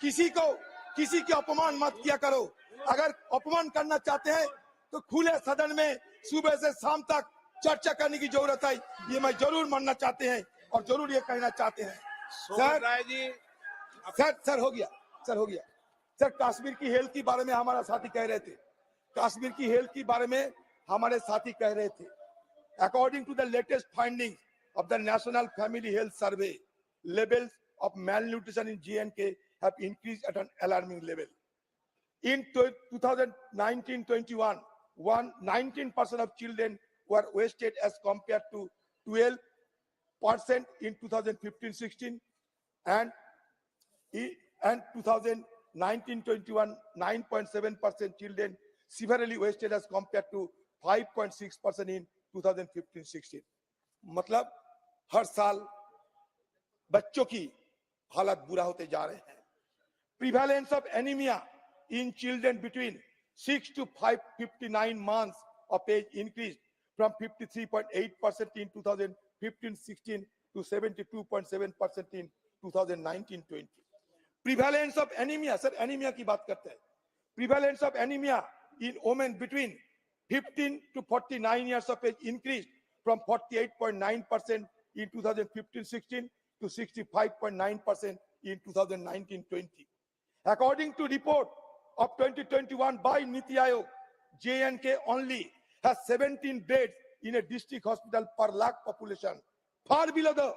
किसी की अपमान मत किया करो। अगर अपमान करना चाहते हैं तो खुले सदन में सुबह से शाम तक चर्चा करने की जरूरत है, ये मैं जरूर मानना चाहते हैं और जरूर ये कहना चाहते हैं। सर हो गया। सर कश्मीर की हेल्थ के बारे में हमारा साथी कह रहे थे, according to the latest finding of the National Family Health Survey, levels of malnutrition in J&K have increased at an alarming level. In 2019-21, 19% of children were wasted as compared to 12% in 2015-16, and 2019-21, 9.7% children severely wasted as compared to 5.6% in 2015-16. मतलब हर साल बच्चों की हालत बुरा होते जा रहे हैं। Prevalence of anemia in children between 6 to 59 months of age increased from 53.8% in 2015-16 to 72.7% in 2019-20. Prevalence of anemia, sir, anemia की बात करते हैं। Prevalence of anemia in women between 15 to 49 years of age increased from 48.9% in 2015-16 to 65.9% in 2019-20. According to report of 2021 by Niti Aayog, J&K only has 17 beds in a district hospital per lakh population, far below the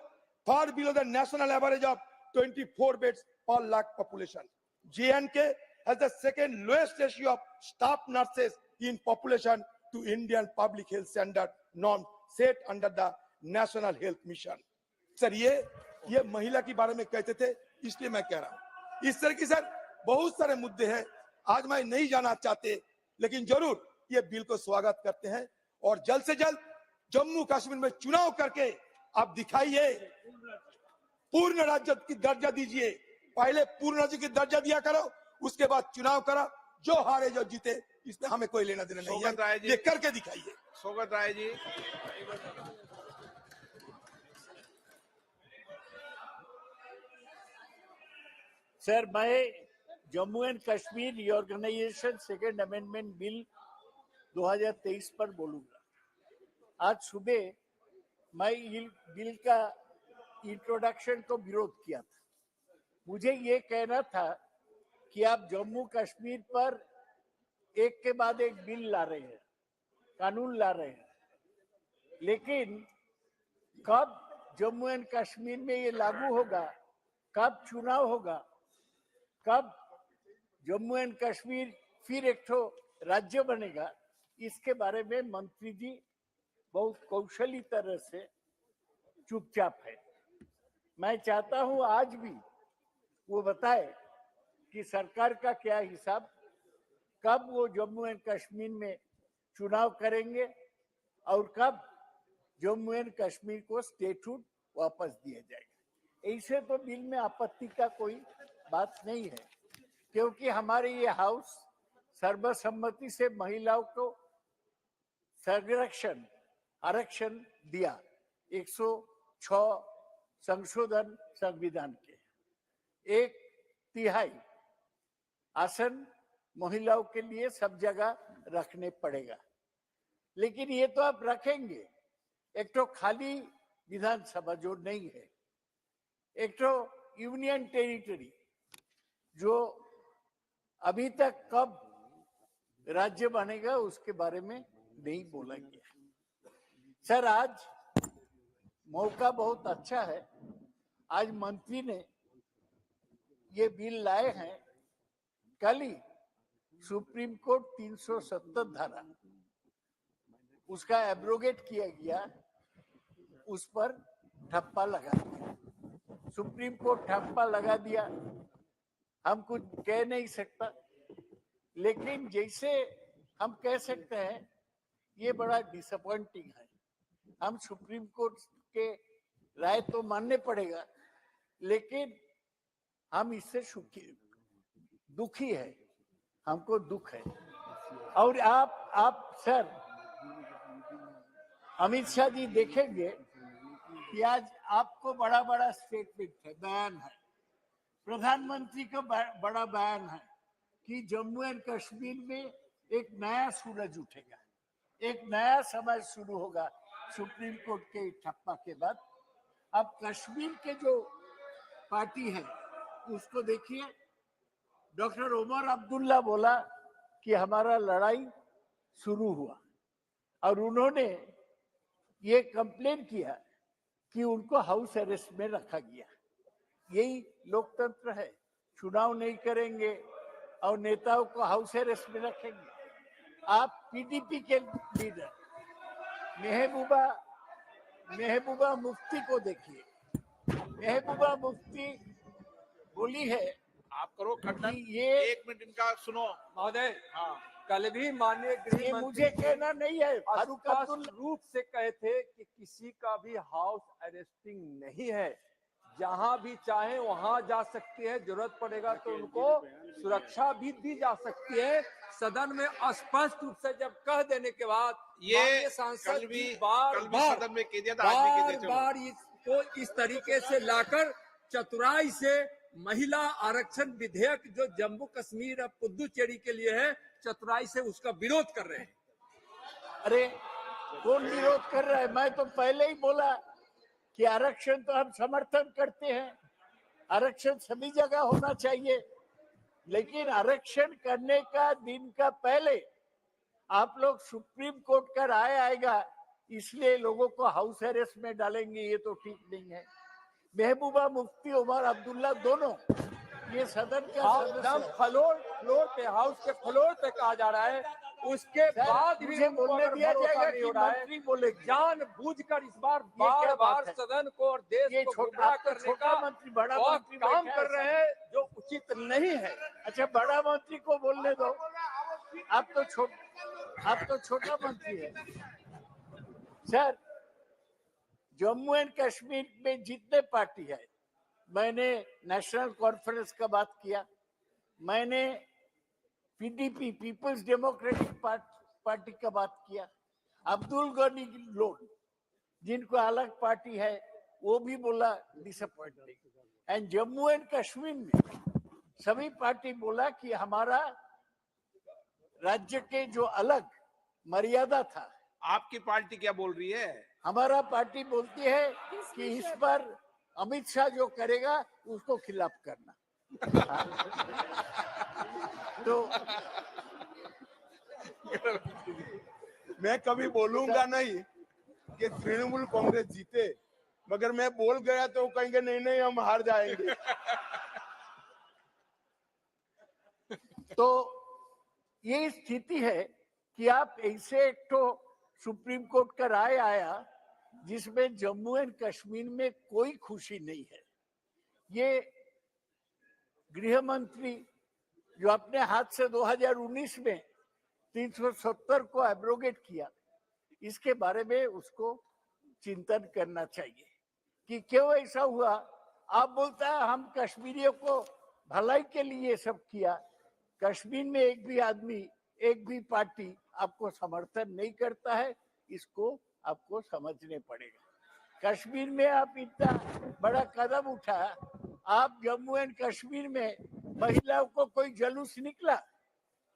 national average of 24 beds per lakh population. J&K has the second lowest ratio of staff nurses
in population to Indian public health standard norm set under the National Health Mission. Sir ये महिला के बारे में कहते थे, इसलिए मैं कह रहा हूँ। इस तरह की सर बहुत सारे मुद्दे हैं, आज मैं नहीं जाना चाहते, लेकिन जरूर ये बिल को स्वागत करते हैं और जल्द से जल्द जम्मू कश्मीर में चुनाव करके आप दिखाइए, पूर्ण राज्य की दर्जा दीजिए। पहले पूर्ण राज्य की दर्जा दिया करो, उसके बाद चुनाव करो, जो हारे जो जीते इसमें हमें कोई लेना देना नहीं है, ये करके दिखाइए।
सोगत राय जी।
सर, मैं Jammu and Kashmir reorganisation second amendment bill 2023 पर बोलूंगा। आज सुबह मैं इस बिल का इंट्रोडक्शन को विरोध किया था। मुझे ये कहना था कि आप जम्मू कश्मीर पर एक के बाद एक बिल ला रहे हैं, कानून ला रहे हैं, लेकिन कब जम्मू एंड कश्मीर में ये लागू होगा, कब चुनाव होगा, कब जम्मू एंड कश्मीर फिर एक ठो राज्य बनेगा, इसके बारे में मंत्री जी बहुत कौशली तरह से चुपचाप है। मैं चाहता हूं आज भी वो बताए कि सरकार का क्या हिसाब, कब वो जम्मू एंड कश्मीर में चुनाव करेंगे और कब जम्मू एंड कश्मीर को स्टेटहुड वापस दिया जाएगा। ऐसे तो बिल में आपत्ति का कोई बात नहीं है, क्योंकि हमारे ये हाउस सर्वसम्मति से महिलाओं को संरक्षण आरक्षण दिया। 106 संशोधन संविधान के 1/3 आसन महिलाओं के लिए सब जगह रखने पड़ेगा, लेकिन ये तो आप रखेंगे। एक तो खाली विधानसभा जो नहीं है, एक तो यूनियन टेरिटरी जो अभी तक कब राज्य बनेगा उसके बारे में नहीं बोला गया। सर, आज मौका बहुत अच्छा है, आज मंत्री ने ये बिल लाए हैं। कल ही सुप्रीम कोर्ट 370 धारा उसका एब्रोगेट किया गया, उस पर ठप्पा लगा दिया। सुप्रीम कोर्ट ठप्पा लगा दिया, हम कुछ कह नहीं सकता, लेकिन जैसे हम कह सकते हैं ये बड़ा डिसअपॉइंटिंग है। हम सुप्रीम कोर्ट के राय तो मानने पड़ेगा, लेकिन हम इससे दुखी है, हमको दुख है। और आप सर अमित शाह जी देखेंगे कि आज आपको बड़ा बड़ा स्टेटमेंट है, बयान है, प्रधानमंत्री का बड़ा बयान है कि जम्मू एंड कश्मीर में एक नया सूरज उठेगा, एक नया समाज शुरू होगा सुप्रीम कोर्ट के ठप्पा के बाद। अब कश्मीर के जो पार्टी है उसको देखिए, डॉक्टर उमर अब्दुल्ला बोला कि हमारा लड़ाई शुरू हुआ और उन्होंने ये कंप्लेन किया कि उनको हाउस अरेस्ट में रखा गया। यही लोकतंत्र है, चुनाव नहीं करेंगे और नेताओं को हाउस अरेस्ट में रखेंगे। आप पीडीपी के लीडर महबूबा मुफ्ती को देखिए, महबूबा मुफ्ती बोली है,
आप करो खंडन,
ये
1 मिनट इनका सुनो
महोदय।
हाँ,
कल भी माननीय गृह
मुझे कहना नहीं है,
स्पष्ट रूप से कहे थे कि किसी का भी हाउस अरेस्टिंग नहीं है, जहां भी चाहे वहां जा सकते हैं, जरूरत पड़ेगा तो उनको सुरक्षा भी दी जा सकती है। सदन में स्पष्ट रूप से जब कह देने के बाद
ये
सांसद
कल भी
बार
सदन में कह दिया था, आज भी कह दिया।
बार इसको इस तरीके से लाकर चतुराई से महिला आरक्षण विधेयक जो जम्मू कश्मीर और पुदुचेरी के लिए है, चतुराई से उसका विरोध कर रहे हैं।
अरे कौन विरोध कर रहा है? मैं तो पहले ही बोला कि आरक्षण तो हम समर्थन करते हैं, आरक्षण सभी जगह होना चाहिए, लेकिन आरक्षण करने का दिन का पहले आप लोग सुप्रीम कोर्ट का राय आएगा इसलिए लोगों को हाउस अरेस्ट में डालेंगे, ये तो ठीक नहीं है। महबूबा मुफ्ती उमर अब्दुल्ला दोनों ये सदन का
फ्लोर पे हाउस के फ्लोर पे कहा जा रहा है उसके
सर,
बाद भी
मुझे
उनको
बोलने
अगर
दिया
भरोसा
जाएगा
नहीं
कि
हो रहा है,
मंत्री बोलेंगे।
जानबूझकर इस बार
ये क्या
बार
बात
बार
है?
सदन को और देश
ये
को
छोटा
गुमराह
आप तो
करने
छोटा
का
मंत्री बड़ा
वो
मंत्री
काम
बैठा
कर
है
रहे हैं जो उचित नहीं है।
अच्छा, बड़ा मंत्री को बोलने दो। आप तो छोटा मंत्री है। सर, जम्मू एंड कश्मीर में जितने पार्टी है, मैंने नेशनल कॉन्फ्रेंस का बात किया, मैंने पीडीपी पीपल्स डेमोक्रेटिक पार्टी का बात किया, अब्दुल गनी लोन जिनको अलग पार्टी है वो भी बोला disappointing, and Jammu and Kashmir में सभी पार्टी बोला कि हमारा राज्य के जो अलग मर्यादा था।
आपकी पार्टी क्या बोल रही है?
हमारा पार्टी बोलती है कि इस पर अमित शाह जो करेगा उसको खिलाफ करना। तो
मैं कभी बोलूंगा नहीं कि तृणमूल कांग्रेस जीते, मगर मैं बोल गया तो कहेंगे नहीं नहीं हम हार जाएंगे।
तो ये स्थिति है कि आप ऐसे एक तो सुप्रीम कोर्ट का राय आया जिसमें जम्मू एंड कश्मीर में कोई खुशी नहीं है। ये गृह मंत्री जो अपने हाथ से 2019 में 370 को एब्रोगेट किया, इसके बारे में उसको चिंतन करना चाहिए कि क्यों ऐसा हुआ। आप बोलता है हम कश्मीरियों को भलाई के लिए सब किया, कश्मीर में एक भी आदमी एक भी पार्टी आपको समर्थन नहीं करता है, इसको आपको समझने पड़ेगा। कश्मीर में आप इतना बड़ा कदम उठाया, आप जम्मू एंड कश्मीर में महिलाओं को कोई जुलूस निकला,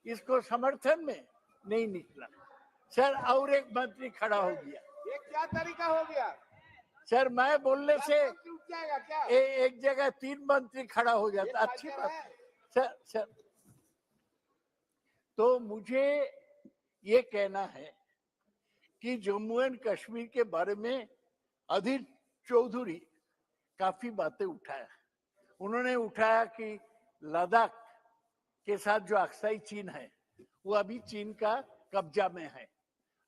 इसको समर्थन में नहीं निकला। सर, और एक मंत्री खड़ा हो गया।
ये क्या तरीका हो गया?
सर, मैं बोलने से
उठ जाएगा क्या?
एक जगह 3 मंत्री खड़ा हो जाता, अच्छी बात है। सर, तो मुझे ये कहना है कि जम्मू एंड कश्मीर के बारे में अधीर चौधरी काफी बातें उठाया। उन्होंने उठाया कि लद्दाख के साथ जो अक्साई चीन है वो अभी चीन का कब्जा में है।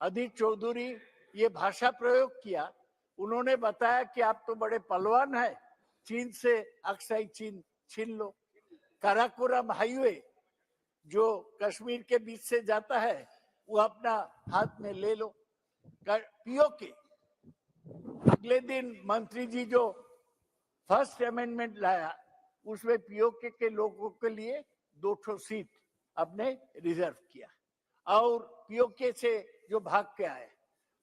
अधीर चौधरी ये भाषा प्रयोग किया, उन्होंने बताया कि आप तो बड़े पहलवान हैं, चीन से अक्साई चीन छीन लो। काराकोरम हाईवे जो कश्मीर के बीच से जाता है वो अपना हाथ में ले लो। पीओके अगले दिन मंत्री जी जो फर्स्ट अमेंडमेंट लाया उसमें पीओके के लोगों के लिए 2 सीट अपने रिजर्व किया, और पीओके से जो भाग के आए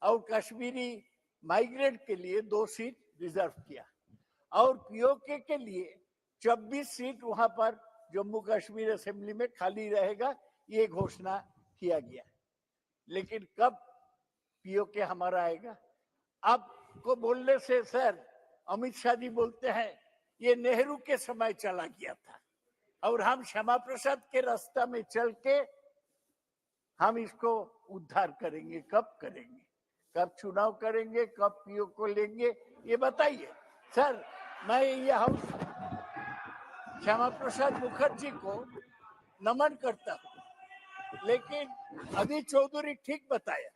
और कश्मीरी माइग्रेंट के लिए 2 सीट रिजर्व किया, और पीओके के लिए 26 सीट वहां पर जम्मू कश्मीर असेंबली में खाली रहेगा, ये घोषणा किया गया। लेकिन कब पीओके हमारा आएगा? आपको बोलने से सर, अमित शाह जी बोलते हैं ये नेहरू के समय चला गया था, और हम श्यामा प्रसाद के रास्ता में चल के हम इसको उद्धार करेंगे। कब करेंगे? कब चुनाव करेंगे? कब पीओ को लेंगे? ये बताइए सर। मैं ये हाउस श्यामा प्रसाद मुखर्जी को नमन करता हूँ, लेकिन अधीर चौधरी ठीक बताया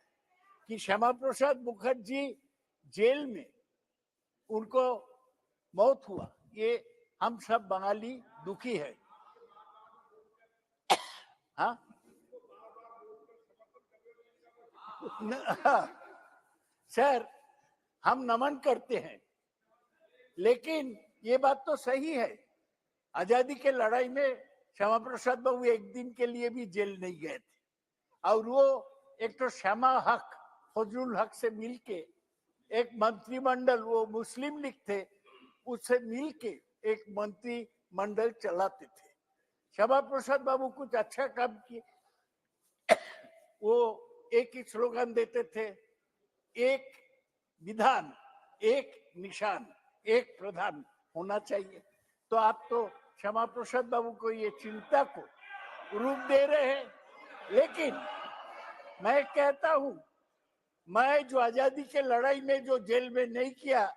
कि श्यामा प्रसाद मुखर्जी जेल में उनको मौत हुआ, ये हम सब बंगाली दुखी है। हाँ, सर, हम नमन करते हैं, लेकिन ये बात तो सही है, आजादी के लड़ाई में श्यामा प्रसाद बाबू एक दिन के लिए भी जेल नहीं गए थे, और वो एक तो श्यामा हक फजलुल हक से मिलके एक मंत्रिमंडल, वो मुस्लिम लीग थे, उससे मिलके एक मंत्रिमंडल चलाते थे। श्यामा प्रसाद बाबू कुछ अच्छा काम किए, वो एक ही स्लोगन देते थे, एक विधान, एक निशान, एक प्रधान होना चाहिए। तो आप तो श्यामा प्रसाद बाबू को ये चिंता को रूप दे रहे हैं, लेकिन मैं कहता हूं, मैं जो आजादी के लड़ाई में जो जेल में नहीं किया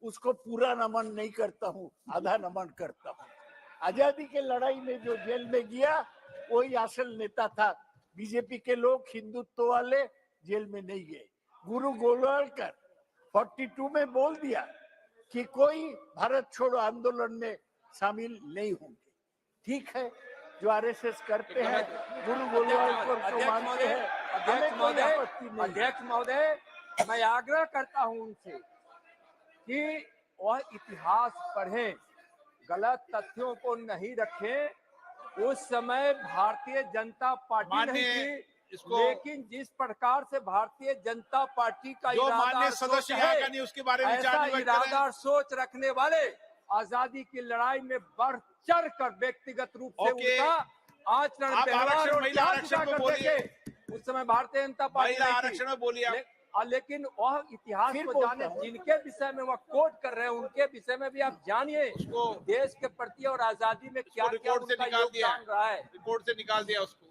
उसको पूरा नमन नहीं करता हूं, आधा नमन करता हूं। आजादी के लड़ाई में जो जेल में गया वही असल नेता था बीजेपी के लोग हिंदुत्व वाले जेल में नहीं गए। गुरु गोलवालकर 42 में बोल दिया कि कोई भारत छोड़ो आंदोलन में शामिल नहीं होंगे। ठीक है, जो आरएसएस करते हैं, गुरु गोलवालकर को मानते हैं, हमें कोई आपत्ति नहीं।
अध्यक्ष महोदय, मैं आग्रह करता हूं उनसे कि वह इतिहास पढ़ें, गलत तथ्यों को नहीं रखें। उस समय भारतीय जनता पार्टी नहीं थी, लेकिन जिस प्रकार से भारतीय जनता पार्टी का
जो
इरादा
माननीय
और सोच
सदस्य यहाँ
है,
का नहीं, उसके बारे में विचार
ऐसा
नहीं व्यक्त
इरादा
करें।
और सोच रखने वाले आजादी की लड़ाई में बढ़ चढ़ कर व्यक्तिगत रूप से
ओके।
उनका आचरण,
आप
व्यवहार
आरक्षण,
और
महिला
त्याग
आरक्षण
दिखा
में
कर
बोलिए।
देखे। उस समय भारतीय जनता पार्टी
महिला
नहीं थी।
आरक्षण में बोलिए आप।
लेकिन वह इतिहास
फिर
को
बोलता
जाने,
हूं।
जिनके विषय में वह कोट कर रहे हैं, उनके विषय में भी आप जानिए देश के प्रति और आजादी में क्या क्या
रिकॉर्ड से
उनका
निकाल दिया,
योगदान रहा है।
रिकॉर्ड से निकाल दिया उसको।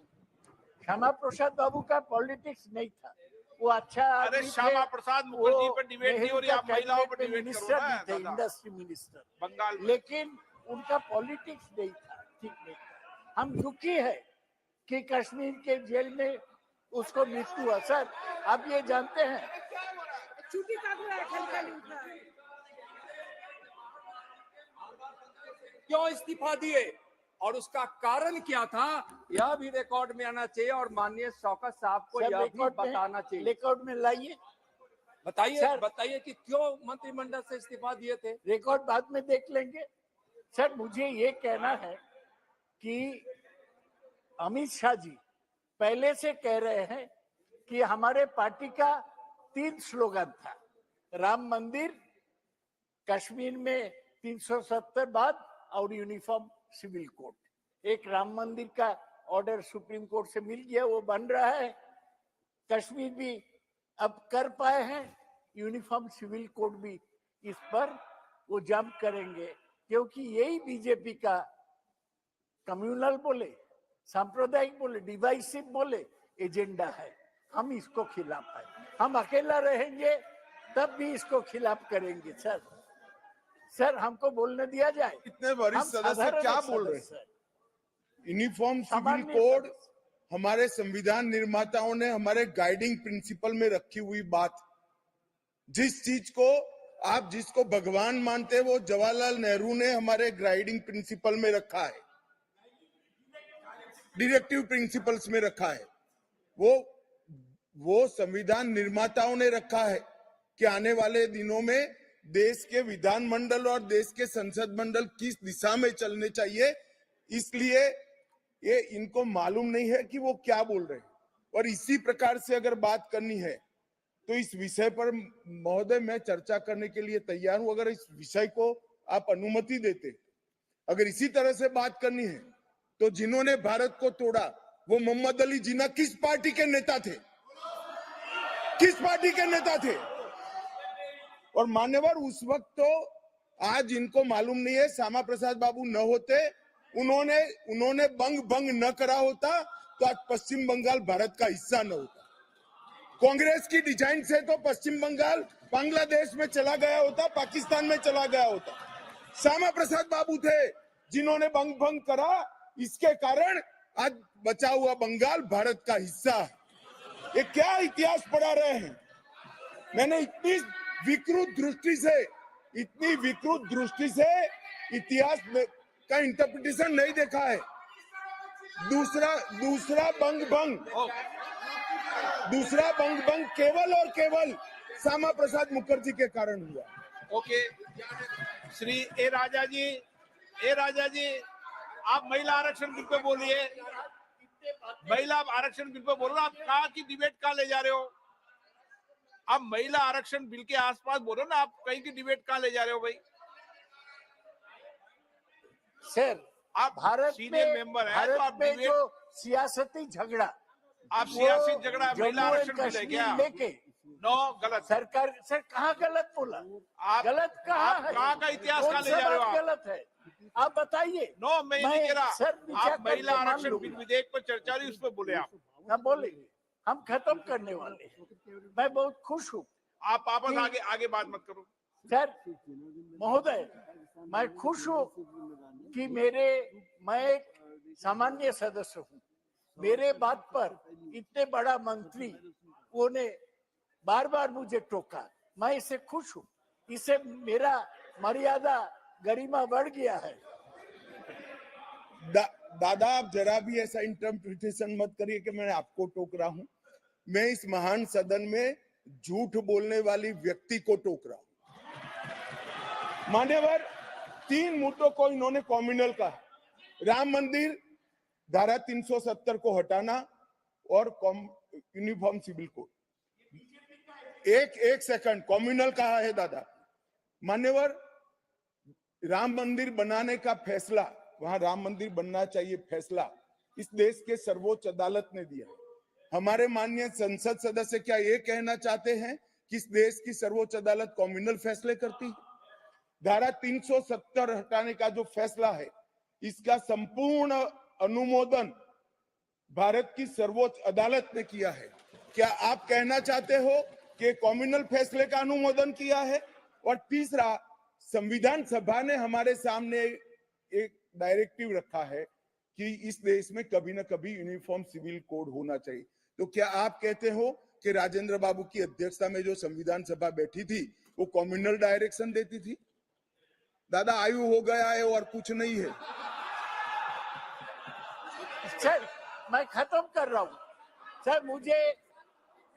श्यामा प्रसाद बाबू का पॉलिटिक्स नहीं था, वो अच्छा
अरे
आदमी थे।
श्यामा प्रसाद मुखर्जी
वो
पर डिबेट नहीं हो रही,
नेहरू
आप
का
महिलाओं पर
कैबिनेट में
डिबेट करो
मिनिस्टर
ना
भी थे,
दादा।
इंडस्ट्री मिनिस्टर,
बंगाल में।
लेकिन उनका पॉलिटिक्स नहीं था, ठीक नहीं था। हम दुखी है कि कश्मीर के जेल में उसको मृत्यु हुआ। सर, आप ये जानते हैं,
क्यों इस्तीफा दिए और उसका कारण क्या था, यह भी रिकॉर्ड में आना चाहिए और माननीय शौकत साहब को
सर,
यह भी
रिकॉर्ड में-
बताना चाहिए।
रिकॉर्ड में लाइए,
बताइए कि क्यों मंत्रिमंडल से इस्तीफा दिए थे।
रिकॉर्ड बाद में देख लेंगे। सर, मुझे ये कहना है कि अमित शाह जी पहले से कह रहे हैं कि हमारे पार्टी का 3 स्लोगन था, राम मंदिर, कश्मीर में 370 बाद और यूनिफॉर्म सिविल कोड। एक राम मंदिर का ऑर्डर सुप्रीम कोर्ट से मिल गया, वो बन रहा है। कश्मीर भी अब कर पाए हैं, यूनिफॉर्म सिविल कोड भी इस पर वो जंप करेंगे, क्योंकि यही बीजेपी का कम्युनल बोले, सांप्रदायिक बोले, डिवाइसिव बोले एजेंडा है। हम इसको खिलाफ है, हम अकेला रहेंगे तब भी इसको खिलाफ करेंगे। सर हमको बोलने दिया जाए।
इतने वरिष्ठ सदस्य क्या बोल रहे हैं? यूनिफॉर्म सिविल कोड हमारे संविधान निर्माताओं ने हमारे गाइडिंग प्रिंसिपल में रखी हुई बात, जिस चीज को आप जिसको भगवान मानते हैं, वो जवाहरलाल नेहरू ने हमारे गाइडिंग प्रिंसिपल में रखा है, डायरेक्टिव प्रिंसिपल्स में रखा है। वो संविधान निर्माताओं ने रखा है कि आने वाले दिनों में देश के विधानमंडल और देश के संसद मंडल किस दिशा में चलने चाहिए। इसलिए ये इनको मालूम नहीं है कि वो क्या बोल रहे हैं। और इसी प्रकार से अगर बात करनी है तो इस विषय पर महोदय मैं चर्चा करने के लिए तैयार हूं, अगर इस विषय को आप अनुमति देते। अगर इसी तरह से बात करनी है तो जिन्होंने भारत को तोड़ा वो मोहम्मद अली जिन्ना किस पार्टी के नेता थे? किस पार्टी के नेता थे? और मान्यवर उस वक्त तो, आज इनको मालूम नहीं है, श्यामा प्रसाद बाबू न होते, उन्होंने भंग न करा होता तो आज पश्चिम बंगाल भारत का हिस्सा न होता। कांग्रेस की डिजाइन से तो पश्चिम बंगाल बांग्लादेश में चला गया होता, पाकिस्तान में चला गया होता। श्यामा प्रसाद बाबू थे जिन्होंने भंग करा, इसके कारण आज बचा हुआ बंगाल भारत का हिस्सा है। ये क्या इतिहास पढ़ा रहे हैं? मैंने इतनी विकृत दृष्टि से इतिहास का इंटरप्रिटेशन नहीं देखा है। दूसरा भंग केवल और केवल श्यामा प्रसाद मुखर्जी के कारण हुआ।
ओके, श्री ए राजा जी, आप महिला आरक्षण बिल पे बोलिए। महिला आरक्षण बिल पे बोल रहे हो, आप कहाँ की डिबेट कहाँ ले जा रहे हो? आप महिला आरक्षण बिल के आसपास बोलो ना, आप कहीं की डिबेट कहाँ ले जा रहे हो भाई?
सर,
आप
भारत
सीनियर मेंबर हैं, तो आप
में जो सियासती झगड़ा,
आप सियासी झगड़ा महिला आरक्षण बिल है
कश्मीर
क्या?
लेके
नो, गलत।
सरकार सर कहाँ गलत बोला? गलत कहाँ है?
कहाँ का इतिहास कहाँ ले जा रहे हो आप?
गलत है, आप बताइए।
नो, मैं ये नहीं कह रहा।
सर
आप महिला आरक्षण बिल विधेयक पर चर्चा रही, उस पर बोले आप।
हम बोलेंगे, हम खत्म करने वाले हैं। मैं बहुत खुश हूँ।
आप वापस आगे बात मत करो।
सर महोदय, मैं खुश हूँ कि मैं एक सामान्य सदस्य हूँ, मेरे बात पर इतने बड़ा मंत्री वो ने बार बार मुझे टोका। मैं इससे खुश हूँ, इससे मेरा मर्यादा गरिमा बढ़ गया है।
दादा आप जरा भी ऐसा इंटरप्रिटेशन मत करिए कि मैं आपको टोक रहा हूं। मैं इस महान सदन में झूठ बोलने वाली व्यक्ति को टोक रहा हूं। मान्यवर, 3 मुद्दों को इन्होंने कॉम्युनल कहा। राम मंदिर, धारा 370 को हटाना और यूनिफॉर्म सिविल कोड। एक सेकंड, कॉम्युनल कहा है दादा। मान्यवर, राम मंदिर बनाने का फैसला, वहां राम मंदिर बनना चाहिए फैसला इस देश के सर्वोच्च अदालत ने दिया। हमारे माननीय संसद सदस्य क्या ये कहना चाहते हैं कि इस देश की सर्वोच्च अदालत कॉम्युनल फैसले करती है? धारा 370 हटाने का जो फैसला है, इसका संपूर्ण अनुमोदन भारत की सर्वोच्च अदालत ने किया है। क्या आप कहना चाहते हो कि कॉम्युनल फैसले का अनुमोदन किया है? और तीसरा, संविधान सभा ने हमारे सामने एक डायरेक्टिव रखा है कि इस देश में कभी ना कभी यूनिफॉर्म सिविल कोड होना चाहिए। तो क्या आप कहते हो कि राजेंद्र बाबू की अध्यक्षता में जो संविधान सभा बैठी थी वो कॉम्युनल डायरेक्शन देती थी? दादा आयु हो गया है और कुछ नहीं है।
सर मैं खत्म कर रहा हूँ। सर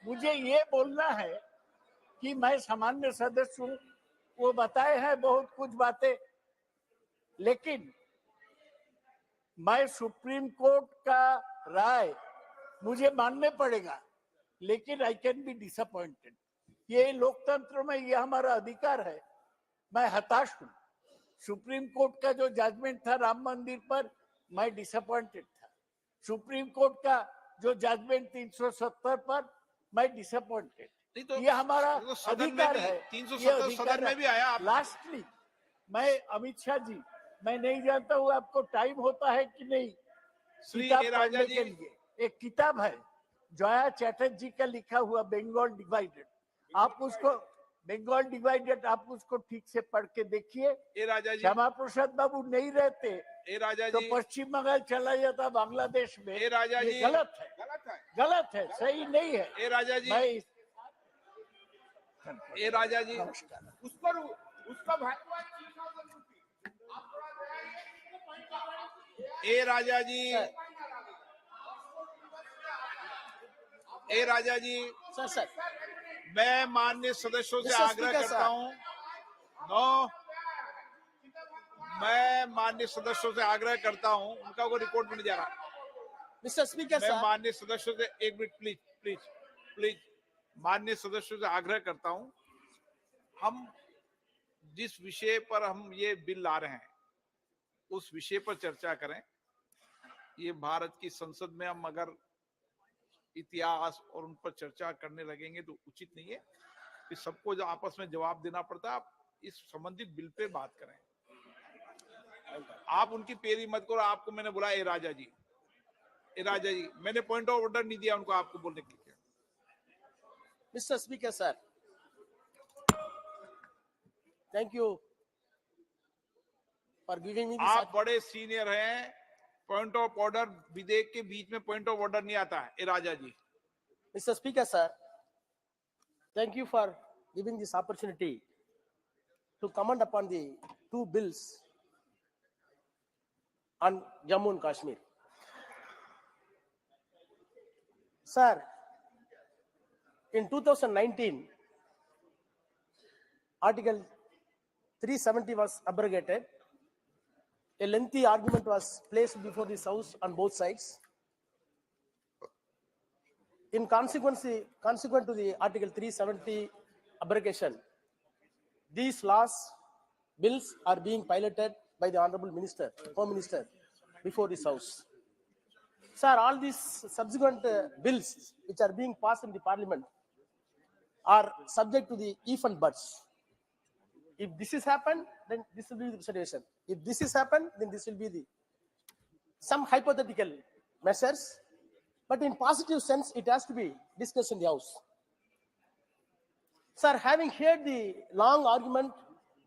मुझे ये बोलना है कि मैं सामान्य सदस्य हूँ, वो बताए हैं बहुत कुछ बातें, लेकिन मैं सुप्रीम कोर्ट का राय मुझे मानने पड़ेगा, लेकिन आई कैन बी डिसअपॉइंटेड। ये लोकतंत्र में ये हमारा अधिकार है। मैं हताश हूँ। सुप्रीम कोर्ट का जो जजमेंट था राम मंदिर पर, मैं डिसअपॉइंटेड था। सुप्रीम कोर्ट का जो जजमेंट 370 पर, मैं डिसअपॉइंटेड।
तो
ये हमारा
तो सदन
अधिकार
में भी,
है।
370 सदन में भी आया आप।
लास्टली मैं अमित शाह जी, मैं नहीं जानता हूँ आपको टाइम होता है कि नहीं
श्री
किताब
ए राजा
पढ़ने
जी।
के लिए। एक किताब है जया चैटर्जी का लिखा हुआ बंगाल डिवाइडेड। आप उसको बंगाल डिवाइडेड आप उसको ठीक से पढ़ के देखिए।
ए राजा जी,
श्यामा प्रसाद बाबू नहीं रहते
ए राजा
तो
जी,
पश्चिम बंगाल चला जाता बांग्लादेश में।
ए राजा
ये
जी,
गलत है, गलत है, सही नहीं है।
ए राजा जी,
मैं
ए राजा जी, उसको ए राजा जी, ए राजा जी,
सर
मैं माननीय सदस्यों से
Mr.
आग्रह
Speaker,
करता
sir.
हूं। मैं माननीय सदस्यों से आग्रह करता हूं, उनका कोई रिपोर्ट नहीं जा रहा।
Mr. Speaker,
मैं
sir.
माननीय सदस्यों से एक मिनट प्लीज माननीय सदस्यों से आग्रह करता हूं, हम जिस विषय पर हम ये बिल ला रहे हैं उस विषय पर चर्चा करें। ये भारत की संसद में हम अगर इतिहास और उन पर चर्चा करने लगेंगे तो उचित नहीं है कि सबको जो आपस में जवाब देना पड़ता है। आप इस संबंधित बिल पे बात करें। आप उनकी पेरी मत करो। आपको मैंने बोला ए राजा जी, ए राजा जी, मैंने पॉइंट ऑफ ऑर्डर नहीं दिया उनको आपको बोलने के लिए।
Mr. Speaker, sir. Thank you for giving me this.
आप बड़े सीनियर हैं, पॉइंट ऑफ ऑर्डर विधेयक के बीच में पॉइंट ऑफ ऑर्डर नहीं आता है। ए राजा जी,
Mr. Speaker, sir. Thank you for giving this opportunity to comment upon the 2 bills on Jammu and Kashmir. Sir, in 2019, Article 370 was abrogated. A lengthy argument was placed before this House on both sides. In consequent to the Article 370 abrogation, these bills are being piloted by the Honorable Minister, Home Minister, before this House. Sir, all these subsequent bills which are being passed in the Parliament are subject to the if and buts. If this is happened, then this will be the situation. If this is happened, then this will be some hypothetical measures. But in positive sense, it has to be discussed in the House. Sir, having heard the long argument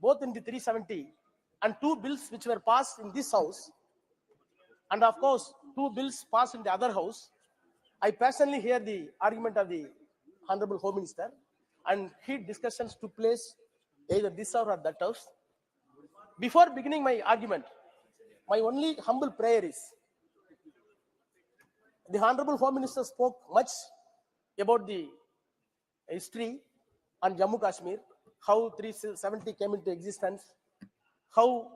both in the 370 and 2 bills which were passed in this House, and of course 2 bills passed in the other House,
I personally hear the argument of the Honorable Home Minister, and heat discussions took place either this hour or that house. Before beginning my argument, my only humble prayer is, the Honorable Home Minister spoke much about the history on Jammu Kashmir, how 370 came into existence, how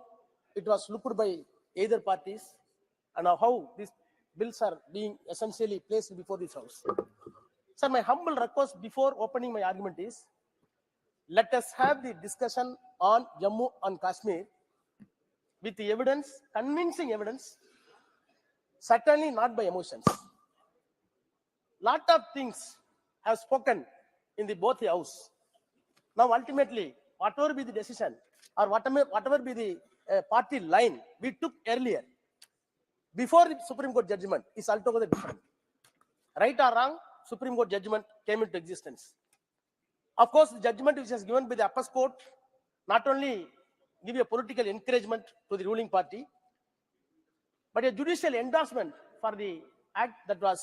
it was looked by either parties, and how these bills are being essentially placed before this house. Sir, my humble request before opening my argument is, let us have the discussion on Jammu and Kashmir with the evidence, convincing evidence, certainly not by emotions. Lot of things have spoken in the both the house. Now, ultimately, whatever be the decision or whatever be the party line we took earlier, before the Supreme Court judgment, is altogether different. Right or wrong, Supreme Court judgment came into existence. Of course, the judgment which was given by the upper court not only give a political encouragement to the ruling party, but a judicial endorsement for the act that was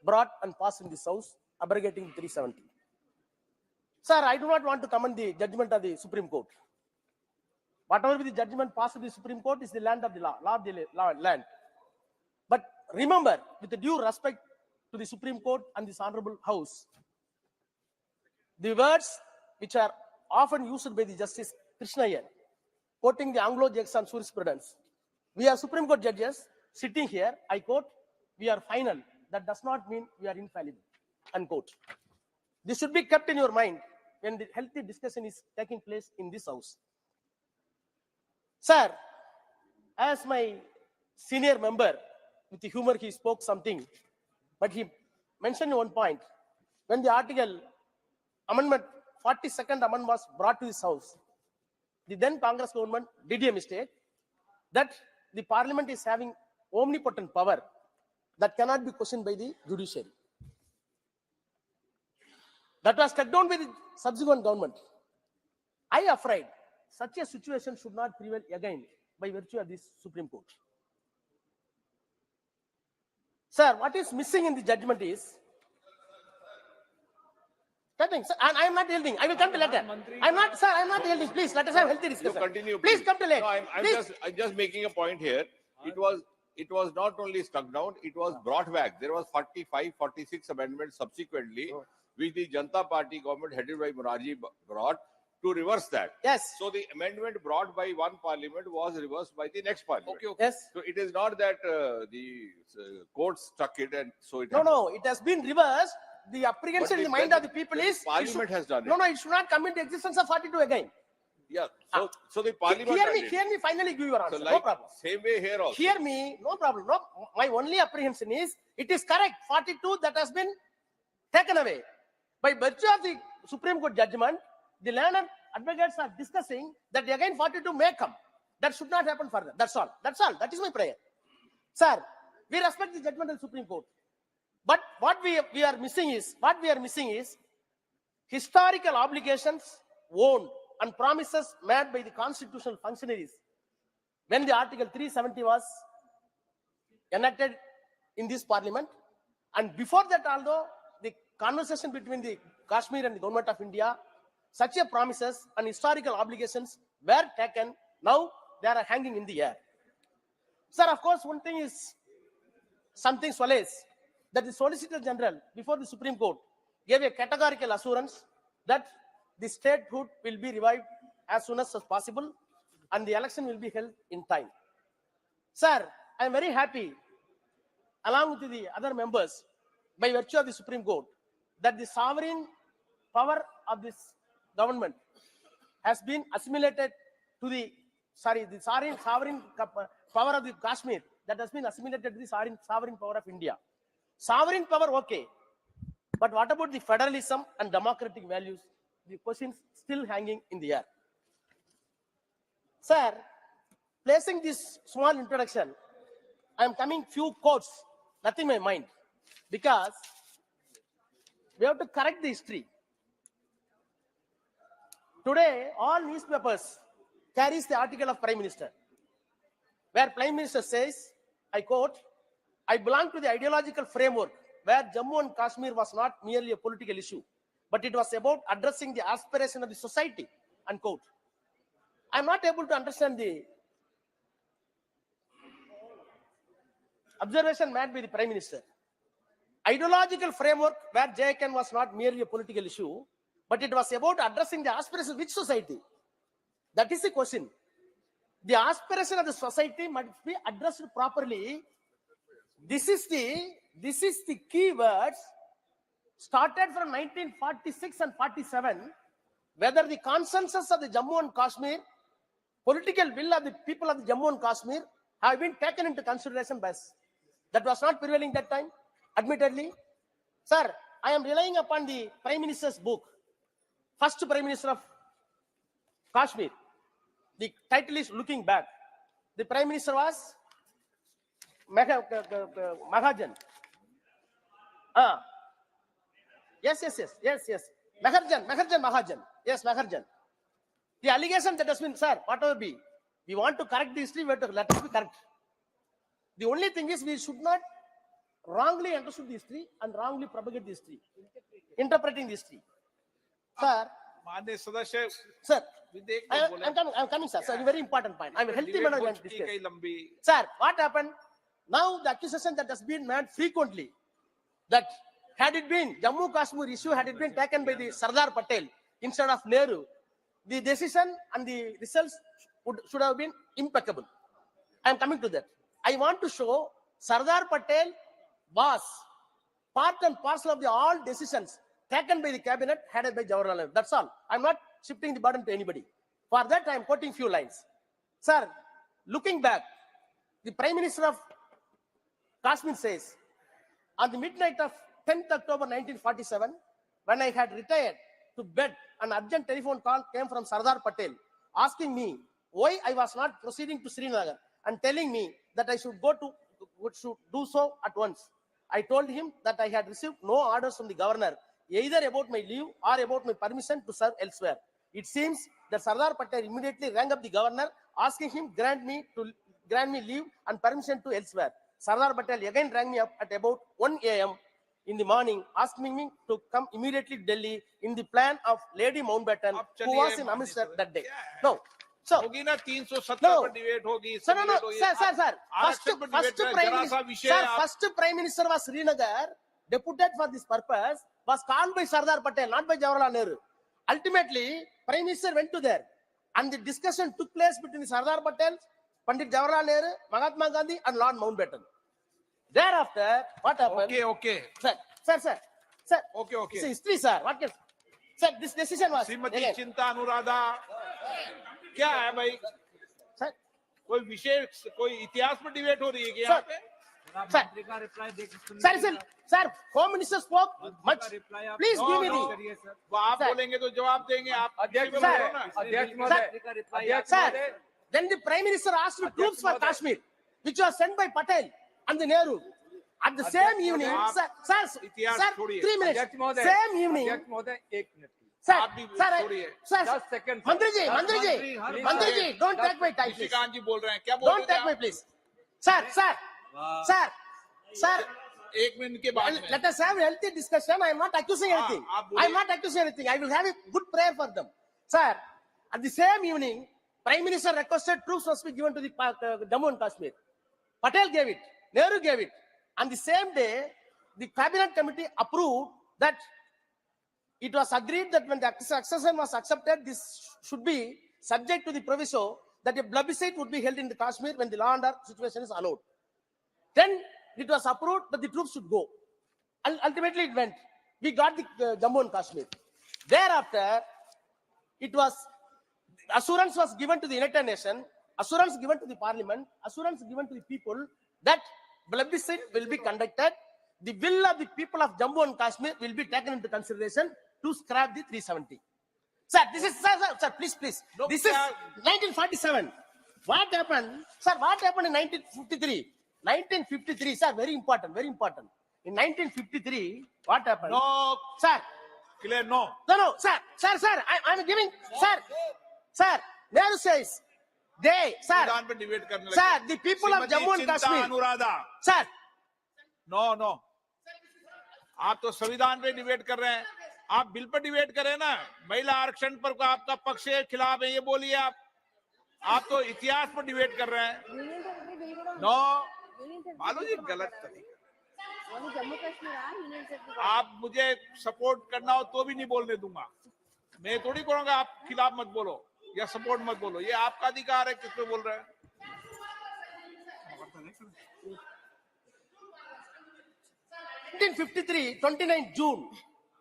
brought and passed in this house, abrogating 370. Sir, I do not want to comment the judgment of the Supreme Court. Whatever be the judgment passed in the Supreme Court is the land of the law of the land. But remember, with the due respect to the Supreme Court and this honorable house, the words which are often used by the Justice Krishna here, quoting the Anglo-Saxon jurisprudence, we are Supreme Court judges sitting here, I quote, we are final. That does not mean we are infallible, unquote. This should be kept in your mind when the healthy discussion is taking place in this house. Sir, as my senior member, with the humor he spoke something, but he mentioned one point. When the article amendment, 42nd amendment was brought to this house, the then Congress government did a mistake that the parliament is having omnipotent power that cannot be questioned by the judiciary. That was cut down by the subsequent government. I afraid such a situation should not prevail again by virtue of this Supreme Court. Sir, what is missing in the judgment is, and I am not yielding. I will come to later. I'm not, sir, I'm not yielding. Please, let us have healthy discussion.
You continue,
please come to later.
No, I'm just making a point here. It was not only struck down, it was brought back. There was 45, 46 amendments subsequently, which the Janata Party government headed by Morarji brought to reverse that.
Yes.
So the amendment brought by one parliament was reversed by the next parliament.
Okay. Yes.
So it is not that the court stuck it and so it.
No, it has been reversed. The apprehension in the mind of the people is
Parliament has done it.
No, it should not come into existence of 42 again.
Yeah. So the parliament.
Hear me finally give your answer.
So
No problem.
Same way here also.
Hear me, no problem. No, my only apprehension is it is correct. 42 that has been taken away. By virtue of the Supreme Court judgment, the learned advocates are discussing that again 42 may come. That should not happen further. That's all. That's all. That is my prayer. Sir, we respect the judgment of the Supreme Court. But what we are missing is historical obligations owned and promises made by the constitutional functionaries when the Article 370 was enacted in this parliament. And before that, although the conversation between the Kashmir and the government of India, such a promises and historical obligations were taken. Now they are hanging in the air. Sir, of course, one thing is something solace that the Solicitor General before the Supreme Court gave a categorical assurance that the statehood will be revived as soon as possible and the election will be held in time. Sir, I am very happy, along with the other members, by virtue of the Supreme Court, that the sovereign power of this government has been assimilated to the sovereign power of the Kashmir that has been assimilated to the sovereign power of India. Sovereign power, okay. But what about the federalism and democratic values? The questions still hanging in the air. Sir, placing this small introduction, I am coming few quotes, nothing in my mind, because we have to correct the history. Today, all newspapers carries the article of Prime Minister, where Prime Minister says, I quote, I belong to the ideological framework where Jammu and Kashmir was not merely a political issue, but it was about addressing the aspiration of the society, unquote. I'm not able to understand the observation made by the Prime Minister. Ideological framework where JKN was not merely a political issue, but it was about addressing the aspiration of which society? That is the question. The aspiration of the society must be addressed properly. This is the key words started from 1946 and 47. Whether the consensus of the Jammu and Kashmir, political will of the people of the Jammu and Kashmir have been taken into consideration by us. That was not prevailing that time, admittedly. Sir, I am relying upon the Prime Minister's book, first Prime Minister of Kashmir. The title is Looking Back. The Prime Minister was Mahajan. Yes. Mahajan. Yes, Mahajan. The allegation that has been, sir, whatever be, we want to correct the history, we have to let it be correct. The only thing is we should not wrongly understood the history and wrongly propagate the history, interpreting the history. Sir,
माननीय सदस्य
sir,
विधेयक
I'm coming, sir. Sir, a very important point. I'm a healthy
Debate
manner
हो
going to
चुकी
discuss.
कई लंबी
Sir, what happened? Now the accusation that has been made frequently, that had it been Jammu Kashmir issue, had it been taken by the Sardar Patel instead of Nehru, the decision and the results should have been impeccable. I am coming to that. I want to show Sardar Patel was part and parcel of the all decisions taken by the cabinet headed by Jawaharlal Nehru. That's all. I'm not shifting the burden to anybody. For that, I am quoting few lines. Sir, looking back, the Prime Minister of Kashmir says, on the midnight of 10th October 1947, when I had retired to bed, an urgent telephone call came from Sardar Patel asking me why I was not proceeding to Srinagar and telling me that I should do so at once. I told him that I had received no orders from the governor, either about my leave or about my permission to serve elsewhere. It seems that Sardar Patel immediately rang up the governor, asking him grant me leave and permission to elsewhere. Sardar Patel again rang me up at about 1 a.m. in the morning, asking me to come immediately to Delhi in the plan of Lady Mountbatten, who was in Amritsar that day. No. So,
होगी ना 370
no.
पर डिबेट होगी
Sir, no, sir. First Prime Minister was Srinagar, deputed for this purpose, was called by Sardar Patel, not by Jawaharlal Nehru. Ultimately, Prime Minister went to there, and the discussion took place between Sardar Patel, Pandit Jawaharlal Nehru, Mahatma Gandhi, and Lord Mountbatten. Thereafter, what happened?
Okay.
Sir.
Okay.
It's history, sir. What can? Sir, this decision was.
Shrimati Chinta Anuradha क्या है भाई
सर
कोई विशेष कोई इतिहास पर डिबेट हो रही है क्या यहाँ पे
sir, Home Minister spoke much. Please give me the.
वो आप बोलेंगे तो जवाब देंगे आप
Sir, then the Prime Minister asked for troops for Kashmir, which was sent by Patel and the Nehru. At the same evening, sir, 3 minutes. Same evening. Sir,
just second.
Mandriji, don't take my time, please.
Nishikant जी बोल रहे हैं क्या बोल रहे हैं
Don't take my please. Sir.
1 minute के बाद
Let us have a healthy discussion. I am not accusing anything. I will have a good prayer for them. Sir, at the same evening, Prime Minister requested troops must be given to the Jammu and Kashmir. Patel gave it. Nehru gave it. On the same day, the cabinet committee approved that it was agreed that when the accession was accepted, this should be subject to the proviso that a plebiscite would be held in the Kashmir when the law and order situation is allowed. Then it was approved that the troops should go. And ultimately it went. We got the Jammu and Kashmir. Thereafter, assurance was given to the United Nations, assurance given to the Parliament, assurance given to the people that plebiscite will be conducted. The will of the people of Jammu and Kashmir will be taken into consideration to scrap the 370. Sir, this is, sir, please. This is 1947. What happened? Sir, what happened in 1953? 1953, sir, very important. In 1953, what happened?
No.
Sir.
Clear, no.
No, sir, I'm giving, sir, Nehru says, the people of Jammu and Kashmir.
Anuradha
Sir.
No. आप तो संविधान पे डिबेट कर रहे हैं, आप बिल पर डिबेट करें ना। महिला आरक्षण पर आपका पक्ष है खिलाफ है ये बोलिए आप तो इतिहास पर डिबेट कर रहे हैं। नो मालूम जी गलत तरीका।
जम्मू कश्मीर
आप मुझे सपोर्ट करना हो तो भी नहीं बोलने दूंगा, मैं थोड़ी कहूंगा आप खिलाफ मत बोलो या सपोर्ट मत बोलो, ये आपका अधिकार है किस पे बोल रहे हैं।
1953, 29 June,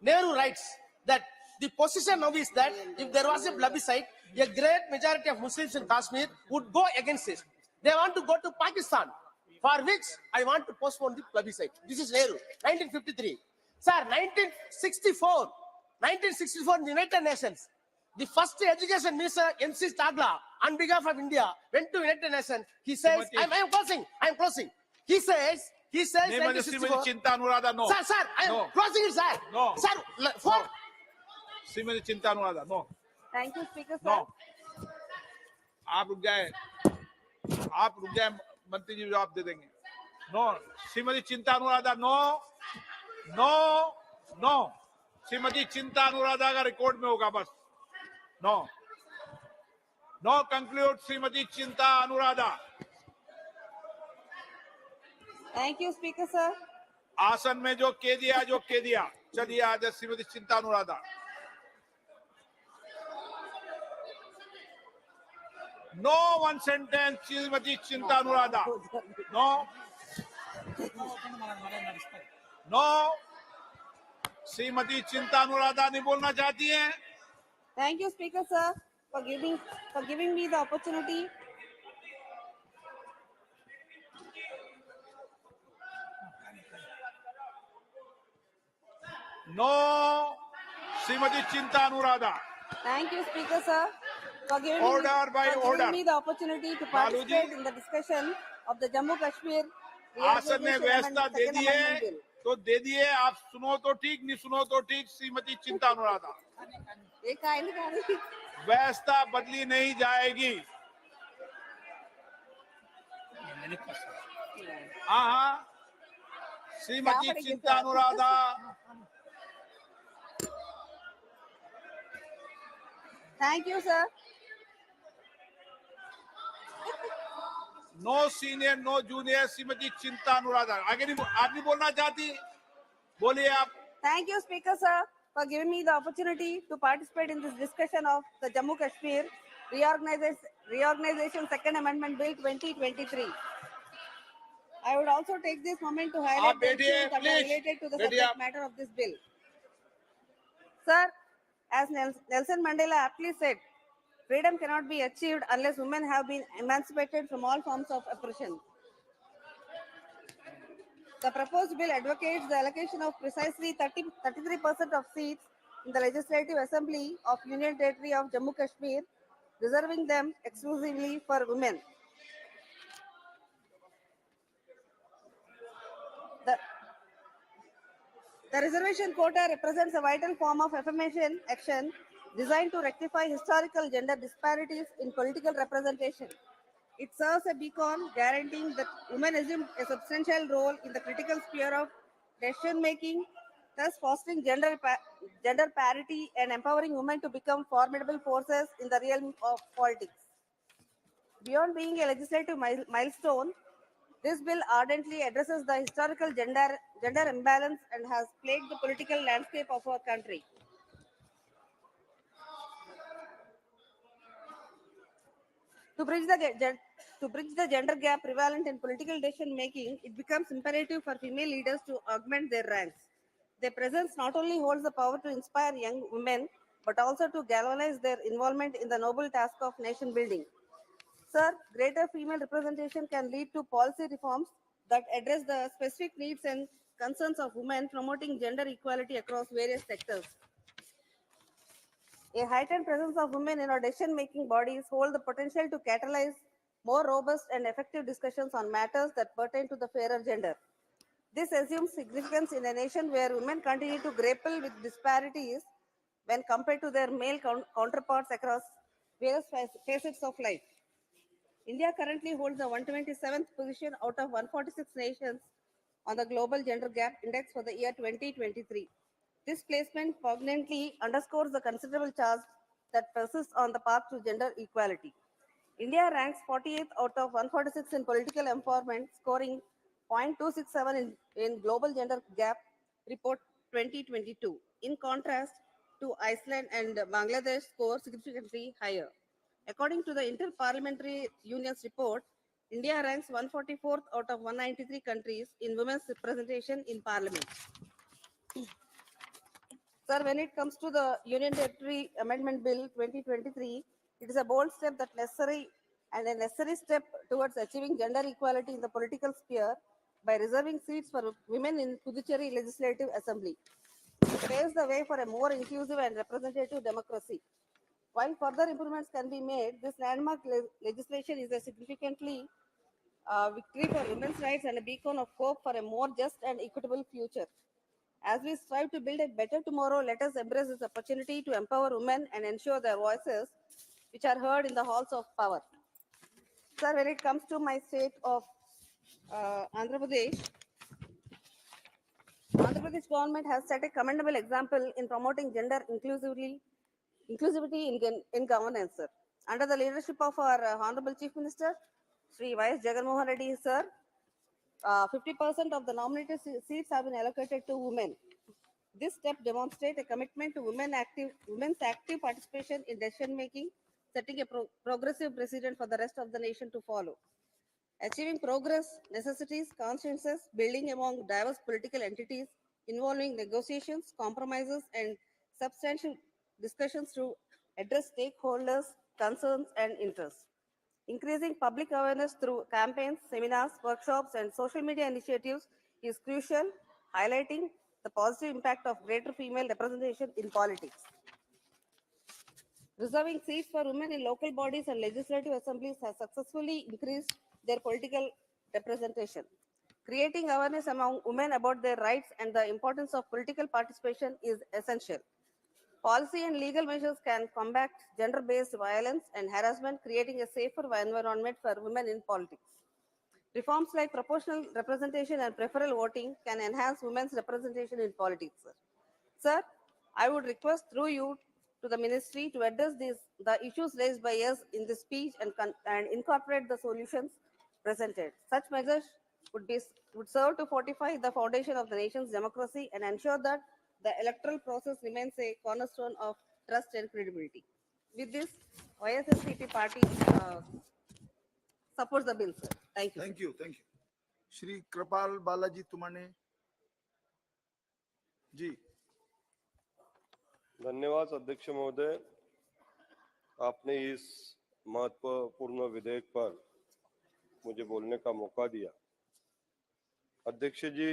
Nehru writes that the position now is that if there was a plebiscite, a great majority of Muslims in Kashmir would go against it. They want to go to Pakistan, for which I want to postpone the plebiscite. This is Nehru, 1953. Sir, 1964 in the United Nations, the first education minister, MC Stagla, on behalf of India, went to United Nations. He says, I'm closing. He says,
Chinta Anuradha no
Sir, I am closing it, sir.
No.
Sir, for
Shrimati Chinta Anuradha no
thank you speaker
no
sir
आप रुक जाए मंत्री जी जवाब दे देंगे। No Shrimati Chinta Anuradha no no no Shrimati Chinta Anuradha का रिकॉर्ड में होगा बस। No no conclude Shrimati Chinta Anuradha.
Thank you speaker sir
आसन में जो कह दिया चलिए आज Shrimati Chinta Anuradha. No one sentence Shrimati Chinta Anuradha no no Shrimati Chinta Anuradha नहीं बोलना चाहती हैं।
Thank you speaker sir for giving me the opportunity.
No Shrimati Chinta Anuradha.
Thank you, Speaker, sir, for giving me the opportunity to participate in the discussion of the Jammu Kashmir
आसन ने व्यवस्था दे
Second
दी
Amendment
है
Bill.
तो दे दिए, आप सुनो तो ठीक नहीं सुनो तो ठीक। श्रीमती चिंता अनुराधा व्यवस्था बदली नहीं जाएगी। हाँ Shrimati Chinta Anuradha
Thank you, sir.
No senior no junior Shrimati Chinta Anuradha. आगे नहीं आप नहीं बोलना चाहती, बोलिए आप।
Thank you, Speaker, sir, for giving me the opportunity to participate in this discussion of the Jammu Kashmir Reorganization Second Amendment Bill 2023. I would also take this moment to highlight the issues that are related to the subject matter of this bill. Sir, as Nelson Mandela aptly said, freedom cannot be achieved unless women have been emancipated from all forms of oppression. The proposed bill advocates the allocation of precisely 33% of seats in the Legislative Assembly of Union Territory of Jammu Kashmir, reserving them exclusively for women. The reservation quota represents a vital form of affirmation action designed to rectify historical gender disparities in political representation. It serves a beacon guaranteeing that women assume a substantial role in the critical sphere of decision making, thus fostering gender parity and empowering women to become formidable forces in the realm of politics. Beyond being a legislative milestone, this bill ardently addresses the historical gender imbalance and has plagued the political landscape of our country. To bridge the gender gap prevalent in political decision making, it becomes imperative for female leaders to augment their ranks. Their presence not only holds the power to inspire young women, but also to galvanize their involvement in the noble task of nation building. Sir, greater female representation can lead to policy reforms that address the specific needs and concerns of women, promoting gender equality across various sectors. A heightened presence of women in our decision-making bodies hold the potential to catalyze more robust and effective discussions on matters that pertain to the fairer gender. This assumes significance in a nation where women continue to grapple with disparities when compared to their male counterparts across various facets of life. India currently holds the 127th position out of 146 nations on the Global Gender Gap Index for the year 2023. This placement poignantly underscores the considerable charge that persists on the path to gender equality. India ranks 48th out of 146 in political empowerment, scoring 0.267 in Global Gender Gap Report 2022. In contrast to Iceland and Bangladesh score significantly higher. According to the Inter-Parliamentary Union's report, India ranks 144th out of 193 countries in women's representation in parliament. Sir, when it comes to the Union Territory Amendment Bill 2023, it is a bold step that a necessary step towards achieving gender equality in the political sphere by reserving seats for women in Puducherry Legislative Assembly. It paves the way for a more inclusive and representative democracy. While further improvements can be made, this landmark legislation is a significantly victory for women's rights and a beacon of hope for a more just and equitable future. As we strive to build a better tomorrow, let us embrace this opportunity to empower women and ensure their voices, which are heard in the halls of power. Sir, when it comes to my state of Andhra Pradesh, Andhra Pradesh government has set a commendable example in promoting gender inclusivity in governance, sir. Under the leadership of our Honorable Chief Minister, Sri Y.S. Jagannath Reddy, sir, 50% of the nominated seats have been allocated to women. This step demonstrates a commitment to women's active participation in decision making, setting a progressive precedent for the rest of the nation to follow. Achieving progress necessitates consensus building among diverse political entities involving negotiations, compromises, and substantial discussions to address stakeholders' concerns and interests. Increasing public awareness through campaigns, seminars, workshops, and social media initiatives is crucial, highlighting the positive impact of greater female representation in politics. Reserving seats for women in local bodies and legislative assemblies has successfully increased their political representation. Creating awareness among women about their rights and the importance of political participation is essential. Policy and legal measures can combat gender-based violence and harassment, creating a safer environment for women in politics. Reforms like proportional representation and preferential voting can enhance women's representation in politics. Sir, I would request through you to the ministry to address the issues raised by us in this speech and incorporate the solutions presented. Such measures would serve to fortify the foundation of the nation's democracy and ensure that the electoral process remains a cornerstone of trust and credibility. With this, YSSCP party supports the bill, sir. Thank you.
Thank you. Thank you. Shri Kripal Balaji Tumane. जी
धन्यवाद अध्यक्ष महोदय, आपने इस महत्वपूर्ण विधेयक पर मुझे बोलने का मौका दिया। अध्यक्ष जी,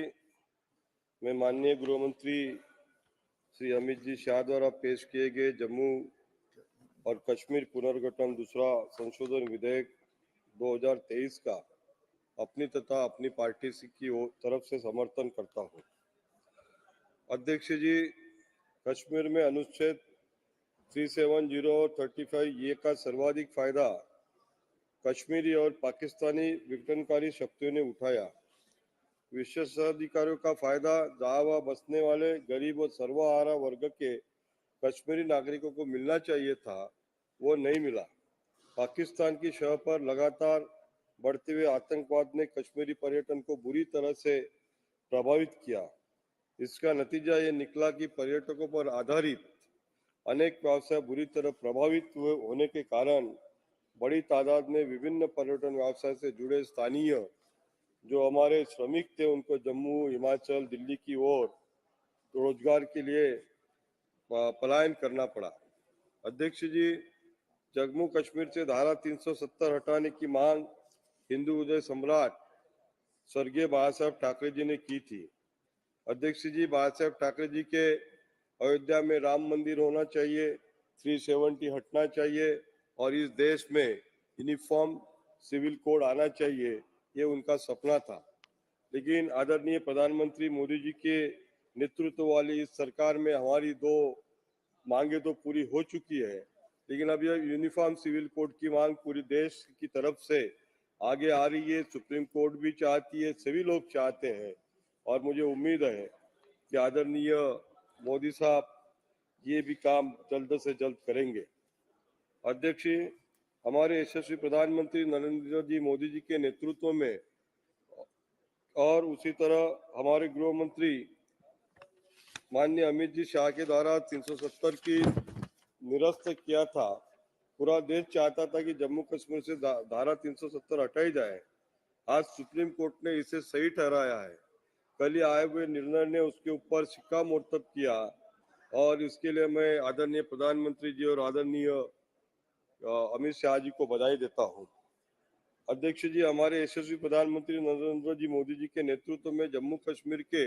मैं माननीय गृह मंत्री श्री अमित जी शाह द्वारा पेश किए गए जम्मू और कश्मीर पुनर्गठन दूसरा संशोधन विधेयक 2023 का अपनी तथा अपनी पार्टी की तरफ से समर्थन करता हूं। अध्यक्ष जी, कश्मीर में अनुच्छेद 370 और 35 ये का सर्वाधिक फायदा कश्मीरी और पाकिस्तानी विघटनकारी शक्तियों ने उठाया। विशेषाधिकारों का फायदा जहां वहां बसने वाले गरीब और सर्वहारा वर्ग के कश्मीरी नागरिकों को मिलना चाहिए था, वो नहीं मिला। पाकिस्तान की शह पर लगातार बढ़ते हुए आतंकवाद ने कश्मीरी पर्यटन को बुरी तरह से प्रभावित किया। इसका नतीजा ये निकला कि पर्यटकों पर आधारित अनेक व्यवसाय बुरी तरह प्रभावित होने के कारण बड़ी तादाद में विभिन्न पर्यटन व्यवसाय से जुड़े स्थानीय जो हमारे श्रमिक थे उनको जम्मू, हिमाचल, दिल्ली की ओर रोजगार के लिए पलायन करना पड़ा। अध्यक्ष जी, जम्मू कश्मीर से धारा 370 हटाने की मांग हिंदू उदय सम्राट स्वर्गीय बाला साहब ठाकरे जी ने की थी। अध्यक्ष जी, बाला साहब ठाकरे जी के अयोध्या में राम मंदिर होना चाहिए, 370 हटना चाहिए और इस देश में यूनिफॉर्म सिविल कोड आना चाहिए, ये उनका सपना था। लेकिन आदरणीय प्रधानमंत्री मोदी जी के नेतृत्व वाली इस सरकार में हमारी दो मांगे तो पूरी हो चुकी है, लेकिन अब यह यूनिफॉर्म सिविल कोड की मांग पूरी देश की तरफ से आगे आ रही है। सुप्रीम कोर्ट भी चाहती है, सभी लोग चाहते हैं। और मुझे उम्मीद है कि आदरणीय मोदी साहब ये भी काम जल्द से जल्द करेंगे। अध्यक्ष जी, हमारे यशस्वी प्रधानमंत्री नरेंद्र जी मोदी जी के नेतृत्व में और उसी तरह हमारे गृह मंत्री माननीय अमित जी शाह के द्वारा 370 की निरस्त किया था। पूरा देश चाहता था कि जम्मू कश्मीर से धारा 370 हटाई जाए। आज सुप्रीम कोर्ट ने इसे सही ठहराया है। कल ही आए हुए निर्णय ने उसके ऊपर सिक्का मोर्तब किया और इसके लिए मैं आदरणीय प्रधानमंत्री जी और आदरणीय अमित शाह जी को बधाई देता हूँ। अध्यक्ष जी, हमारे यशस्वी प्रधानमंत्री नरेंद्र जी मोदी जी के नेतृत्व में जम्मू कश्मीर के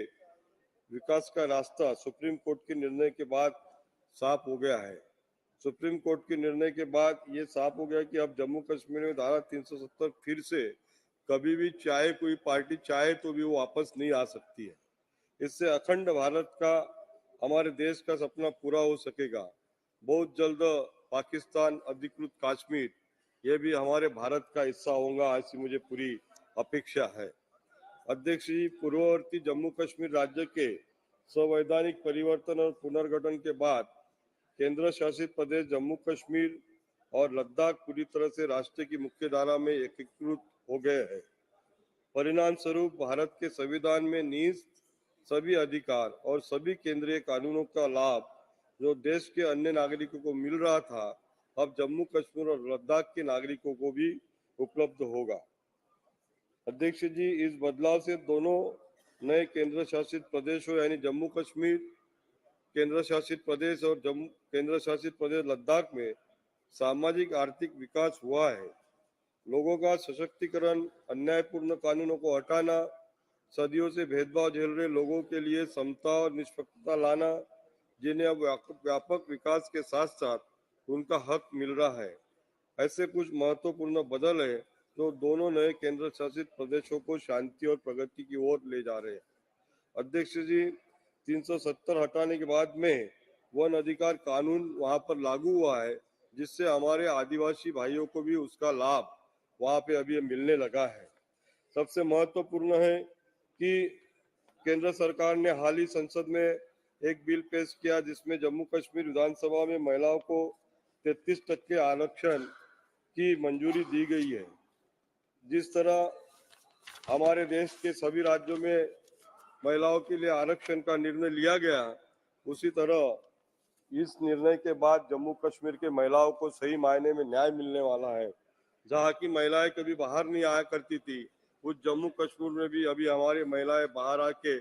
विकास का रास्ता सुप्रीम कोर्ट के निर्णय के बाद साफ हो गया है। सुप्रीम कोर्ट के निर्णय के बाद ये साफ हो गया कि अब जम्मू कश्मीर में धारा 370 फिर से कभी भी चाहे कोई पार्टी चाहे तो भी वो वापस नहीं आ सकती है। इससे अखंड भारत का, हमारे देश का सपना पूरा हो सकेगा। बहुत जल्द पाकिस्तान अधिकृत कश्मीर ये भी हमारे भारत का हिस्सा होगा, ऐसी मुझे पूरी अपेक्षा है। अध्यक्ष जी, पूर्ववर्ती जम्मू कश्मीर राज्य के संवैधानिक परिवर्तन और पुनर्गठन के बाद केंद्र शासित प्रदेश जम्मू कश्मीर और लद्दाख पूरी तरह से राष्ट्र की मुख्य धारा में एकीकृत हो गए हैं। परिणाम स्वरूप भारत के संविधान में निहित सभी अधिकार और सभी केंद्रीय कानूनों का लाभ जो देश के अन्य नागरिकों को मिल रहा था, अब जम्मू कश्मीर और लद्दाख के नागरिकों को भी उपलब्ध होगा। अध्यक्ष जी, इस बदलाव से दोनों नए केंद्र शासित प्रदेशों यानी जम्मू कश्मीर केंद्र शासित प्रदेश और जम्मू केंद्र शासित प्रदेश लद्दाख में सामाजिक आर्थिक विकास हुआ है। लोगों का सशक्तिकरण, अन्यायपूर्ण कानूनों को हटाना, सदियों से भेदभाव झेल रहे लोगों के लिए समता और निष्पक्षता लाना, जिन्हें अब व्यापक विकास के साथ साथ उनका हक मिल रहा है। ऐसे कुछ महत्वपूर्ण बदल है जो दोनों नए केंद्र शासित प्रदेशों को शांति और प्रगति की ओर ले जा रहे हैं। अध्यक्ष जी, 370 हटाने के बाद में वन अधिकार कानून वहां पर लागू हुआ है, जिससे हमारे आदिवासी भाइयों को भी उसका लाभ वहां पे अभी मिलने लगा है। सबसे महत्वपूर्ण है कि केंद्र सरकार ने हाल ही संसद में एक बिल पेश किया जिसमें जम्मू कश्मीर विधानसभा में महिलाओं को 33% आरक्षण की मंजूरी दी गई है। जिस तरह हमारे देश के सभी राज्यों में महिलाओं के लिए आरक्षण का निर्णय लिया गया, उसी तरह इस निर्णय के बाद जम्मू कश्मीर के महिलाओं को सही मायने में न्याय मिलने वाला है। जहाँ की महिलाएं कभी बाहर नहीं आया करती थी, उस जम्मू कश्मीर में भी अभी हमारी महिलाएं बाहर आके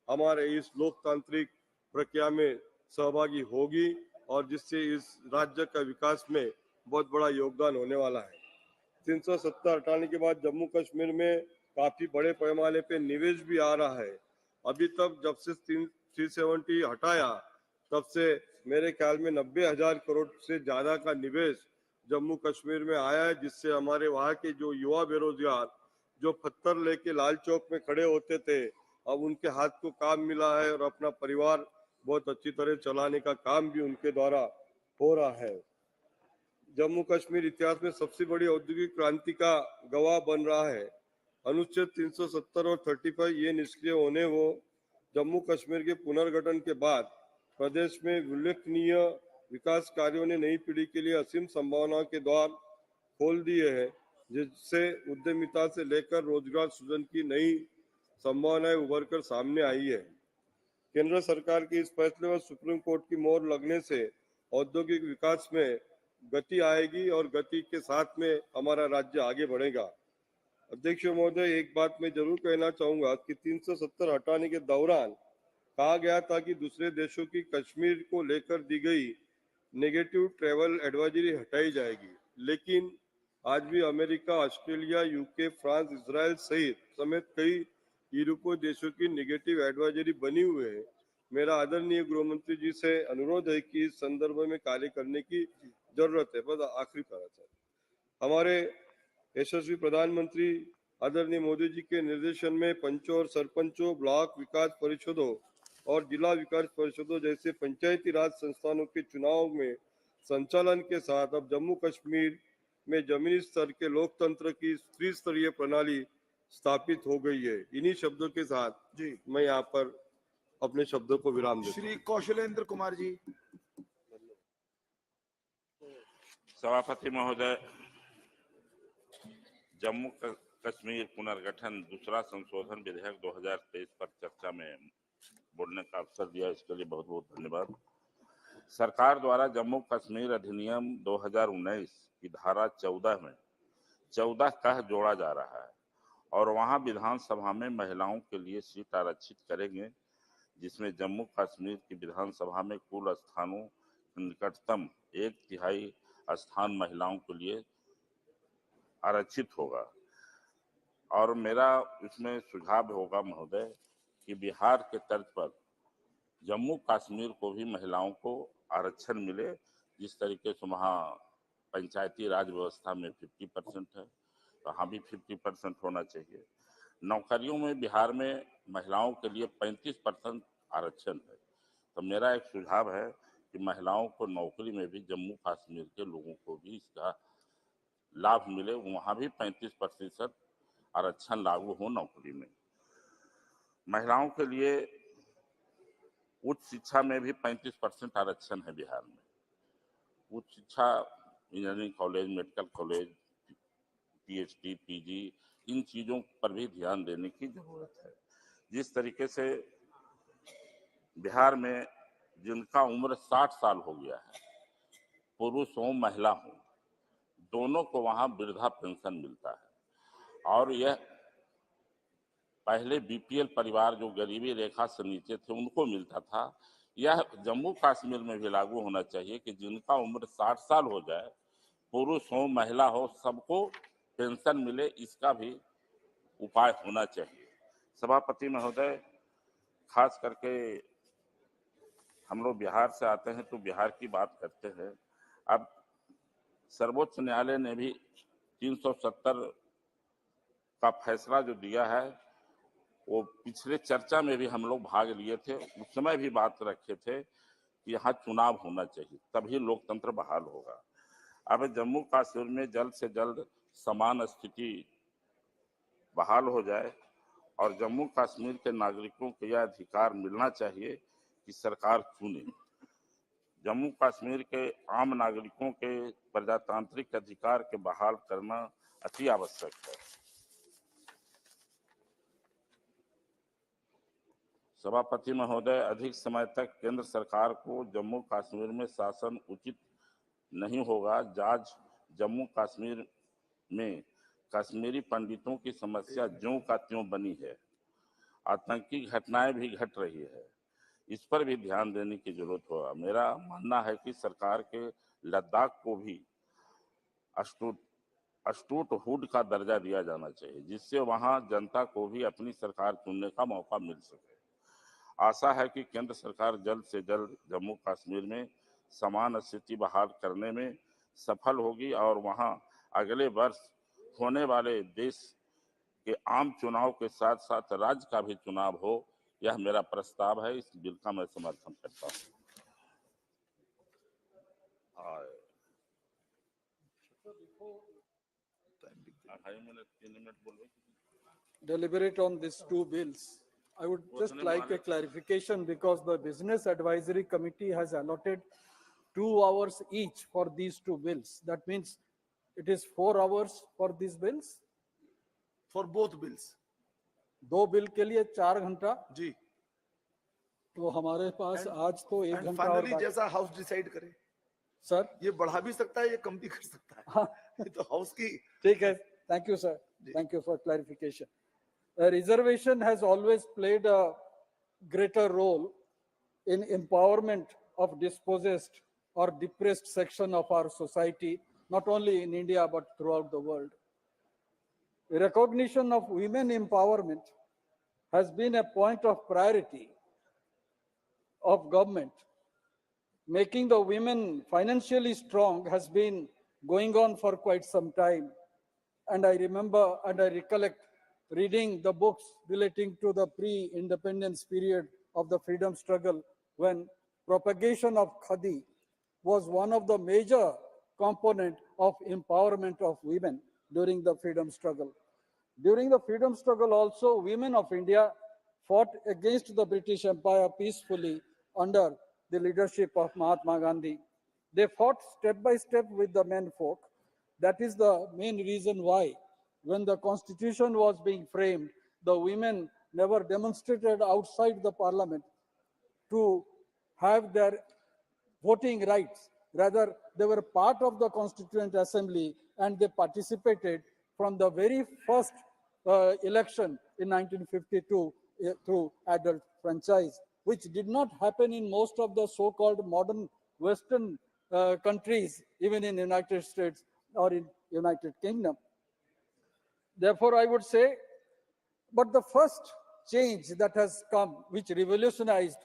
हमारे इस लोकतांत्रिक प्रक्रिया में सहभागी होगी और जिससे इस राज्य का विकास में बहुत बड़ा योगदान होने वाला है। 370 हटाने के बाद जम्मू कश्मीर में काफी बड़े पैमाने पे निवेश भी आ रहा है। अभी तक जब से 370 हटाया तब से मेरे ख्याल में 90,000 करोड़ से ज्यादा का निवेश जम्मू कश्मीर में आया है, जिससे हमारे वहाँ के जो युवा बेरोजगार जो पत्थर लेके लाल चौक में खड़े होते थे, अब उनके हाथ को काम मिला है और अपना परिवार बहुत अच्छी तरह चलाने का काम भी उनके द्वारा हो रहा है। जम्मू कश्मीर इतिहास में सबसे बड़ी औद्योगिक क्रांति का गवाह बन रहा है। अनुच्छेद 370 और 35 ये निष्क्रिय होने वो जम्मू कश्मीर के पुनर्गठन के बाद प्रदेश में उल्लेखनीय विकास कार्यों ने नई पीढ़ी के लिए असीम संभावनाओं के द्वार खोल दिए हैं, जिससे उद्यमिता से लेकर रोजगार सृजन की नई संभावनाएं उभर कर सामने आई है। केंद्र सरकार के इस फैसले पर सुप्रीम कोर्ट की मोहर लगने से औद्योगिक विकास में गति आएगी और गति के साथ में हमारा राज्य आगे बढ़ेगा। अध्यक्ष महोदय, एक बात मैं जरूर कहना चाहूंगा कि 370 हटाने के दौरान कहा गया था कि दूसरे देशों की कश्मीर को लेकर दी गई नेगेटिव ट्रैवल एडवाइजरी हटाई जाएगी, लेकिन आज भी America, Australia, UK, France, Israel समेत कई यूरोपीय देशों की नेगेटिव एडवाइजरी बनी हुई है। मेरा आदरणीय गृह मंत्री जी से अनुरोध है कि इस संदर्भ में कार्य करने की जरूरत है। बस आखिरी पारा सर, हमारे यशस्वी प्रधानमंत्री आदरणीय मोदी जी के निर्देशन में पंचों और सरपंचों, ब्लॉक विकास परिषदों और जिला विकास परिषदों जैसे पंचायती राज संस्थानों के चुनाव में संचालन के साथ अब जम्मू कश्मीर में जमीनी स्तर के लोकतंत्र की त्रिस्तरीय प्रणाली स्थापित हो गई है। इन्हीं शब्दों के साथ
जी
मैं यहाँ पर अपने शब्दों को विराम देता हूं।
श्री कौशलेंद्र कुमार जी।
सभापति महोदय, जम्मू कश्मीर पुनर्गठन दूसरा संशोधन विधेयक 2023 पर चर्चा में बोलने का अवसर दिया, इसके लिए बहुत बहुत धन्यवाद। सरकार द्वारा जम्मू कश्मीर अधिनियम 2019 की धारा 14 में 14 कह जोड़ा जा रहा है और वहां विधानसभा में महिलाओं के लिए सीट आरक्षित करेंगे, जिसमें जम्मू कश्मीर की विधानसभा में कुल स्थानों निकटतम 1/3 स्थान महिलाओं के लिए आरक्षित होगा। और मेरा इसमें सुझाव होगा महोदय कि बिहार के तर्ज पर जम्मू कश्मीर को भी महिलाओं को आरक्षण मिले, जिस तरीके से वहाँ पंचायती राज व्यवस्था में 50% है, वहाँ भी 50% होना चाहिए। नौकरियों में बिहार में महिलाओं के लिए 35% आरक्षण है, तो मेरा एक सुझाव है कि महिलाओं को नौकरी में भी जम्मू कश्मीर के लोगों को भी इसका लाभ मिले, वहाँ भी 35% आरक्षण लागू हो नौकरी में। महिलाओं के लिए उच्च शिक्षा में भी 35% आरक्षण है बिहार में। उच्च शिक्षा, engineering college, medical college, PhD, PG, इन चीज़ों पर भी ध्यान देने की जरूरत है। जिस तरीके से बिहार में जिनका उम्र 60 साल हो गया है, पुरुष हो महिला हो, दोनों को वहाँ वृद्धा पेंशन मिलता है। और यह पहले बीपीएल परिवार जो गरीबी रेखा से नीचे थे उनको मिलता था, यह जम्मू कश्मीर में भी लागू होना चाहिए कि जिनका उम्र 60 साल हो जाए, पुरुष हो महिला हो, सबको पेंशन मिले, इसका भी उपाय होना चाहिए। सभापति महोदय, खास करके हम लोग बिहार से आते हैं तो बिहार की बात करते हैं। अब सर्वोच्च न्यायालय ने भी 370 का फैसला जो दिया है, वो पिछले चर्चा में भी हम लोग भाग लिए थे, उस समय भी बात रखे थे कि यहाँ चुनाव होना चाहिए, तभी लोकतंत्र बहाल होगा। अब जम्मू कश्मीर में जल्द से जल्द समान स्थिति बहाल हो जाए और जम्मू कश्मीर के नागरिकों को यह अधिकार मिलना चाहिए कि सरकार चुने। जम्मू कश्मीर के आम नागरिकों के प्रजातांत्रिक अधिकार के बहाल करना अति आवश्यक है। सभापति महोदय, अधिक समय तक केंद्र सरकार को जम्मू कश्मीर में शासन उचित नहीं होगा। आज जम्मू कश्मीर में कश्मीरी पंडितों की समस्या ज्यों का त्यों बनी है, आतंकी घटनाएं भी घट रही है, इस पर भी ध्यान देने की जरूरत होगा। मेरा मानना है कि सरकार के लद्दाख को भी स्टेटहुड का दर्जा दिया जाना चाहिए, जिससे वहां जनता को भी अपनी सरकार चुनने का मौका मिल सके। आशा है कि केंद्र सरकार जल्द से जल्द जम्मू कश्मीर में समान स्थिति बहाल करने में सफल होगी और वहां अगले वर्ष होने वाले देश के आम चुनाव के साथ साथ राज्य का भी चुनाव हो, यह मेरा प्रस्ताव है। इस बिल का मैं समर्थन करता हूँ।
Deliberate on these two bills. I would just like a clarification because the Business Advisory Committee has allotted 2 hours each for these two bills. That means it is 4 hours for these bills.
For both bills.
दो बिल के लिए 4 घंटा
जी।
तो हमारे पास आज तो 1 घंटा और
फाइनली जैसा हाउस डिसाइड करे
सर,
ये बढ़ा भी सकता है, ये कम भी कर सकता है।
हाँ,
ये तो हाउस की।
ठीक है, thank you sir, thank you for clarification. The reservation has always played a greater role in empowerment of dispossessed or depressed section of our society, not only in India but throughout the world. The recognition of women empowerment has been a point of priority of government. Making the women financially strong has been going on for quite some time. And I remember and I recollect reading the books relating to the pre-independence period of the freedom struggle, when propagation of khadi was one of the major component of empowerment of women during the freedom struggle. During the freedom struggle also, women of India fought against the British Empire peacefully under the leadership of Mahatma Gandhi. They fought step by step with the men folk. That is the main reason why, when the constitution was being framed, the women never demonstrated outside the parliament to have their voting rights. Rather, they were part of the Constituent Assembly and they participated from the very first election in 1952 through adult franchise, which did not happen in most of the so-called modern Western countries, even in United States or in United Kingdom. Therefore, I would say, but the first change that has come, which revolutionized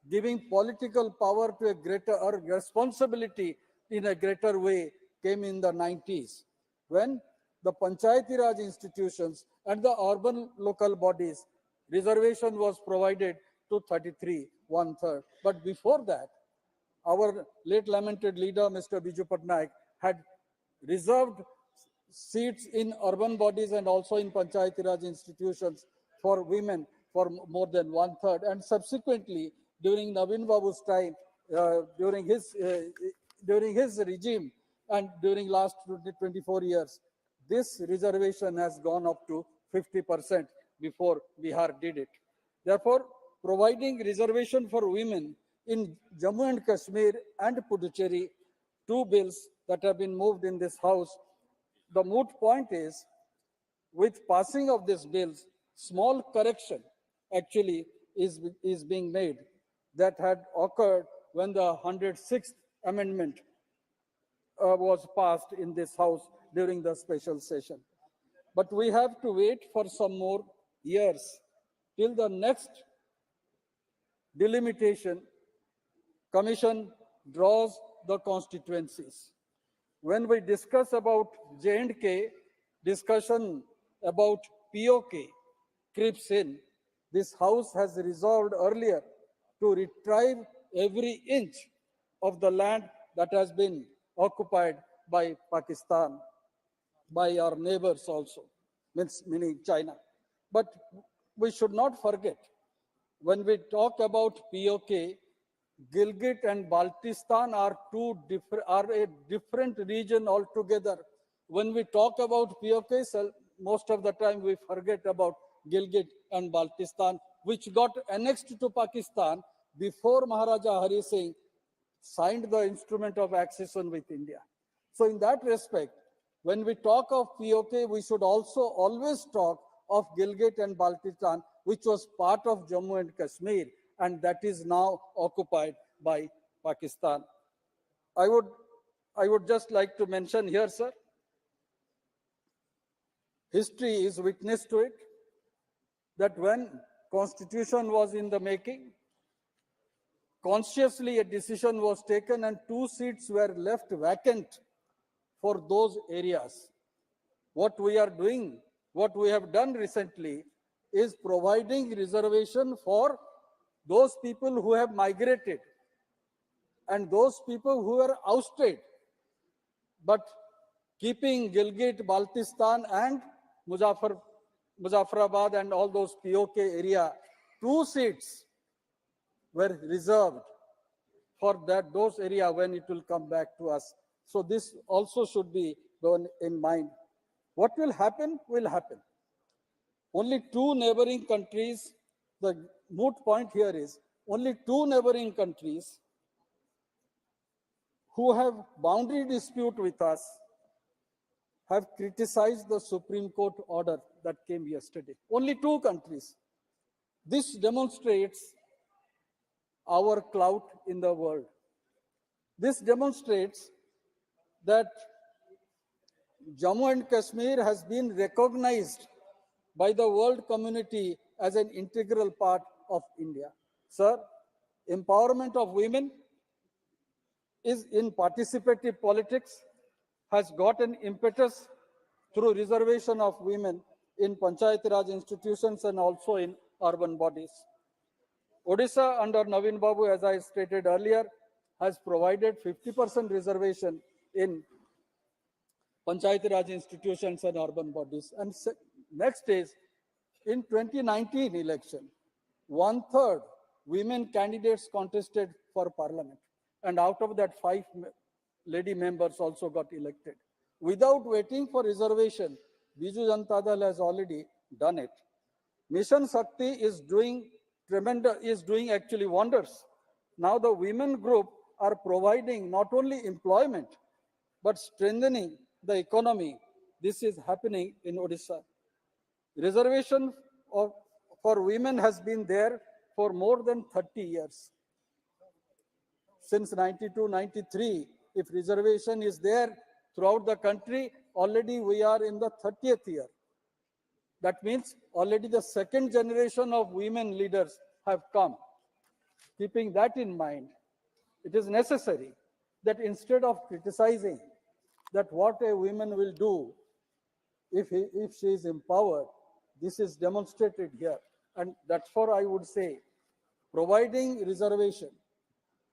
giving political power to a greater or responsibility in a greater way, came in the 90s, when the Panchayati Raj institutions and the urban local bodies, reservation was provided to 33, one-third. But before that, our late lamented leader, Mr. Biju Patnaik, had reserved seats in urban bodies and also in Panchayati Raj institutions for women for more than one-third. And subsequently, during Navin Babu's time, during his regime and during last 24 years, this reservation has gone up to 50% before Bihar did it. Therefore, providing reservation for women in Jammu and Kashmir and Puducherry, two bills that have been moved in this house. The moot point is, with passing of these bills, small correction actually is being made that had occurred when the 106th amendment was passed in this house during the special session. But we have to wait for some more years till the next delimitation commission draws the constituencies. When we discuss about J&K, discussion about POK creeps in. This house has resolved earlier to retrieve every inch of the land that has been occupied by Pakistan, by our neighbors also, meaning China. But we should not forget, when we talk about POK, Gilgit and Baltistan are a different region altogether. When we talk about POK, most of the time we forget about Gilgit and Baltistan, which got annexed to Pakistan before Maharaja Hari Singh signed the instrument of accession with India. So in that respect, when we talk of POK, we should also always talk of Gilgit and Baltistan, which was part of Jammu and Kashmir, and that is now occupied by Pakistan. I would just like to mention here, sir, history is witness to it, that when Constitution was in the making, consciously a decision was taken and 2 seats were left vacant for those areas. What we are doing, what we have done recently, is providing reservation for those people who have migrated and those people who are ousted, but keeping Gilgit, Baltistan and Muzaffarabad and all those POK area, 2 seats were reserved for those area when it will come back to us. So this also should be borne in mind. What will happen will happen. Only 2 neighboring countries, the moot point here is, only 2 neighboring countries who have boundary dispute with us have criticized the Supreme Court order that came yesterday. Only 2 countries. This demonstrates our clout in the world. This demonstrates that Jammu and Kashmir has been recognized by the world community as an integral part of India. Sir, empowerment of women is in participative politics, has got an impetus through reservation of women in Panchayati Raj institutions and also in urban bodies. Odisha under Navin Babu, as I stated earlier, has provided 50% reservation in Panchayati Raj institutions and urban bodies. And Next is, in 2019 election, 1/3 women candidates contested for parliament. And out of that, 5 lady members also got elected. Without waiting for reservation, Biju Janata Dal has already done it. Mission Shakti is doing actually wonders. Now the women group are providing not only employment, but strengthening the economy. This is happening in Odisha. Reservation for women has been there for more than 30 years. Since 92, 93, if reservation is there throughout the country, already we are in the 30th year. That means already the second generation of women leaders have come. Keeping that in mind, it is necessary that instead of criticizing that what a woman will do if she is empowered, this is demonstrated here. And that's for I would say, providing reservation,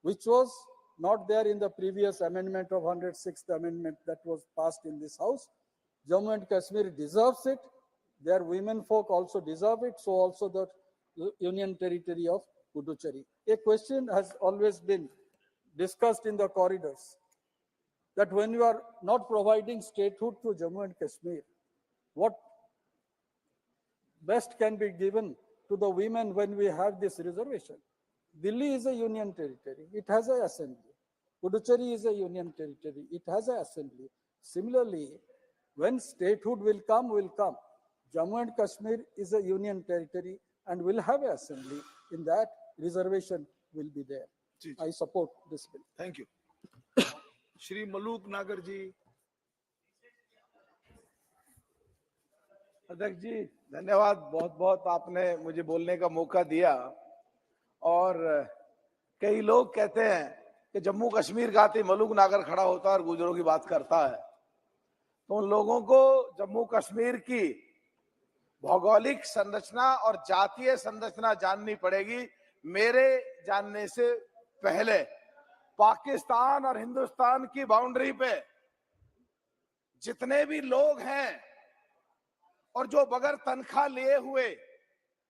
which was not there in the previous amendment of 106th amendment that was passed in this house. Jammu and Kashmir deserves it. Their women folk also deserve it. So also the Union Territory of Puducherry. A question has always been discussed in the corridors that when you are not providing statehood to Jammu and Kashmir, what best can be given to the women when we have this reservation? Delhi is a union territory. It has an assembly. Puducherry is a union territory. It has an assembly. Similarly, when statehood will come, Jammu and Kashmir is a union territory and will have an assembly. In that, reservation will be there. I support this bill.
Thank you. Shri Maluk Nagar ji.
अध्यक्ष जी धन्यवाद, बहुत बहुत आपने मुझे बोलने का मौका दिया। और कई लोग कहते हैं कि जम्मू कश्मीर का आते मलूक नागर खड़ा होता है और गुजरों की बात करता है, तो उन लोगों को जम्मू कश्मीर की भौगोलिक संरचना और जातीय संरचना जाननी पड़ेगी। मेरे जानने से पहले पाकिस्तान और हिंदुस्तान की बाउंड्री पे जितने भी लोग हैं और जो बगैर तनख्वाह लिए हुए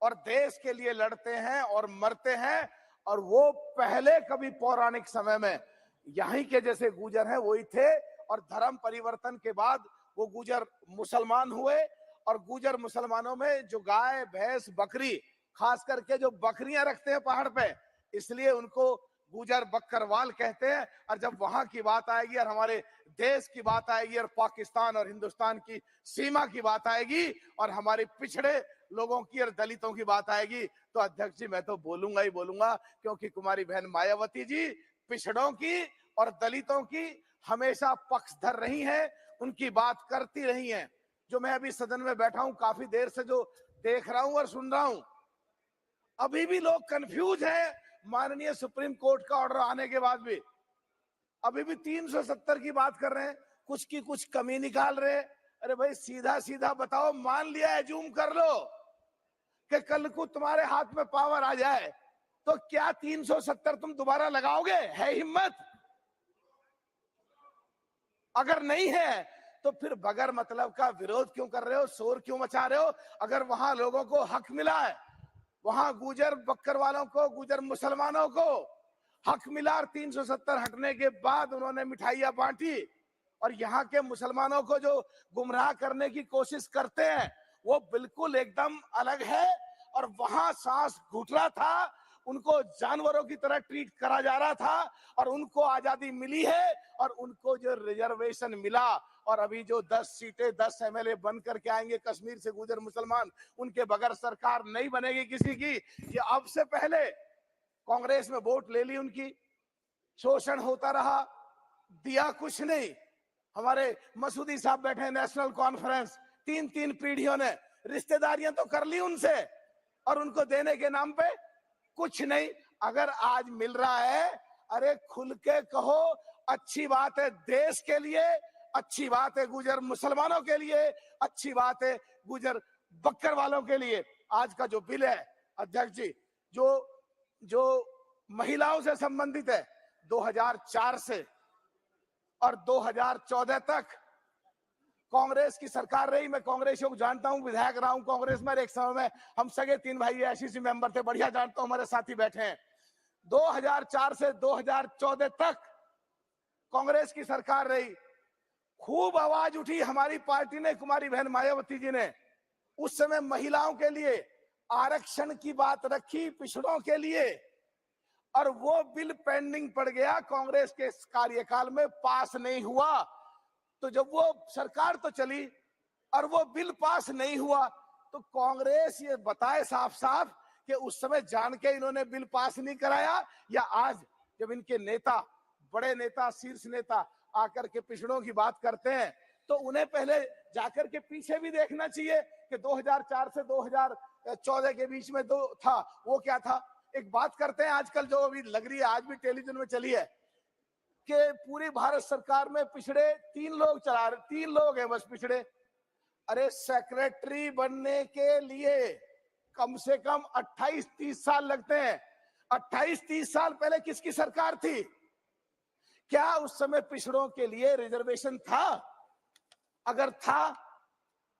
और देश के लिए लड़ते हैं और मरते हैं, और वो पहले कभी पौराणिक समय में यहीं के जैसे गुजर हैं वही थे, और धर्म परिवर्तन के बाद वो गुजर मुसलमान हुए, और गुजर मुसलमानों में जो गाय भैंस बकरी, खास करके जो बकरियां रखते हैं पहाड़ पे, इसलिए उनको गुजर बकरवाल कहते हैं। और जब वहां की बात आएगी और हमारे देश की बात आएगी और पाकिस्तान और हिंदुस्तान की सीमा की बात आएगी और हमारे पिछड़े लोगों की और दलितों की बात आएगी, तो अध्यक्ष जी मैं तो बोलूंगा ही बोलूंगा, क्योंकि कुमारी बहन मायावती जी पिछड़ों की और दलितों की हमेशा पक्षधर रही हैं, उनकी बात करती रही हैं। जो मैं अभी सदन में बैठा हूं, काफी देर से जो देख रहा हूं और सुन रहा हूं, अभी भी लोग कंफ्यूज हैं। माननीय सुप्रीम कोर्ट का ऑर्डर आने के बाद भी अभी भी 370 की बात कर रहे हैं, कुछ की कुछ कमी निकाल रहे हैं। अरे भाई सीधा सीधा बताओ, मान लिया है, जूम कर लो कि कल को तुम्हारे हाथ में पावर आ जाए तो क्या 370 तुम दोबारा लगाओगे? है हिम्मत? अगर नहीं है तो फिर बगैर मतलब का विरोध क्यों कर रहे हो, शोर क्यों मचा रहे हो? अगर वहां लोगों को हक मिला है, वहां गुजर बक्कर वालों को, गुजर मुसलमानों को हक मिला, और 370 हटने के बाद उन्होंने मिठाइयां बांटी, और यहाँ के मुसलमानों को जो गुमराह करने की कोशिश करते हैं वो बिल्कुल एकदम अलग है। और वहां सांस घुट रहा था, उनको जानवरों की तरह ट्रीट करा जा रहा था, और उनको आजादी मिली है, और उनको जो रिजर्वेशन मिला, और अभी जो 10 सीटें 10 एमएलए बन करके आएंगे कश्मीर से गुजर मुसलमान, उनके बगैर सरकार नहीं बनेगी किसी की। ये अब से पहले कांग्रेस में वोट ले ली उनकी, शोषण होता रहा, दिया कुछ नहीं। हमारे मसूदी साहब बैठे हैं नेशनल कॉन्फ्रेंस, 3 पीढ़ियों ने रिश्तेदारियां तो कर ली उनसे, और उनको देने के नाम पे कुछ नहीं। अगर आज मिल रहा है, अरे खुल के कहो, अच्छी बात है देश के लिए, अच्छी बात है गुजर मुसलमानों के लिए, अच्छी बात है गुजर बक्कर वालों के लिए। आज का जो बिल है अध्यक्ष जी, जो महिलाओं से संबंधित है, 2004 से और 2014 तक
कांग्रेस की सरकार रही, मैं कांग्रेसियों को जानता हूं, विधायक रहा हूं कांग्रेस में। एक समय में हम सगे 3 भाई एसईसी मेंबर थे, बढ़िया जानता हूं, हमारे साथी बैठे हैं। 2004 से 2014 तक कांग्रेस की सरकार रही। खूब आवाज उठी हमारी पार्टी ने, कुमारी बहन मायावती जी ने उस समय महिलाओं के लिए आरक्षण की बात रखी, पिछड़ों के लिए, और वो बिल पेंडिंग पड़ गया, कांग्रेस के कार्यकाल में पास नहीं हुआ। तो जब वो सरकार तो चली और वो बिल पास नहीं हुआ, तो कांग्रेस ये बताए साफ साफ कि उस समय जान के इन्होंने बिल पास नहीं कराया, या आज जब इनके नेता, बड़े नेता, शीर्ष नेता आकर के पिछड़ों की बात करते हैं, तो उन्हें पहले जाकर के पीछे भी देखना चाहिए कि 2004 से 2014 के बीच में तो था, वो क्या था। एक बात करते हैं आजकल जो अभी लग रही है, आज भी टेलीविजन में चली है, कि पूरी भारत सरकार में पिछड़े 3 लोग चला रहे, 3 लोग हैं बस पिछड़े। अरे सेक्रेटरी बनने के लिए कम से कम 28-30 साल लगते हैं। 28-30 साल पहले किसकी सरकार थी? क्या उस समय पिछड़ों के लिए रिजर्वेशन था? अगर था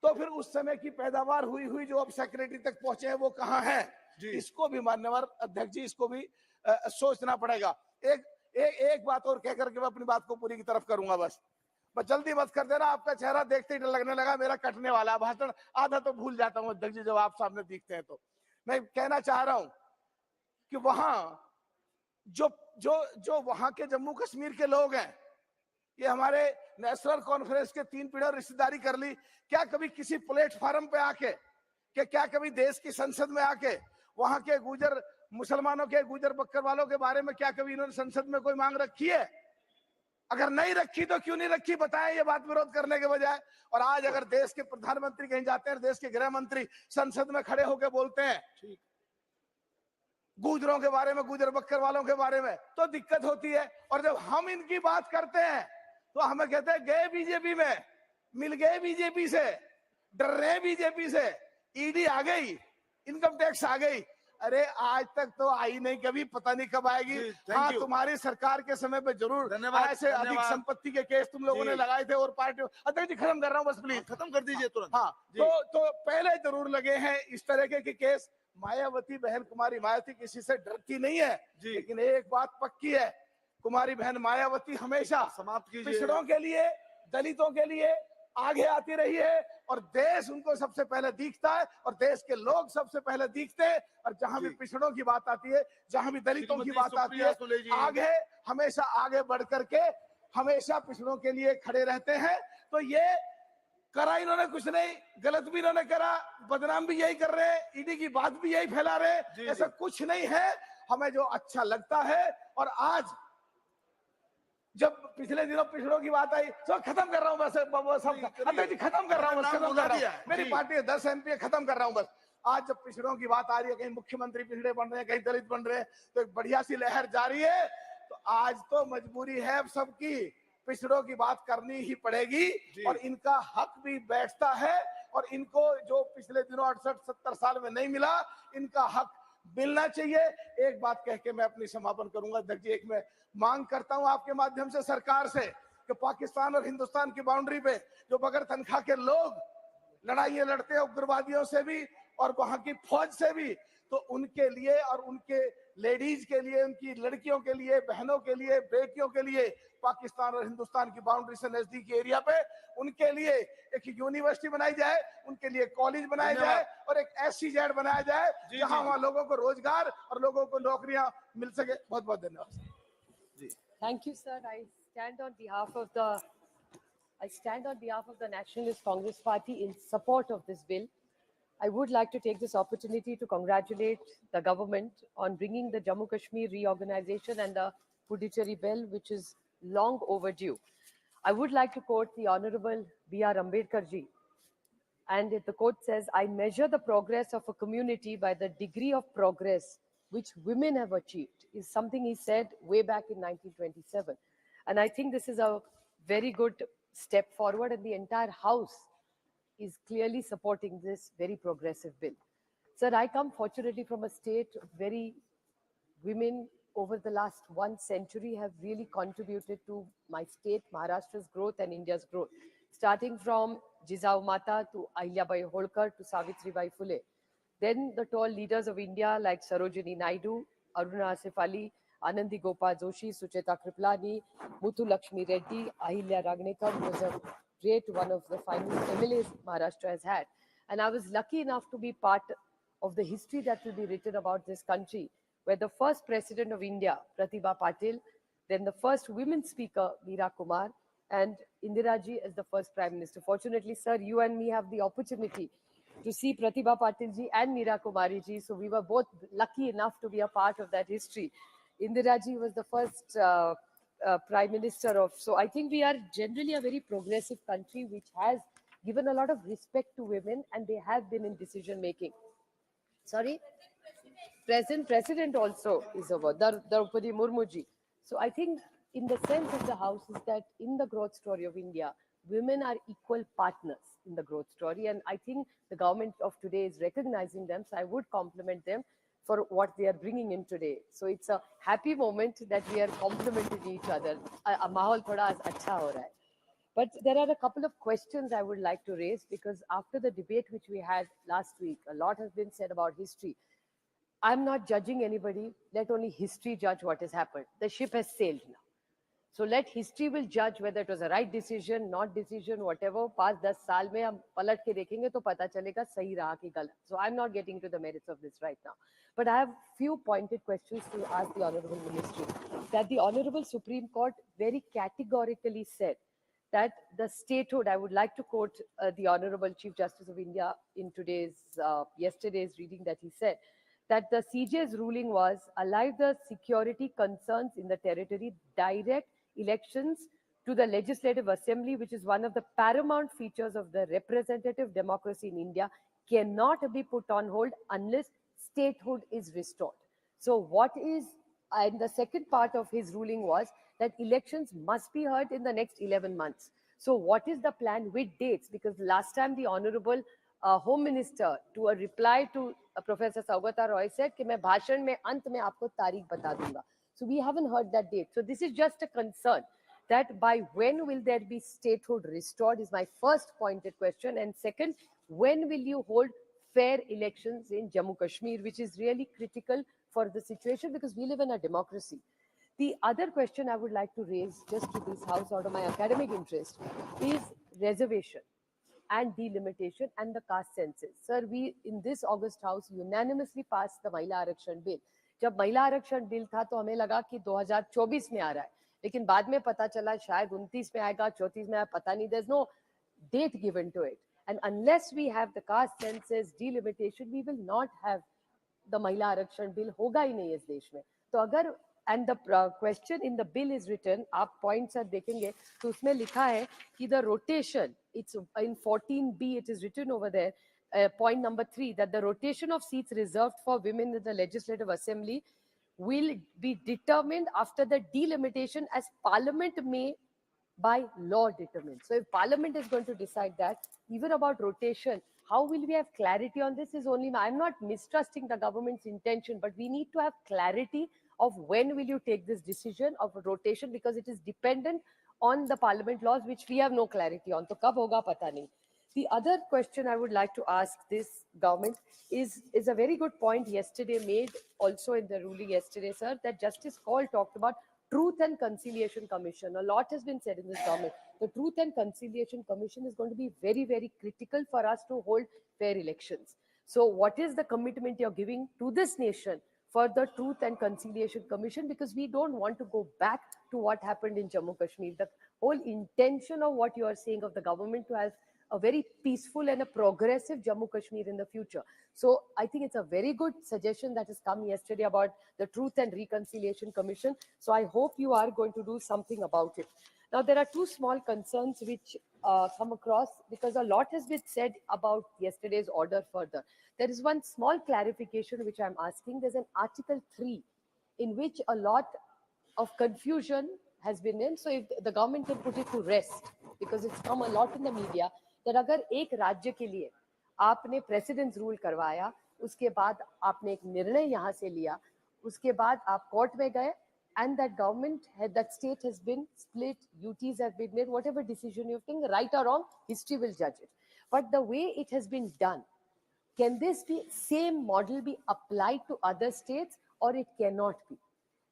तो फिर उस समय की पैदावार हुई जो अब सेक्रेटरी तक पहुंचे हैं वो कहां है? इसको भी मान्यवर अध्यक्ष जी, इसको भी सोचना पड़ेगा। एक बात और कह करके मैं अपनी बात को पूरी की तरफ करूंगा, बस जल्दी मत कर देना, आपका चेहरा देखते ही डर लगने लगा मेरा कटने वाला। भाषण आधा तो भूल जाता हूं अध्यक्ष जी जब आप सामने दिखते हैं। तो मैं कहना चाह रहा हूं कि वहां जो वहां के जम्मू कश्मीर के लोग हैं, ये हमारे नेशनल कॉन्फ्रेंस के 3 पीढ़ी रिश्तेदारी कर ली, क्या कभी किसी प्लेटफार्म पे आके, क्या कभी देश की संसद में आके वहां के गुजर मुसलमानों के, गुजर बक्कर वालों के बारे में क्या कभी इन्होंने संसद में कोई मांग रखी है? अगर नहीं रखी तो क्यों नहीं रखी बताएं, ये बात विरोध करने के बजाय। और आज अगर देश के प्रधानमंत्री कहीं जाते हैं, देश के गृह मंत्री संसद में खड़े होकर बोलते हैं गुजरों के बारे में, गुजर बक्कर वालों के बारे में, तो दिक्कत होती है। और जब हम इनकी बात करते हैं तो हमें कहते हैं गए बीजेपी में, मिल गए बीजेपी से, डर रहे बीजेपी से, ईडी आ गई, इनकम टैक्स आ गई। अरे आज तक तो आई नहीं, कभी पता नहीं कब आएगी। हाँ, तुम्हारी सरकार के समय पे जरूर ऐसे अधिक संपत्ति के केस तुम लोगों ने लगाए थे और पार्टी। अध्यक्ष जी खत्म कर रहा हूँ बस, प्लीज
खत्म कर दीजिए तुरंत।
हाँ, तो पहले जरूर लगे हैं इस तरह के केस। मायावती बहन, कुमारी मायावती किसी से डरती नहीं है, लेकिन एक बात पक्की है, कुमारी बहन मायावती हमेशा
समाप्त कीजिए,
पिछड़ों के लिए, दलितों के लिए आगे आती रही है, और देश उनको सबसे पहले दिखता है, और देश के लोग सबसे पहले दिखते हैं। और जहां भी पिछड़ों की बात आती है, जहां भी दलितों की बात आती है, आगे हमेशा आगे बढ़ करके हमेशा पिछड़ों के लिए खड़े रहते हैं। तो ये करा इन्होंने कुछ नहीं, गलत भी इन्होंने करा, बदनाम भी यही कर रहे हैं, ईडी की बात भी यही फैला रहे हैं, ऐसा कुछ नहीं है। हमें जो अच्छा लगता है, और आज जब पिछले दिनों पिछड़ों की बात आई, तो खत्म कर रहा हूं बस, खत्म कर रहा हूं बस, खत्म कर रहा हूं। मेरी पार्टी है 10 MP, खत्म कर रहा हूं बस। आज जब पिछड़ों की बात आ रही है, कहीं मुख्यमंत्री पिछड़े बन रहे हैं, कहीं दलित बन रहे हैं, तो एक बढ़िया सी लहर जारी है। तो आज तो मजबूरी है अब सबकी, पिछड़ों की बात करनी ही पड़ेगी, और इनका हक भी बैठता है, और इनको जो पिछले दिनों 68-70 साल में नहीं मिला, इनका हक मिलना चाहिए। एक बात कह के मैं अपनी समापन करूंगा अध्यक्ष जी। एक मैं मांग करता हूं आपके माध्यम से सरकार से कि पाकिस्तान और हिंदुस्तान की बाउंड्री पे जो बगैर तनख्वाह के लोग लड़ाइयां लड़ते हैं उग्रवादियों से भी और वहां की फौज से भी, तो उनके लिए और उनके लेडीज के लिए, उनकी लड़कियों के लिए, बहनों के लिए, बेटियों के लिए पाकिस्तान और हिंदुस्तान की बाउंड्री से नजदीकी एरिया पे उनके लिए एक यूनिवर्सिटी बनाई जाए, उनके लिए कॉलेज बनाया जाए, और एक SEZ बनाया जाए जहां वहां लोगों को रोजगार और लोगों को नौकरियां मिल सके। बहुत बहुत धन्यवाद।
Thank you, sir. I stand on behalf of the Nationalist Congress Party in support of this bill. I would like to take this opportunity to congratulate the government on bringing the Jammu Kashmir reorganization and the Puducherry bill, which is long overdue. I would like to quote the Honorable B.R. Ambedkar ji. And the quote says, "I measure the progress of a community by the degree of progress which women have achieved," is something he said way back in 1927. And I think this is a very good step forward, and the entire House is clearly supporting this very progressive bill. Sir, I come fortunately from a state very women over the last 1 century have really contributed to my state, Maharashtra's growth and India's growth. starting from Jizau Mata to Ahilyabai Holkar to Savitribai Phule. Then the tall leaders of India like Sarojini Naidu, Aruna Asif Ali, Anandi Gopal Joshi, Sucheta Kriplani, Muthu Lakshmi Reddy, Ahilya Ragnekar was a great one of the finest MLAs Maharashtra has had. And I was lucky enough to be part of the history that will be written about this country, where the first president of India, Pratibha Patil, then the first women speaker, Meera Kumar, and Indira ji as the first prime minister. Fortunately, sir, you and me have the opportunity to see Pratibha Patil ji and Meera Kumari ji. So we were both lucky enough to be a part of that history. Indira ji was the first prime minister of. So I think we are generally a very progressive country which has given a lot of respect to women, and they have been in decision making. Sorry? Present president also is over, Draupadi Murmu ji. So I think in the sense of the house is that in the growth story of India, women are equal partners in the growth story. And I think the government of today is recognizing them. So I would compliment them for what they are bringing in today. So it's a happy moment that we are complimenting each other. Mahal thoda acha ho raha hai. But there are a couple of questions I would like to raise, because after the debate which we had last week, a lot has been said about history. I'm not judging anybody. Let only history judge what has happened. The ship has sailed now. So let history will judge whether it was a right decision, not decision, whatever. 5-10 साल में हम पलट के देखेंगे तो पता चलेगा सही रहा कि गलत. So I'm not getting into the merits of this right now. But I have few pointed questions to ask the Honorable Ministry. That the Honorable Supreme Court very categorically said that the statehood, I would like to quote the Honorable Chief Justice of India in yesterday's reading, that he said that the CJ's ruling was allow the security concerns in the territory, direct elections to the Legislative Assembly, which is one of the paramount features of the representative democracy in India, cannot be put on hold unless statehood is restored. So what is, and the second part of his ruling was that elections must be held in the next 11 months. So what is the plan with dates? Because last time the Honorable Home Minister, to a reply to Professor Saugata Roy, said कि मैं भाषण में अंत में आपको तारीख बता दूंगा. So we haven't heard that date. So this is just a concern that by when will there be statehood restored is my first pointed question. And second, when will you hold fair elections in Jammu Kashmir, which is really critical for the situation because we live in a democracy. The other question I would like to raise just to this house out of my academic interest is reservation and delimitation and the caste census. Sir, we in this August House unanimously passed the Mahila Arakshan Bill. जब महिला आरक्षण बिल था तो हमें लगा कि 2024 में आ रहा है, लेकिन बाद में पता चला शायद 29 में आएगा, 34 में आएगा, पता नहीं. There's no date given to it. And unless we have the caste census delimitation, we will not have the Mahila Arakshan Bill. होगा ही नहीं इस देश में. तो अगर and the question in the bill is written, आप points are देखेंगे तो उसमें लिखा है कि the rotation, it's in 14B, it is written over there, point number 3, that the rotation of seats reserved for women in the Legislative Assembly will be determined after the delimitation as Parliament may by law determine. So if Parliament is going to decide that, even about rotation, how will we have clarity on this is only, I'm not mistrusting the government's intention, but we need to have clarity of when will you take this decision of rotation, because it is dependent on the Parliament laws, which we have no clarity on. So kab hoga pata nahi. The other question I would like to ask this government is a very good point yesterday made also in the ruling yesterday, sir, that Justice Kaul talked about Truth and Conciliation Commission. A lot has been said in this government. The Truth and Conciliation Commission is going to be very, very critical for us to hold fair elections. So what is the commitment you're giving to this nation for the Truth and Conciliation Commission? Because we don't want to go back to what happened in Jammu Kashmir. The whole intention of what you are saying of the government to have a very peaceful and a progressive Jammu Kashmir in the future. So I think it's a very good suggestion that has come yesterday about the Truth and Reconciliation Commission. So I hope you are going to do something about it. Now, there are two small concerns which come across because a lot has been said about yesterday's order further. There is one small clarification which I'm asking. There's an Article 3 in which a lot of confusion has been in. So if the government can put it to rest, because it's come a lot in the media, that अगर एक राज्य के लिए आपने प्रेसिडेंस रूल करवाया, उसके बाद आपने एक निर्णय यहाँ से लिया, उसके बाद आप कोर्ट में गए, and that government had, that state has been split, UTs have been made, whatever decision you think, right or wrong, history will judge it. But the way it has been done, can this be same model be applied to other states, or it cannot be?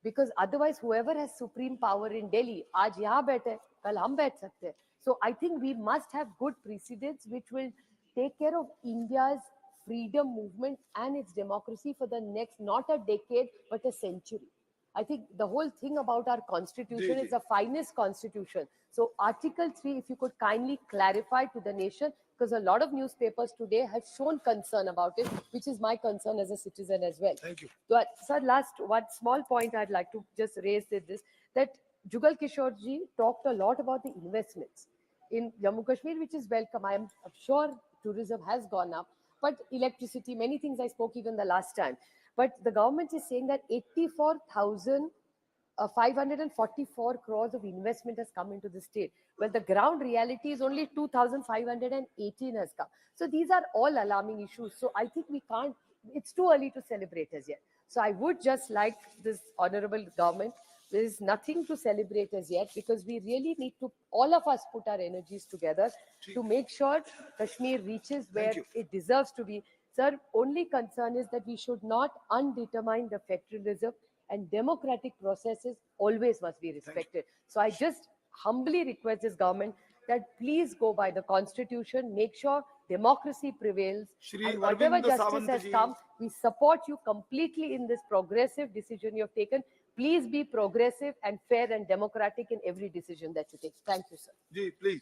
Because otherwise whoever has supreme power in Delhi, आज यहाँ बैठे कल हम बैठ सकते हैं. So I think we must have good precedents which will take care of India's freedom movement and its democracy for the next, not a decade, but a century. I think the whole thing about our constitution is the finest constitution. So Article 3, if you could kindly clarify to the nation, because a lot of newspapers today have shown concern about it, which is my concern as a citizen as well.
Thank you.
So, sir, last one small point I'd like to just raise is this, that Jugal Kishore ji talked a lot about the investments in Jammu Kashmir, which is welcome. I'm sure tourism has gone up, but electricity, many things I spoke even the last time. But the government is saying that 84,544 crores of investment has come into the state. Well, the ground reality is only 2,518 has come. So these are all alarming issues. So I think we can't, it's too early to celebrate as yet. So I would just like this honorable government, there is nothing to celebrate as yet, because we really need to, all of us, put our energies together to make sure Kashmir reaches where it deserves to be. Sir, only concern is that we should not undermine the federalism, and democratic processes always must be respected. So I just humbly request this government that please go by the constitution, make sure democracy prevails,
Shri
and whatever
Arvind
justice
Sawant
has
ji.
come, we support you completely in this progressive decision you have taken. Please be progressive and fair and democratic in every decision that you take. Thank you, sir.
Ji, please.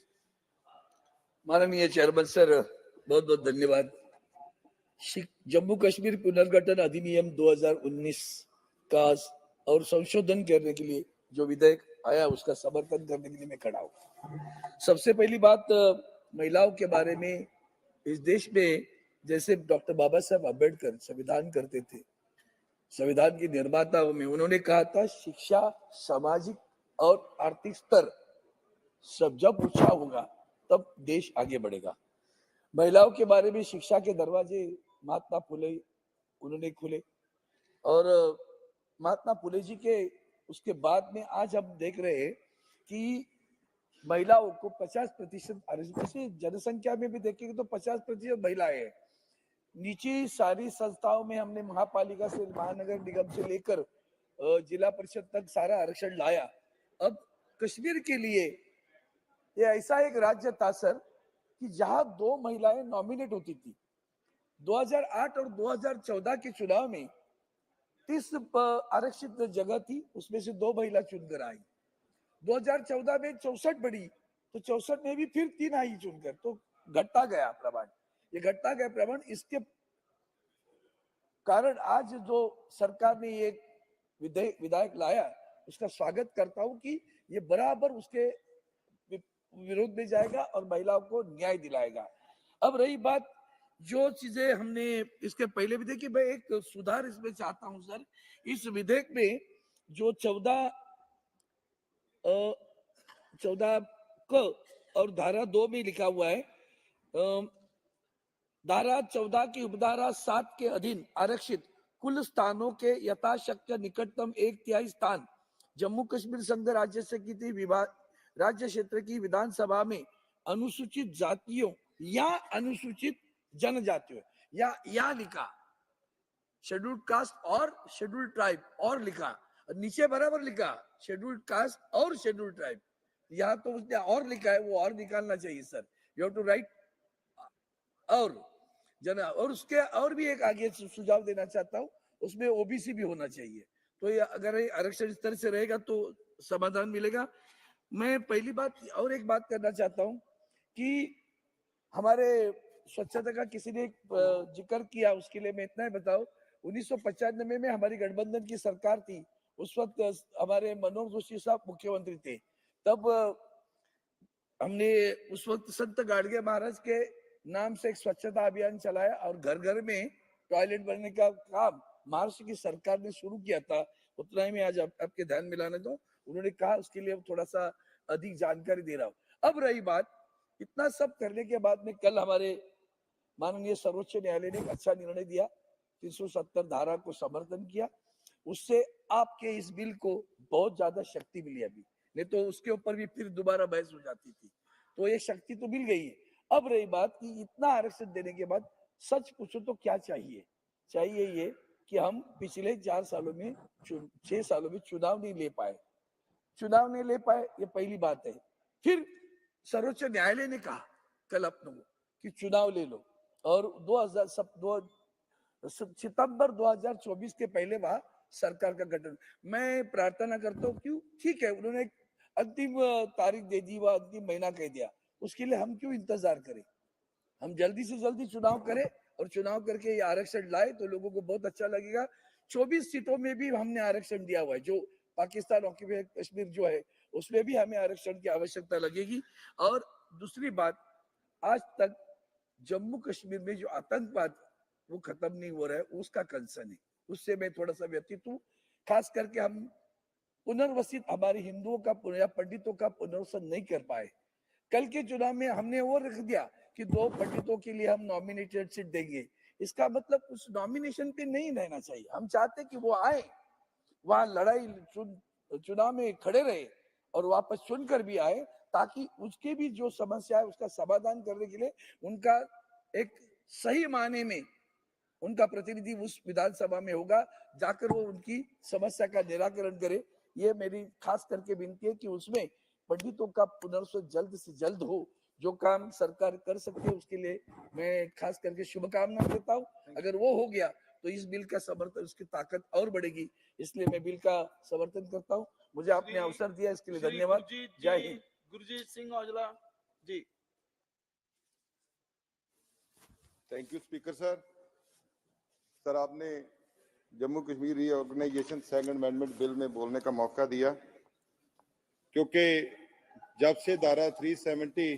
माननीय चेयरमैन सर, बहुत बहुत धन्यवाद. जम्मू कश्मीर पुनर्गठन अधिनियम 2019 का और संशोधन करने के लिए जो विधेयक आया, उसका समर्थन करने के लिए मैं खड़ा हूँ. सबसे पहली बात, महिलाओं के बारे में इस देश में जैसे डॉक्टर बाबा साहब अम्बेडकर संविधान करते थे, संविधान के निर्माताओं में उन्होंने कहा था शिक्षा, सामाजिक और आर्थिक स्तर सब जब ऊंचा होगा तब देश आगे बढ़ेगा. महिलाओं के बारे में शिक्षा के दरवाजे महात्मा फुले उन्होंने खोले, और महात्मा फुले जी के उसके बाद में आज हम देख रहे हैं कि महिलाओं को 50% आरक्षण, जनसंख्या में भी देखेंगे तो 50% महिलाएं हैं. नीचे सारी संस्थाओं में हमने महापालिका से, महानगर निगम से लेकर जिला परिषद तक सारा आरक्षण लाया. अब कश्मीर के लिए ये ऐसा एक राज्य था सर कि जहां 2 महिलाएं नॉमिनेट होती थी. 2008 और 2014 के चुनाव में 30 आरक्षित जगह थी, उसमें से 2 महिला चुनकर आई. 2014 में 64 बढ़ी तो 64 में भी फिर 3 आई चुनकर, तो घटता गया प्रमाण. ये घटता गया प्रमाण, इसके कारण आज जो सरकार ने ये विधेयक लाया, उसका स्वागत करता हूं कि ये बराबर उसके विरोध में जाएगा और महिलाओं को न्याय दिलाएगा. अब रही बात जो चीजें हमने इसके पहले भी देखी, मैं एक सुधार इसमें चाहता हूं सर. इस विधेयक में जो 14 क और धारा 2 में लिखा हुआ है, धारा 14 की उपधारा 7 के अधीन आरक्षित कुल स्थानों के यथाशक्य निकटतम 1/3 स्थान जम्मू कश्मीर संघ राज्य क्षेत्र की विधानसभा में अनुसूचित जातियों या अनुसूचित जनजातियों या लिखा, शेड्यूल्ड कास्ट और शेड्यूल्ड ट्राइब और लिखा, नीचे बराबर लिखा शेड्यूल्ड कास्ट और शेड्यूल्ड ट्राइब. यहाँ तो उसने और लिखा है, वो और निकालना चाहिए sir. You have to write और उसके और भी एक आगे सुझाव देना चाहता हूँ, उसमें ओबीसी भी होना चाहिए. तो ये अगर आरक्षण इस तरह से रहेगा तो समाधान मिलेगा. मैं पहली बात और एक बात करना चाहता हूँ कि हमारे स्वच्छता का किसी ने जिक्र किया, उसके लिए मैं इतना ही बताऊं. 1995 में हमारी गठबंधन की सरकार थी, उस वक्त हमारे मनोहर जोशी साहब मुख्यमंत्री थे. तब हमने उस वक्त संत गाडगे महाराज के नाम से एक स्वच्छता अभियान चलाया और घर घर में टॉयलेट बनने का काम महाराष्ट्र की सरकार ने शुरू किया था. उतना ही मैं आज आपके ध्यान में लाने दो. उन्होंने कहा उसके लिए थोड़ा सा अधिक जानकारी दे रहा हूँ. अब रही बात, इतना सब करने के बाद में कल हमारे माननीय सर्वोच्च न्यायालय ने एक अच्छा निर्णय दिया, 370 धारा को समर्थन किया. उससे आपके इस बिल को बहुत ज्यादा शक्ति मिली अभी, नहीं तो उसके ऊपर भी फिर दोबारा बहस हो जाती थी। तो ये शक्ति तो मिल गई है। अब रही बात कि इतना आरक्षण देने के बाद सच पूछो तो क्या चाहिए? चाहिए ये कि हम पिछले 4 सालों में 6 सालों में चुनाव नहीं ले पाए, चुनाव नहीं ले पाए, ये पहली बात है। फिर सर्वोच्च न्यायालय ने कहा कल अपनों को कि चुनाव ले लो, और 2000 सितंबर 2024 के पहले वहां सरकार का गठन। मैं प्रार्थना करता हूँ, क्यों, ठीक है उन्होंने एक अंतिम तारीख दे दी, वह अंतिम महीना कह दिया, उसके लिए हम क्यों इंतजार करें? हम जल्दी से जल्दी चुनाव करें और चुनाव करके ये आरक्षण लाए तो लोगों को बहुत अच्छा लगेगा। 24 सीटों में भी हमने आरक्षण दिया हुआ है, जो पाकिस्तान ऑक्यूपाइड कश्मीर जो है उसमें भी हमें आरक्षण की आवश्यकता लगेगी। और दूसरी बात, आज तक जम्मू कश्मीर में जो आतंकवाद वो खत्म नहीं हो रहा है, उसका कंसर्न है, उससे मैं थोड़ा सा व्यतीत हूँ। खास करके हम पुनर्वसित हमारे हिंदुओं का या पंडितों का पुनर्वसन नहीं कर पाए। कल के चुनाव में हमने वो रख दिया कि 2 पंडितों के लिए हम नॉमिनेटेड सीट देंगे। इसका मतलब उस नॉमिनेशन पे नहीं रहना चाहिए। हम चाहते कि वो आए, वहां लड़ाई चुनाव में खड़े रहे और वापस चुनकर भी आए, ताकि उसके भी जो समस्या है उसका समाधान करने के लिए उनका एक सही मायने में उनका प्रतिनिधि उस विधानसभा में होगा, जाकर वो उनकी समस्या का निराकरण करे। ये मेरी खास करके विनती है कि उसमें पंडितों का पुनर्वसन जल्द से जल्द हो। जो काम सरकार कर सकती है उसके लिए मैं खास करके शुभकामनाएं देता हूँ। अगर वो हो गया तो इस बिल का समर्थन, उसकी ताकत और बढ़ेगी, इसलिए मैं बिल का समर्थन करता हूँ। मुझे आपने अवसर दिया इसके लिए धन्यवाद। जय Hind.
Gurjeet Singh Aujla ji.
Thank you speaker sir. Sir आपने Jammu Kashmir reorganisation second amendment bill में बोलने का मौका दिया, क्योंकि जब से धारा 370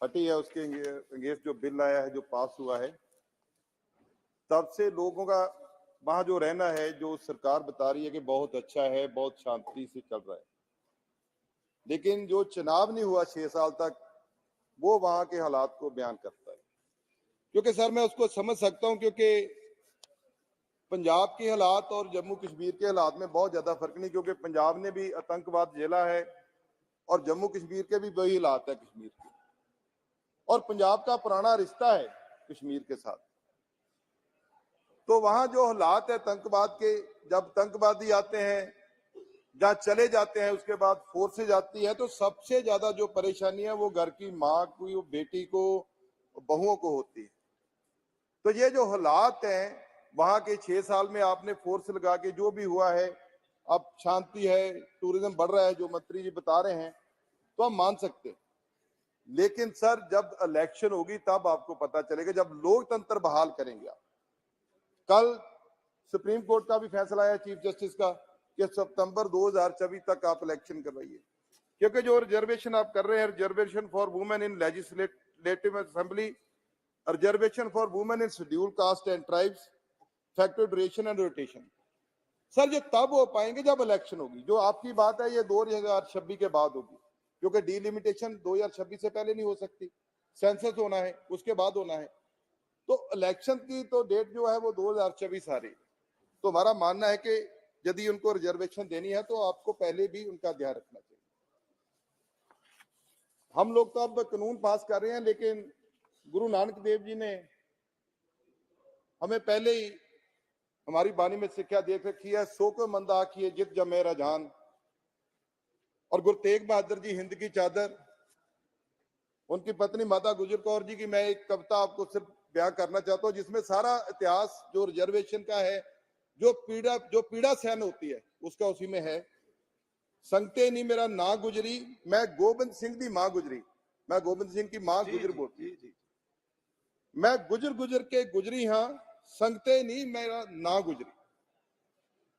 हटी है, उसके अगेंस्ट जो बिल आया है, जो पास हुआ है, तब से लोगों का वहां जो रहना है, जो सरकार बता रही है कि बहुत अच्छा है, बहुत शांति से चल रहा है, लेकिन जो चुनाव नहीं हुआ 6 साल तक, वो वहां के हालात को बयान करता है। क्योंकि सर मैं उसको समझ सकता हूं, क्योंकि पंजाब के हालात और जम्मू कश्मीर के हालात में बहुत ज्यादा फर्क नहीं, क्योंकि पंजाब ने भी आतंकवाद झेला है और जम्मू कश्मीर के भी वही हालात है कश्मीर के, और पंजाब का पुराना रिश्ता है कश्मीर के साथ। तो वहां जो हालात है आतंकवाद के, जब आतंकवादी आते हैं, जहां चले जाते हैं, उसके बाद फोर्सेज आती है, तो सबसे ज्यादा जो परेशानी है वो घर की माँ को, बेटी को, बहुओं को होती है। तो ये जो हालात हैं वहां के 6 साल में आपने फोर्स लगा के जो भी हुआ है, अब शांति है, टूरिज्म बढ़ रहा है, जो मंत्री जी बता रहे हैं, तो हम मान सकते हैं। लेकिन सर जब इलेक्शन होगी तब आपको पता चलेगा, जब लोकतंत्र बहाल करेंगे आप। कल सुप्रीम कोर्ट का भी फैसला आया चीफ जस्टिस का कि सितंबर 2024 तक आप इलेक्शन करवाइए, क्योंकि जो रिजर्वेशन आप कर रहे हैं, reservation for women in legislative assembly, reservation for women in schedule caste and tribes, factor duration and rotation, sir ये तब हो पाएंगे जब इलेक्शन होगी। जो आपकी बात है ये 2026 के बाद होगी, क्योंकि डिलिमिटेशन 2026 से पहले नहीं हो सकती, सेंसस होना है, उसके बाद होना है। तो इलेक्शन की तो डेट जो है वो 2024 आ रही। तो हमारा मानना है कि यदि उनको रिजर्वेशन देनी है तो आपको पहले भी उनका ध्यान रखना चाहिए। हम लोग तो अब कानून पास कर रहे हैं, लेकिन गुरु नानक देव जी ने हमें पहले ही हमारी बानी में शिक्षा दे रखी है, सो को मंदा आखिए जित जमे रजान। और गुरु तेग बहादुर जी हिंद की चादर, उनकी पत्नी माता गुजर कौर जी की मैं एक कविता आपको सिर्फ बयान करना चाहता हूँ, जिसमें सारा इतिहास जो रिजर्वेशन का है, जो पीड़ा सहन होती है उसका उसी में है। संगते नहीं मेरा ना गुजरी, मैं गोबिंद सिंह की मां गुजरी, मैं गोबिंद सिंह की मां गुजर बोलती, मैं गुजर गुजर के गुजरी हाँ, संगते नहीं मेरा ना गुजरी।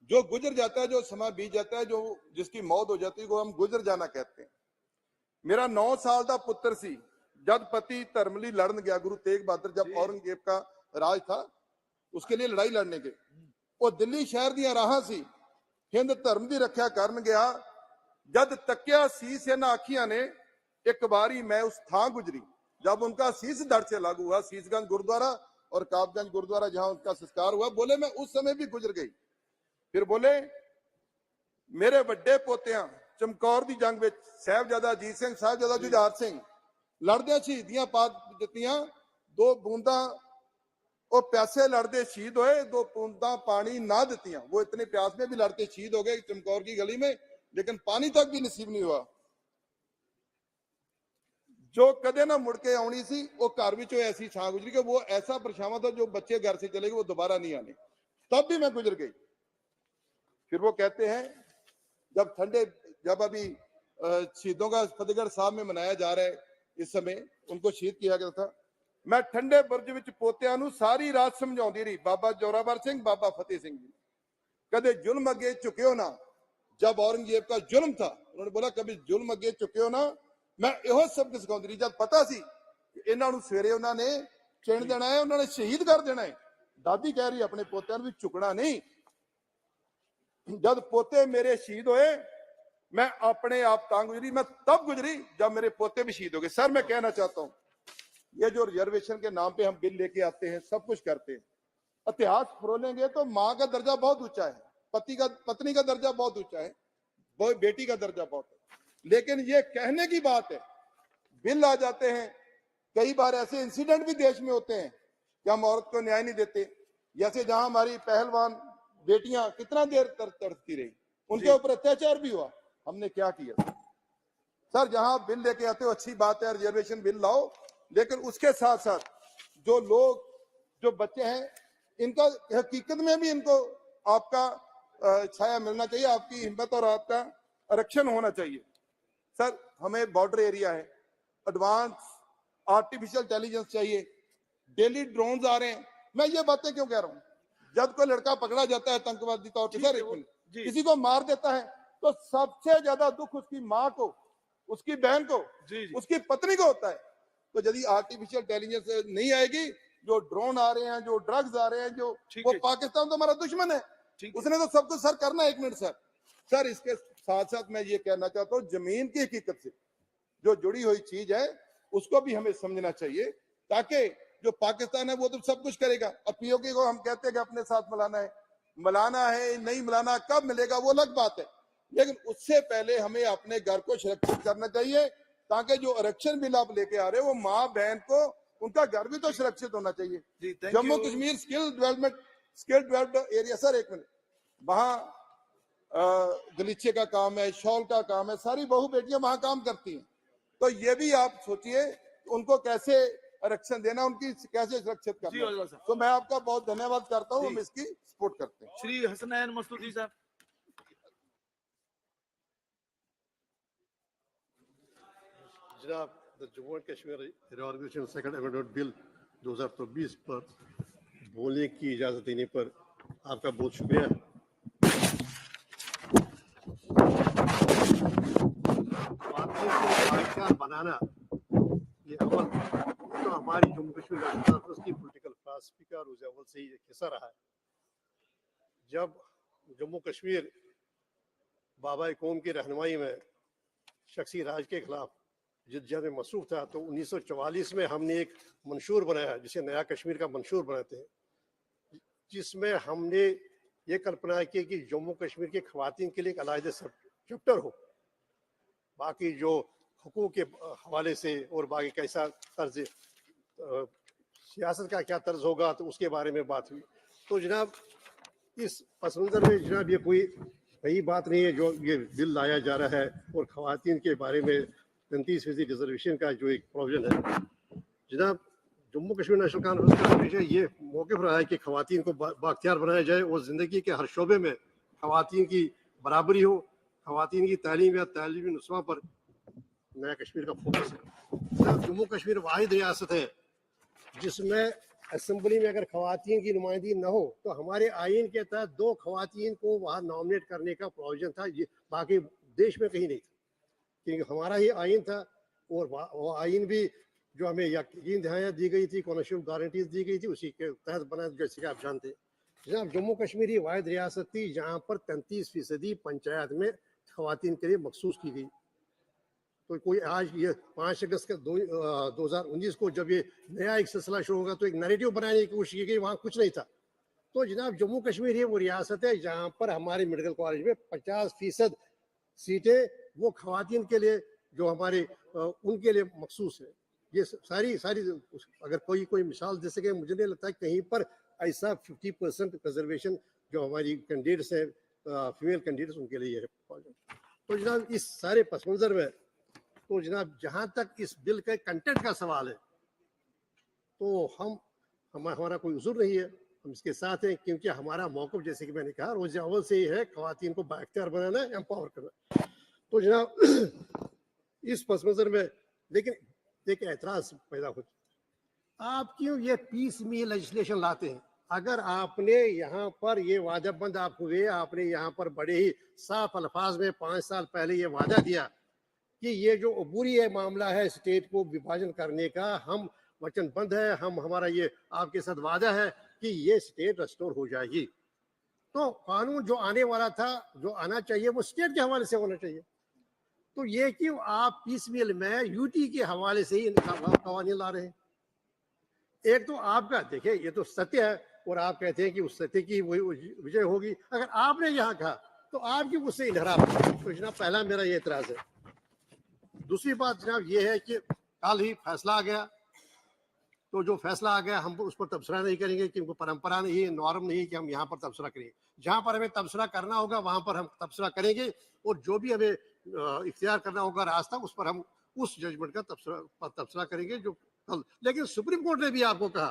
जो गुजर जाता है, जो समय बीत जाता है, जो जिसकी मौत हो जाती है, वो हम गुजर जाना कहते हैं। मेरा 9 साल का पुत्र सी जब पति धर्म ਲਈ लड़न गया, गुरु तेग बहादुर जब औरंगजेब का राज था, उसके लिए लड़ाई लड़ने के, वो दिल्ली शहर दी राह सी, हिंद धर्म की रक्षा करन गया, जब तकिया शीस इन आखियां ने, एक बारी मैं उस थां गुजरी। जब उनका शीस धड़ से लागू हुआ, शीसगंज गुरुद्वारा और काबगंज गुरुद्वारा जहां उनका संस्कार हुआ, बोले मैं उस समय भी गुजर गई। फिर बोले
मेरे ਵੱਡੇ ਪੋਤਿਆਂ ਚਮਕੌਰ ਦੀ ਜੰਗ ਵਿੱਚ ਸਾਹਿਬਜ਼ਾਦਾ ਅਜੀਤ ਸਿੰਘ ਸਾਹਿਬਜ਼ਾਦਾ ਜੁਝਾਰ ਸਿੰਘ ਲੜਦਿਆਂ ਸ਼ਹੀਦੀਆਂ ਪਾ ਦਿੱਤੀਆਂ। 2 ਬੂੰਦਾਂ वो प्यासे लड़ते शहीद हुए, 2 बूंदा पानी ना दित्तियां। वो इतने प्यास में भी लड़ते शहीद हो गए चमकौर की गली में, लेकिन पानी तक भी नसीब नहीं हुआ। जो कदे ना मुड़ के आनी सी वो घर विचों ऐसी छां गुजरी कि वो ऐसा परछावां था जो बच्चे घर से चले गए वो दोबारा नहीं आने, तब भी मैं गुजर गई। फिर वो कहते हैं जब अभी शहीदों का फतेहगढ़ साहब में मनाया जा रहा है, इस समय उनको शहीद किया गया था। मैं ठंडे बुर्ज विच पोतियां नूं सारी रात समझाउंदी रही, बाबा जोरावर सिंह बाबा फतेह सिंह जी, कदे जुल्म अगे झुकियो ना। जब औरंगजेब का जुल्म था उन्होंने बोला कभी जुल्म अगे झुकियो ना। मैं इहो सबक सिखाउंदी रही, जब पता सी इन्हां नूं सवेरे उन्होंने चिण देना है, उन्होंने शहीद कर देना है। दादी कह रही अपने पोतियां नूं भी झुकना नहीं। जब पोते मेरे शहीद होए मैं अपने आप तांग गुजरी, मैं तब गुजरी जब मेरे पोते भी शहीद हो गए। सर मैं कहना चाहता हूं, ये जो रिजर्वेशन के नाम पे हम बिल लेके आते हैं, सब कुछ करते हैं, इतिहास फरोलेंगे तो माँ का दर्जा बहुत ऊंचा है, पत्नी का दर्जा बहुत ऊंचा है, बेटी का दर्जा बहुत है, लेकिन ये कहने की बात है। बिल आ जाते हैं, कई बार ऐसे इंसिडेंट भी देश में होते हैं कि हम औरत को न्याय नहीं देते। जैसे जहां हमारी पहलवान बेटियां कितना देर तड़पती रही, उनके ऊपर अत्याचार भी हुआ, हमने क्या किया? सर जहां बिल लेके आते हो अच्छी बात है, रिजर्वेशन बिल लाओ, लेकिन उसके साथ साथ जो लोग जो बच्चे हैं इनका हकीकत में भी इनको आपका छाया मिलना चाहिए, आपकी हिम्मत और आपका आरक्षण होना चाहिए। सर हमें बॉर्डर एरिया है, एडवांस आर्टिफिशियल इंटेलिजेंस चाहिए, डेली ड्रोन्स आ रहे हैं। मैं ये बातें क्यों कह रहा हूं? जब कोई लड़का पकड़ा जाता है आतंकवादी तौर पर, सर किसी को मार देता है तो सबसे ज्यादा दुख उसकी माँ को, उसकी बहन को, उसकी पत्नी को होता है। तो यदि आर्टिफिशियल इंटेलिजेंस नहीं आएगी, जो ड्रोन आ रहे हैं, जो ड्रग्स आ रहे हैं, जो वो पाकिस्तान तो हमारा दुश्मन है, उसने तो सब कुछ सर करना है। 1 मिनट सर इसके साथ साथ मैं ये कहना चाहता हूँ, जमीन की हकीकत से जो जुड़ी हुई चीज है उसको भी हमें समझना चाहिए, ताकि जो पाकिस्तान है वो तो सब कुछ करेगा। अब पीओके को हम कहते हैं कि अपने साथ मिलाना है नहीं मिलाना, कब मिलेगा वो अलग बात है, लेकिन उससे पहले हमें अपने घर को सुरक्षित करना चाहिए, ताकि जो आरक्षण बिल आप लेके आ रहे हो वो माँ बहन को उनका घर भी तो सुरक्षित होना चाहिए। Jammu Kashmir skill developed area, sir 1 minute, वहां गलीचे का काम है, शॉल का काम है, सारी बहू बेटियां वहां काम करती हैं। तो ये भी आप सोचिए उनको कैसे आरक्षण देना, उनकी कैसे सुरक्षित करना। तो मैं आपका बहुत धन्यवाद करता हूँ, हम इसकी सपोर्ट करते हैं।
श्री हसनैन मसूदी साहब।
जनाब, the Jammu and Kashmir reorganisation second amendment bill 2024 पर बोलने की इजाजत देने पर आपका बहुत शुक्रिया। बनाना ये अमल तो हमारी जम्मू कश्मीर की पॉलिटिकल फिलॉसफी का रोज़ अव्वल से ही एक हिस्सा रहा है। जब जम्मू कश्मीर बाबा कौम की रहनुमाई में शख्सी राज के खिलाफ जिद्दजहद में मसरूफ था, तो 1944 में हमने एक मंशूर बनाया जिसे नया कश्मीर का मंशूर बनाते हैं, जिसमें हमने ये कल्पना की कि जम्मू कश्मीर की खवातीन के लिए एक अलग चैप्टर हो। बाकी जो हुकूक के हवाले से और बाकी कैसा तर्ज सियासत का क्या तर्ज होगा, तो उसके बारे में बात हुई। तो जनाब इस पस मंज़र में जनाब ये कोई नई बात नहीं है जो ये बिल लाया जा रहा है, और खवातीन के बारे में 33% रिजर्वेशन का जो एक प्रोविजन है। जनाब जम्मू कश्मीर नेशनल कॉन्फ्रेंस का हमेशा ये मौक़िफ़ रहा है कि खवातीन को बाख्तियार बनाया जाए और ज़िंदगी के हर शोबे में खवातीन की बराबरी हो। खवातीन की तालीम या तालीमी नुस्वा पर नया कश्मीर का फोकस है। जम्मू कश्मीर वाहिद रियासत है जिसमें असम्बली में अगर खवातीन की नुमाइंदगी न हो तो हमारे आइन के तहत 2 खवातीन को वहाँ नॉमिनेट करने का प्रोविजन था, ये बाकी देश में कहीं नहीं था, क्योंकि हमारा ही आइन था। और वो आइन भी जो हमें यकीन दहाइयाँ दी गई थी, कॉन्स्टिट्यूशनल गारंटीज दी गई थी, उसी के तहत बना, जैसे कि आप जानते हैं। जनाब जम्मू कश्मीर ही वाहिद रियासत थी जहाँ पर 33% पंचायत में खवातीन के लिए मखसूस की गई। तो कोई आज ये 5 अगस्त का 2019 को जब ये नया एक सिलसिला शुरू होगा तो एक नैरेटिव बनाने की कोशिश की गई, वहाँ कुछ नहीं था। तो जनाब जम्मू कश्मीर ही वो रियासत है जहाँ पर हमारे मेडिकल कॉलेज में 50% सीटें वो खवातीन के लिए जो हमारे उनके लिए मखसूस है। ये सारी सारी अगर कोई मिसाल दे सके, मुझे नहीं लगता कहीं पर ऐसा 50% रिजर्वेशन जो हमारी कैंडिडेट्स हैं फीमेल कैंडिडेट्स उनके लिए है। तो जनाब इस सारे पस मंजर में तो जनाब जहाँ तक इस बिल के कंटेंट का सवाल है तो हमारा कोई उसूर नहीं है, हम इसके साथ हैं, क्योंकि हमारा मौक़िफ़ जैसे कि मैंने कहा रोज़ अव्वल से ही है ख़वातीन को बाइख्तियार बनाना, एम्पावर करना। तो जनाब इस पस मंजर में लेकिन एक एतराज़ पैदा हो, आप क्यों ये पीस मील लेजिस्लेशन लाते हैं? अगर आपने यहाँ पर ये वादाबंद आप हुए, आपने यहाँ पर बड़े ही साफ अल्फाज में 5 साल पहले ये वादा दिया कि ये जो अबूरी है मामला है स्टेट को विभाजन करने का, हम वचनबद्ध है, हमारा ये आपके साथ वादा है कि ये स्टेट रेस्टोर हो जाएगी। तो कानून जो आने वाला था, जो आना चाहिए वो स्टेट के हवाले से होना चाहिए। तो ये क्यों आप पीसमील में यूटी के हवाले से ही कवानीन ला रहे हैं? एक तो आपका देखिए ये तो सत्य है और आप कहते हैं कि उस सत्य की वही विजय होगी। अगर आपने यहाँ कहा तो आपकी उससे इनहराफ। तो जनाब पहला मेरा ये एतराज़ है। दूसरी बात जनाब ये है कि कल ही फैसला आ गया, तो जो फैसला आ गया हम उस पर तबसरा नहीं करेंगे, क्योंकि परंपरा नहीं है, नॉर्म नहीं कि हम यहाँ पर तबसरा करेंगे। जहाँ पर हमें तबसरा करना होगा वहाँ पर हम तबसरा करेंगे और जो भी हमें इख्तियार करना होगा रास्ता, उस पर हम उस जजमेंट का तबसरा करेंगे जो कल। लेकिन सुप्रीम कोर्ट ने भी आपको कहा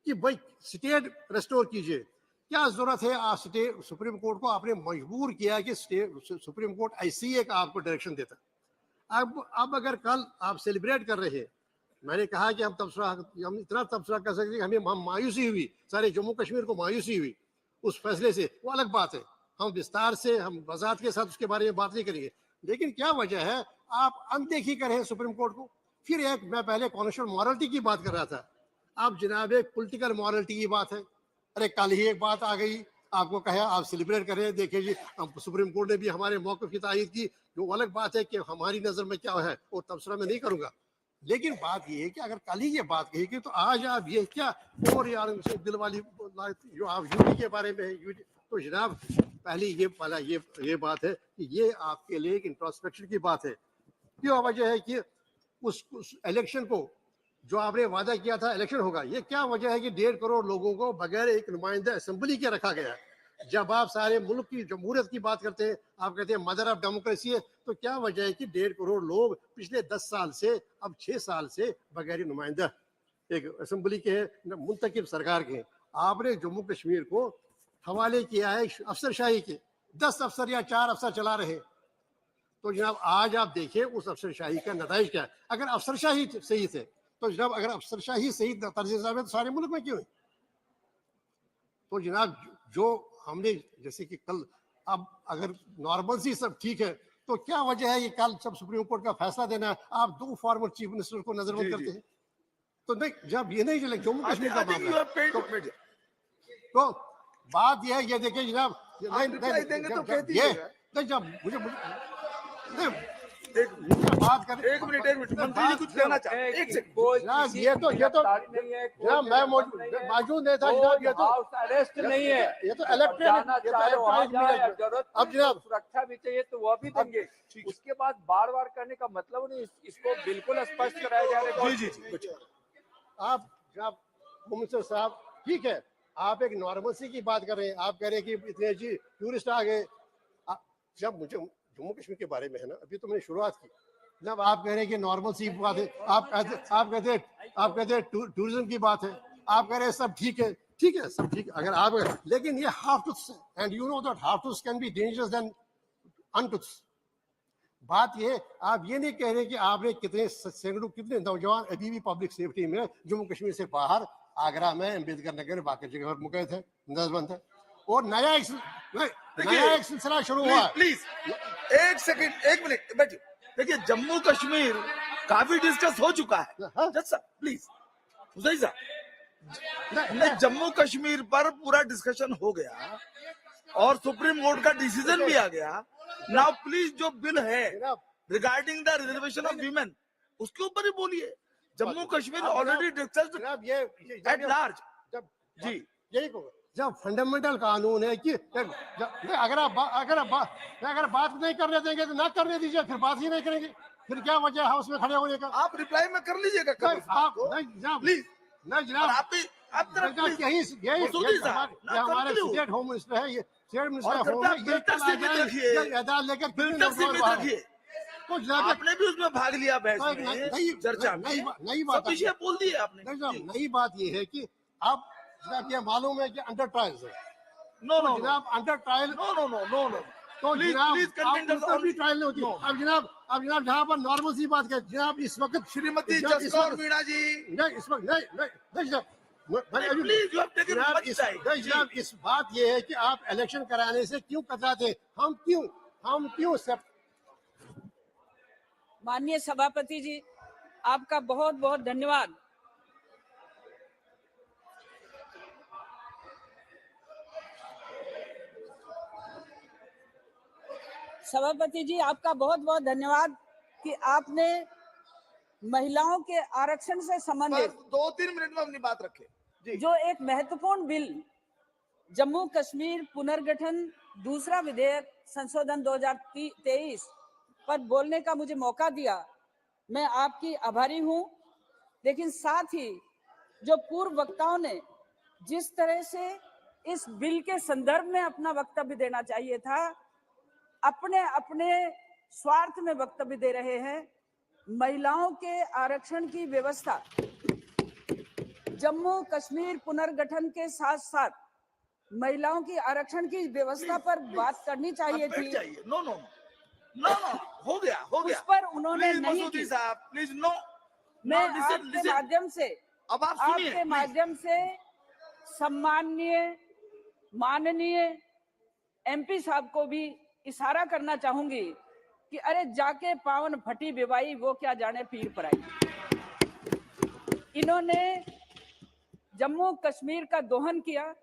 कि भाई स्टेट रेस्टोर कीजिए। क्या जरूरत है आप स्टेट सुप्रीम कोर्ट को आपने मजबूर किया कि स्टेट सुप्रीम कोर्ट ऐसी एक आपको डायरेक्शन देता। अब अगर कल आप सेलिब्रेट कर रहे हैं, मैंने कहा कि हम इतना तबसरा कर सकते हैं, हम मायूसी हुई, सारे जम्मू कश्मीर को मायूसी हुई उस फैसले से, वो अलग बात है, हम विस्तार से हम वजाहत के साथ उसके बारे में बात नहीं करेंगे। लेकिन क्या वजह है आप अनदेखी कर रहे हैं सुप्रीम कोर्ट को? फिर एक मैं पहले कॉन्स्टिट्यूशनल मॉरलिटी की बात कर रहा था, अब जनाब एक पॉलिटिकल मॉरलिटी की बात है। अरे कल ही एक बात आ गई, आपको कहा आप सेलिब्रेट कर रहे हैं, देखिए जी सुप्रीम कोर्ट ने भी हमारे मौक़िफ़ की तायीद की, जो अलग बात है कि हमारी नज़र में क्या है वो तबसरा में नहीं करूँगा। लेकिन बात ये है कि अगर कल ही ये बात कही कि तो आज आप ये क्या और यार दिल वाली जो आप यूटी के बारे में है, तो जनाब पहली ये बात है कि ये आपके लिए एक इंट्रोस्पेक्शन की बात है। क्यों वजह है कि उस इलेक्शन को जो आपने वादा किया था इलेक्शन होगा, ये क्या वजह है कि 1.5 करोड़ लोगों को बगैर एक नुमाइंदा असेंबली के रखा गया है? जब आप सारे मुल्क की जमहूरियत की बात करते हैं, आप कहते हैं मदर ऑफ डेमोक्रेसी है, तो क्या वजह है कि 1.5 करोड़ लोग पिछले 10 साल से, अब 6 साल से बगैर नुमाइंदा एक असेंबली के हैं, मुंतखब सरकार के हैं? आपने जम्मू कश्मीर को हवाले किया है अफसरशाही के, 10 अफसर या 4 अफसर चला रहे। तो जनाब आज आप देखिए उस अफसरशाही का नताइज क्या है। अगर अफसरशाही सही थे तो जनाब अगर अफसरशाही सही तर्ज निज़ाम है तो सारे मुल्क में क्यों है? तो जनाब जो हमने जैसे कि कल, अब अगर नॉर्मल सी सब ठीक है तो क्या वजह है ये कल सब सुप्रीम कोर्ट का फैसला देना है, आप 2 फॉर्मर चीफ मिनिस्टर को नजरबंद करते हैं? तो नहीं, जब ये नहीं चले जम्मू कश्मीर का मामला तो बात यह है, ये देखिए जनाब जब मुझे बात कर
एक मिनट मंत्री जी कुछ कहना चाहते हैं, एक सेकंड।
ये तो
जनाब मैं मौजूद नहीं था जनाब, ये तो
अरेस्ट नहीं है,
ये तो इलेक्ट्रॉनिक
अब जनाब सुरक्षा भी चाहिए तो वह भी देंगे। उसके बाद बार बार करने का मतलब नहीं, इसको बिल्कुल स्पष्ट कराया जा रहा है।
जी
आप जनाब मिनिस्टर साहब ठीक है, आप एक नॉर्मलसी की बात कर रहे हैं, आप कह रहे हैं कि इतने जी टूरिस्ट आ गए। जब मुझे जम्मू कश्मीर के बारे में है ना, अभी तो मैंने शुरुआत की, जब आप कह रहे हैं कि नॉर्मल सी बात है, आप कहते हैं टूरिज्म की बात है, आप कह रहे हैं सब ठीक है, ठीक है सब ठीक है, अगर आप, लेकिन ये half truths and you know that half truths can be dangerous then untruths. बात ये, आप ये नहीं कह रहे कि आपने कितने नौजवान अभी भी पब्लिक सेफ्टी में जम्मू कश्मीर से बाहर, आगरा में, अम्बेडकर नगर, बाकी जगह पर मुकैद है, नजरबंद है, और नया एक सिलसिला शुरू हुआ।
प्लीज एक सेकंड, एक मिनट बैठिए। देखिए जम्मू कश्मीर काफी डिस्कस हो चुका है, जज साहब प्लीज, हुसैन साहब, जम्मू कश्मीर पर पूरा डिस्कशन हो गया और सुप्रीम कोर्ट का डिसीजन भी आ गया। नाउ प्लीज जो बिल है regarding the reservation of women, उसके ऊपर ही बोलिए। Jammu Kashmir already discussed at large. जी
यही को जब फंडामेंटल कानून है कि अगर बात नहीं करने देंगे तो ना करने दीजिए, फिर बात ही नहीं करेंगे, फिर क्या वजह है हाउस में खड़े होने का?
आप रिप्लाई में कर लीजिएगा
आप नहीं जनाब,
प्लीज।
नहीं जनाब,
आप
हमारे स्टेट होम मिनिस्टर है, ये स्टेट मिनिस्टर
और
होम है, ये
तक सीमित रखिए,
अदालत लेकर
बिल तक सीमित रखिए।
तो जनाब
आपने भी उसमें भाग लिया बहस में, चर्चा में,
नई बात
सब विषय बोल दिए आपने।
नई बात ये है कि आप जनाब ये मालूम है कि अंडर ट्रायल्स है।
नो नो
जनाब under trial
no no no no no
तो
प्लीज
जनाब
प्लीज
आप भी ट्रायल नहीं होती। अब जनाब जहाँ पर नॉर्मल सी बात करें जनाब, इस वक्त
श्रीमती जसकौर मीणा जी,
नहीं इस वक्त नहीं जनाब,
please you have taken much time.
जनाब इस बात ये है कि आप इलेक्शन कराने से क्यों कतराते? हम क्यों
माननीय सभापति जी, आपका बहुत बहुत धन्यवाद। सभापति जी, आपका बहुत बहुत धन्यवाद कि आपने महिलाओं के आरक्षण से संबंधित
2-3 मिनट में अपनी बात रखें जी।
जो एक महत्वपूर्ण बिल जम्मू कश्मीर पुनर्गठन दूसरा विधेयक संशोधन 2023 पर बोलने का मुझे मौका दिया, मैं आपकी आभारी हूं। लेकिन साथ ही जो पूर्व वक्ताओं ने जिस तरह से इस बिल के संदर्भ में अपना वक्तव्य देना चाहिए था, अपने अपने स्वार्थ में वक्तव्य दे रहे हैं। महिलाओं के आरक्षण की व्यवस्था जम्मू कश्मीर पुनर्गठन के साथ साथ महिलाओं की आरक्षण की व्यवस्था पर बात करनी चाहिए थी।
नो नो नो नो हो गया
उस पर उन्होंने नहीं की।
साहब प्लीज नो।
मैं आपके माध्यम से
अब आप सुनिए,
आपके माध्यम से माननीय एमपी साहब को भी इशारा करना चाहूंगी कि अरे जाके पावन फटी बिवाई वो क्या जाने पीर पराई। इन्होंने जम्मू कश्मीर का दोहन किया,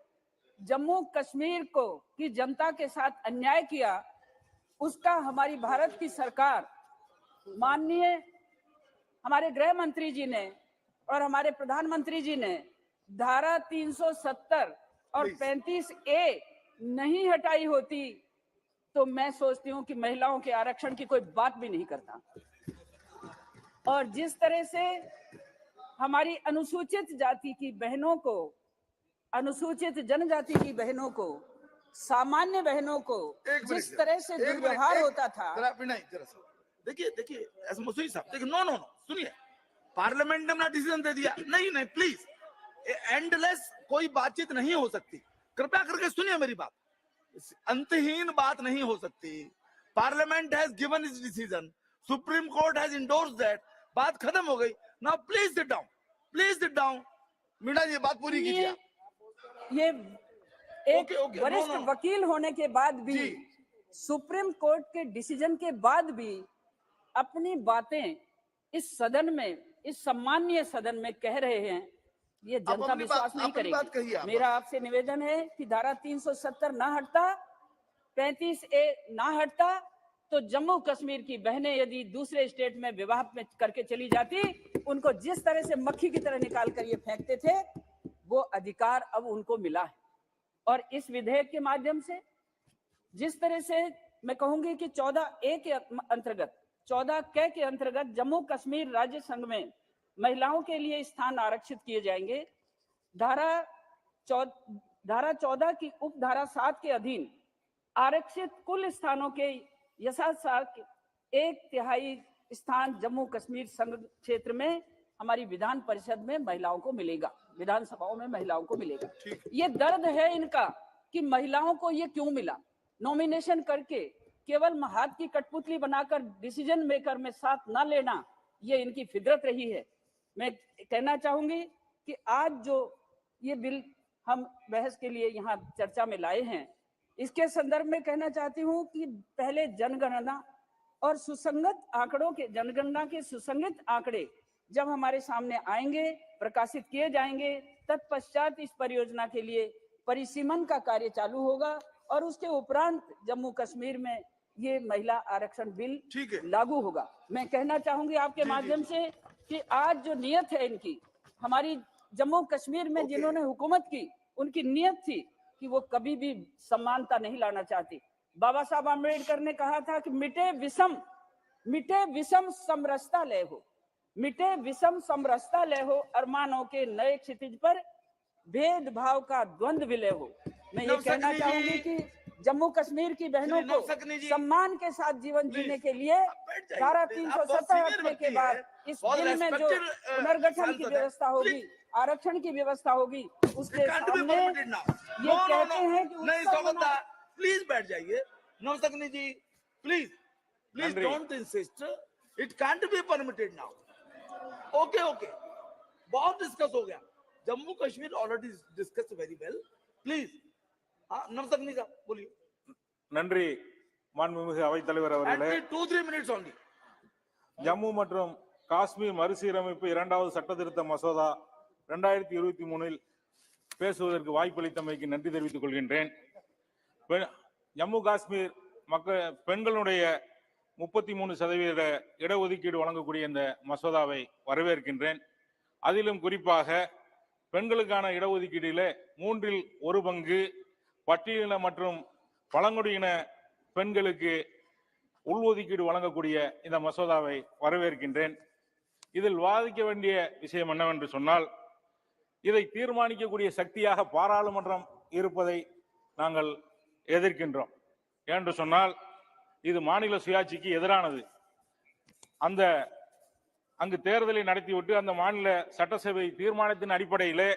जम्मू कश्मीर को की जनता के साथ अन्याय किया। उसका हमारी भारत की सरकार, माननीय हमारे गृह मंत्री जी ने और हमारे प्रधानमंत्री जी ने धारा 370 और 35A नहीं हटाई होती तो मैं सोचती हूँ कि महिलाओं के आरक्षण की कोई बात भी नहीं करता। और जिस तरह से हमारी अनुसूचित जाति की बहनों को, अनुसूचित जनजाति की बहनों को, सामान्य बहनों को जिस तरह से दुर्व्यवहार होता था।
देखिए मुसई साहब, देखिए नो नो नो सुनिए, पार्लियामेंट ने अपना डिसीजन दे दिया। नहीं प्लीज, एंडलेस कोई बातचीत नहीं हो सकती। कृपया करके सुनिए मेरी बात, अंतहीन बात नहीं हो सकती। Parliament has given its decision, supreme court has endorsed that, बात खत्म हो गई। Now please sit down. Meena ji बात पूरी कीजिए।
ये एक वरिष्ठ वकील होने के बाद भी, सुप्रीम कोर्ट के डिसीजन के बाद भी अपनी बातें इस सदन में, इस सम्माननीय सदन में कह रहे हैं, ये जनता विश्वास नहीं करेगी। मेरा आपसे निवेदन है कि धारा 370 ना हटता, 35A ना हटता तो जम्मू कश्मीर की बहनें यदि दूसरे स्टेट में विवाह में करके चली जाती, उनको जिस तरह से मक्खी की तरह निकाल कर ये फेंकते थे, वो अधिकार अब उनको मिला है। और इस विधेयक के माध्यम से जिस तरह से मैं कहूंगी कि 14A के अंतर्गत, 14K के अंतर्गत जम्मू कश्मीर राज्य संघ में महिलाओं के लिए स्थान आरक्षित किए जाएंगे। धारा 14 की उपधारा 7 के अधीन आरक्षित कुल स्थानों के यथासाथ 1/3 स्थान जम्मू कश्मीर संघ क्षेत्र में हमारी विधान परिषद में महिलाओं को मिलेगा, विधानसभाओं में महिलाओं को मिलेगा। ये दर्द है इनका कि महिलाओं को ये क्यों मिला। नॉमिनेशन करके केवल हाथ की कठपुतली बनाकर डिसीजन मेकर में साथ ना लेना, ये इनकी फितरत रही है। मैं कहना चाहूंगी कि आज जो ये बिल हम बहस के लिए यहाँ चर्चा में लाए हैं, इसके संदर्भ में कहना चाहती हूँ कि पहले जनगणना और सुसंगत आंकड़ों के, जनगणना के सुसंगत आंकड़े जब हमारे सामने आएंगे, प्रकाशित किए जाएंगे, तत्पश्चात इस परियोजना के लिए परिसीमन का कार्य चालू होगा और उसके उपरांत जम्मू कश्मीर में ये महिला आरक्षण बिल लागू होगा। मैं कहना चाहूंगी आपके माध्यम से कि आज जो नियत है इनकी, हमारी जम्मू कश्मीर में जिन्होंने हुकूमत की, उनकी नियत थी कि वो कभी भी समानता नहीं लाना चाहती। बाबा साहब आम्बेडकर ने कहा था कि मिटे विषम समरसता लय हो, मिटे विषम समरसता लय हो, अरमानों के नए क्षितिज पर भेदभाव का द्वंद्व विलय हो। मैं ये कहना चाहूंगी कि जम्मू कश्मीर की बहनों को सम्मान के साथ जीवन जीने के लिए धारा 370 हटने के बाद इस बिल में जो पुनर्गठन की व्यवस्था होगी, आरक्षण की व्यवस्था होगी, उसके सामने ये कहते हैं कि
नहीं समझता, प्लीज बैठ जाइए। Nauskani ji, please don't insist, it can't be permitted now. Okay, बहुत डिस्कस हो गया। Jammu Kashmir already discuss very well, please Nauskani का बोलिए।
நன்றி மாண்புமிகு அவைத்தலைவர் அவர்களே.
2-3 minutes only.
ஜம்மு மற்றும் காஷ்மீர் மறுசீரமைப்பு இரண்டாவது சட்ட திருத்த மசோதா 2023 பேசுவதற்கு வாய்ப்பளித்தமைக்கு நன்றி தெரிவித்துக் கொள்கின்றேன். ஜம்மு காஷ்மீர் பெண்களுடைய 33% இடஒதுக்கீடு வழங்கக்கூடிய இந்த மசோதாவை வரவேற்கின்றேன். அதிலும் குறிப்பாக பெண்களுக்கான இடஒதுக்கீட்டிலே 1/3 பட்டியலின மற்றும் பழங்குடியின பெண்களுக்கு உள்ஒதுக்கீடு வழங்கக்கூடிய இந்த மசோதாவை வரவேற்கின்றேன். இதில் வாதிக்க வேண்டிய விஷயம் என்னவென்று சொன்னால், இதை தீர்மானிக்கக்கூடிய சக்தியாக பாராளுமன்றம் இருப்பதை நாங்கள் எதிர்க்கின்றோம். என்று சொன்னால் இது மாநில சுயாட்சிக்கு எதிரானது. அங்கு தேர்தலை நடத்திவிட்டு அந்த மாநில சட்டசபை தீர்மானத்தின் அடிப்படையிலே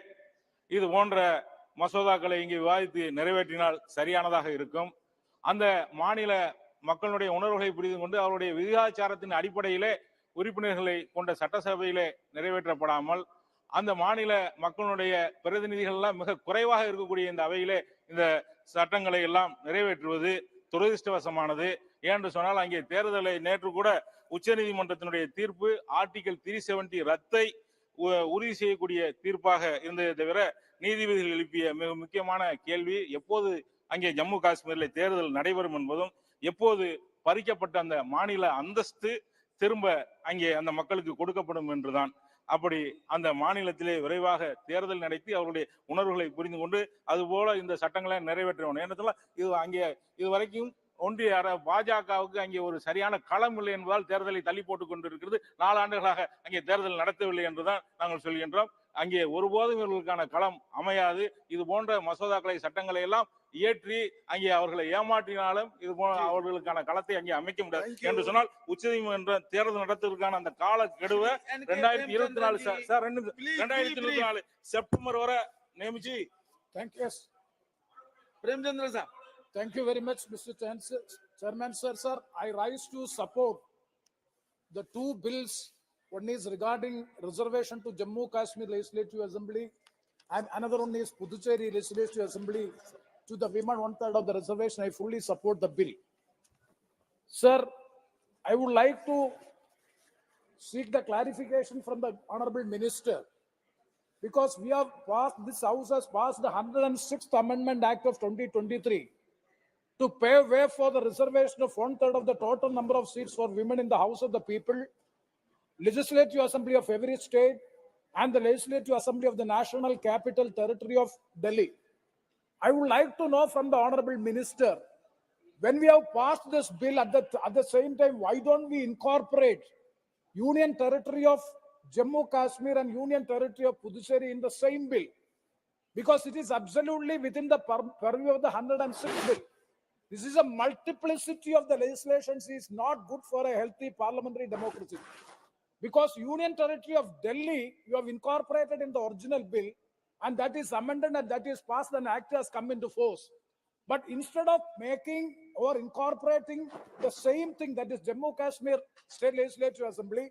இது போன்ற மசோதாக்களை இங்கே விவாதித்து நிறைவேற்றினால் சரியானதாக இருக்கும். அந்த மாநில மக்களுடைய உணர்வுகளை புரிந்து கொண்டு அவருடைய விகிதாச்சாரத்தின் அடிப்படையிலே உறுப்பினர்களை கொண்ட சட்டசபையிலே நிறைவேற்றப்படாமல் அந்த மாநில மக்களுடைய பிரதிநிதிகள் எல்லாம் மிக குறைவாக இருக்கக்கூடிய இந்த அவையிலே இந்த சட்டங்களை எல்லாம் நிறைவேற்றுவது துரதிருஷ்டவசமானது. ஏன்னு சொன்னால் அங்கே தேர்தலை நேற்று கூட உச்சநீதிமன்றத்தினுடைய தீர்ப்பு ஆர்டிகல் 370 ரத்தை உறுதி செய்யக்கூடிய தீர்ப்பாக இருந்ததை தவிர நீதிபதிகள் எழுப்பிய மிக முக்கியமான கேள்வி எப்போது அங்கே ஜம்மு காஷ்மீரில் தேர்தல் நடைபெறும் என்பதும் எப்போது பறிக்கப்பட்ட அந்த மாநில அந்தஸ்து திரும்ப அங்கே அந்த மக்களுக்கு கொடுக்கப்படும் என்றுதான். அப்படி அந்த மாநிலத்திலே விரைவாக தேர்தல் நடத்தி அவருடைய உணர்வுகளை புரிந்து கொண்டு அதுபோல இந்த சட்டங்களை நிறைவேற்றணும். ஏன்னா இது அங்கே இதுவரைக்கும் ஒன்றிய பாஜகவுக்கு அங்கே ஒரு சரியான களம் இல்லை என்பதால் தேர்தலை தள்ளி போட்டுக் கொண்டிருக்கிறது. 4 ஆண்டுகளாக அங்கே தேர்தல் நடத்தவில்லை என்றுதான் நாங்கள் சொல்கின்றோம். அங்கே ஒருபோதும் இவர்களுக்கான களம் அமையாது. இது போன்ற மசோதாக்களை சட்டங்களை எல்லாம் இயற்றி அங்கே அவர்களை ஏமாற்றினாலும் இது போன்ற அவர்களுக்கான களத்தை அங்கே அமைக்க முடியாது என்று சொன்னால் உச்சநீதிமன்ற தேர்தல் நடத்துவதற்கான அந்த கால கெடுவை 2024 செப்டம்பர் வரை நியமிச்சு.
Premchandra sir.
Thank you very much, Mr. Chairman, sir. I rise to support the 2 bills. One is regarding reservation to Jammu Kashmir Legislative Assembly, and another one is Puducherry Legislative Assembly to the women 1/3 of the reservation. I fully support the bill. Sir, I would like to seek the clarification from the Honorable Minister, because this House has passed the 106th Amendment Act of 2023 to pave way for the reservation of 1/3 of the total number of seats for women in the House of the People, Legislative Assembly of every state, and the Legislative Assembly of the National Capital Territory of Delhi. I would like to know from the Honorable Minister, when we have passed this bill at the same time, why don't we incorporate Union Territory of Jammu Kashmir and Union Territory of Puducherry in the same bill? Because it is absolutely within the purview of the 106th bill. This is a multiplicity of the legislations is not good for a healthy parliamentary democracy. Because Union Territory of Delhi, you have incorporated in the original bill, and that is amended and that is passed and act has come into force. But instead of making or incorporating the same thing, that is Jammu Kashmir State Legislative Assembly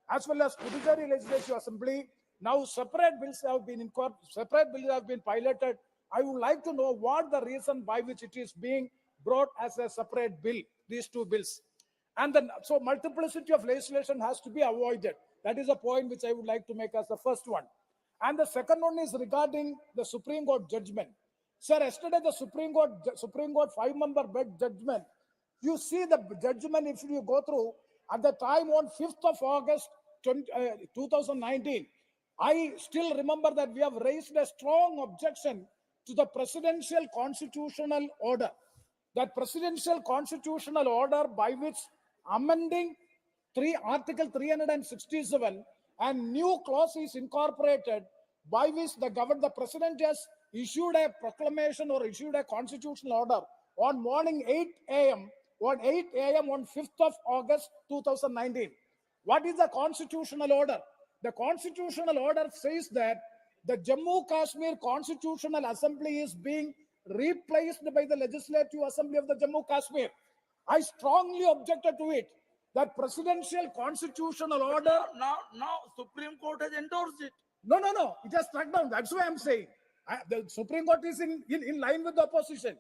as well as Puducherry Legislative Assembly, now separate bills have been piloted. I would like to know what the reason by which it is being brought as a separate bill, these 2 bills. And then, so multiplicity of legislation has to be avoided. That is a point which I would like to make as the first one. And the second one is regarding the Supreme Court judgment. Sir, yesterday the Supreme Court 5-member judgment, you see the judgment, if you go through, at the time on 5th of August 2019, I still remember that we have raised a strong objection to to the presidential constitutional order. That presidential constitutional order by which amending Article 367 and new clause is incorporated, by which the president has issued a proclamation or issued a constitutional order on morning 8 a.m. on 5th of August 2019. What is the constitutional order? The constitutional order says that the Jammu Kashmir Constitutional Assembly is being replaced by the Legislative Assembly of the Jammu Kashmir. I strongly objected to it. That presidential constitutional order.
Now Supreme Court has endorsed it.
No. It has struck down. That's why I'm saying. The Supreme Court is in line with the opposition.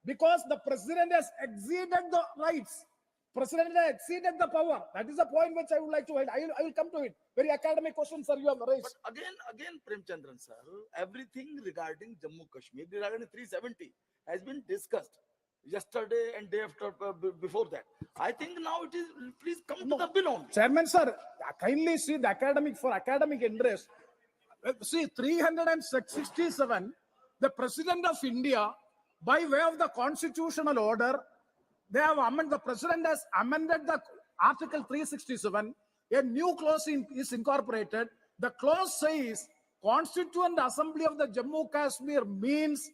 Because the president has exceeded the rights. President has exceeded the power. That is the point which I would like to highlight. I will come to it. Very academic questions, sir, you have raised.
But again, Premchandran sir, everything regarding Jammu Kashmir, regarding 370 has been discussed yesterday and day after before that. I think now it is, please come to the bill only.
Chairman sir, kindly see the academic interest. See 367, the President of India, by way of the constitutional order, the President has amended the Article 367. A new clause is incorporated. The clause says Constituent Assembly of the Jammu Kashmir means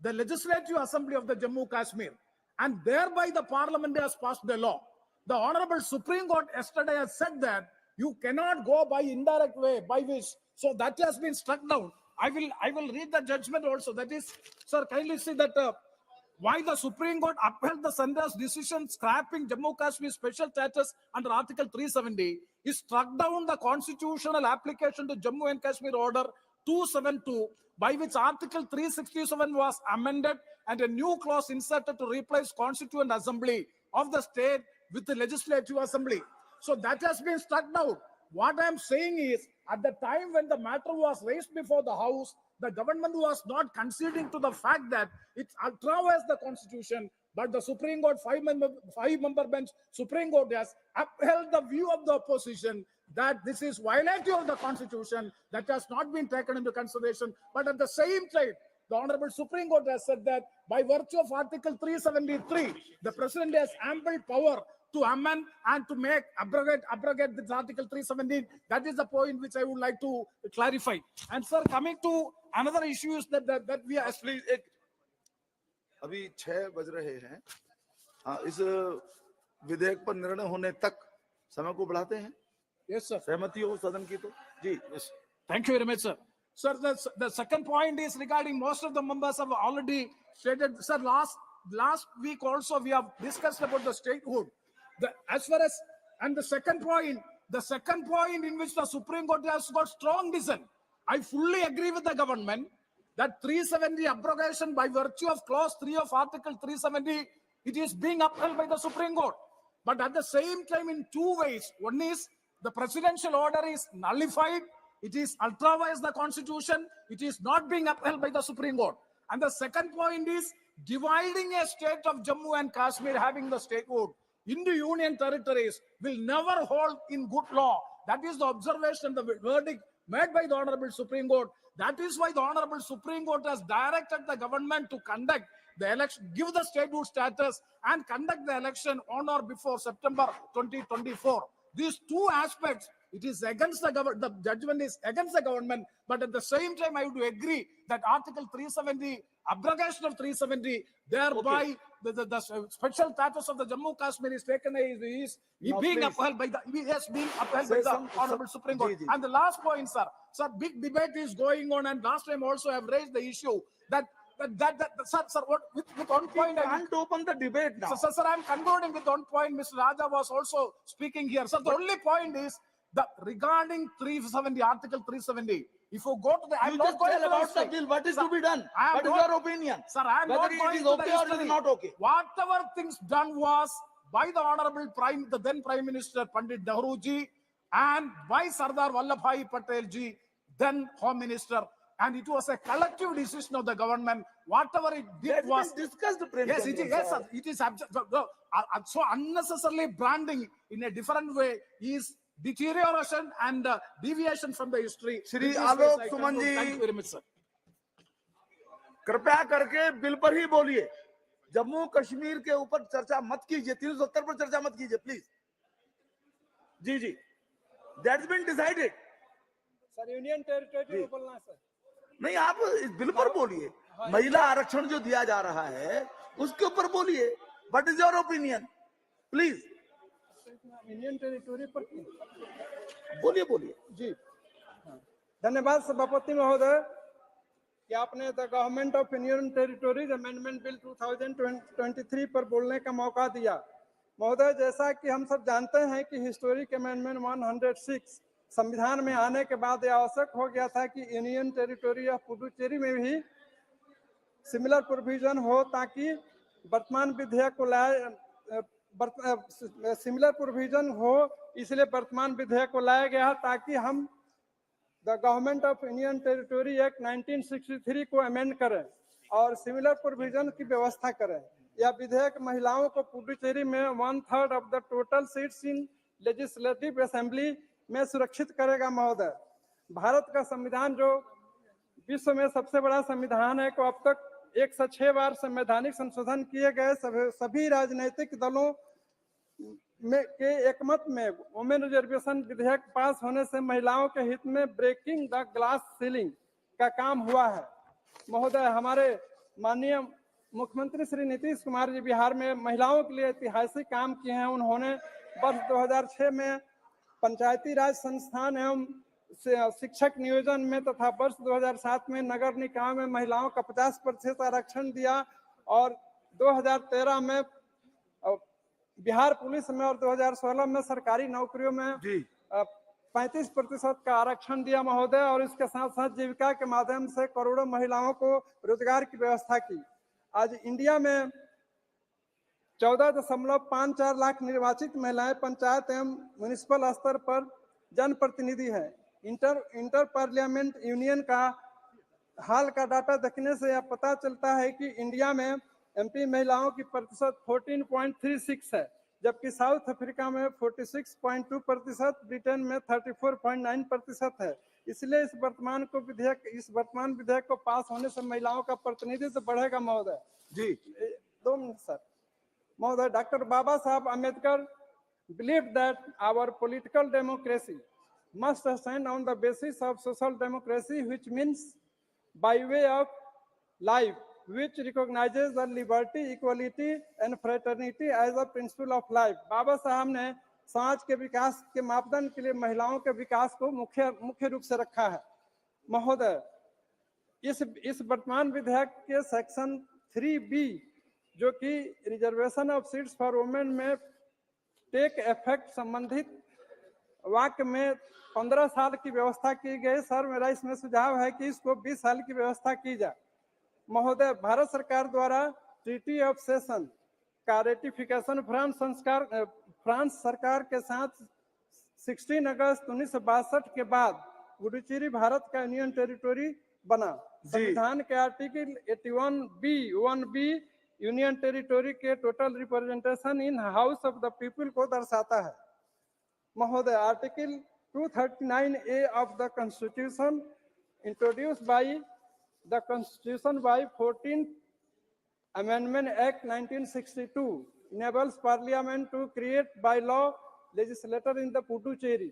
the Legislative Assembly of the Jammu Kashmir, and thereby the Parliament has passed the law. The Honorable Supreme Court yesterday has said that you cannot go by indirect way, by which, so that has been struck down. I will read the judgment also. That is, sir, kindly see that why the Supreme Court upheld the Centre's decision scrapping Jammu Kashmir special status under Article 370 is struck down the constitutional application to Jammu and Kashmir Order 272, by which Article 367 was amended and a new clause inserted to replace Constituent Assembly of the state with the Legislative Assembly. So that has been struck down. What I am saying is, at the time when the matter was raised before the House, the government was not conceding to the fact that it ultraviolates the Constitution, but the Supreme Court, five-member bench Supreme Court has upheld the view of the opposition that this is violative of the Constitution, that has not been taken into consideration. But at the same time, the Honorable Supreme Court has said that by virtue of Article 373, the President has ample power to amend and to make abrogate this Article 317. That is the point which I would like to clarify. And sir, coming to another issues that we are.
Please, अभी 6 बज रहे हैं. इस विधेयक पर निर्णय होने तक समय को बढ़ाते हैं.
Yes, sir.
सहमति हो सदन की तो जी.
Yes. Thank you very much, sir. Sir, the second point is regarding most of the members have already stated. Sir, last week also we have discussed about the statehood. The second point in which the Supreme Court has got strong dissent. I fully agree with the government that 370 abrogation by virtue of clause 3 of Article 370, it is being upheld by the Supreme Court. But at the same time, in two ways. One is the presidential order is nullified. It is ultraviolates the Constitution. It is not being upheld by the Supreme Court. And the second point is dividing a state of Jammu and Kashmir having the statehood into union territories will never hold in good law. That is the observation, the verdict made by the Honorable Supreme Court. That is why the Honorable Supreme Court has directed the government to conduct the election, give the statehood status and conduct the election on or before September 2024. These two aspects, it is against the government, the judgment is against the government, but at the same time, I would agree that Article 370, abrogation of 370, thereby the special status of the Jammu Kashmir is taken, is being upheld by the Honorable Supreme Court. And the last point, sir, big debate is going on, and last time also I have raised the issue that sir, what, with one point,
I can't open the debate now.
Sir, I'm concluding with one point. Mr. Raja was also speaking here. Sir, the only point is that regarding 370, Article 370, if you go to the, I'm not going
about the bill. What is to be done? What is your opinion?
Sir, I'm not going
it is okay or it is not okay.
Whatever things done was by the Honorable the then Prime Minister Pandit Nehru ji and by Sardar Vallabhbhai Patel ji, then Home Minister. And it was a collective decision of the government. Whatever it did was
discussed.
Yes, it is. Yes, sir. It is so unnecessarily branding in a different way is deterioration and deviation from the history.
Shri Alok Sumanji.
Thank you very much, sir.
कृपया करके बिल पर ही बोलिए, जम्मू कश्मीर के ऊपर चर्चा मत कीजिए, 370 पर चर्चा मत कीजिए प्लीज। जी जी, that's been decided.
Sir union territory को बोलना है सर।
नहीं, आप इस बिल पर बोलिए, महिला आरक्षण जो दिया जा रहा है उसके ऊपर बोलिए। What is your opinion please?
Union territory पर
बोलिए बोलिए।
जी धन्यवाद सभापति महोदय कि आपने the government of union territories amendment bill 2023 पर बोलने का मौका दिया। महोदय, जैसा कि हम सब जानते हैं कि हिस्टोरिक अमेंडमेंट 106 संविधान में आने के बाद यह आवश्यक हो गया था कि यूनियन टेरिटरी ऑफ पुडुचेरी में भी सिमिलर प्रोविजन हो, ताकि वर्तमान विधेयक को सिमिलर प्रोविजन हो, इसलिए वर्तमान विधेयक को लाया गया ताकि हम the government of union territory act 1963 को अमेंड करें और सिमिलर प्रोविजन की व्यवस्था करें। यह विधेयक महिलाओं को पुडुचेरी में 1/3 of the total seats in legislative assembly में सुरक्षित करेगा। महोदय, भारत का संविधान जो विश्व में सबसे बड़ा संविधान है, को अब तक 106 बार संवैधानिक संशोधन किए गए। सभी राजनीतिक दलों में के एकमत में वुमेन रिजर्वेशन विधेयक पास होने से महिलाओं के हित में ब्रेकिंग द ग्लास सीलिंग का काम हुआ है। महोदय, हमारे माननीय मुख्यमंत्री श्री नीतीश कुमार जी बिहार में महिलाओं के लिए ऐतिहासिक काम किए हैं। उन्होंने वर्ष 2006 में पंचायती राज संस्थान एवं शिक्षक नियोजन में तथा वर्ष 2007 में नगर निकाय में महिलाओं का 50% आरक्षण दिया और 2013 में बिहार पुलिस में और 2016 में सरकारी नौकरियों में 35% का आरक्षण दिया। महोदय, और इसके साथ साथ जीविका के माध्यम से करोड़ों महिलाओं को रोजगार की व्यवस्था की। आज इंडिया में 14.54 लाख निर्वाचित महिलाएं पंचायत एवं म्युनिसिपल स्तर पर जनप्रतिनिधि है। इंटर पार्लियामेंट यूनियन का हाल का डाटा देखने से यह पता चलता है कि इंडिया में एमपी महिलाओं की प्रतिशत 14.36 है, जबकि साउथ अफ्रीका में 46.2%, ब्रिटेन में 34.9% है। इसलिए इस वर्तमान विधेयक को पास होने से महिलाओं का प्रतिनिधित्व बढ़ेगा। महोदय
जी
2 मिनट सर। महोदय, doctor Baba Saheb Ambedkar believed that our political democracy must stand on the basis of social democracy, which means by way of life, which recognizes the liberty, equality and fraternity as a principle of life। बाबा साहब ने समाज के विकास के मापदंड के लिए महिलाओं के विकास को मुख्य रूप से रखा है। महोदय, इस वर्तमान विधेयक के सेक्शन 3B जो कि reservation of seats for women में टेक इफेक्ट संबंधित वाक्य में 15 साल की व्यवस्था की गई। सर, मेरा इसमें सुझाव है कि इसको 20 साल की व्यवस्था की जाए। महोदय, भारत सरकार द्वारा ट्रीटी ऑफ सेशन का रेटिफिकेशन फ्रांस सरकार के साथ 16 अगस्त 1962 के बाद पुडुचेरी भारत का यूनियन टेरिटरी बना। संविधान के आर्टिकल 81(1)(b) यूनियन टेरिटरी के total representation in house of the people को दर्शाता है। महोदय, article 239A of the constitution introduced by the constitution bye 14th Amendment Act 1962 enables Parliament to create by law legislature in the Puducherry।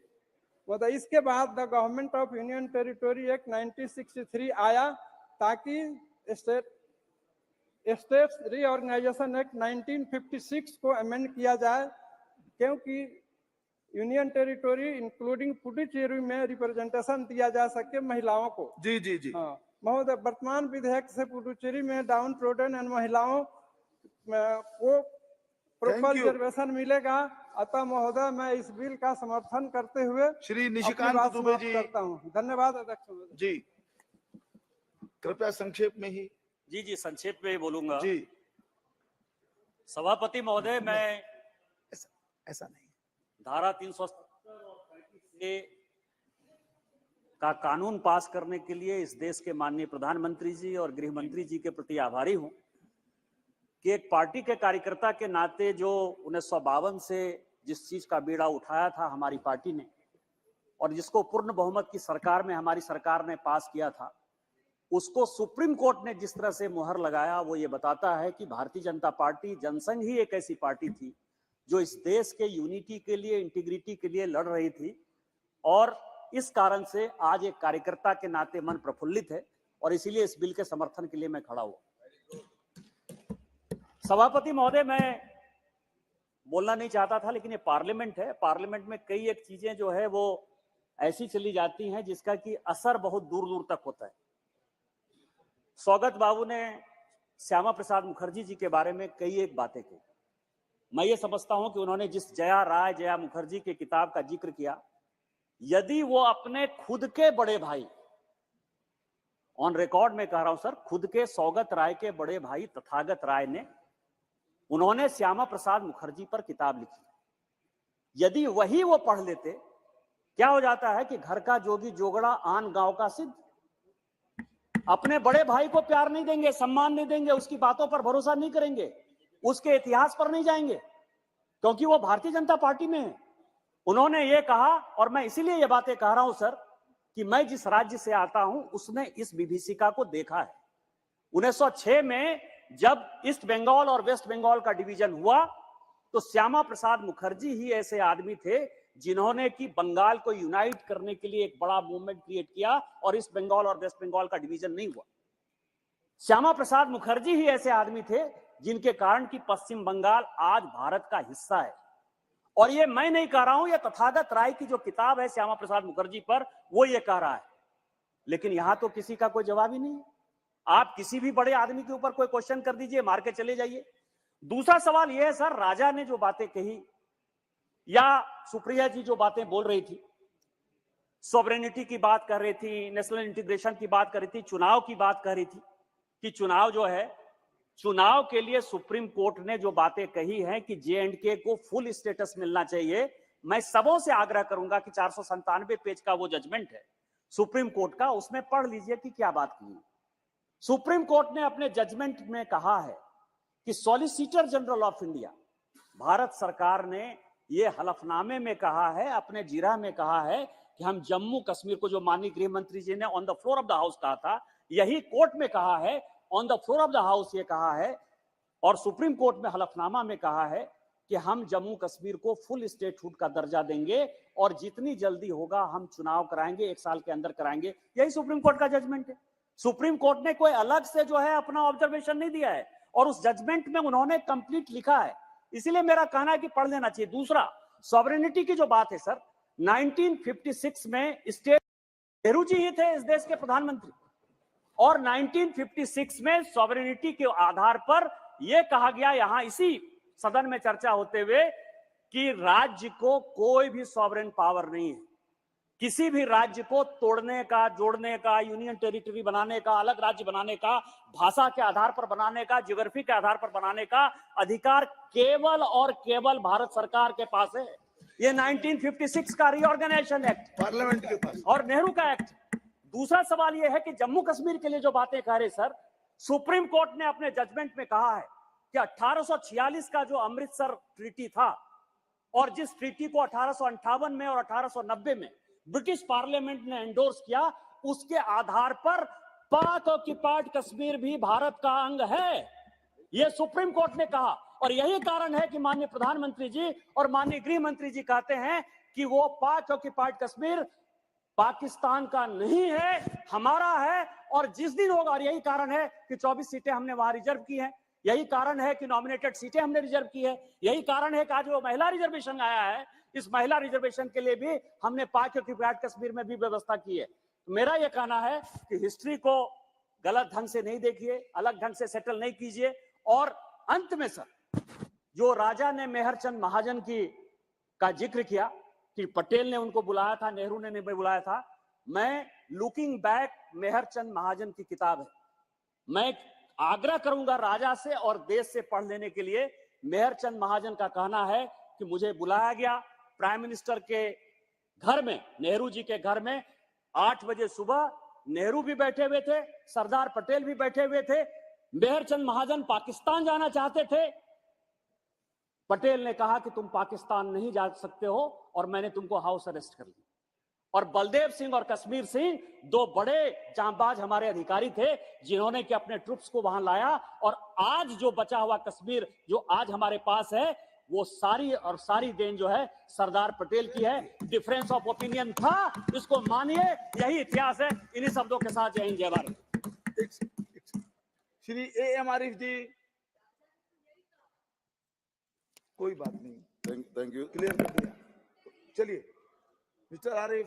मतलब इसके बाद the government of union territory act 1963 आया ताकि स्टेट्स रीऑर्गेनाइजेशन एक्ट 1956 को अमेंड किया जाए, क्योंकि यूनियन टेरिटरी इंक्लूडिंग पुडुचेरी में रिप्रेजेंटेशन दिया जा सके महिलाओं को।
जी जी जी।
हाँ महोदय, वर्तमान विधेयक से पुडुचेरी में डाउन ट्रोडन एंड महिलाओं को प्रॉपर रिजर्वेशन मिलेगा। अतः महोदय, मैं इस बिल का समर्थन करते हुए
श्री निशिकांत दुबे जी
करता हूँ। धन्यवाद अध्यक्ष महोदय
जी। कृपया संक्षेप में ही।
जी संक्षेप में ही बोलूंगा
जी।
सभापति महोदय, मैं
ऐसा नहीं,
धारा 370 का कानून पास करने के लिए इस देश के माननीय प्रधानमंत्री जी और गृह मंत्री जी के प्रति आभारी हूं कि एक पार्टी के कार्यकर्ता के नाते जो 1952 से जिस चीज का बीड़ा उठाया था हमारी पार्टी ने और जिसको पूर्ण बहुमत की सरकार में हमारी सरकार ने पास किया था, उसको सुप्रीम कोर्ट ने जिस तरह से मुहर लगाया, वो ये बताता है कि भारतीय जनता पार्टी, जनसंघ ही एक ऐसी पार्टी थी जो इस देश के यूनिटी के लिए, इंटीग्रिटी के लिए लड़ रही थी, और इस कारण से आज एक कार्यकर्ता के नाते मन प्रफुल्लित है और इसीलिए इस बिल के समर्थन के लिए मैं खड़ा हुआ। सभापति महोदय, मैं बोलना नहीं चाहता था, लेकिन ये पार्लियामेंट है, पार्लियामेंट में कई एक चीजें जो है वो ऐसी चली जाती हैं जिसका कि असर बहुत दूर दूर तक होता है। सौगत बाबू ने श्यामा प्रसाद मुखर्जी जी के बारे में कई एक बातें की। मैं ये समझता हूं कि उन्होंने जिस जया मुखर्जी की किताब का जिक्र किया, यदि वो अपने खुद के बड़े भाई, ऑन रिकॉर्ड में कह रहा हूं सर, खुद के सौगत राय के बड़े भाई तथागत राय ने, उन्होंने श्यामा प्रसाद मुखर्जी पर किताब लिखी, यदि वही वो पढ़ लेते, क्या हो जाता है कि घर का जोगी जोगड़ा आन गांव का सिद्ध। अपने बड़े भाई को प्यार नहीं देंगे, सम्मान नहीं देंगे, उसकी बातों पर भरोसा नहीं करेंगे, उसके इतिहास पर नहीं जाएंगे, क्योंकि वो भारतीय जनता पार्टी में है। उन्होंने ये कहा, और मैं इसीलिए ये बातें कह रहा हूं सर, कि मैं जिस राज्य से आता हूं उसने इस विभीषिका को देखा है। 1906 में जब ईस्ट बंगाल और वेस्ट बंगाल का डिवीजन हुआ, तो श्यामा प्रसाद मुखर्जी ही ऐसे आदमी थे जिन्होंने कि बंगाल को यूनाइट करने के लिए एक बड़ा मूवमेंट क्रिएट किया और ईस्ट बंगाल और वेस्ट बंगाल का डिवीजन नहीं हुआ। श्यामा प्रसाद मुखर्जी ही ऐसे आदमी थे जिनके कारण कि पश्चिम बंगाल आज भारत का हिस्सा है। और ये मैं नहीं कह रहा हूं, ये तथागत राय की जो किताब है श्यामा प्रसाद मुखर्जी पर, वो ये कह रहा है। लेकिन यहां तो किसी का कोई जवाब ही नहीं है। आप किसी भी बड़े आदमी के ऊपर कोई क्वेश्चन कर दीजिए, मार के चले जाइए। दूसरा सवाल यह है सर, राजा ने जो बातें कही या सुप्रिया जी जो बातें बोल रही थी, सॉवरेनिटी की बात कर रही थी, नेशनल इंटीग्रेशन की बात कर रही थी, चुनाव की बात कर रही थी कि चुनाव जो है, चुनाव के लिए सुप्रीम कोर्ट ने जो बातें कही हैं कि J&K को फुल स्टेटस मिलना चाहिए, मैं सबों से आग्रह करूंगा कि 497 पेज का वो जजमेंट है सुप्रीम कोर्ट का, उसमें पढ़ लीजिए कि क्या बात की। सुप्रीम कोर्ट ने अपने जजमेंट में कहा है कि solicitor general of India, Bharat सरकार ने ये हलफनामे में कहा है, अपने जीरा में कहा है कि हम जम्मू कश्मीर को, जो माननीय गृह मंत्री जी ने on the floor of the house कहा था, यही कोर्ट में कहा है, on the floor of the house ये कहा है, और सुप्रीम कोर्ट में हलफनामा में कहा है कि हम जम्मू कश्मीर को फुल स्टेटहुड का दर्जा देंगे और जितनी जल्दी होगा हम चुनाव कराएंगे, 1 साल के अंदर कराएंगे। यही सुप्रीम कोर्ट का जजमेंट है। सुप्रीम कोर्ट ने कोई अलग से जो है अपना ऑब्जर्वेशन नहीं दिया है, और उस जजमेंट में उन्होंने कंप्लीट लिखा है। इसीलिए मेरा कहना है कि पढ़ लेना चाहिए। दूसरा, सॉवरेनिटी की जो बात है सर, 1956 में स्टेट नेहरू जी ही थे इस देश के प्रधानमंत्री, और 1956 में सॉवरेनिटी के आधार पर यह कहा गया, यहां इसी सदन में चर्चा होते हुए, कि राज्य को कोई भी सॉवरेन पावर नहीं है, किसी भी राज्य को तोड़ने का, जोड़ने का, यूनियन टेरिटरी बनाने का, अलग राज्य बनाने का, भाषा के आधार पर बनाने का, ज्योग्राफी के आधार पर बनाने का अधिकार केवल और केवल भारत सरकार के पास है। ये 1956 का रीऑर्गेनाइजेशन एक्ट, पार्लियामेंट के पास, और नेहरू का एक्ट। दूसरा सवाल यह है कि जम्मू कश्मीर के लिए जो बातें कह रहे सर, सुप्रीम कोर्ट ने अपने जजमेंट में कहा है कि 1846 का जो अमृतसर ट्रीटी था, और जिस ट्रीटी को 1858 में और 1890 में ब्रिटिश पार्लियामेंट ने एंडोर्स किया, उसके आधार पर पाक ऑक्युपाइड कश्मीर भी भारत का अंग है, यह सुप्रीम कोर्ट ने कहा। और यही कारण है कि माननीय प्रधानमंत्री जी और माननीय गृह मंत्री जी कहते हैं कि वो पाक ऑक्युपाइड कश्मीर पाकिस्तान का नहीं है, हमारा है। और जिस दिन होगा, और यही कारण है कि 24 सीटें हमने वहां रिजर्व की हैं, यही कारण है कि नॉमिनेटेड सीटें हमने रिजर्व की है, यही कारण है कि आज वो महिला रिजर्वेशन आया है, इस महिला रिजर्वेशन के लिए भी हमने पाक ऑक्युपाइड कश्मीर में भी व्यवस्था की है। तो मेरा यह कहना है कि हिस्ट्री को गलत ढंग से नहीं देखिए, अलग ढंग से सेटल नहीं कीजिए। और अंत में सर, जो राजा ने मेहरचंद महाजन का जिक्र किया कि पटेल ने उनको बुलाया था, नेहरू ने नहीं बुलाया था, मैं लुकिंग बैक, मेहरचंद महाजन की किताब है, मैं आग्रह करूंगा राजा से और देश से पढ़ लेने के लिए। मेहरचंद महाजन का कहना है कि मुझे बुलाया गया प्राइम मिनिस्टर के घर में, नेहरू जी के घर में, 8 बजे सुबह, नेहरू भी बैठे हुए थे, सरदार पटेल भी बैठे हुए थे। मेहरचंद महाजन पाकिस्तान जाना चाहते थे, पटेल ने कहा कि तुम पाकिस्तान नहीं जा सकते हो और मैंने तुमको हाउस अरेस्ट कर लिया। और बलदेव सिंह और कश्मीर सिंह दो बड़े जांबाज हमारे अधिकारी थे जिन्होंने कि अपने ट्रुप्स को वहां लाया और आज जो बचा हुआ कश्मीर जो आज हमारे पास है वो सारी और सारी देन जो है सरदार पटेल की है। डिफरेंस ऑफ ओपिनियन था, इसको मानिए, यही इतिहास है। इन्हीं शब्दों के साथ जय हिंद जय भारत।
श्री ए एम आरिफ जी, कोई बात नहीं,
थैंक यू।
क्लियर कर दिया। चलिए मिस्टर आरिफ,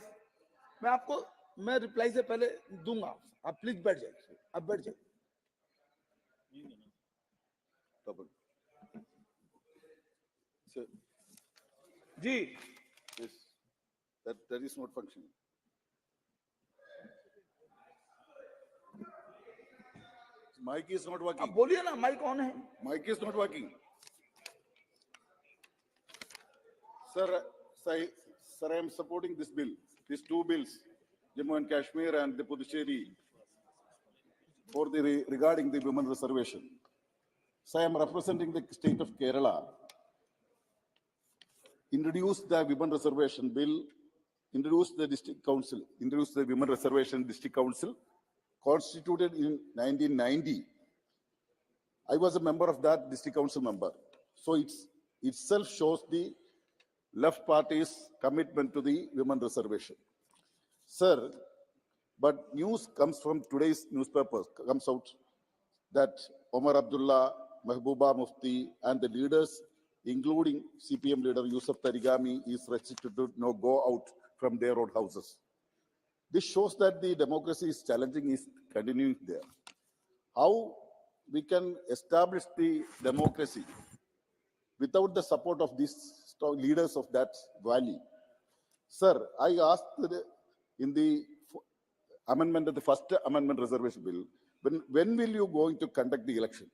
मैं रिप्लाई से पहले दूंगा, आप प्लीज बैठ जाइए, आप बैठ जाइए। जी,
that is not functioning. Mic is not working.
आप बोलिए ना, माइक ऑन है।
Mic is not working. Sir, I am supporting this bill, these two bills, Jammu and Kashmir and the Puducherry, for the regarding the women reservation. So I am representing the state of Kerala. Introduced the women reservation bill, introduced the district council, introduced the women reservation district council, constituted in 1990. I was a member of that district council member. So itself shows the left party's commitment to the women reservation. Sir, but news comes from today's newspapers, comes out that Omar Abdullah, Mahbooba Mufti, and the leaders, including CPM leader Yusuf Tarigami, is restricted to go out from their own houses. This shows that the democracy is challenging, is continuing there. How we can establish the democracy without the support of these leaders of that valley? Sir, I asked in the amendment, the first amendment reservation bill, when will you going to conduct the election?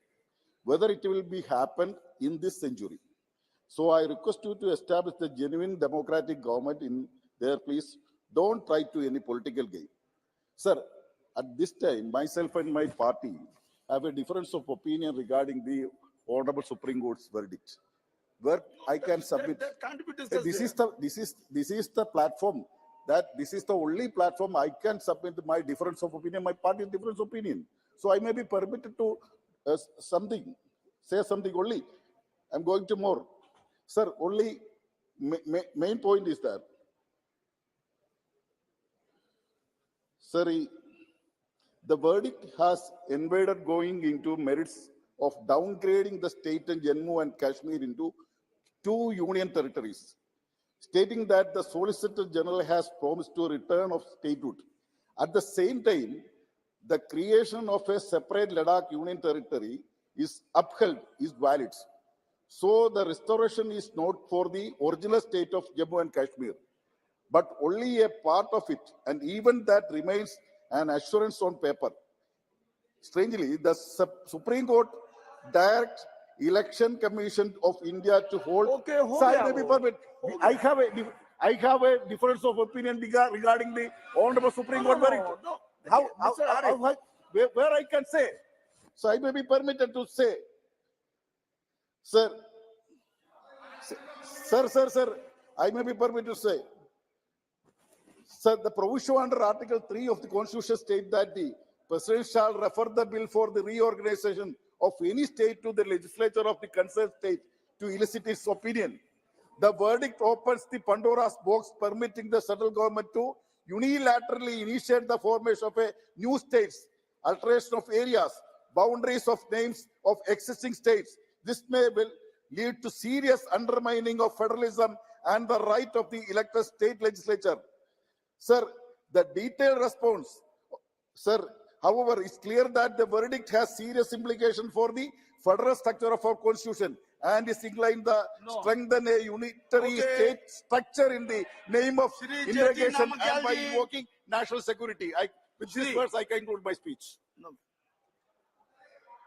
Whether it will be happen in this century. So I request you to establish the genuine democratic government in there, please. Don't try to any political game. Sir, at this time, myself and my party have a difference of opinion regarding the Honorable Supreme Court's verdict, where I can submit.
That can't be discussed.
This is the platform. That this is the only platform I can submit my difference of opinion, my party's difference of opinion. So I may be permitted to say something only. I'm going to more. Sir, only main point is that, sir, the verdict has invaded going into merits of downgrading the state and Jammu and Kashmir into two union territories, stating that the Solicitor General has promised to return of statehood. At the same time, the creation of a separate Ladakh Union Territory is upheld, is valid. So the restoration is not for the original state of Jammu and Kashmir, but only a part of it, and even that remains an assurance on paper. Strangely, the Supreme Court direct Election Commission of India to hold.
Okay,
I have a difference of opinion regarding the Honorable Supreme Court verdict. Where I can say, so I may be permitted to say, sir, I may be permitted to say, sir, the provision under Article 3 of the Constitution states that the President shall refer the bill for the reorganization of any state to the legislature of the concerned state to elicit its opinion. The verdict opens the Pandora's box, permitting the central government to unilaterally initiate the formation of a new states, alteration of areas, boundaries of names of existing states. This may lead to serious undermining of federalism and the right of the elected state legislature. Sir, the detailed response, sir, however, it's clear that the verdict has serious implications for the federal structure of our constitution and is inclined to strengthen a unitary state structure in the name of integration and by invoking national security. With these words, I conclude my speech.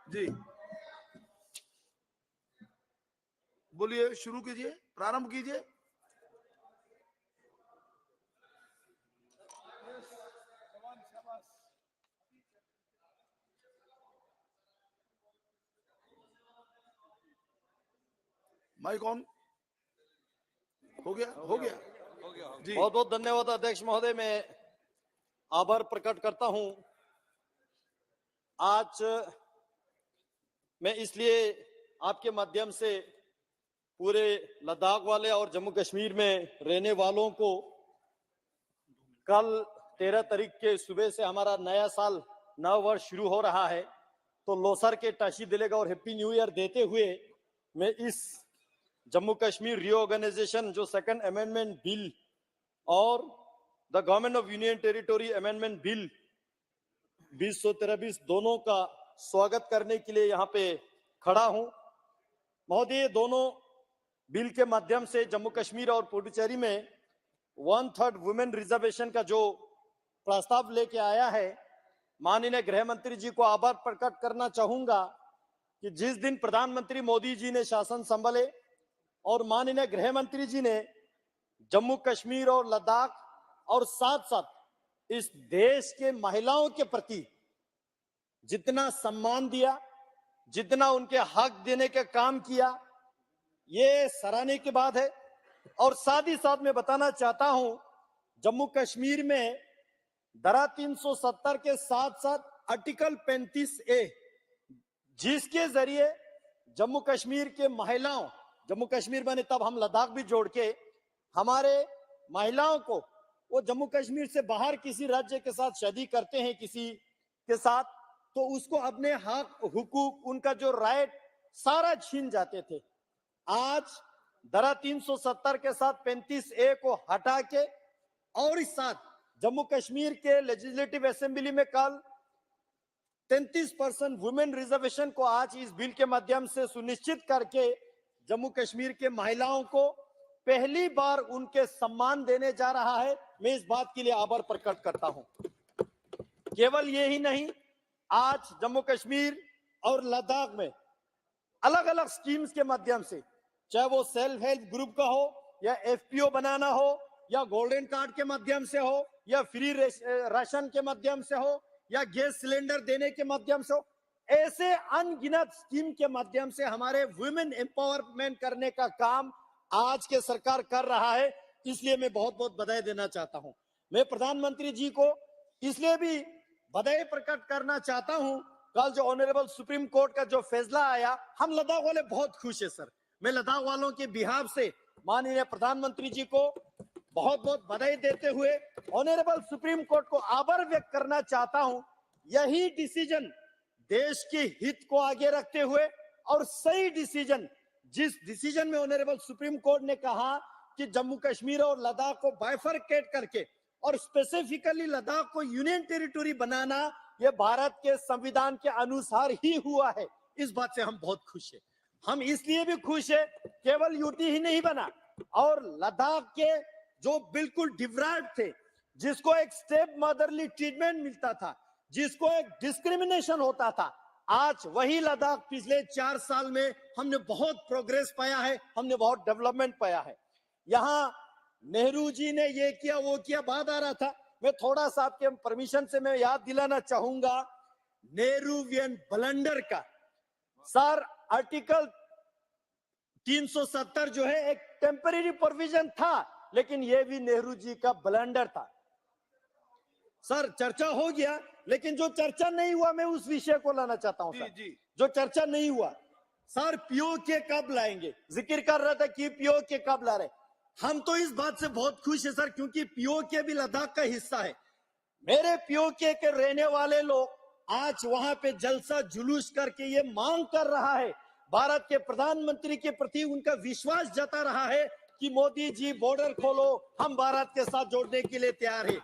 जी, बोलिए, शुरू कीजिए, प्रारंभ कीजिए। माइक ऑन हो गया, हो गया,
बहुत बहुत धन्यवाद अध्यक्ष महोदय। मैं आभार प्रकट करता हूं। आज मैं इसलिए आपके माध्यम से पूरे लद्दाख वाले और जम्मू कश्मीर में रहने वालों को कल 13 तारीख के सुबह से हमारा नया साल नव वर्ष शुरू हो रहा है, तो लोसर के टाशी दिलेगा और हैप्पी न्यू ईयर देते हुए मैं इस जम्मू कश्मीर रीऑर्गेनाइजेशन जो सेकंड अमेंडमेंट बिल और the government of union territory amendment bill 2023 दोनों का स्वागत करने के लिए यहाँ पे खड़ा हूं। महोदय, दोनों बिल के माध्यम से जम्मू कश्मीर और पुडुचेरी में 1/3 वुमेन रिजर्वेशन का जो प्रस्ताव लेके आया है, माननीय गृह मंत्री जी को आभार प्रकट करना चाहूंगा कि जिस दिन प्रधानमंत्री मोदी जी ने शासन संभाले और माननीय गृह मंत्री जी ने जम्मू कश्मीर और लद्दाख और साथ साथ इस देश के महिलाओं के प्रति जितना सम्मान दिया, जितना उनके हक देने का काम किया, ये सराहनीय की बात है। और साथ ही साथ मैं बताना चाहता हूं, जम्मू कश्मीर में धारा 370 के साथ साथ आर्टिकल 35A, जिसके जरिए जम्मू कश्मीर के महिलाओं, जम्मू कश्मीर में तब हम लद्दाख भी जोड़ के हमारे महिलाओं को, वो जम्मू कश्मीर से बाहर किसी राज्य के साथ शादी करते हैं किसी के साथ, तो उसको अपने हक हुकूक, उनका जो राइट सारा छीन जाते थे। आज धारा 370 के साथ 35A को हटा के और इस साथ जम्मू कश्मीर के लेजिस्लेटिव असेंबली में कल 33% वुमेन रिजर्वेशन को आज इस बिल के माध्यम से सुनिश्चित करके जम्मू कश्मीर के महिलाओं को पहली बार उनके सम्मान देने जा रहा है। मैं इस बात के लिए आभार प्रकट करता हूं। केवल ये ही नहीं, आज जम्मू कश्मीर और लद्दाख में अलग अलग स्कीम्स के माध्यम से, चाहे वो सेल्फ हेल्प ग्रुप का हो या FPO बनाना हो या गोल्डन कार्ड के माध्यम से हो या फ्री राशन के माध्यम से हो या गैस सिलेंडर देने के माध्यम से हो, ऐसे अनगिनत स्कीम के माध्यम से हमारे वुमेन एम्पावरमेंट करने का काम आज के सरकार कर रहा है। इसलिए मैं बहुत बहुत बधाई देना चाहता हूं। मैं प्रधानमंत्री जी को इसलिए भी बधाई प्रकट करना चाहता हूं, कल जो ऑनरेबल सुप्रीम कोर्ट का जो फैसला आया, हम लद्दाख वाले बहुत खुश है सर। मैं लद्दाख वालों के बिहाफ से माननीय प्रधानमंत्री जी को बहुत बहुत बधाई देते हुए ऑनरेबल सुप्रीम कोर्ट को आभार व्यक्त करना चाहता हूं। यही डिसीजन देश के हित को आगे रखते हुए और सही डिसीजन, जिस डिसीजन में ऑनरेबल सुप्रीम कोर्ट ने कहा कि जम्मू कश्मीर और लद्दाख को बाइफरकेट करके और स्पेसिफिकली लद्दाख को यूनियन टेरिटोरी बनाना, यह भारत के संविधान के अनुसार ही हुआ है। इस बात से हम बहुत खुश हैं। हम इसलिए भी खुश है, केवल यूटी ही नहीं बना और लद्दाख के जो बिल्कुल डिप्राइव्ड थे, जिसको एक स्टेप मदरली ट्रीटमेंट मिलता था, जिसको एक डिस्क्रिमिनेशन होता था, आज वही लद्दाख पिछले 4 साल में हमने बहुत प्रोग्रेस पाया है, हमने बहुत डेवलपमेंट पाया है। यहाँ नेहरू जी ने ये किया वो किया बात आ रहा था, मैं थोड़ा सा आपके परमिशन से मैं याद दिलाना चाहूंगा नेहरूवियन ब्लंडर का। सर, आर्टिकल 370 जो है एक टेम्परेरी प्रोविजन था, लेकिन ये भी नेहरू जी का ब्लंडर था। सर, चर्चा हो गया, लेकिन जो चर्चा नहीं हुआ, मैं उस विषय को लाना चाहता हूं सर। जो चर्चा नहीं हुआ, सर POK कब लाएंगे? जिक्र कर रहा था कि POK कब ला रहे। हम तो इस बात से बहुत खुश है सर, क्योंकि POK भी लद्दाख का हिस्सा है। मेरे POK के रहने वाले लोग आज वहां पे जलसा जुलूस करके ये मांग कर रहा है, भारत के प्रधानमंत्री के प्रति उनका विश्वास जता रहा है कि मोदी जी बॉर्डर खोलो, हम भारत के साथ जोड़ने के लिए तैयार है।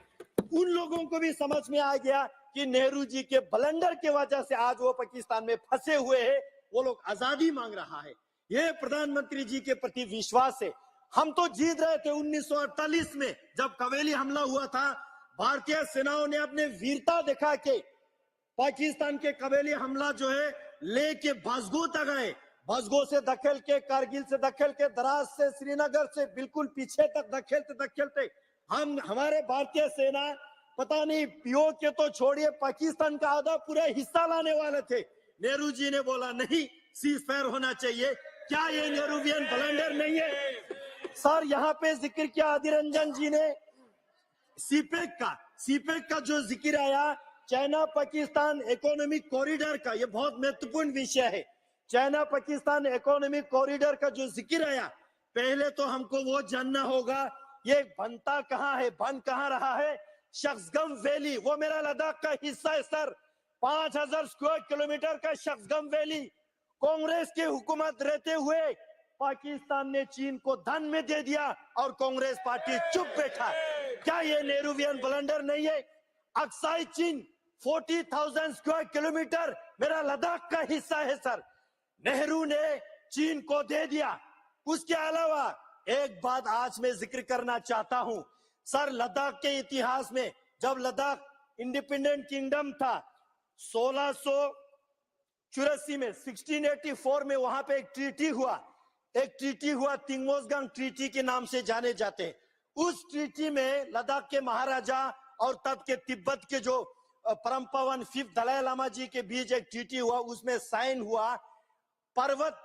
उन लोगों को भी समझ में आ गया कि नेहरू जी के ब्लंडर की वजह से आज वो पाकिस्तान में फंसे हुए हैं, वो लोग आजादी मांग रहा है। ये प्रधानमंत्री जी के प्रति विश्वास है। हम तो जीत रहे थे 1948 में, जब कवेली हमला हुआ था, भारतीय सेनाओं ने अपने वीरता दिखा के पाकिस्तान के कवेली हमला जो है लेके बसगो तक आए, बसगो से धकेल के, कारगिल से धकेल के, द्रास से, श्रीनगर से बिल्कुल पीछे तक धकेलते हम, हमारे भारतीय सेना पता नहीं POK तो छोड़िए, पाकिस्तान का आधा पूरा हिस्सा लाने वाले थे। नेहरू जी ने बोला नहीं, सीज फायर होना चाहिए। क्या ये नेहरूवियन ब्लंडर नहीं है? सर यहाँ पे जिक्र किया आदिर रंजन जी ने सीपेक का जो जिक्र आया, चाइना पाकिस्तान इकोनॉमिक कॉरिडोर का, ये बहुत महत्वपूर्ण विषय है। चाइना पाकिस्तान इकोनॉमिक कॉरिडोर का जो जिक्र आया, पहले तो हमको वो जानना होगा ये बनता कहाँ है, बन कहाँ रहा है। शख्सगम वैली वो मेरा लद्दाख का हिस्सा है सर। 5000 स्क्वायर किलोमीटर का शख्सगम वैली कांग्रेस की हुकूमत रहते हुए पाकिस्तान ने चीन को धन में दे दिया और कांग्रेस पार्टी चुप बैठा। क्या ये नेहरूवियन ब्लंडर नहीं है? अक्साई चीन 40,000 स्क्वायर किलोमीटर मेरा लद्दाख का हिस्सा है सर। नेहरू ने चीन को दे दिया। उसके अलावा एक बात आज मैं जिक्र करना चाहता हूं सर, लद्दाख के इतिहास में जब लद्दाख इंडिपेंडेंट किंगडम था 1684 में 1684 में वहां पे एक ट्रीटी हुआ तिंगमोसगांग ट्रीटी के नाम से जाने जाते हैं। उस ट्रीटी में लद्दाख के महाराजा और तब के तिब्बत के जो परम पावन 5th दलाई लामा जी के बीच एक ट्रीटी हुआ, उसमें साइन हुआ पर्वत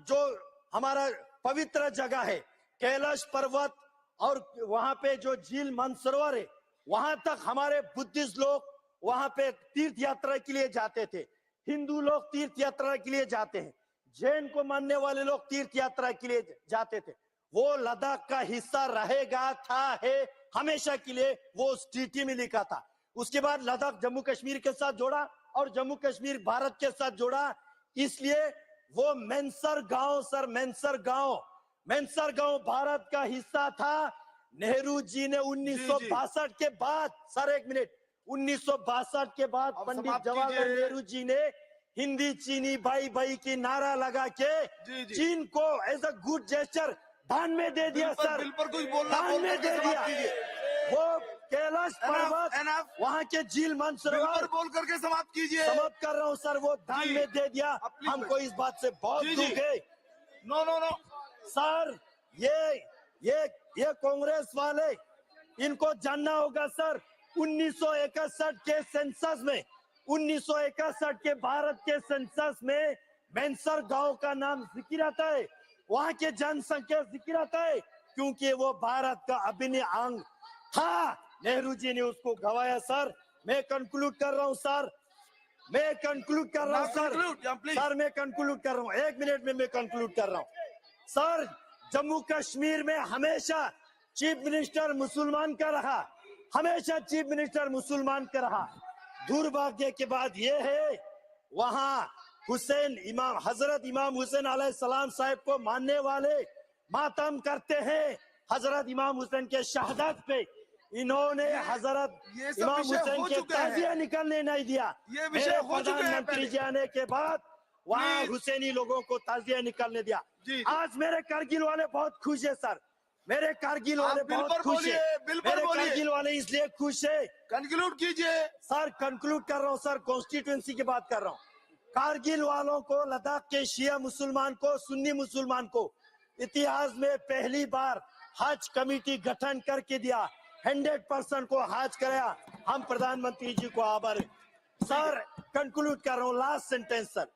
जो हमारा पवित्र जगह है कैलाश पर्वत और वहां पे जो झील मानसरोवर है, वहां तक हमारे बुद्धिस्ट लोग वहां पे तीर्थ यात्रा के लिए जाते थे, हिंदू लोग तीर्थ यात्रा के लिए जाते हैं, जैन को मानने वाले लोग तीर्थ यात्रा के लिए जाते थे। वो लद्दाख का हिस्सा रहेगा है हमेशा के लिए, वो उस ट्रीटी में लिखा था। उसके बाद लद्दाख जम्मू कश्मीर के साथ जोड़ा और जम्मू कश्मीर भारत के साथ जोड़ा, इसलिए वो मेंसर गांव सर, मेंसर गांव भारत का हिस्सा था। नेहरू जी ने 1962 के बाद सर, एक मिनट, 1962 के बाद पंडित जवाहरलाल नेहरू जी ने हिंदी चीनी भाई भाई की नारा लगा के चीन को एज अ गुड जेस्चर दान में दे दिया सर, दान में दे दिया। वो कैलाश पर्वत, वहाँ के झील मानसरोवर
बोल करके समाप्त कीजिए।
समाप्त कर रहा हूँ सर, वो दान में दे दिया। हमको इस बात से बहुत दुख है।
नो
सर, ये कांग्रेस वाले, इनको जानना होगा सर, 1961 के सेंसस में, 1961 के भारत के सेंसस में मेंसर गांव का नाम जिक्र आता है, वहां के जनसंख्या जिक्र आता है, क्योंकि वो भारत का अभिन्न अंग था। नेहरू जी ने उसको गवाया सर। मैं कंक्लूड कर रहा हूं सर, मैं कंक्लूड कर रहा हूं सर, मैं कंक्लूड कर रहा हूं, 1 मिनट में मैं कंक्लूड कर रहा हूं सर। जम्मू कश्मीर में हमेशा चीफ मिनिस्टर मुसलमान का रहा, हमेशा चीफ मिनिस्टर मुसलमान का रहा। दुर्भाग्य के बाद ये है, वहां हजरत इमाम हुसैन अलैहिस्सलाम साहब को मानने वाले मातम करते हैं हजरत इमाम हुसैन के शहादत पे। इन्होंने हजरत इमाम हुसैन के ताजिया निकलने नहीं दिया। मेरे प्रधानमंत्री जी आने के बाद वहाँ हुसैनी लोगों को ताजिया निकलने दिया। आज मेरे कारगिल वाले बहुत खुश है सर, मेरे कारगिल वाले बहुत खुश है, मेरे कारगिल वाले इसलिए खुश है।
कंक्लूड कीजिए
सर, कंक्लूड कर रहा हूँ सर, कॉन्स्टिट्यूएंसी की बात कर रहा हूँ। कारगिल वालों को, लद्दाख के शिया मुसलमान को, सुन्नी मुसलमान को इतिहास में पहली बार हज कमेटी गठन करके दिया, 100% को हज कराया। हम प्रधानमंत्री जी को आभार सर। कंक्लूड कर रहा हूँ, last sentence sir.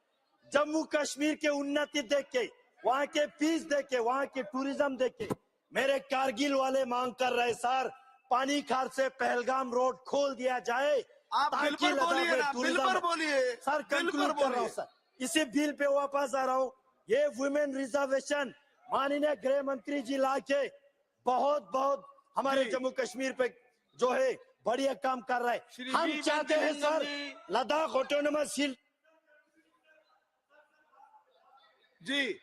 Jammu Kashmir के उन्नति देख के, वहाँ के पीस देख के, वहाँ के टूरिज्म देख के मेरे कारगिल वाले मांग कर रहे सर, पानी खार से पहलगाम रोड खोल दिया जाए।
आप बिल पर बोलिए
सर, कंक्लूड कर रहा हूँ सर, इसी बिल पे वापस आ रहा हूँ। ये वुमेन रिजर्वेशन माननीय गृह मंत्री जी ला के बहुत हमारे जम्मू कश्मीर पे जो है बढ़िया काम कर रहा है। हम चाहते हैं सर लद्दाख ऑटोनोमस हिल
जी।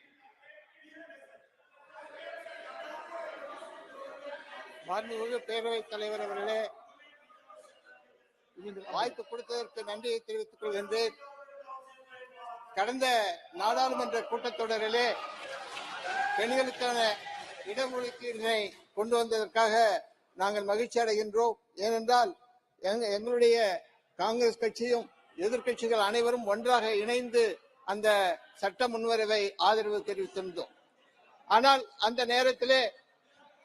மாண்புமிகு பேரவைத் தலைவர் அவர்களே, வாய்ப்பு கொடுத்ததற்கு நன்றியை தெரிவித்துக் கொள்கின்றேன். கடந்த நாடாளுமன்ற கூட்டத்தொடரிலே பெண்களுக்கான இடஒதுக்கீடுகளை கொண்டு வந்ததற்காக நாங்கள் மகிழ்ச்சி அடைகின்றோம். ஏனென்றால் எங்களுடைய காங்கிரஸ் கட்சியும் எதிர்க்கட்சிகள் அனைவரும் ஒன்றாக இணைந்து அந்த சட்ட முன்வரைவை ஆதரவு தெரிவித்திருந்தோம். ஆனால் அந்த நேரத்திலே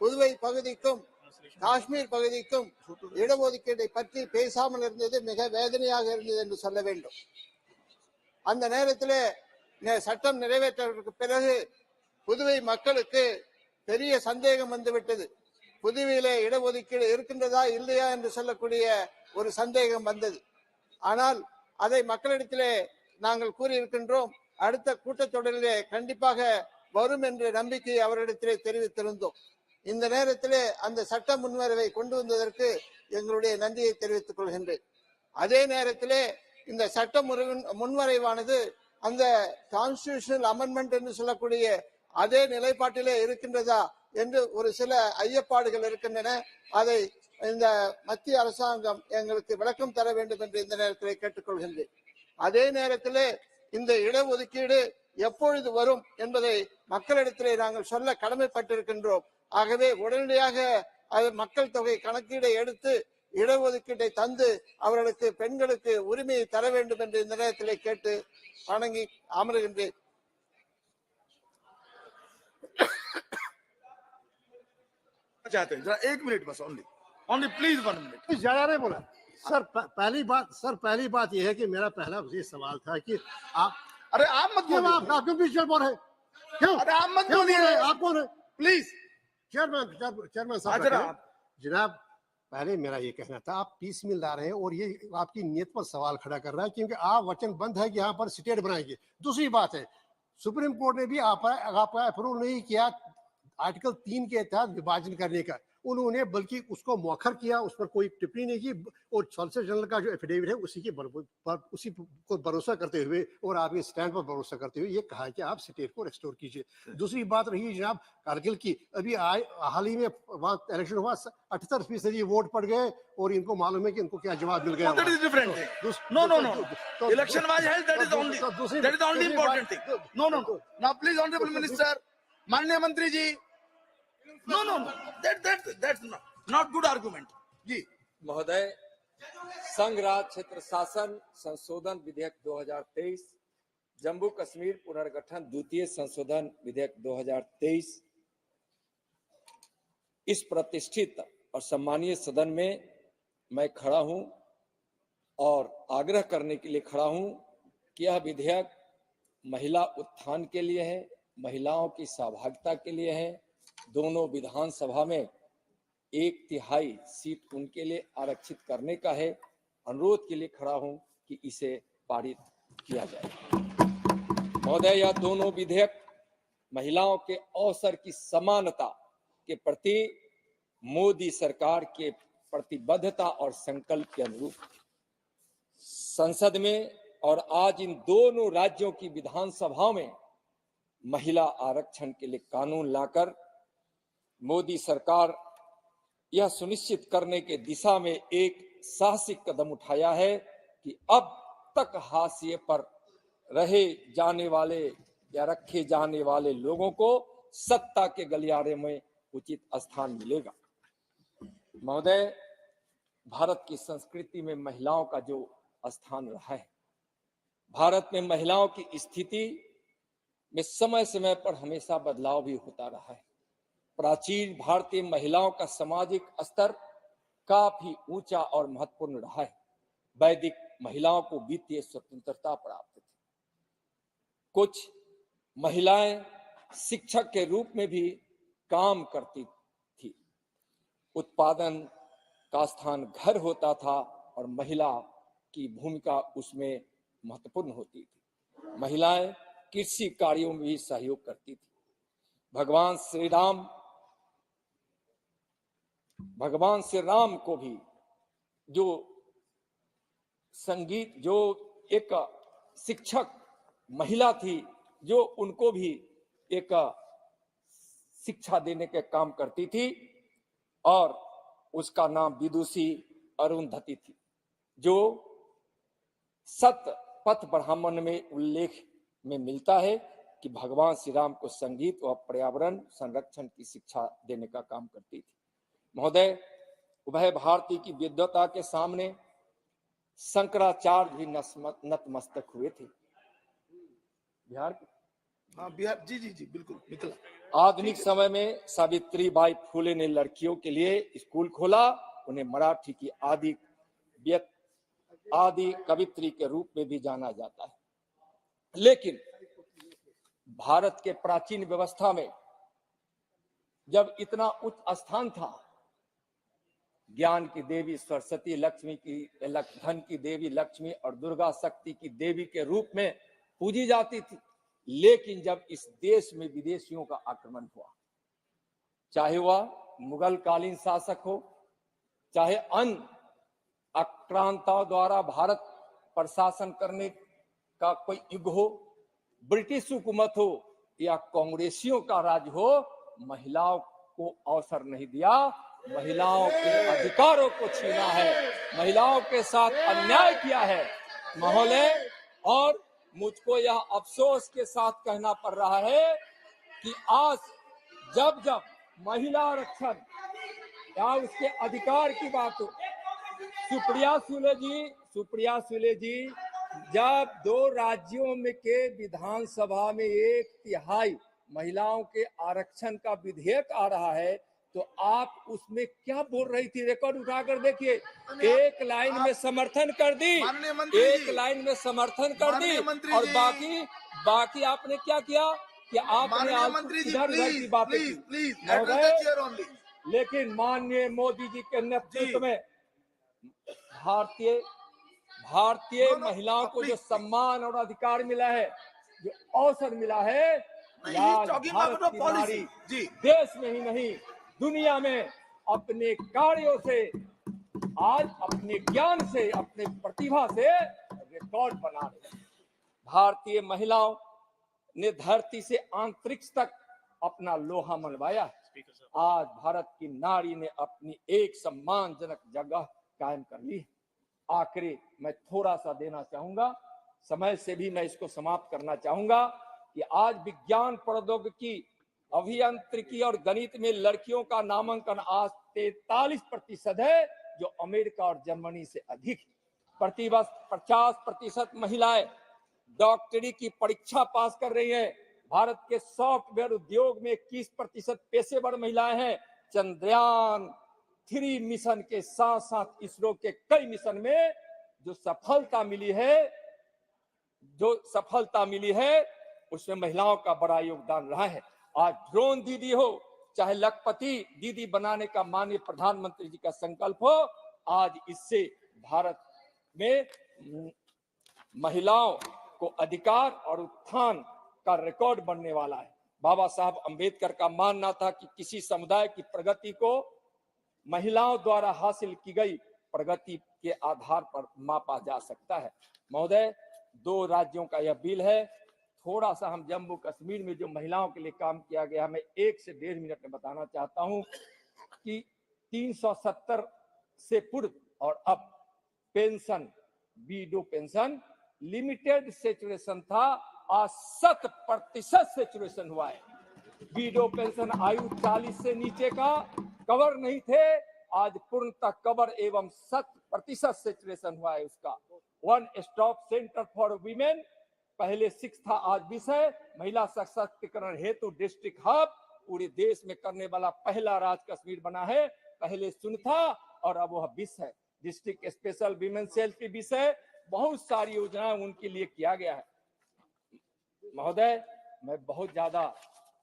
புதுவை பகுதிக்கும் காஷ்மீர் பகுதிக்கும் இடஒதுக்கீட்டை பற்றி பேசாமல் இருந்தது மிக வேதனையாக இருந்தது என்று சொல்ல வேண்டும். அந்த நேரத்திலே சட்டம் நிறைவேற்றதற்கு பிறகு புதுவை மக்களுக்கு பெரிய சந்தேகம் வந்துவிட்டது. புதுவையிலே இடஒதுக்கீடு இருக்கின்றதா இல்லையா என்று சொல்லக்கூடிய ஒரு சந்தேகம் வந்தது. ஆனால் அதை மக்களிடத்திலே நாங்கள் கூறியிருக்கின்றோம். அடுத்த கூட்டத்தொடரிலே கண்டிப்பாக வரும் என்ற நம்பிக்கை அவரிடத்திலே தெரிவித்திருந்தோம். இந்த நேரத்திலே அந்த சட்ட முன்வரைவை கொண்டு வந்ததற்கு எங்களுடைய நன்றியை தெரிவித்துக் கொள்கின்றேன். அதே நேரத்திலே இந்த சட்ட முன்வரைவானது அந்த கான்ஸ்டிடியூஷனல் அமெண்ட்மெண்ட் என்று சொல்லக்கூடிய அதே நிலைப்பாட்டிலே இருக்கின்றதா என்று ஒரு சில ஐயப்பாடுகள் இருக்கின்றன. அதை இந்த மத்திய அரசாங்கம் எங்களுக்கு விளக்கம் தர வேண்டும் என்று இந்த நேரத்திலே கேட்டுக்கொள்கின்றேன். அதே நேரத்திலே இந்த இடஒதுக்கீடு எப்பொழுது வரும் என்பதை மக்களிடத்திலே நாங்கள் சொல்ல கடமைப்பட்டிருக்கின்றோம். ஆகவே உடனடியாக அது மக்கள் தொகை கணக்கீடை எடுத்து இடஒதுக்கீட்டை தந்து அவர்களுக்கு பெண்களுக்கு உரிமையை தர வேண்டும் என்று இந்த நேரத்திலே கேட்டு வணங்கி அமருகின்றேன்.
चाहते हैं जरा 1 मिनट बस ओनली प्लीज 1 मिनट
ज्यादा नहीं बोला सर। पहली बात यह है कि मेरा पहला ये सवाल था कि आप
अरे आप मत
क्यों आप क्यों बीच में बोल रहे क्यों
अरे आप मत
क्यों
बोलिए
बोल रहे? आप कौन है
प्लीज
चेयरमैन साहब जनाब पहले मेरा ये कहना था आप पीस मिल ला रहे हैं और ये आपकी नीयत पर सवाल खड़ा कर रहा है क्योंकि आप वचनबद्ध है कि यहाँ पर स्टेट बनाएंगे। दूसरी बात है सुप्रीम कोर्ट ने भी आपका अप्रूव नहीं किया आर्टिकल 3 के तहत विभाजन करने का। उन्होंने बल्कि उसको मौखर किया, उस पर कोई टिप्पणी नहीं की और सॉलिसिटर जनरल का जो एफिडेविट है उसी को भरोसा करते हुए और आपके स्टैंड पर भरोसा करते हुए ये कहा कि आप स्टेट को रेस्टोर कीजिए। दूसरी बात रही जनाब कारगिल की, अभी हाल ही में वहाँ इलेक्शन हुआ 78% वोट पड़ गए और इनको मालूम है कि इनको क्या जवाब मिल गया।
election was held, that is the only important thing. No now please honorable minister, माननीय मंत्री जी, no that's not good argument जी।
महोदय, संघ राज्य क्षेत्र शासन संशोधन विधेयक 2023, जम्मू कश्मीर पुनर्गठन द्वितीय संशोधन विधेयक 2023 इस प्रतिष्ठित और सम्मानीय सदन में मैं खड़ा हूं और आग्रह करने के लिए खड़ा हूं कि यह विधेयक महिला उत्थान के लिए है, महिलाओं की सहभागिता के लिए है। दोनों विधानसभा में 1/3 सीट उनके लिए आरक्षित करने का है। अनुरोध के लिए खड़ा हूं कि इसे पारित किया जाए। महोदय, यह दोनों विधेयक महिलाओं के अवसर की समानता के प्रति मोदी सरकार के प्रतिबद्धता और संकल्प के अनुरूप संसद में और आज इन दोनों राज्यों की विधानसभाओं में महिला आरक्षण के लिए कानून लाकर मोदी सरकार यह सुनिश्चित करने के दिशा में एक साहसिक कदम उठाया है कि अब तक हाशिए पर रहे जाने वाले या रखे जाने वाले लोगों को सत्ता के गलियारे में उचित स्थान मिलेगा। महोदय, भारत की संस्कृति में महिलाओं का जो स्थान रहा है, भारत में महिलाओं की स्थिति में समय समय पर हमेशा बदलाव भी होता रहा है। प्राचीन भारतीय महिलाओं का सामाजिक स्तर काफी ऊंचा और महत्वपूर्ण रहा है। वैदिक महिलाओं को वित्तीय स्वतंत्रता प्राप्त थी। कुछ महिलाएं शिक्षक के रूप में भी काम करती थी। उत्पादन का स्थान घर होता था और महिला की भूमिका उसमें महत्वपूर्ण होती थी। महिलाएं कृषि कार्यों में भी सहयोग करती थी। भगवान श्री राम को भी जो एक शिक्षक महिला थी, जो उनको भी एक शिक्षा देने के काम करती थी और उसका नाम विदुषी अरुंधति थी, जो सत पथ ब्राह्मण में उल्लेख में मिलता है कि भगवान श्री राम को संगीत और पर्यावरण संरक्षण की शिक्षा देने का काम करती थी। महोदय, उभय भारती की विद्वता के सामने शंकराचार्य भी नतमस्तक हुए थे। बिहार
जी बिल्कुल निकला।
आधुनिक समय में सावित्री बाई फुले ने लड़कियों के लिए स्कूल खोला। उन्हें मराठी की आदि कवित्री के रूप में भी जाना जाता है। लेकिन भारत के प्राचीन व्यवस्था में जब इतना उच्च स्थान था, ज्ञान की देवी सरस्वती, लक्ष्मी की धन की देवी लक्ष्मी और दुर्गा शक्ति की देवी के रूप में पूजी जाती थी। लेकिन जब इस देश में विदेशियों का आक्रमण हुआ, चाहे वह मुगल कालीन शासक हो, चाहे अन्य आक्रांताओं द्वारा भारत पर शासन करने का कोई युग हो, ब्रिटिश हुकूमत हो या कांग्रेसियों का राज हो, महिलाओं को अवसर नहीं दिया, महिलाओं के अधिकारों को छीना है, महिलाओं के साथ अन्याय किया है महोदय। और मुझको यह अफसोस के साथ कहना पड़ रहा है कि आज जब जब महिला आरक्षण या उसके अधिकार की बात हो, सुप्रिया सुले जी, जब 2 राज्यों में के विधानसभा में 1/3 महिलाओं के आरक्षण का विधेयक आ रहा है, तो आप उसमें क्या बोल रही थी? रिकॉर्ड उठाकर देखिए। एक लाइन में समर्थन कर दी, एक लाइन में समर्थन कर दी, और बाकी आपने क्या किया कि आपने इधर की बातें की। लेकिन माननीय मोदी जी के नेतृत्व में भारतीय महिलाओं को जो सम्मान और अधिकार मिला है, जो अवसर मिला है, भारत की नारी देश में ही नहीं दुनिया में अपने कार्यों से, आज अपने ज्ञान से, अपने प्रतिभा से रिकॉर्ड बना रही है। भारतीय महिलाओं ने धरती से अंतरिक्ष तक अपना लोहा मनवाया। आज भारत की नारी ने अपनी एक सम्मानजनक जगह कायम कर ली। आखिरी मैं थोड़ा सा देना चाहूंगा, समय से भी मैं इसको समाप्त करना चाहूंगा कि आज विज्ञान, प्रौद्योगिकी, अभियांत्रिकी और गणित में लड़कियों का नामांकन आज 43% है, जो अमेरिका और जर्मनी से अधिक। प्रतिवर्ष 50% महिलाएं डॉक्टरी की परीक्षा पास कर रही हैं। भारत के सॉफ्टवेयर उद्योग में 21% पेशेवर महिलाएं हैं। चंद्रयान 3 मिशन के साथ साथ इसरो के कई मिशन में जो सफलता मिली है उसमें महिलाओं का बड़ा योगदान रहा है। आज ड्रोन दीदी हो, चाहे लखपति दीदी बनाने का माननीय प्रधानमंत्री जी का संकल्प हो, आज इससे भारत में महिलाओं को अधिकार और उत्थान का रिकॉर्ड बनने वाला है। बाबा साहब अंबेडकर का मानना था कि किसी समुदाय की प्रगति को महिलाओं द्वारा हासिल की गई प्रगति के आधार पर मापा जा सकता है। महोदय, 2 राज्यों का यह बिल है। थोड़ा सा हम जम्मू कश्मीर में जो महिलाओं के लिए काम किया गया, मैं 1 से 1.5 मिनट में बताना चाहता हूं कि 370 से पूर्व और अब pension, window pension limited saturation था, आज 100% सेचुरेशन हुआ है। विडो पेंशन आयु 40 से नीचे का कवर नहीं थे, आज पूर्णतः कवर एवं 100% सेचुरेशन हुआ है उसका। 1 स्टॉप सेंटर फॉर वीमेन, पहले 6 था, आज 20 है। महिला सशक्तिकरण हेतु डिस्ट्रिक्ट हब पूरे देश में करने वाला पहला राज्य कश्मीर बना है। पहले 0 था और अब वह 20 है। डिस्ट्रिक्ट स्पेशल वीमेन सेल की 20 है। बहुत सारी योजनाएं उनके लिए किया गया है। महोदय, मैं बहुत ज्यादा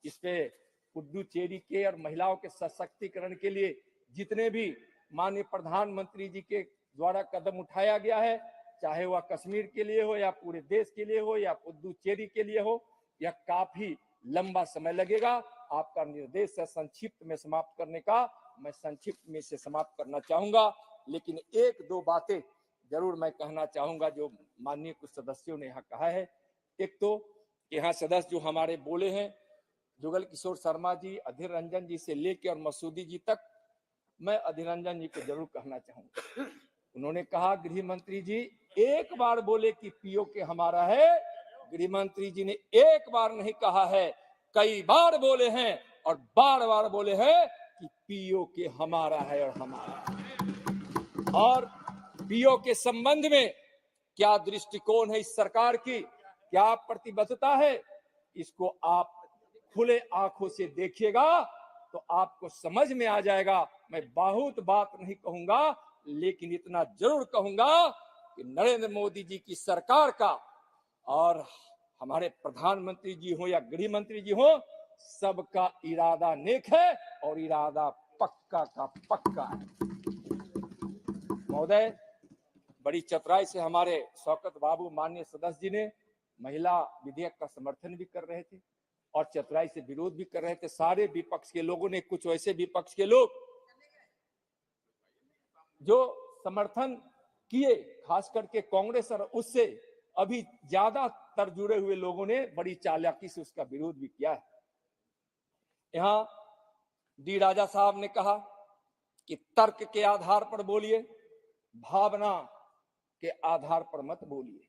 इस पे पुडुचेरी के और महिलाओं के सशक्तिकरण के लिए जितने भी माननीय प्रधानमंत्री जी के द्वारा कदम उठाया गया है, चाहे वह कश्मीर के लिए हो या पूरे देश के लिए हो या पुडुचेरी के लिए हो, यह काफी लंबा समय लगेगा। आपका निर्देश है संक्षिप्त में समाप्त करने का, मैं संक्षिप्त में से समाप्त करना चाहूंगा। लेकिन 1-2 बातें जरूर मैं कहना चाहूंगा जो माननीय कुछ सदस्यों ने यहाँ कहा है। एक तो यहाँ सदस्य जो हमारे बोले हैं, जुगल किशोर शर्मा जी, अधीर रंजन जी से लेकर और मसूदी जी तक, मैं अधीर रंजन जी को जरूर कहना चाहूंगा। उन्होंने कहा गृह मंत्री जी एक बार बोले कि पीओके हमारा है। गृह मंत्री जी ने एक बार नहीं कहा है, कई बार बोले हैं और बार-बार बोले हैं कि पीओके हमारा है और हमारा। और पीओ के संबंध में क्या दृष्टिकोण है इस सरकार की, क्या प्रतिबद्धता है, इसको आप खुले आंखों से देखिएगा तो आपको समझ में आ जाएगा। मैं बहुत बात नहीं कहूंगा, लेकिन इतना जरूर कहूंगा कि नरेंद्र मोदी जी की सरकार का और हमारे प्रधानमंत्री जी हो या गृह मंत्री जी हो, सबका इरादा नेक है और इरादा पक्का का पक्का है। महोदय, बड़ी चतुराई से हमारे शौकत बाबू माननीय सदस्य जी ने महिला विधेयक का समर्थन भी कर रहे थे और चतुराई से विरोध भी कर रहे थे। सारे विपक्ष के लोगों ने, कुछ ऐसे विपक्ष के लोग जो समर्थन किए, खास करके कांग्रेस और उससे अभी ज्यादातर जुड़े हुए लोगों ने बड़ी चालाकी से उसका विरोध भी किया है। यहाँ डी राजा साहब ने कहा कि तर्क के आधार पर बोलिए, भावना के आधार पर मत बोलिए।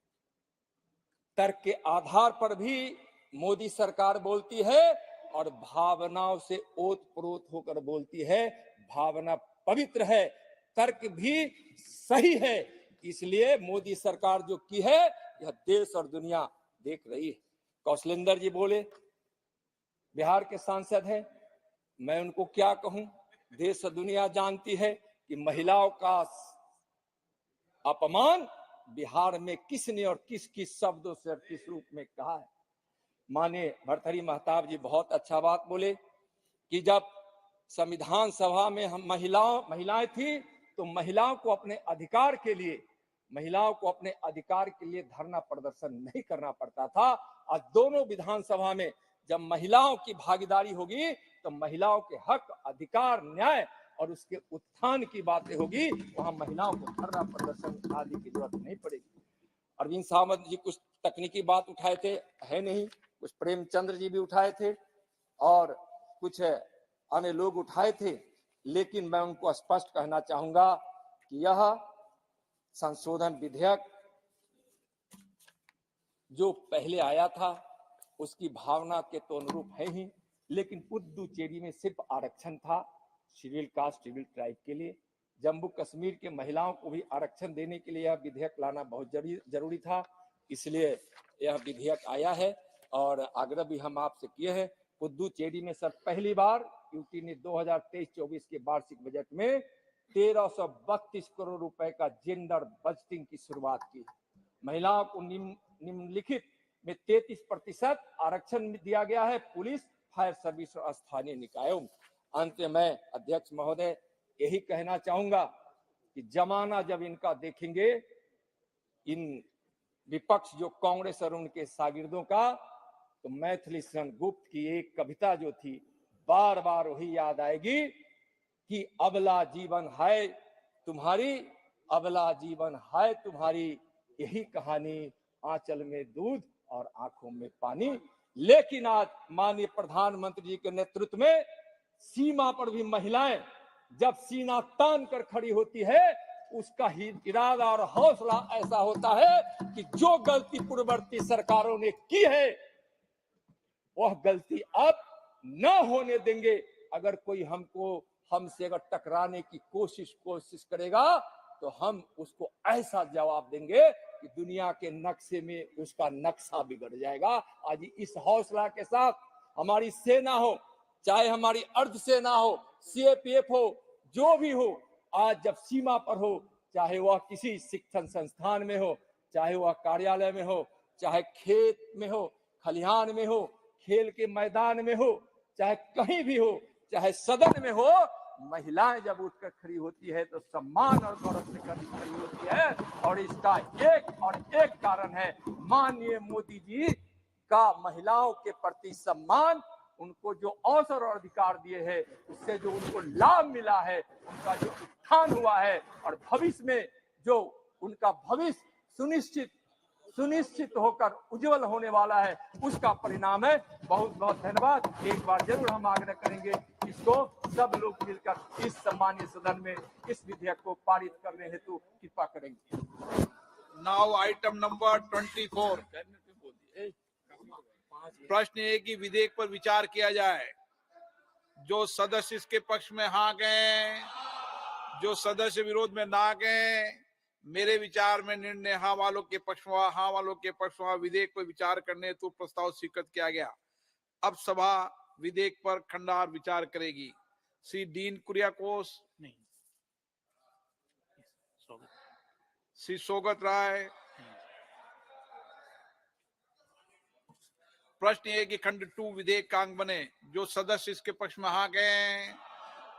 तर्क के आधार पर भी मोदी सरकार बोलती है और भावनाओं से ओत-प्रोत होकर बोलती है। भावना पवित्र है, तर्क भी सही है, इसलिए मोदी सरकार जो की है यह देश और दुनिया देख रही है। कौशलेंद्र जी बोले, बिहार के सांसद हैं, मैं उनको क्या कहूं, देश और दुनिया जानती है कि महिलाओं का अपमान बिहार में किसने और किस किस शब्दों से और किस रूप में कहा है। माननीय भर्तृहरि महताब जी बहुत अच्छा बात बोले कि जब संविधान सभा में हम महिलाएं थी तो महिलाओं को अपने अधिकार के लिए धरना प्रदर्शन नहीं करना पड़ता था। आज दोनों विधानसभा में जब महिलाओं की भागीदारी होगी तो महिलाओं के हक, अधिकार, न्याय और उसके उत्थान की बातें होगी, वहां महिलाओं को धरना प्रदर्शन आदि की जरूरत नहीं पड़ेगी। अरविंद सावंत जी कुछ तकनीकी बात उठाए थे, है नहीं, कुछ प्रेमचंद्र जी भी उठाए थे और कुछ अन्य लोग उठाए थे, लेकिन मैं उनको स्पष्ट कहना चाहूंगा कि यह संशोधन विधेयक जो पहले आया था उसकी भावना के तो अनुरूप है ही, लेकिन पुद्दुचेरी में सिर्फ आरक्षण था शेड्यूल कास्ट शेड्यूल ट्राइब के लिए। जम्मू कश्मीर के महिलाओं को भी आरक्षण देने के लिए यह विधेयक लाना बहुत जरूरी था, इसलिए यह विधेयक आया है। और आग्रह भी हम आपसे किए हैं, पुद्दुचेरी में सर पहली बार यूटी ने 2023-24 के वार्षिक बजट में 1332 करोड़ रुपए का जेंडर बजटिंग की शुरुआत की। महिलाओं को निम्नलिखित में 33% आरक्षण दिया गया है, पुलिस, फायर सर्विस और स्थानीय निकायों। अंत में मैं अध्यक्ष महोदय यही कहना चाहूंगा कि जमाना जब इनका देखेंगे, इन विपक्ष जो कांग्रेस और उनके शागिर्दों का, तो मैथिली शरण गुप्त की एक कविता जो थी बार बार वही याद आएगी कि अबला जीवन है तुम्हारी, अबला जीवन है तुम्हारी, यही कहानी, आंचल में दूध और आंखों में पानी। लेकिन आज माननीय प्रधानमंत्री जी के नेतृत्व में सीमा पर भी महिलाएं जब सीना तान कर खड़ी होती है, उसका ही इरादा और हौसला ऐसा होता है कि जो गलती पूर्ववर्ती सरकारों ने की है वह गलती अब न होने देंगे। अगर कोई हमसे अगर टकराने की कोशिश करेगा तो हम उसको ऐसा जवाब देंगे कि दुनिया के नक्शे में उसका नक्शा बिगड़ जाएगा। आज इस हौसला के साथ हमारी सेना हो, चाहे हमारी अर्ध सेना हो, सीएपीएफ हो, जो भी हो, आज जब सीमा पर हो, चाहे वह किसी शिक्षण संस्थान में हो, चाहे वह कार्यालय में हो, चाहे खेत में हो, खलिहान में हो, खेल के मैदान में हो, चाहे कहीं भी हो, चाहे सदन में हो, महिलाएं जब उठकर खड़ी होती है तो सम्मान और गौरव से खड़ी होती है। और इसका एक कारण है माननीय मोदी जी का महिलाओं के प्रति सम्मान, उनको जो अवसर और अधिकार दिए हैं, उससे जो उनको लाभ मिला है, उनका जो उत्थान हुआ है और भविष्य में जो उनका भविष्य सुनिश्चित होकर उज्जवल होने वाला है, उसका परिणाम है। बहुत बहुत धन्यवाद। एक बार जरूर हम आग्रह करेंगे इसको सब लोग मिलकर इस सम्मानीय सदन में इस विधेयक को पारित करने हेतु कृपा करेंगे।
नाउ आइटम नंबर 24, प्रश्न है कि विधेयक पर विचार किया जाए। जो सदस्य इसके पक्ष में हाँ गए, जो सदस्य विरोध में ना गए, मेरे विचार में निर्णय हाँ वालों के पक्ष में, हाँ वालों के पक्ष में विधेयक पर विचार करने तो प्रस्ताव स्वीकृत किया गया। अब सभा विधेयक पर खंडार विचार करेगी। श्री डीन कुरियाकोस नहीं, श्री सोगत राय, प्रश्न ये है कि खंड 2 विधेयक का अंग बने। जो सदस्य इसके पक्ष में हाँ गए,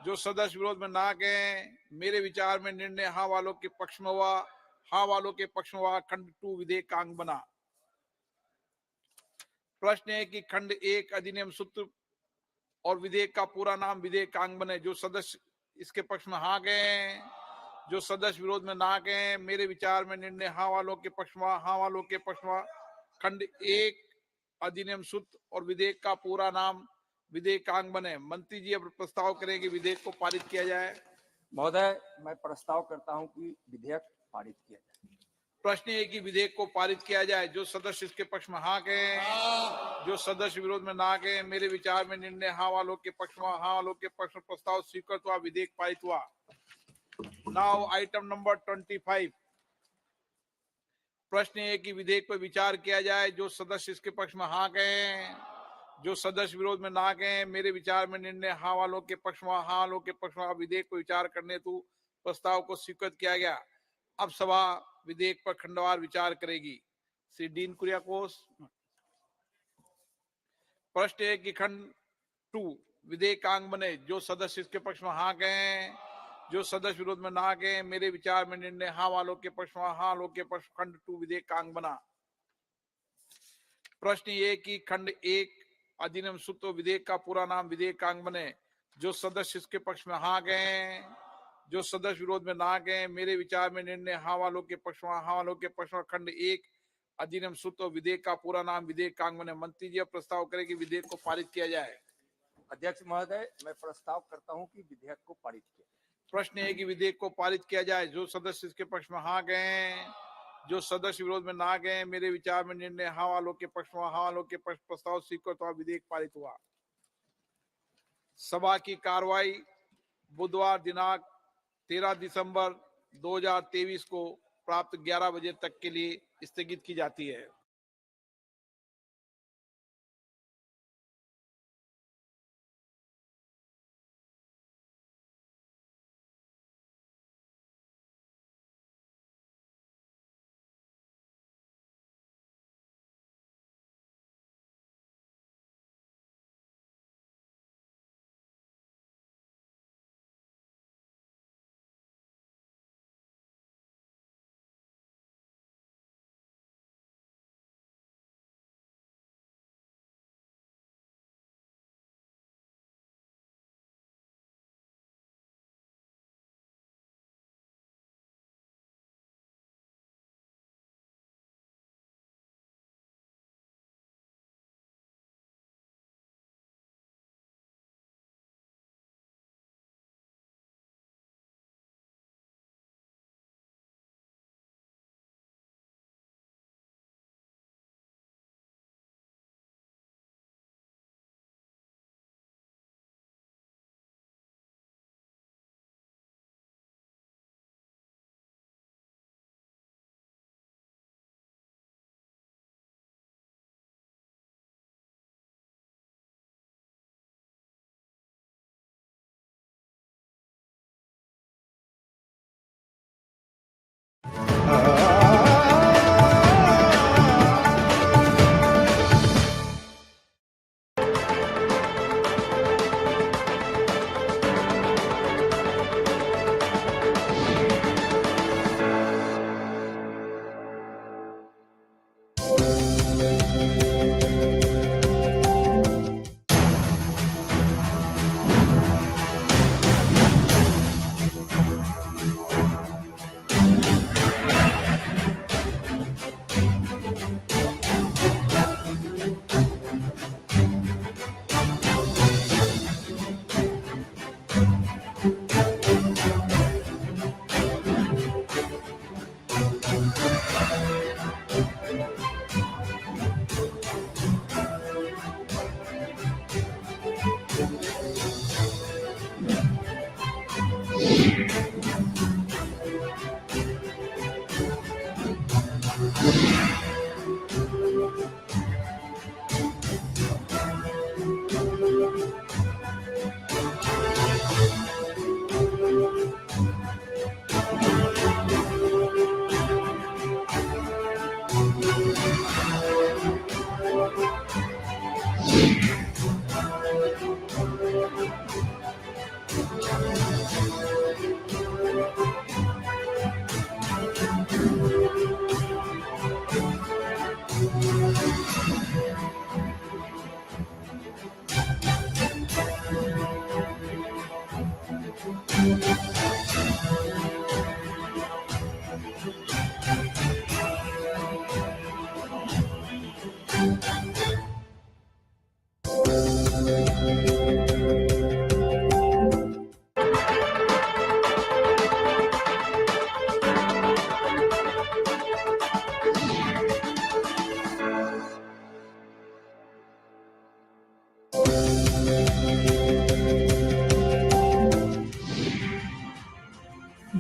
जो सदस्य विरोध में ना गए, मेरे विचार में निर्णय हाँ वालों के पक्ष में हुआ, हाँ वालों के पक्ष में हुआ। खंड 2 विधेयक का अंग बना। प्रश्न है कि खंड 1 अधिनियम सूत्र और विधेयक का पूरा नाम विधेयक का अंग बने। जो सदस्य इसके पक्ष में हाँ गए, जो सदस्य विरोध में ना गए, मेरे विचार में निर्णय हाँ वालों के पक्ष में, हाँ वालों के पक्ष में। खंड 1 अधिनियम सूत्र और विधेयक का पूरा नाम विधेयक का अंग बने। मंत्री जी अब प्रस्ताव करें कि विधेयक को पारित किया जाए।
महोदय, मैं प्रस्ताव करता हूं कि विधेयक पारित किया जाए।
प्रश्न है कि विधेयक को पारित किया जाए। जो सदस्य इसके पक्ष में हाँ गए, जो सदस्य विरोध में ना गए, मेरे विचार में निर्णय हाँ वालों के पक्ष में, हाँ वालों के पक्ष में। प्रस्ताव स्वीकृत हुआ, विधेयक पारित हुआ। Now item number 25। प्रश्न है कि विधेयक पर विचार किया जाए। जो सदस्य इसके पक्ष में हाँ गए, जो सदस्य विरोध में ना गए, मेरे विचार में निर्णय हाँ वालों के पक्ष में, हाँ वालों के पक्ष में। विधेयक पर विचार करने हेतु प्रस्ताव को स्वीकृत किया गया। अब सभा विधेयक पर खंडवार विचार करेगी। श्री डीन कुरियाकोस। प्रश्न है कि खंड 2 विधेयक का अंग बने। जो सदस्य इसके पक्ष में हाँ गए, जो सदस्य विरोध में ना गए, मेरे विचार में निर्णय हाँ वालों के पक्ष में, हाँ वालों के पक्ष। खंड 2 विधेयक का अंग बना। प्रश्न ये कि खंड 1 अधिनियम सूत्र विधेयक का पूरा नाम विधेयक का अंग बने। जो सदस्य इसके पक्ष में हाँ गए, जो सदस्य विरोध में ना गए, मेरे विचार में निर्णय हाँ वालों के पक्ष में, हाँ वालों के पक्ष में। खंड 1 अधिनियम सूत्र विधेयक का पूरा नाम विधेयक का अंग बने। मंत्री जी अब प्रस्ताव करें कि विधेयक को पारित किया जाए।
अध्यक्ष महोदय, मैं प्रस्ताव करता हूं कि विधेयक को पारित किया जाए।
प्रश्न है कि विधेयक को पारित किया जाए। जो सदस्य इसके पक्ष में हाँ गए, जो सदस्य विरोध में ना गए, मेरे विचार में निर्णय हाँ वालों के पक्ष में, हाँ वालों के पक्ष। प्रस्ताव स्वीकृत हुआ, विधेयक पारित हुआ। सभा की कार्रवाई बुधवार दिनांक 13 दिसंबर 2023 को प्राप्त 11 बजे तक के लिए स्थगित की जाती है।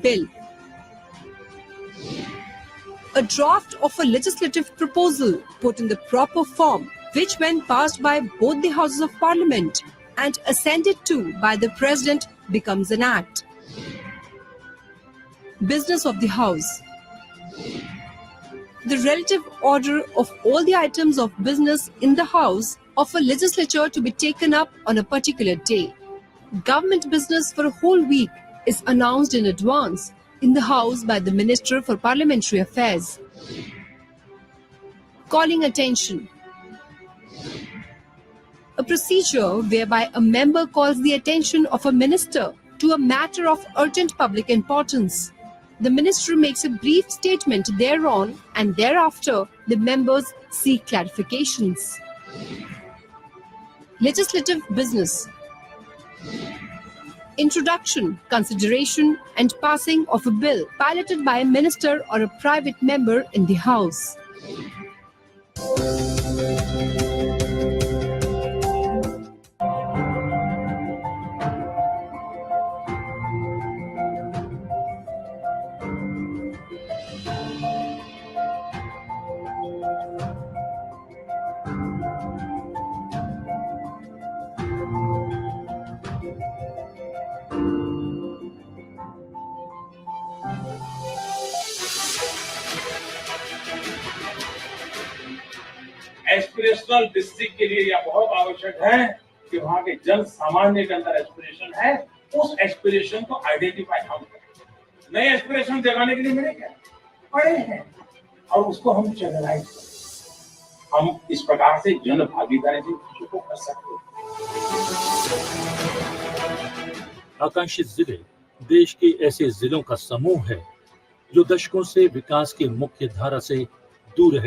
Bill. A draft of a legislative proposal put in the proper form, which when passed by both the Houses of Parliament and assented to by the President, becomes an act. Business of the House. The relative order of all the items of business in the House of a legislature to be taken up on a particular day. Government business for a whole week is announced in advance in the House by the Minister for Parliamentary Affairs. Calling attention. A procedure whereby a member calls the attention of a minister to a matter of urgent public importance. The minister makes a brief statement thereon and thereafter the members seek clarifications. Legislative business. Introduction, consideration and passing of a bill piloted by a minister or a private member in the House.
Aspirational district के लिए यह बहुत आवश्यक है कि वहां के जन सामान्य के अंदर एस्पिरेशन है, उस एस्पिरेशन को आइडेंटिफाई हम करें। नए एस्पिरेशन जगाने के लिए मेरे क्या पड़े हैं और उसको हम चैनलाइज करें। हम इस प्रकार से जन भागीदारी से चीजों को कर सकते हैं।
आकांक्षित जिले देश के ऐसे जिलों का समूह है जो दशकों से विकास की मुख्य धारा से दूर है।